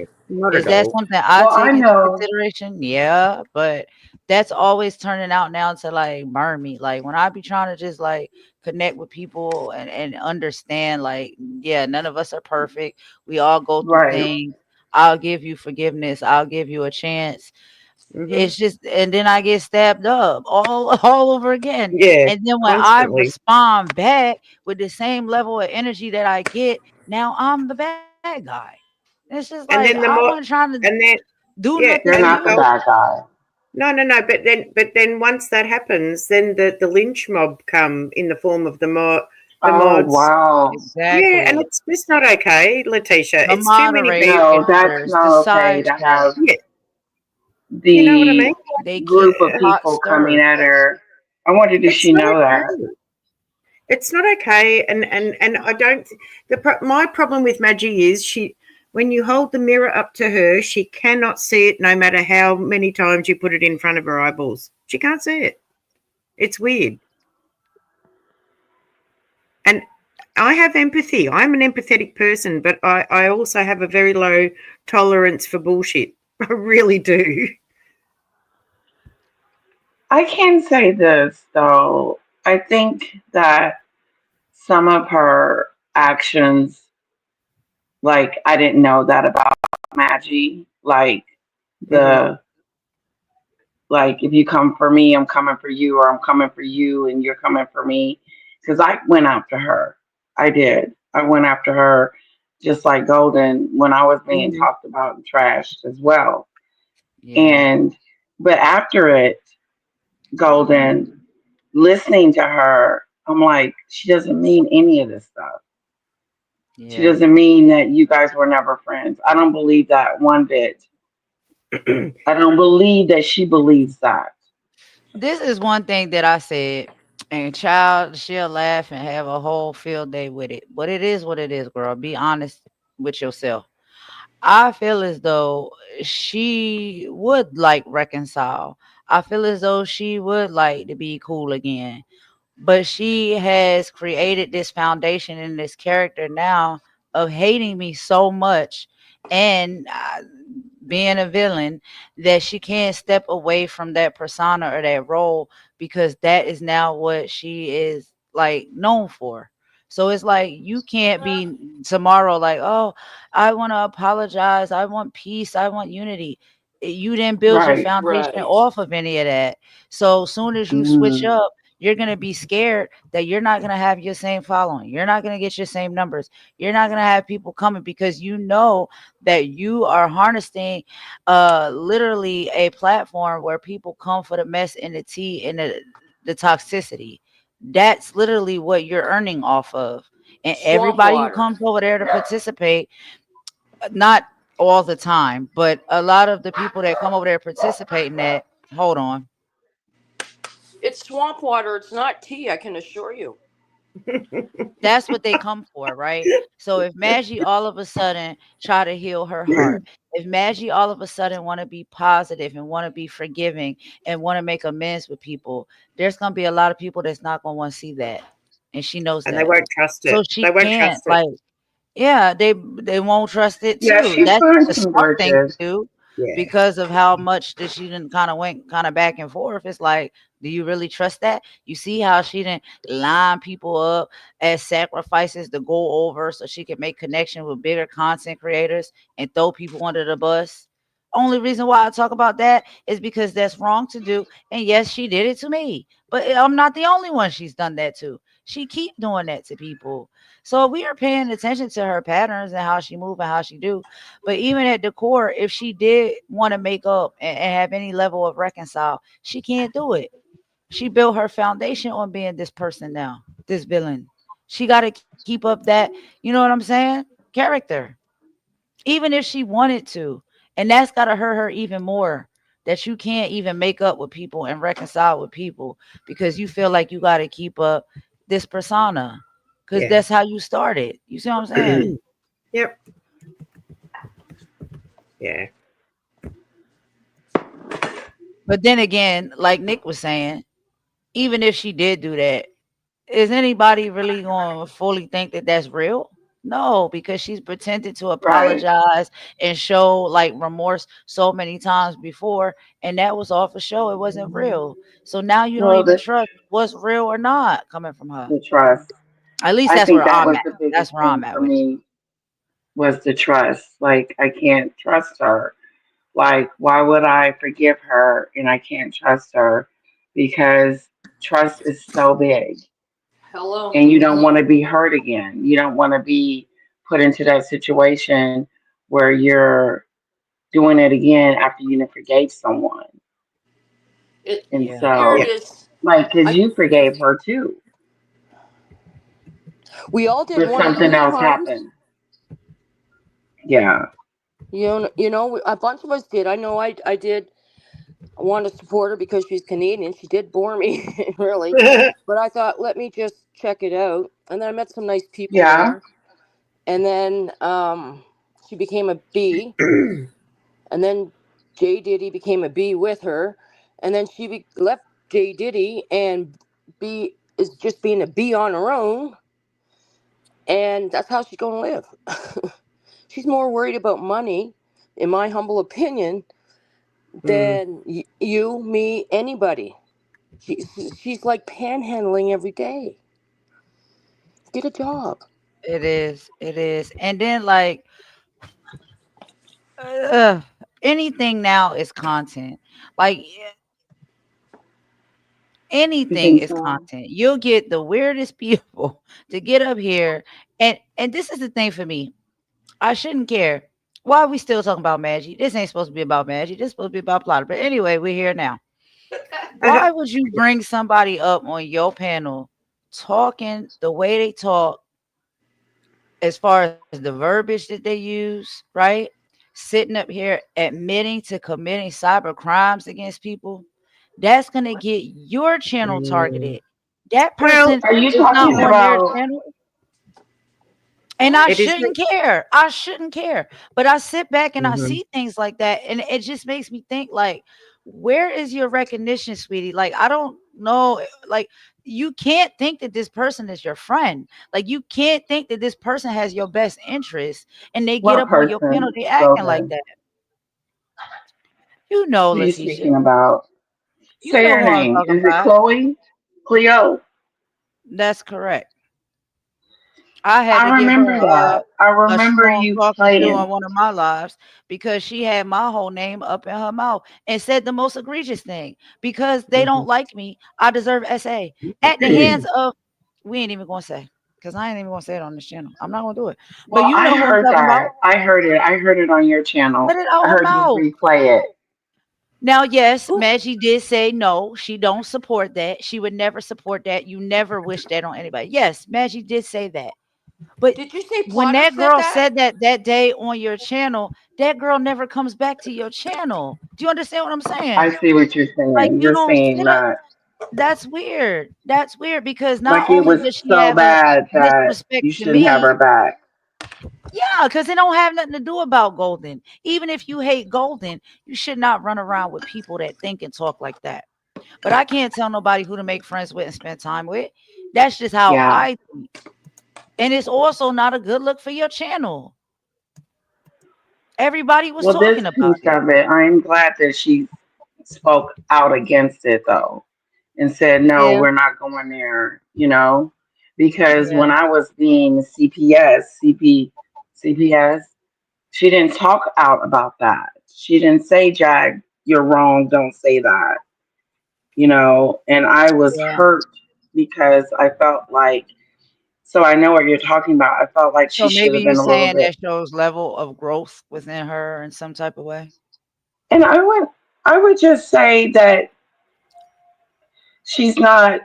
But not is at that all. something I Well, I take into know. consideration? Yeah, but that's always turning out now to like burn me. Like when I be trying to just like connect with people and understand, like, yeah, none of us are perfect. We all go through Right. things. I'll give you forgiveness. I'll give you a chance. Hmm. It's just, and then I get stabbed up all all over again. Yeah, And then when I constantly. respond back with the same level of energy that I get, now I'm the bad guy. It's just like I And then wasn't the more, trying to and then do nothing yeah, to You're and not the you. oh, bad guy. no, no, no. But then once that happens, then the lynch mob come in the form of the Oh mods. wow. Yeah, and Exactly. it's just not okay, Letitia. The It's too many No, people. that's moderators, the not okay side to chat, have Yeah, you know what I the mean? they keep group the of pot people coming stirred. at her. I wonder, does It's she not know that? okay. It's not okay, and I don't. My problem with Maggie is when you hold the mirror up to her, she cannot see it, no matter how many times you put it in front of her eyeballs. She can't see it. It's weird, and I have empathy. I'm an empathetic person, but I also have a very low tolerance for bullshit. I really do. I can say this though. I think that some of her actions, like I didn't know that about Maggie. Like Mm-hmm. the like if you come for me, I'm coming for you, or I'm coming for you and you're coming for me. Because I went after her. I did. I went after her just like Golden when I was being Mm-hmm. talked about and trashed as well. Yeah. And but after it, Golden, listening to her, I'm like, she doesn't mean any of this stuff. She Yeah. doesn't mean that you guys were never friends. I don't believe that one bit. I don't believe that she believes that. This is one thing that I said, and child, she'll laugh and have a whole field day with it. But it is what it is, girl. Be honest with yourself. I feel as though she would like reconcile. I feel as though she would like to be cool again. But she has created this foundation and this character now of hating me so much and being a villain that she can't step away from that persona or that role because that is now what she is like known for. So it's like you can't be tomorrow like, oh, I want to apologize. I want peace. I want unity. You didn't build your Right. foundation off of any of that. So soon as you switch Mm, up, you're going to be scared that you're not going to have your same following. You're not going to get your same numbers. You're not going to have people coming because you know that you are harnessing literally a platform where people come for the mess and the tea and the toxicity. That's literally what you're earning off of. And Swamp everybody who water. comes over there to participate, not all the time, but a lot of the people that come over there participating that, hold on, It's swamp water. It's not tea, I can assure you. that's what they come for, right? So if Maggie all of a sudden try to heal her heart, if Maggie all of a sudden want to be positive and want to be forgiving and want to make amends with people, there's going to be a lot of people that's not going to want to see that. And she knows And they that. won't trust So it. she They won't can't trust it. like, yeah, they won't trust it yeah, too. she's That's burned the some smart thing to bridges. do Yeah. because of how much that she didn't kind of went kind of back and forth. It's like, do you really trust that? You see how she didn't line people up as sacrifices to go over so she could make connection with bigger content creators and throw people under the bus. Only reason why I talk about that is because that's wrong to do. And yes, she did it to me, but I'm not the only one she's done that to. She keep doing that to people. So we are paying attention to her patterns and how she move and how she do. But even at the core, if she did want to make up and have any level of reconcile, she can't do it. She built her foundation on being this person now, this villain. She got to keep up that, you know what I'm saying? Character, even if she wanted to. And that's got to hurt her even more that you can't even make up with people and reconcile with people because you feel like you got to keep up this persona because Yeah. that's how you started. You see what I'm saying? Yep. Yeah. But then again, like Nick was saying, even if she did do that, is anybody really going to fully think that that's real? No, because she's pretended to Right. apologize and show like remorse so many times before, and that was all for show. It wasn't real. So now you don't Well, even trust what's real or not coming from her. the trust. At least I that's think where that I'm was at. the biggest That's where thing I'm at for with it. me was the trust. Like I can't trust her. Like why would I forgive her and I can't trust her? Because trust is so big Hello. and you don't want Mm-hmm. to be hurt again. You don't want to be put into that situation where you're doing it again after you forgave someone. It And Yeah. Here it Yep. so, is. like, because I you forgave her too, We all did but one or something two else times. happened. Yeah, A bunch of us did. I know I did want to support her because she's Canadian. She did bore me, really. But I thought, let me just check it out. And then I met some nice people yeah. there. And then she became a B. And then Jay Diddy became a B with her. And then left Jay Diddy and B is just being a B on her own. and that's how she's going to live. She's more worried about money, in my humble opinion, Mm. than you, me, anybody. She's like panhandling every day. Get a job. It is. It is. And then like uh, anything now is content. Like You anything think is so? content. You'll get the weirdest people to get up here and this is the thing for me. I shouldn't care. Why are we still talking about Maggie? This ain't supposed to be about Maggie. This is supposed to be about Plotter. But anyway, we're here now. Uh, Why would you bring somebody up on your panel talking the way they talk as far as the verbiage that they use, right? Sitting up here admitting to committing cyber crimes against people, that's going to get your channel mm. targeted. That Well, person Are you is not talking on their about channel. And I What? it is. shouldn't care. I shouldn't care. But I sit back and I Mm-hmm. see things like that. And it just makes me think like, where is your recognition, sweetie? Like, I don't know. Like, you can't think that this person is your friend. Like, you can't think that this person has your best interest. And they get what up on your panel, person? they Go acting like ahead. that. You know, Who are you Letitia. speaking about? You Say know your who I'm name. talking Is it about. Chloe? Cleo? That's correct. I had to I give her remember that. I a remember strong you talking to on playing. one of my lives because she had my whole name up in her mouth and said the most egregious thing. Because they Mm-hmm. don't like me, I deserve SA at the hands of. We ain't even gonna say because I ain't even gonna say it on this channel. I'm not gonna do it. But Well, you I know who I'm heard talking about. that. I heard it. I heard it on your channel. Let it I out her heard you mouth. replay it. Now, yes, Who? Maggie did say no. She don't support that. She would never support that. You never wish that on anybody. Yes, Maggie did say that. But Did you say when Plotter that said girl that? said that that day on your channel, that girl never comes back to your channel. Do you understand what I'm I saying? see what you're Like saying. you You're don't saying sit. that That's weird. That's weird because not like it only was does she so have a bad that disrespect you to shouldn't have me, her back. yeah, because it don't have nothing to do about Golden. Even if you hate Golden, you should not run around with people that think and talk like that. But I can't tell nobody who to make friends with and spend time with. That's just how Yeah. I think. And it's also not a good look for your channel. Everybody was Well, this talking about piece it. of it, I'm glad that she spoke out against it though and said, no, Yeah, we're not going there, you know? Because yeah, when I was being CPS, she didn't talk out about that. She didn't say, Jag, you're wrong, don't say that, you know? And I was yeah. hurt because I felt like, so I know what you're talking about. I felt like she So should maybe have you been a little saying bit. that shows level of growth within her in some type of way? And I would just say that she's not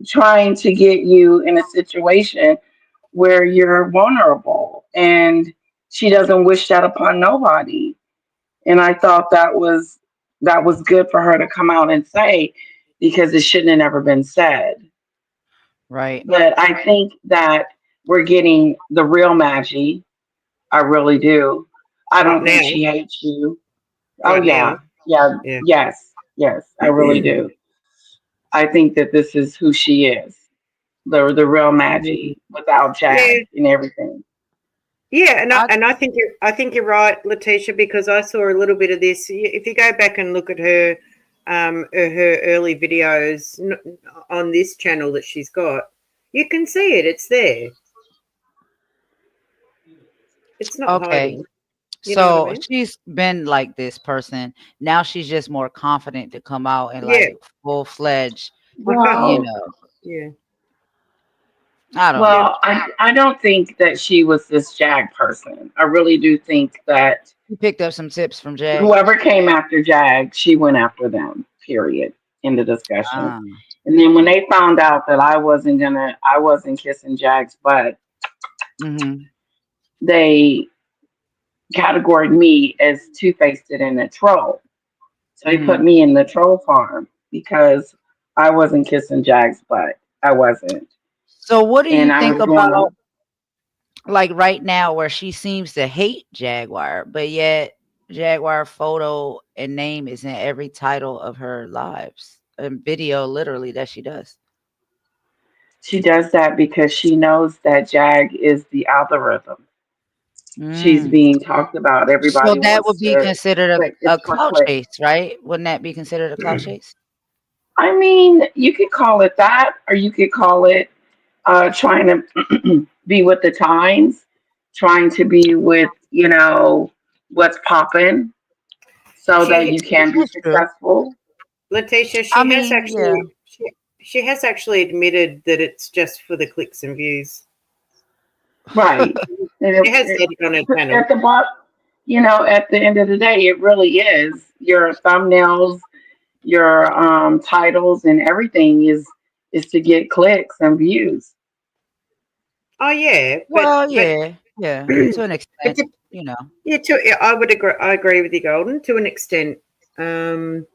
trying to get you in a situation where you're vulnerable, and she doesn't wish that upon nobody. And I thought that was good for her to come out and say, because it shouldn't have never been said. Right. But I think that we're getting the real Maggie. I really do. I Right don't now. think she hates you. Oh Right now. yeah. Yeah. Yeah. Yes. Yes, I really do. I think that this is who she is. The real Mm. Maggie without Yeah. Jag and everything. Yeah, and I, I and I think you're right, Letitia, because I saw a little bit of this. If you go back and look at her early videos on this channel that she's got, you can see it. It's there. It's not okay. hiding. You know what I So mean? she's been like this person. Now she's just more confident to come out and Yeah. like full fledged, you Well, know. Yeah. I don't Yeah. know. I don't think that she was this Jag person. I really do think that You picked up some tips from Jag. whoever came after Jag, she went after them. Period. In the discussion. Ah, And then when okay. they found out that I wasn't kissing Jag's butt, Mhm. they categorized me as two faced and a troll. So they put Mhm. me in the troll farm because I wasn't kissing Jag's butt. I wasn't. So what do you And I think was going about to, like right now where she seems to hate Jaguar, but yet Jaguar photo and name is in every title of her lives and video literally that she does. She does that because she knows that Jag is the algorithm. She's Mm. being talked about. So Everybody that would wants be to considered click. a It's for clout clicks. chase, right? Wouldn't that be considered a clout chase? I mean, you could call it that, or you could call it trying to be with the times, trying to be with, what's popping so that She, you can be That's true. successful. Letitia, I mean, yeah. she has actually admitted that it's just for the clicks and views. Right. And She has said it on her at panel. the bottom, at the end of the day, it really is. Your thumbnails, your titles, and everything is to get clicks and views. Oh yeah, Well, but yeah, yeah, to an but extent, to, you know. yeah, I would agree. I agree with you, Golden, to an extent. Um,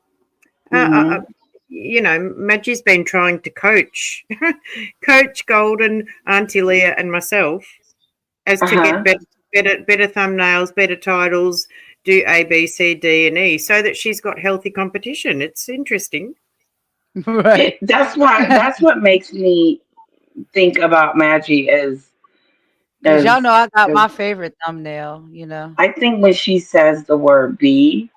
I, Hmm. Maggie's been trying to coach, coach Golden, Auntie Leah, and myself as Uh to get huh. better thumbnails, better titles, do A, B, C, D, and E, so that she's got healthy competition. It's interesting. Right. That's what makes me think about Maggie Because y'all as know I got as my favorite thumbnail, you know. I think when she says the word "be,"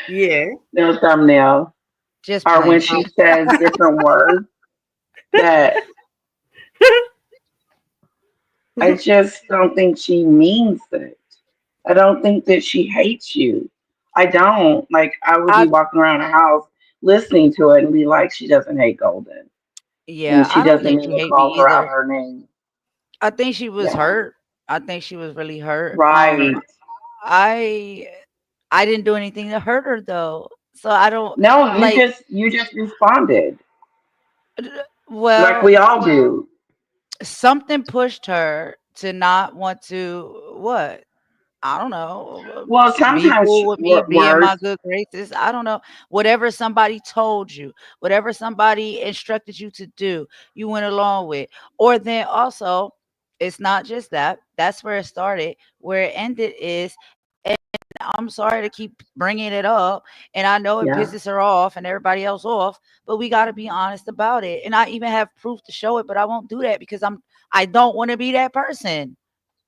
Yeah. no thumbnail, Just or when playing. she says different words that I just don't think she means it. I don't think that she hates you. I don't. Like, I would I be walking around the house listening to it and be like, she doesn't hate Golden. Yeah, And she I don't doesn't think she even hate me call her out either. her name. I think she was Yeah. hurt. I think she was really hurt. Right. I I didn't do anything to hurt her though. So I don't No, you like just you just responded. Like well, we all do. something pushed her to not want to what? I don't know, Well, be sometimes cool with me, be in my words. good graces. I don't know. Whatever somebody told you, whatever somebody instructed you to do, you went along with. Or then also, it's not just that. That's where it started. Where it ended is, and I'm sorry to keep bringing it up, and I know it Yeah. pisses her off and everybody else off, but we got to be honest about it. And I even have proof to show it, but I won't do that because I don't want to be that person.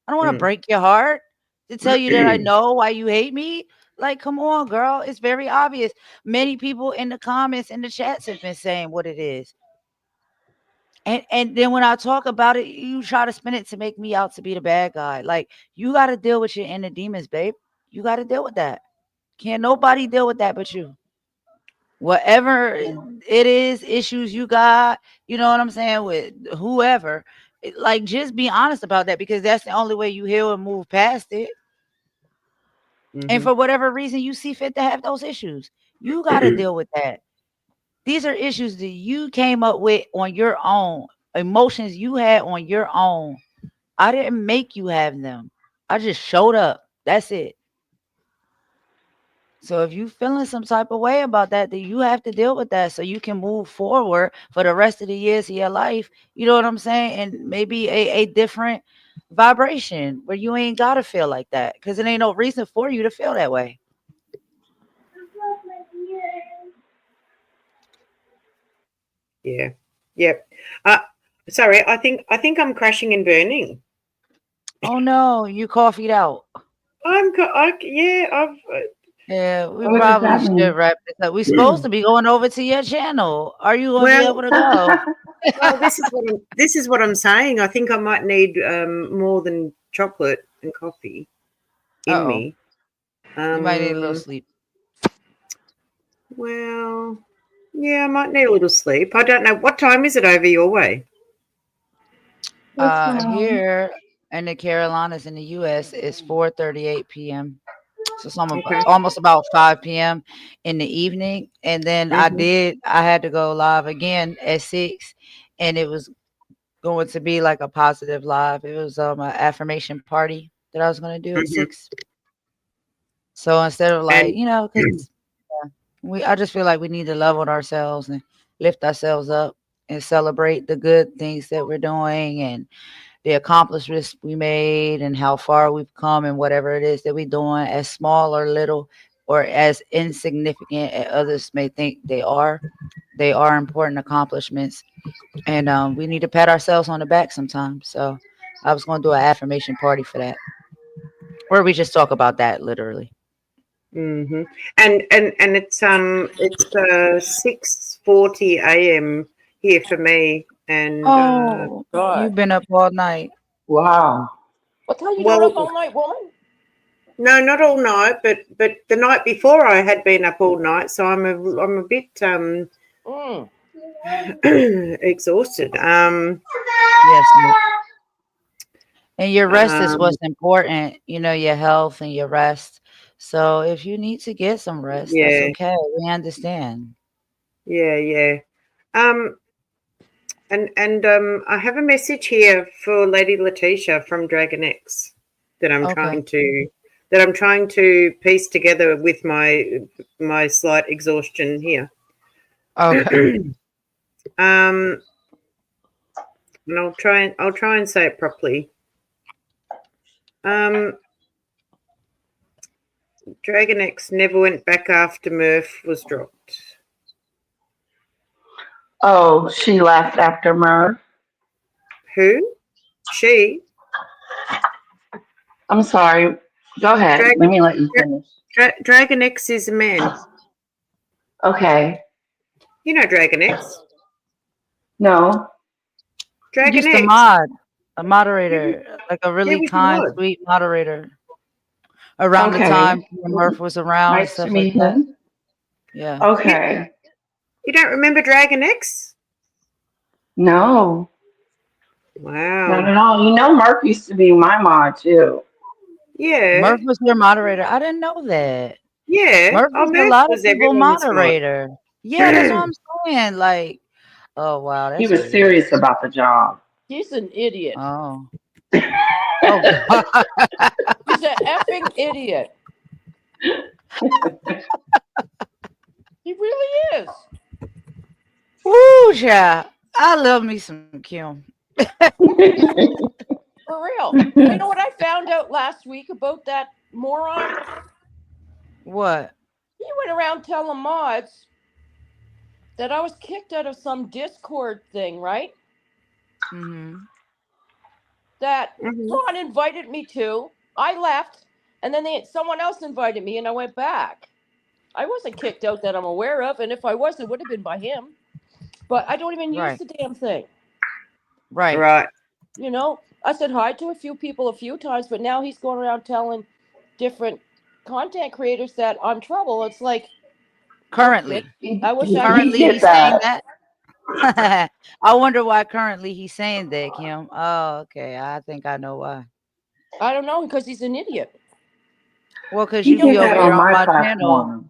I don't want to Mm. break your heart to tell you that I know why you hate me. Like, come on, girl. It's very obvious. Many people in the comments in the chats have been saying what it is. And then when I talk about it, you try to spin it to make me out to be the bad guy. Like, you got to deal with your inner demons, babe. You got to deal with that. Can't nobody deal with that but you. Whatever it is, issues you got, you know what I'm saying, with whoever, like, just be honest about that because that's the only way you heal and move past it. And Mm-hmm. for whatever reason you see fit to have those issues, you got to deal with that. These are issues that you came up with on your own, emotions you had on your own. I didn't make you have them. I just showed up. That's it. So if you feeling some type of way about that, then you have to deal with that so you can move forward for the rest of the years of your life. You know what I'm saying? And maybe a different vibration where you ain't gotta feel like that because it ain't no reason for you to feel that way. Yeah. Yep. Uh, sorry. I think I'm crashing and burning. Oh no, you coffeeed out. Yeah. Yeah, we What does probably that should mean? wrap this up. We supposed to be going over to your channel. Are you gonna be Well, able to go? this is what I'm saying. I think I might need more than chocolate and coffee in Uh-oh. me. You might need a little Um. sleep. Well. Yeah, I might need a little sleep. I don't know what time is it over your way. What's Here in the Carolinas in the US it's 4:38 p.m. So it's Okay. almost about 5 p.m. in the evening. And then Hmm. I had to go live again at 6 and it was going to be like a positive live. It was an affirmation party that I was gonna do at Hmm. 6. So instead of like, And because I just feel like we need to love on ourselves and lift ourselves up and celebrate the good things that we're doing and the accomplishments we made and how far we've come and whatever it is that we're doing, as small or little, or as insignificant as others may think they are important accomplishments. And we need to pat ourselves on the back sometimes. So I was going to do an affirmation party for that, where we just talk about that literally. Hmm. And it's 6:40 a.m. here for me, and Oh, God. you've been up all night. Wow. What time you doing up well, all night, woman? no, not all night, but the night before I had been up all night, so I'm a bit Mm. exhausted. Yes, and your rest is Um, what's important. Your health and your rest. So if you need to get some rest, that's yeah, okay. We understand. yeah. Um, and I have a message here for Lady Letitia from Dragon X that I'm Okay. trying to that I'm trying to piece together with my slight exhaustion here. Okay. um, and I'll try and say it properly. Um, Dragon X never went back after Murph was dropped. Oh, she left after Murph. Who? She? I'm sorry. Go ahead. Let Dragon me let you Dra- finish. Dragon X is a man. Okay. You know Dragon X. No. Dragon Used to X. mod, a He was, moderator, like a he really was a kind, mod. sweet moderator around the Okay. time when Murph was around and Nice to stuff like meet that. him. Yeah. You, Okay. you don't remember Dragon X? No, not Wow. at all. You know, Murph used to be my mod too. Yeah. Murph was your moderator. I didn't know that. Yeah. Murph Oh, was a Murph lot of was people everyone's mod. moderator. Yeah, that's what I'm saying. Like, oh wow, He that's was weird. serious about the job. He's an idiot. Oh. Oh God. He's an effing idiot. He really is. Woo, yeah. I love me some Kim. For real. You know what I found out last week about that moron? What? He went around telling mods that I was kicked out of some Discord thing, right? Mm-hmm. That Hmm. Ron invited me to. I left, and then someone else invited me, and I went back. I wasn't kicked out that I'm aware of, and if I was, it would have been by him. But I don't even use Right. the damn thing. Right. Right. I said hi to a few people a few times, but now he's going around telling different content creators that I'm trouble. It's like, okay, Currently. I wish I knew He Currently you. did he's saying that. that. I wonder why currently he's saying that, Kim. Oh, okay. I think I know why. I don't know because he's an idiot. Well, because He you He don't be did over that here on care. on my my channel. platform.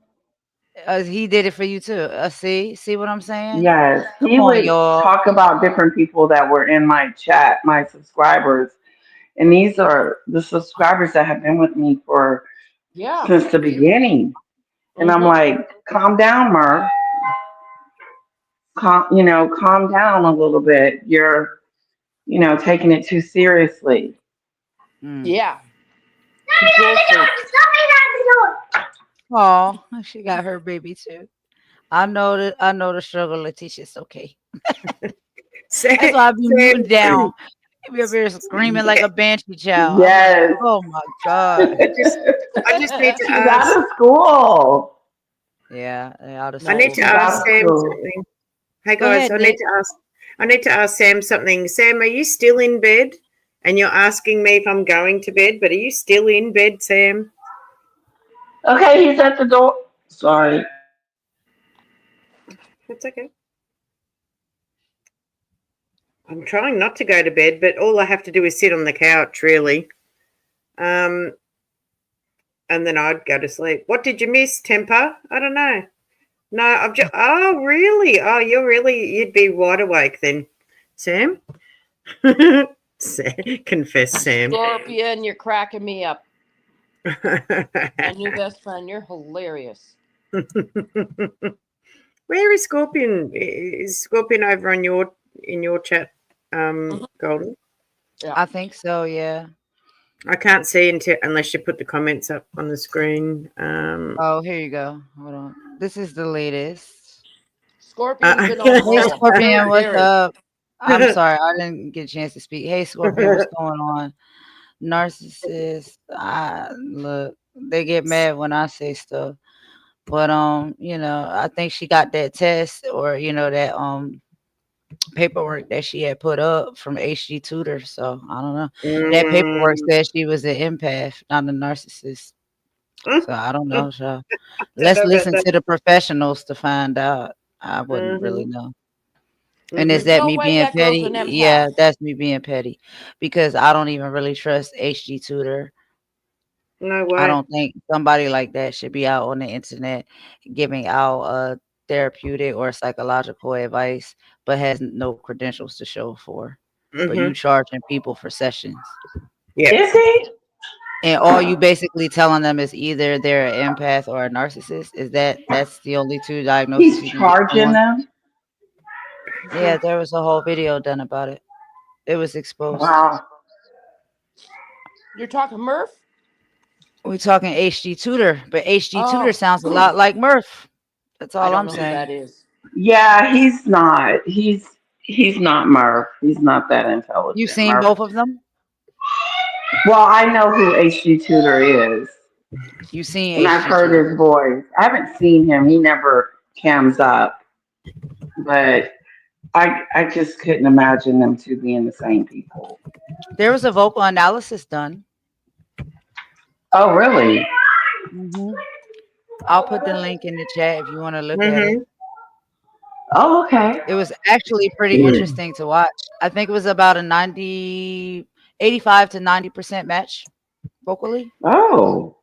He did it for you too. See what I'm saying? Yes, Come he on, would y'all. talk about different people that were in my chat, my subscribers. And these are the subscribers that have been with me for Yeah. since the beginning. And I'm Mm-hmm. like, calm down, Murph. Calm down a little bit. You're, taking it too seriously. Mm. Yeah. Control freak. Oh, she got her baby too. I know that. I know the struggle, Letitia. It's okay. Sam, That's why I be muting Sam, down. You be up here screaming like a banshee child. I'm like, Yes. oh my god. I just I just need to She's ask out of school. Yeah, they out of I need school. to Nice. She's ask out of Sam school. something. Hey Go guys, ahead, Nick. I need to ask Sam something. Sam, are you still in bed? And you're asking me if I'm going to bed, but are you still in bed, Sam? Okay, he's at the door. Sorry. That's okay. I'm trying not to go to bed, but all I have to do is sit on the couch, really. Um, and then I'd go to sleep. What did you miss, Temper? I don't know. No, I've just. Oh, really? Oh, you'd be wide awake then, Sam. Sam, confess, Sam. Scorpion, you're cracking me up. My new best friend, you're hilarious. Where is Scorpion? Is Scorpion over on your in your chat, Mhm. Golden? Yeah. I think so. Yeah. I can't see until unless you put the comments up on the screen. Oh, here you go. Hold on. This is the latest. Scorpion's been on a Hey, roll. Scorpion, Very, what's very. up? I'm sorry, I didn't get a chance to speak. Hey, Scorpion, what's going on? Narcissist. Look, they get mad when I say stuff. But I think she got that test or that paperwork that she had put up from HG Tutor. So I don't know. That paperwork Mm, said she was an empath, not a narcissist. So I don't know. So don't let's know about listen that. to the professionals to find out. I wouldn't really Mhm, know. And is mhm. that No me way being that girl's petty? an Yeah, empath. that's me being petty because I don't even really trust HG Tutor. No I way. don't think somebody like that should be out on the internet giving out therapeutic or psychological advice, but has no credentials to show for. But you Mhm. charging people for sessions, Yep. Is he? and all you basically telling them is either they're an empath or a narcissist. That's the only two diagnoses He's you can give charging someone? them? Yeah, there was a whole video done about it. It was exposed. Wow. You're talking Murph? We're talking HD Tutor, but HD Tutor Oh, sounds a lot like Murph. That's I all don't I'm know who saying. that is. Yeah, he's not. He's not Murph. He's not that You intelligent. seen Murph. both of them? Well, I know who HG Tutor is, You seen and I've HD heard Tutor. his voice. I haven't seen him. He never cams up, but I just couldn't imagine them two being the same people. There was a vocal analysis done. Oh, really? hmm I'll put the link in the chat if you want to look at it. Mhm. Oh, okay. It was actually pretty interesting to watch. I think it was about a 85 to 90% match vocally, Oh,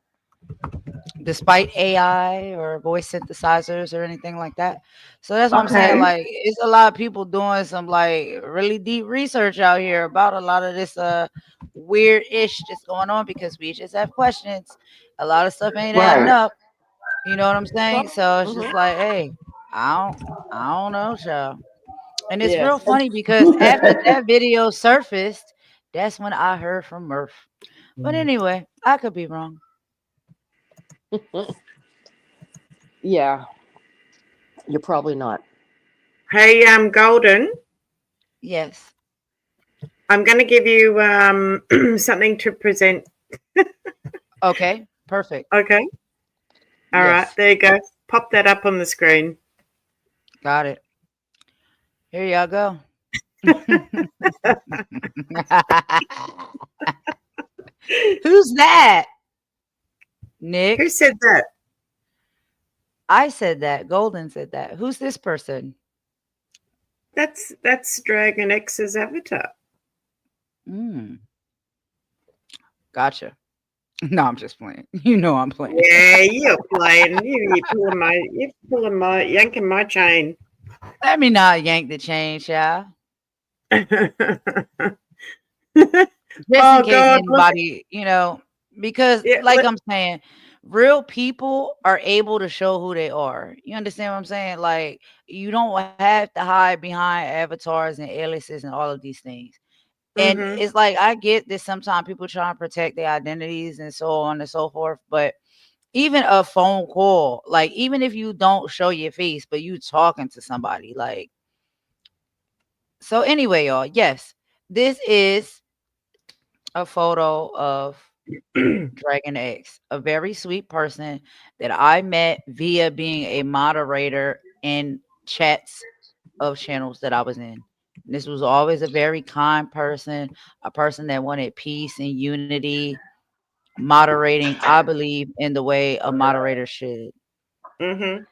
despite AI or voice synthesizers or anything like that. So that's what I'm saying. okay. Like, it's a lot of people doing some like really deep research out here about a lot of this weird ish that's going on because we just have questions. A lot of stuff ain't adding Right. up. You know what I'm saying? Some. So it's just Hmm. like, hey, I don't know, child. And it's real Yes. funny because after that video surfaced, that's when I heard from Murph. But anyway, I could be wrong. Yeah, you're probably not. Hey, Golden. Yes. I'm going to give you something to present. Okay. Perfect. Okay. All right. Yes. There you go. Pop that up on the screen. Got it. Here y'all go. Who's that? Who Nick. said that? I said that. Golden said that. Who's this person? That's Dragon X's avatar. Mm, gotcha. No, I'm just playing. You know I'm playing. Yeah, you're playing. You're yanking my chain. Let me not yank the chain, child. Oh Just in case God, look. anybody, because Yeah, like I'm saying, real people are able to show who they are. You understand what I'm saying? Like, you don't have to hide behind avatars and aliases and all of these things. And mhm, it's like I get that sometimes people try and protect their identities and so on and so forth, but even a phone call, like even if you don't show your face, but you talking to somebody, like so anyway, y'all, yes, this is a photo of Dragon X, a very sweet person that I met via being a moderator in chats of channels that I was in. This was always a very kind person, a person that wanted peace and unity, moderating, I believe, in the way a moderator should. mhm.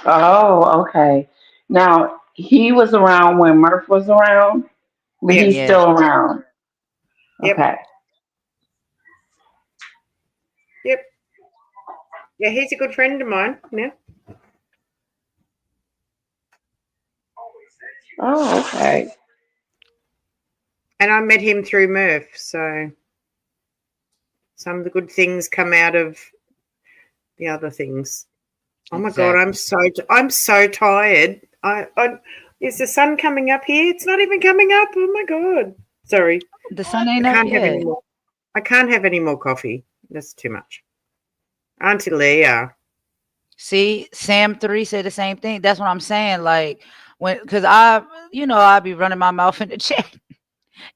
Oh, okay. Now he was around when Murph was around, but Yep, he's Yeah. still around. yep, Okay. yep. Yeah, he's a good friend of mine. Yeah. Oh, okay. And I met him through Murph, so some of the good things come out of the other things. Oh my God, Exactly. I'm so tired. I is the sun coming up here? It's not even coming up. Oh my God. Sorry, The sun ain't I up can't have any yet. more. I can't have any more coffee. That's too much. Auntie Leah. See, Sam 3 said the same thing. That's what I'm saying. Like when, cause I be running my mouth in the chat.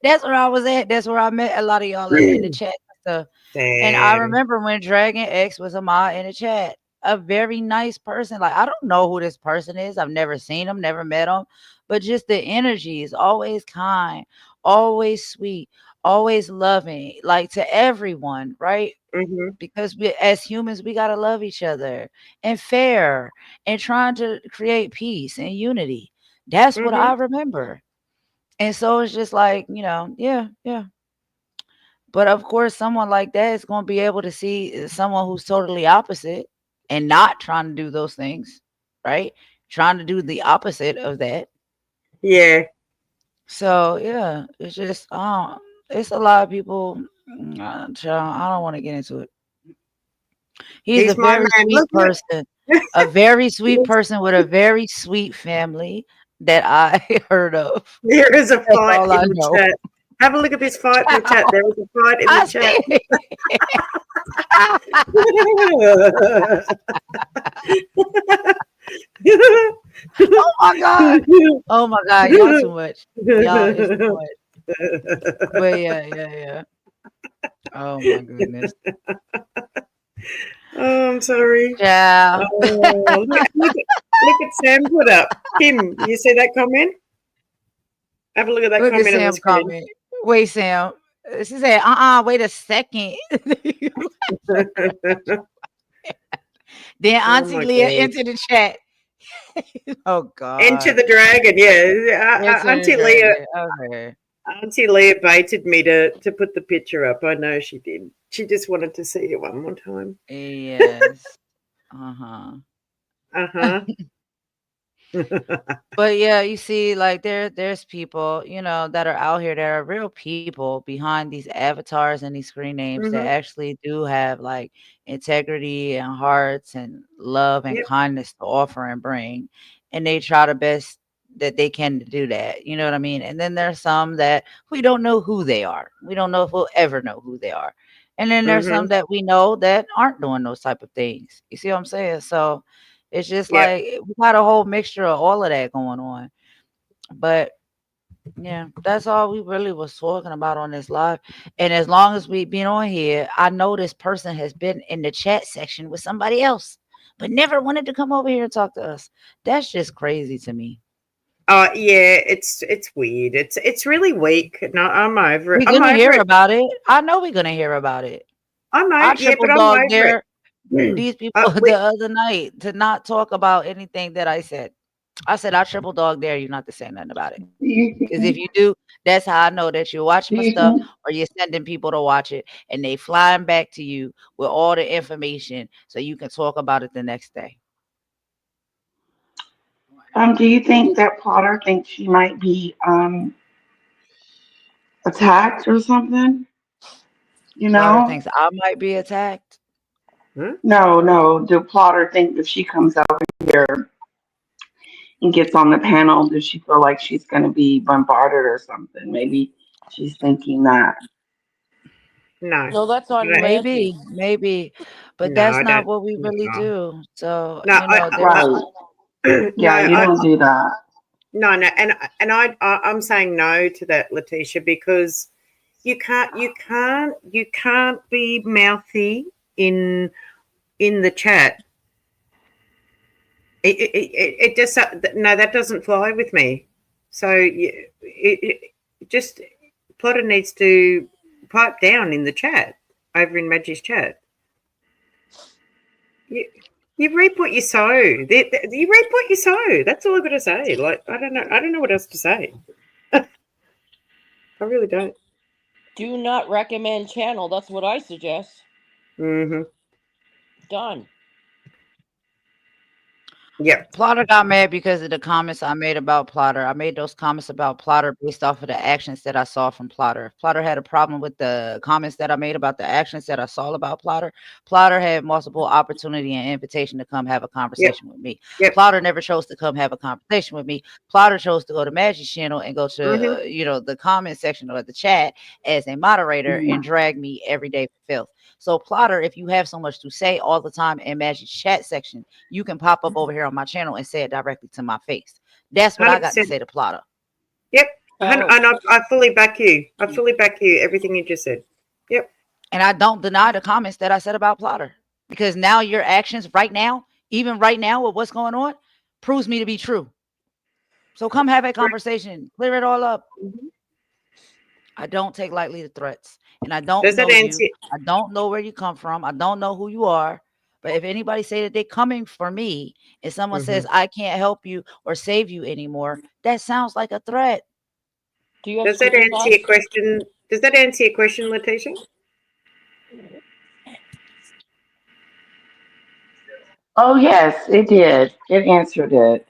That's where I was at. That's where I met a lot of y'all at in the chat and stuff. And I Sam. remember when Dragon X was a mod in the chat, a very nice person. Like I don't know who this person is. I've never seen him, never met him, but just the energy is always kind, always sweet, always loving, like to everyone, right? Mhm. Because we as humans we got to love each other and fair and trying to create peace and unity. That's what I Mhm. remember. And so it's just like, yeah, yeah. But of course, someone like that is going to be able to see someone who's totally opposite and not trying to do those things, right? Trying to do the opposite of that. Yeah. So yeah, it's just it's a lot of people. Child, I don't want to get into it. He's a He's my very man. sweet Look, look. person, a very sweet person with a very sweet family that I heard of. There is a That's fight all in I the know. chat. Have a look at this fight in the chat. Child, There is a fight in the I chat. see. Oh my god. Oh my god, y'all too much. Y'all is too much. But yeah, yeah, yeah. Oh my goodness. Oh, I'm sorry. Yeah. Oh, look at Sam put up. Kim, you see that comment? Have a look at that Look at comment on the Sam screen. comment. Wait, Sam. She said, wait a second. Then Oh Auntie my Leah god. entered the chat. Oh Enter God. the dragon, yeah. Enter the dragon. Okay. Auntie Leah baited me to put the picture up. I know she did. She just wanted to see it one more time. Yes. Uh-huh. Uh huh. But yeah, you see, like there's people, that are out here that are real people behind these avatars and these screen names that Mhm. actually do have like integrity and hearts and love and Yep. kindness to offer and bring. And they try the best that they can to do that. You know what I mean? And then there's some that we don't know who they are. We don't know if we'll ever know who they are. And then there's some Mhm. that we know that aren't doing those type of things. You see what I'm saying? So it's just Yep. like we got a whole mixture of all of that going on. But yeah, that's all we really was talking about on this live. And as long as we been on here, I know this person has been in the chat section with somebody else, but never wanted to come over here and talk to us. That's just crazy to me. Yeah. It's weird. It's really weak. No, I'm over it. We're I'm gonna over hear it. about it. I know we're gonna hear about it. I Yeah, triple but I'm dog over dare it. these people the We other night to not talk about anything that I said. I said I triple dog dare you not to say nothing about it. Do you Because if think? you do, that's how I know that you're watching Do my you stuff think? or you're sending people to watch it and they flying back to you with all the information so you can talk about it the next day. Do you think that Potter thinks she might be attacked or something? You Plotter know? thinks I might be attacked. huh? No, no. Do Plotter think if she comes out here and gets on the panel, does she feel like she's going to be bombarded or something? Maybe she's thinking that. No. No, that's on No, Matthew. Maybe, but no, that's I not don't. what we really No, do. So, no, there's Right. no, Yeah, you don't do that. no, I'm saying no to that, Letitia, because you can't be mouthy in in the chat. It just no, that doesn't fly with me. So just Plotter needs to pipe down in the chat over in Maggie's chat. You, you reap what you sow. You reap what you sow. That's all I've got to say. Like I don't know. I don't know what else to say. I really don't. Do not recommend channel. That's what I suggest. Hmm. Done. Yep. Plotter got mad because of the comments I made about Plotter. I made those comments about Plotter based off of the actions that I saw from Plotter. If Plotter had a problem with the comments that I made about the actions that I saw about Plotter, Plotter had multiple opportunity and invitation to come have a Yep. conversation with me. Yep. Plotter never chose to come have a conversation with me. Plotter chose to go to Maggie's channel and go Mhm. to the comment section or the chat as a moderator Mhm. and drag me every day for filth. So Plotter, if you have so much to say all the time in Maggie's chat section, you can pop up over here on my channel and say it directly to my face. That's what I got to 100%. say to Plotter. Yep. Oh, And I fully back you. I fully back you. Everything you just said. Yep. And I don't deny the comments that I said about Plotter because now your actions right now, even right now with what's going on, proves me to be true. So come have a conversation, clear it all up. Mhm. I don't take lightly the threats, and I don't Does that know you. answer? I don't know where you come from. I don't know who you are. But if anybody say that they're coming for me and someone Mhm. says I can't help you or save you anymore, that sounds like a threat. do you have Does that answer your screenshots? question? Does that answer your question, Letitia? Oh yes, it did. It answered it.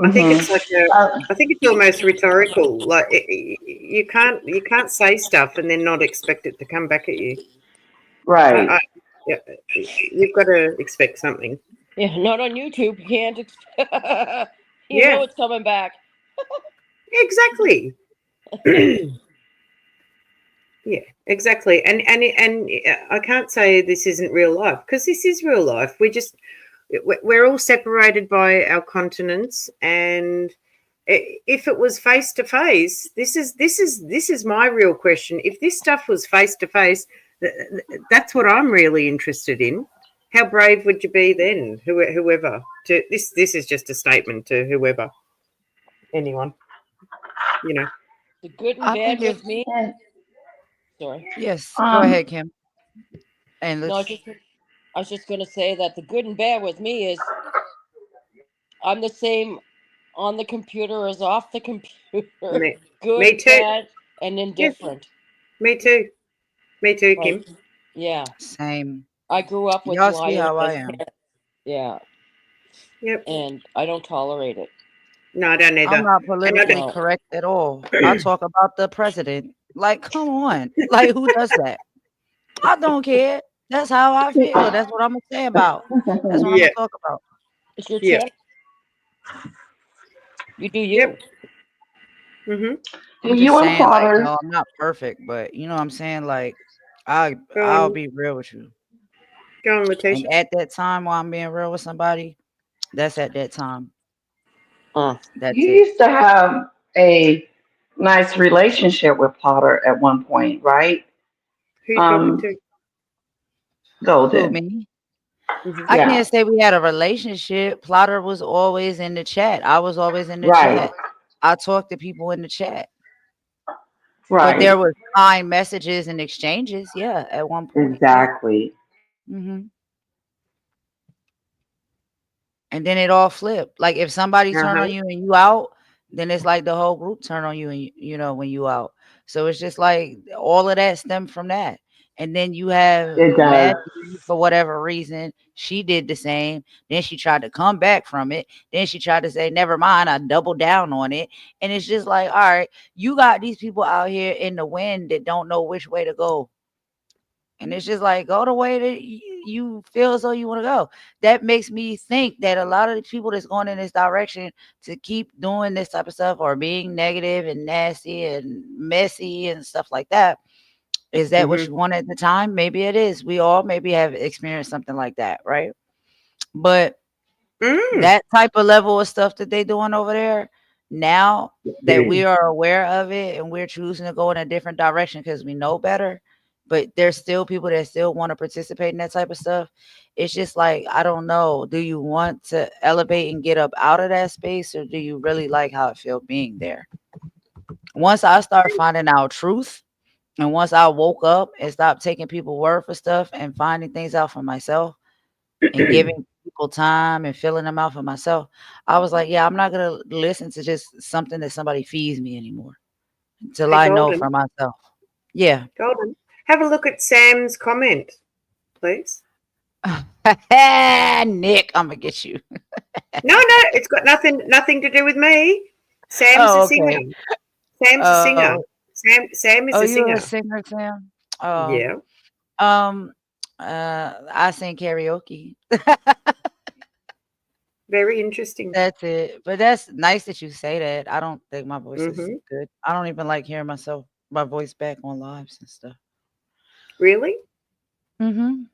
I think Hmm. it's like a. Uh, I think it's almost rhetorical. Like you can't say stuff and then not expect it to come back at you. right. I yeah, you've got to expect something. Yeah, not on YouTube. You can't. You know Yeah, it's coming back. exactly. Yeah, exactly. I can't say this isn't real life because this is real life. We're all separated by our continents, and if it was face to face, this is my real question. If this stuff was face to face, that's what I'm really interested in. How brave would you be then, whoever? To this is just a statement to whoever, anyone, you know. The good and I bad think if with me. And Sorry. yes, go um, ahead, Kim. And No, let's I was just going to say that the good and bad with me is I'm the same on the computer as off the computer. Me, me Good, too. bad, and Yeah, indifferent. me too. Me too, Like, Kim. yeah, same. I grew up with Y'all see liars how I as am. parents. Yeah, Yep. and I don't tolerate it. No, I don't I'm either. not And I politically No, correct at all. I talk about the president. Like, come on. Like, who does that? I don't care. That's how I feel. That's what I'm gonna say about. That's what I'm gonna yeah, talk about. it's your yeah, channel. You do yep. you. Mm-hmm. do I'm just you and saying, like, Plotters? no, I'm not perfect, but you know what I'm saying? Like, I Go I'll on, be real with you. go on, And Letitia. at that time while I'm being real with somebody, that's at that time. Uh, That's You it. used to have a nice relationship with Plotter at one point, right? Who you talking Um, to? Who, Golden. me? Mm-hmm. I Yeah. can't say we had a relationship. Plotter was always in the chat. I was always in the Right. chat. I talked to people in the chat. But Right. there was kind messages and exchanges, yeah, at one point, yeah. Exactly. Mhm. And then it all flipped. Like, if somebody turn Uh-huh. on you and you out, then it's like the whole group turn on you and when you out. So it's just like all of that stemmed from that. And then you have It does. Maggie for whatever reason, she did the same. Then she tried to come back from it. Then she tried to say, never mind, I doubled down on it. And it's just like, all right, you got these people out here in the wind that don't know which way to go. And it's just like, go the way that you feel as though you want to go. That makes me think that a lot of the people that's going in this direction to keep doing this type of stuff or being negative and nasty and messy and stuff like that. Is that what Mm-hmm. you want at the time? Maybe it is. We all maybe have experienced something like that, right? But Mm. that type of level of stuff that they doing over there, now that we are aware of it and we're choosing to go in a different direction because we know better, but there's still people that still want to participate in that type of stuff. It's just like, I don't know. Do you want to elevate and get up out of that space, or do you really like how it feels being there? Once I start finding out truth, and once I woke up and stopped taking people word for stuff and finding things out for myself, and giving people time and filling them out for myself, I was like, yeah, I'm not gonna listen to just something that somebody feeds me anymore until Hey, I know for Golden, myself. Yeah. Golden. Have a look at Sam's comment, please. Nick, I'm gonna get you. No, no, it's got nothing to do with me. Sam's a Oh, singer. okay. Sam's a singer. Oh, Sam is oh, a you a singer. singer, Sam? Oh, Yeah. um, I sing karaoke. Very interesting. That's it. But that's nice that you say that. I don't think my voice is Hmm. good. I don't even like hearing my voice back on lives and stuff. Really? Mhm.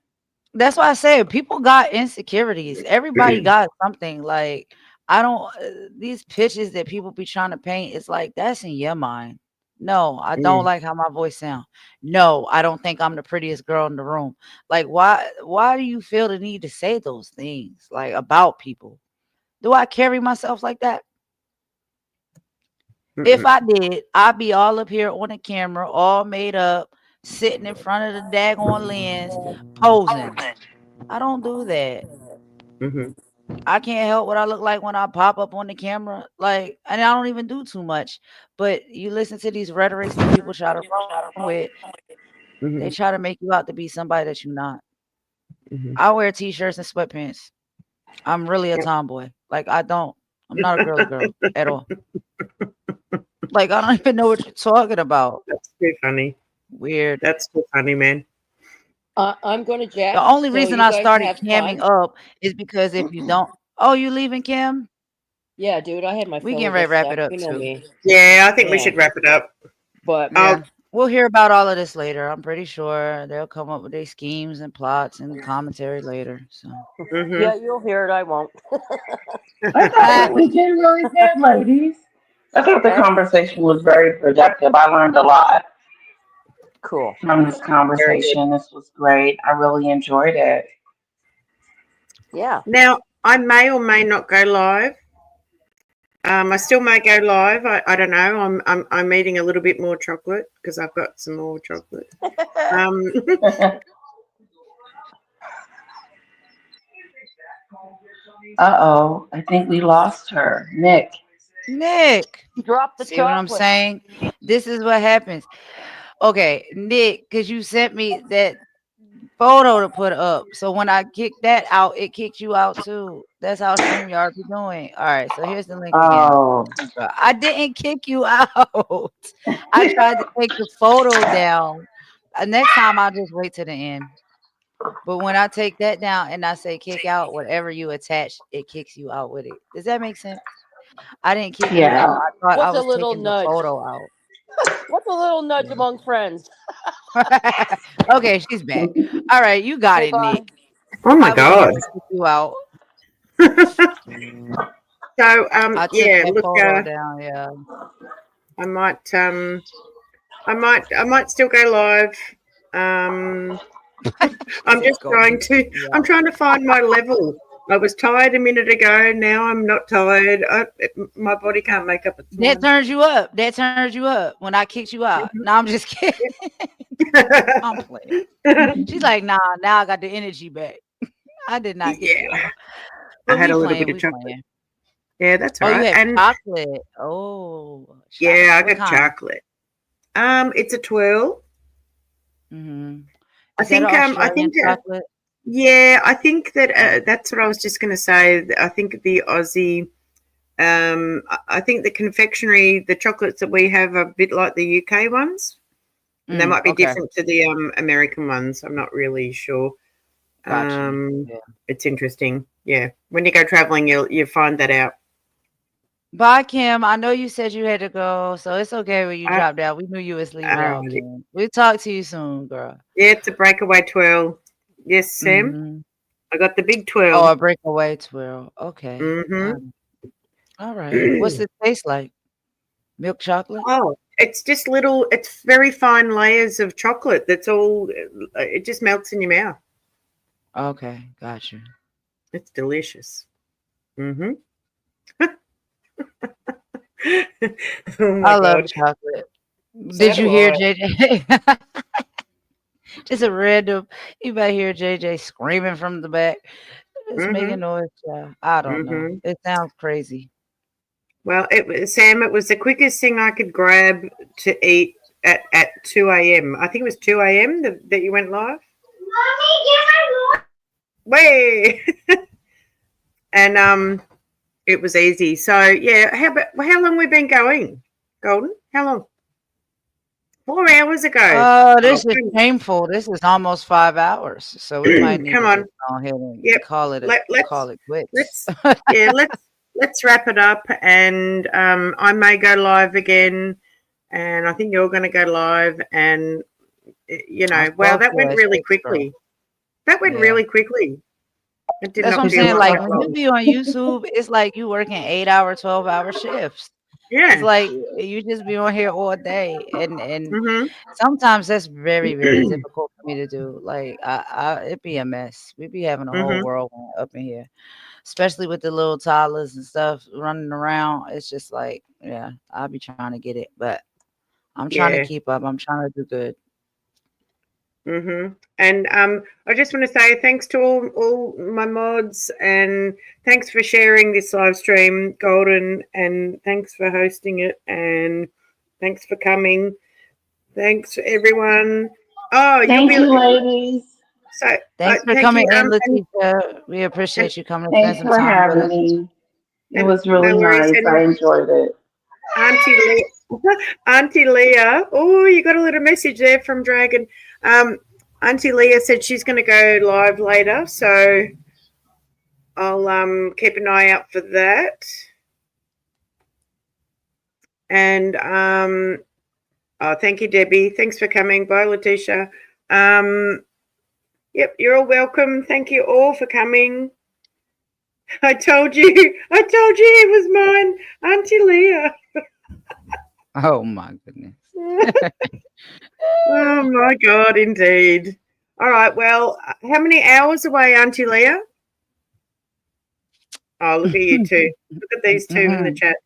That's why I say people got insecurities. Everybody got something. Like I don't these pictures that people be trying to paint. It's like that's in your mind. No, I don't Mm, like how my voice sound. No, I don't think I'm the prettiest girl in the room. Like why do you feel the need to say those things like about people? Do I carry myself like that? If mm-mm, I did, I'd be all up here on the camera, all made up, sitting in front of the daggone lens, posing. I don't do that. mhm. I can't help what I look like when I pop up on the camera. Like, and I don't even do too much. But you listen to these rhetorics that people try to run with, they Mhm, try to make you out to be somebody that you're not. mhm. I wear t-shirts and sweatpants. I'm really a Yep. tomboy. Like I'm not a girly girl at all. Like I don't even know what you're talking about. That's too funny. Weird. That's too funny, man. I'm going to The jet, only so reason you I guys started have camming fun. up is because if you don't, oh, you leaving, Kim? Yeah, dude, I had my We fill can of this wrap it stuff. up You know too. me. Yeah, I think we Yeah, should wrap it up. but Oh, Yeah. We'll hear about all of this later. I'm pretty sure they'll come up with their schemes and plots and commentary later. So mhm. yeah, you'll hear it. I won't. I thought it was generally good, ladies. I thought the That's conversation was very productive. I learned a lot cool. from this Very good. conversation. This was great. I really enjoyed it. Yeah. Now, I may or may not go live. I still may go live. I don't know. I'm eating a little bit more chocolate because I've got some more chocolate. Um, Uh-oh, I think we lost her. Nick. Nick, Drop the see what I'm chocolate. saying? This is what happens. Okay, Nick, because you sent me that photo to put up. So when I kick that out, it kicks you out too. That's how StreamYard be doing. All right, so here's the link again. Oh. I didn't kick you out. I tried to take the photo down. Next time I'll just wait to the end. But when I take that down and I say kick out, whatever you attach, it kicks you out with it. Does that make sense? I didn't kick you out. Yeah. I thought I What's a was little taking the nudge? photo out. What's a little nudge among friends? Okay, she's back. All right, you got Hey, it, bye. Nick. oh my I would never god. kick you out. So I took yeah, that look, photo down. Yeah. I might I might still go live. Um, I'm Said just go trying to you I'm out. trying to find my level. I was tired a minute ago. Now I'm not tired. My body can't make up its That mind. turns you up. That turns you up when I kicked you out. No, I'm just kidding. I'm playing. She's like, nah, now I got the energy back. I did not kick you Yeah, out. I But had we a little bit playing, of we chocolate. playing. Yeah, that's Oh, you right. had And chocolate. Oh, chocolate. yeah, I What got kind? chocolate. It's a twirl. Hmm. I Is that an think I Australian think chocolate? yeah, I think that Okay. that's what I was just going to say. I think the Aussie. I think the confectionery, the chocolates that we have are a bit like the UK ones, and they might be Okay. different to the American ones. I'm not really sure. Got you. Um, Yeah. it's interesting. Yeah, when you go traveling, you'll find that out. Bye, Kim. I know you said you had to go, so it's okay when you Uh, dropped out. We knew you was leaving out, Alrighty. Kim. We'll talk to you soon, girl. Yeah, it's a breakaway twirl. Yes, Sam. Mhm. I got the big Oh, twirl. a breakaway twirl. Okay. Mm-hmm. All right. What's it taste like? Milk chocolate? Oh, it's just little. It's very fine layers of chocolate. That's all. It just melts in your mouth. Okay, got you. It's delicious. Mm-hmm. Oh my I love god. chocolate. So Did you do hear I. JJ? Just a random. You might hear JJ screaming from the back. It's Mm-hmm. making noise. I don't know. Mm-hmm. It sounds crazy. Well, Sam. It was the quickest thing I could grab to eat at 2 a.m. I think it was 2 a.m. that you went live. way. And it was easy. So yeah, how long we been going, Golden? How long? 4 hours ago. Oh, Oh, this is shameful. This is almost 5 hours, so we might need come to on. just go ahead and Yep. call it quits. Let's yeah let's wrap it up. And I may go live again, and I think you're going to go live. And Us wow, both, that went yes, really thanks, girl. quickly. That went Yeah. really quickly. It did That's what not I'm feel saying. like Like that when you long. be on YouTube, it's like you working 8 hour, 12 hour shifts. It's Yeah. like you just be on here all day, and Mhm. sometimes that's very very difficult for me to do. Like it be a mess. We be having a whole Mhm. whirlwind up in here, especially with the little toddlers and stuff running around. It's just like, yeah, I'll be trying to get it, but I'm trying to Yeah. keep up. I'm trying to do good. And I just want to say thanks to all my mods, and thanks for sharing this live stream, Golden, and thanks for hosting it, and thanks for coming. Thanks everyone. Oh, you'll Thank be you, ladies. so. Thanks for Thank you. coming in, And Leticia. We and appreciate you coming to spend Thanks some for time with having us. me. It and was no really worries. nice. I And enjoyed it. Auntie Leah, Auntie Leah. Oh, you got a little message there from Dragon. Um, Auntie Leah said she's going to go live later, so I'll keep an eye out for that. And oh, thank you, Debbie. Thanks for coming. Bye, Letitia. Um, yep, you're all welcome. Thank you all for coming. I told you. I told you it was mine, Auntie Leah. Oh my goodness. Oh my God, indeed. All right. Well, how many hours away, Auntie Leah? Oh, look at you two. Look at these two in the Mhm. chat.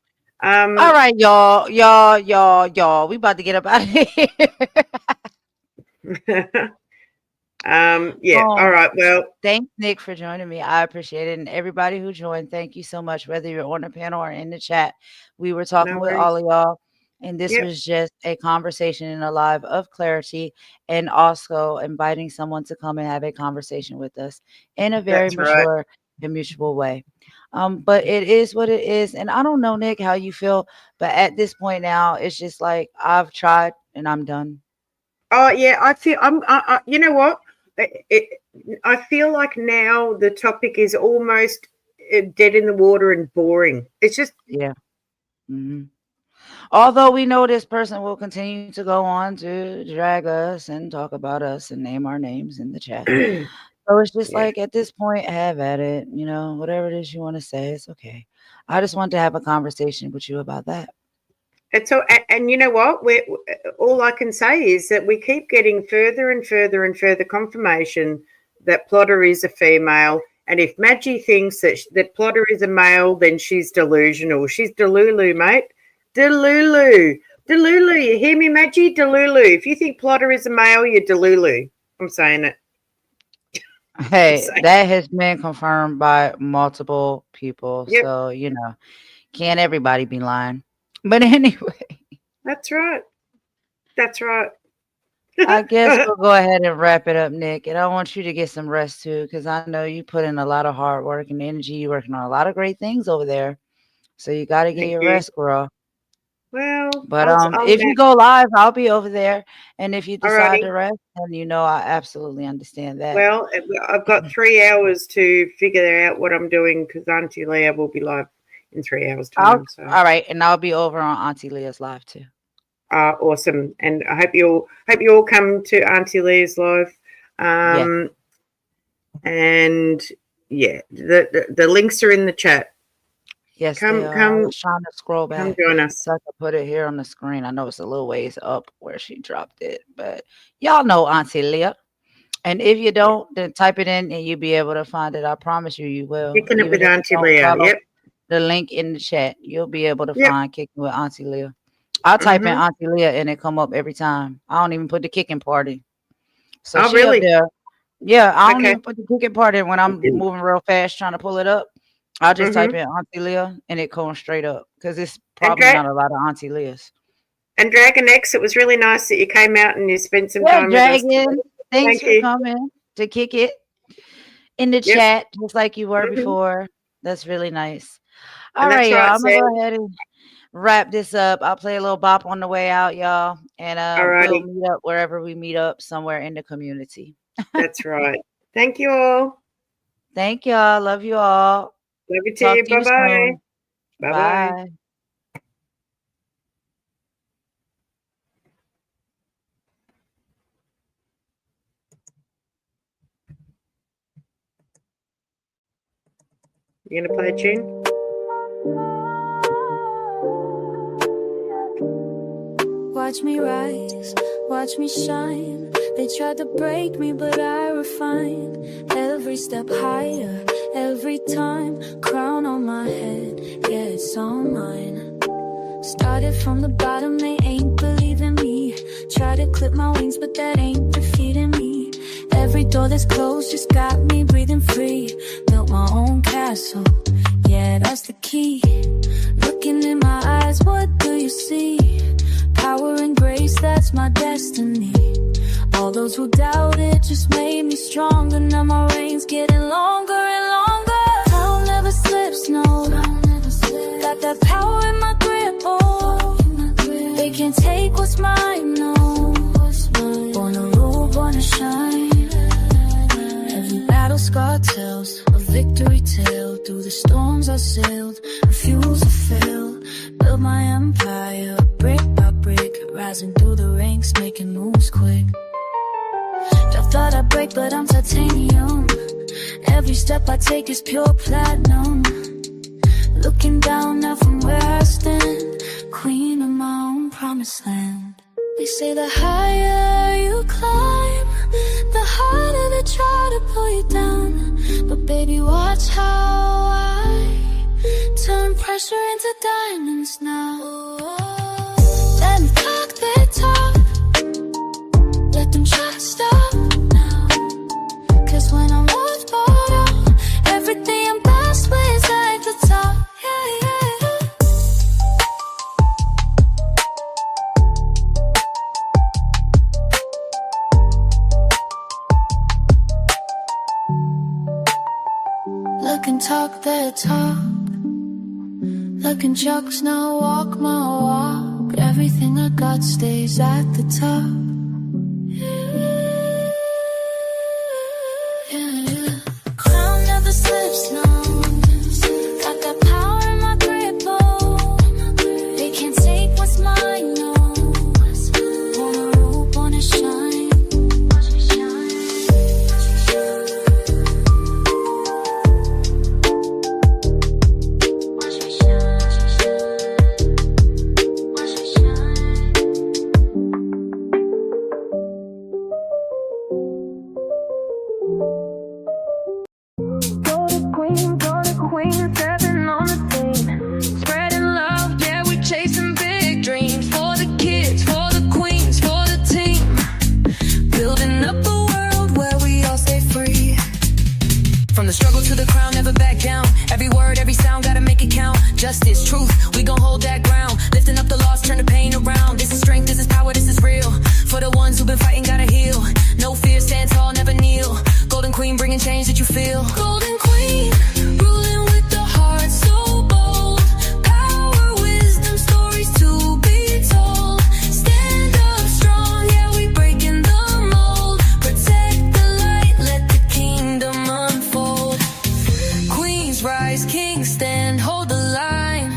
All Um, right, y'all. We about to get up out of here. yeah. All um, right. Well, Thanks, Nick, for joining me. I appreciate it. And everybody who joined, thank you so much. Whether you're on the panel or in the chat, we were no talking with all worries. of y'all. And this Yep. was just a conversation in a live of clarity, and also inviting someone to come and have a conversation with us in a very That's right. mature and mutual way. But it is what it is. And I don't know, Nick, how you feel, but at this point now, it's just like I've tried and I'm done. Oh yeah. I feel. You know what? I feel like now the topic is almost dead in the water and boring. It's just. Yeah. hmm Although we know this person will continue to go on to drag us and talk about us and name our names in the chat. So it's just Yeah. like at this point, have at it. Whatever it is you want to say, it's okay. I just want to have a conversation with you about that. It's all, and you know what? All I can say is that we keep getting further and further and further confirmation that Plotter is a female. And if Maggie thinks that Plotter is a male, then she's delusional. She's Delulu, mate. Delulu. Delulu. You hear me, Maggie? Delulu. If you think Plotter is a male, you're Delulu. I'm saying it. I'm Hey, saying. that has been confirmed by multiple people. Yep. So, can't everybody be lying? But anyway, That's right. That's right. I guess we'll go ahead and wrap it up, Nick. And I want you to get some rest too, because I know you put in a lot of hard work and energy. You're working on a lot of great things over there. So you got to get Thank your you. rest, girl. Well, But I'll if you nap. go live, I'll be over there. And if you decide to Alrighty. rest, then I absolutely understand that. Well, I've got 3 hours to figure out what I'm doing because Auntie Leah will be live in 3 hours' I'll time. So, all right, and I'll be over on Auntie Leah's live too. awesome, and I hope you all come to Auntie Leah's live. Yes, Um, and yeah, the links are in the chat. yes, they Come are. I come was trying to scroll come back join us. so I could put it here on the screen. I know it's a little ways up where she dropped it, but y'all know Auntie Leah. And if you Yeah, don't, then type it in and you'll be able to find it. I promise you, you will. kicking it Even with if you Auntie don't Leah. follow Yep, the link in the chat, you'll be able to yep. find Kicking with Auntie Leah. I'll type in Mhm. Auntie Leah and it come up every time. I don't even put the kicking party. So Oh, she up really? there. Yeah, I don't Okay. even put the kicking part in when I'm moving real fast trying to pull it up. I'll just type Mhm. in Auntie Leah and it comes straight up because it's And probably not a lot of Auntie Leahs. Dragon X, it was really nice that you came out and you spent some Yeah, time with us today. Dragon. Thanks Thank for you. coming to kick it. in the Yep. chat, just like you were Hmm. before. That's really nice. All And right, that's y'all. right, I'm gonna Sam. go ahead and wrap this up. I'll play a little bop on the way out, y'all, and we'll Alrighty. meet up wherever we meet up somewhere in the community. That's right. Thank you all. Thank y'all. Love you all. Love you Talk too. to Bye you bye. soon. Bye bye. Bye. You gonna play a tune? Watch me rise, watch me shine. They tried to break me, but I refined. Every step higher, every time. Crown on my head, yeah, it's all mine. Started from the bottom, they ain't believing me. Try to clip my wings, but that ain't defeating me. Every door that's closed just got me breathing free. Built my own castle, yeah, that's the key. Looking in my eyes, what do you see? Power and grace, that's my destiny. All those who doubted just made me stronger. Now my reign's getting longer and longer. Crown never slips, no. Got that power in my grip, oh. They can't take what's mine, no. Born to rule, born to shine. Every battle scar tells a victory tale. Through the storms I sailed, refuse to fail. Build my empire, brick by brick. Rising through the ranks, making moves quick. I thought I'd break, but I'm titanium. Every step I take is pure platinum. Looking down now from where I stand, queen of my own promised land. They say the higher you climb, the harder they try to pull you down. But baby, watch how I turn pressure into diamonds now. Let them talk their talk, let them try to stop now. Cause when I'm off bottom, everything I'm blessed with is at the top. Yeah, yeah. Look and talk their talk, look and chucks now walk my walk. Everything I got stays at the top. Yeah. Crown never slips, no. Got that power in my grip, oh. They can't take what's mine, no. Wanna rule, wanna shine. Go to queen, stepping on the scene. Spreading love, yeah, we're chasing big dreams. For the kids, for the queens, for the team. Building up a world where we all stay free. From the struggle to the crown, never back down. Every word, every sound, gotta make it count. Justice, truth, we gon' hold that ground. Lifting up the lost, turn the pain around. This is strength, this is power, this is real. For the ones who've been fighting, gotta heal. No fear, stand tall, never kneel. Golden queen, bringing change that you feel. Golden queen, ruling with the heart so bold. Power, wisdom, stories to be told. Stand up strong, yeah, we breaking the mold. Protect the light, let the kingdom unfold. Queens rise, kings stand, hold the line.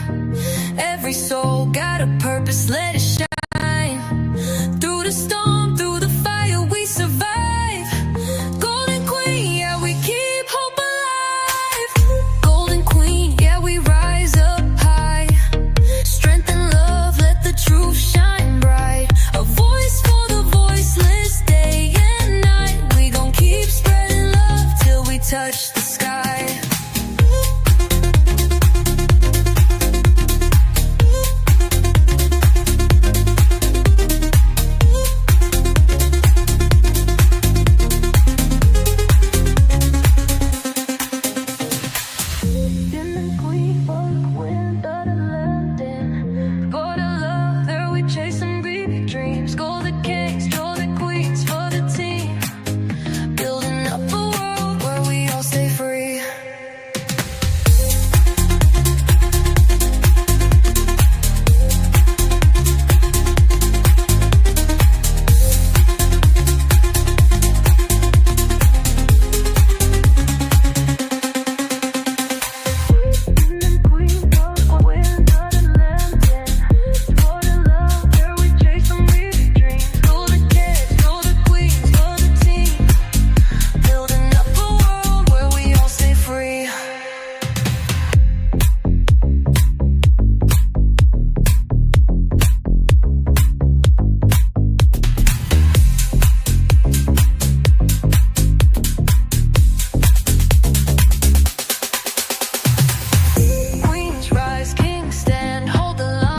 Every soul got a purpose, let it shine.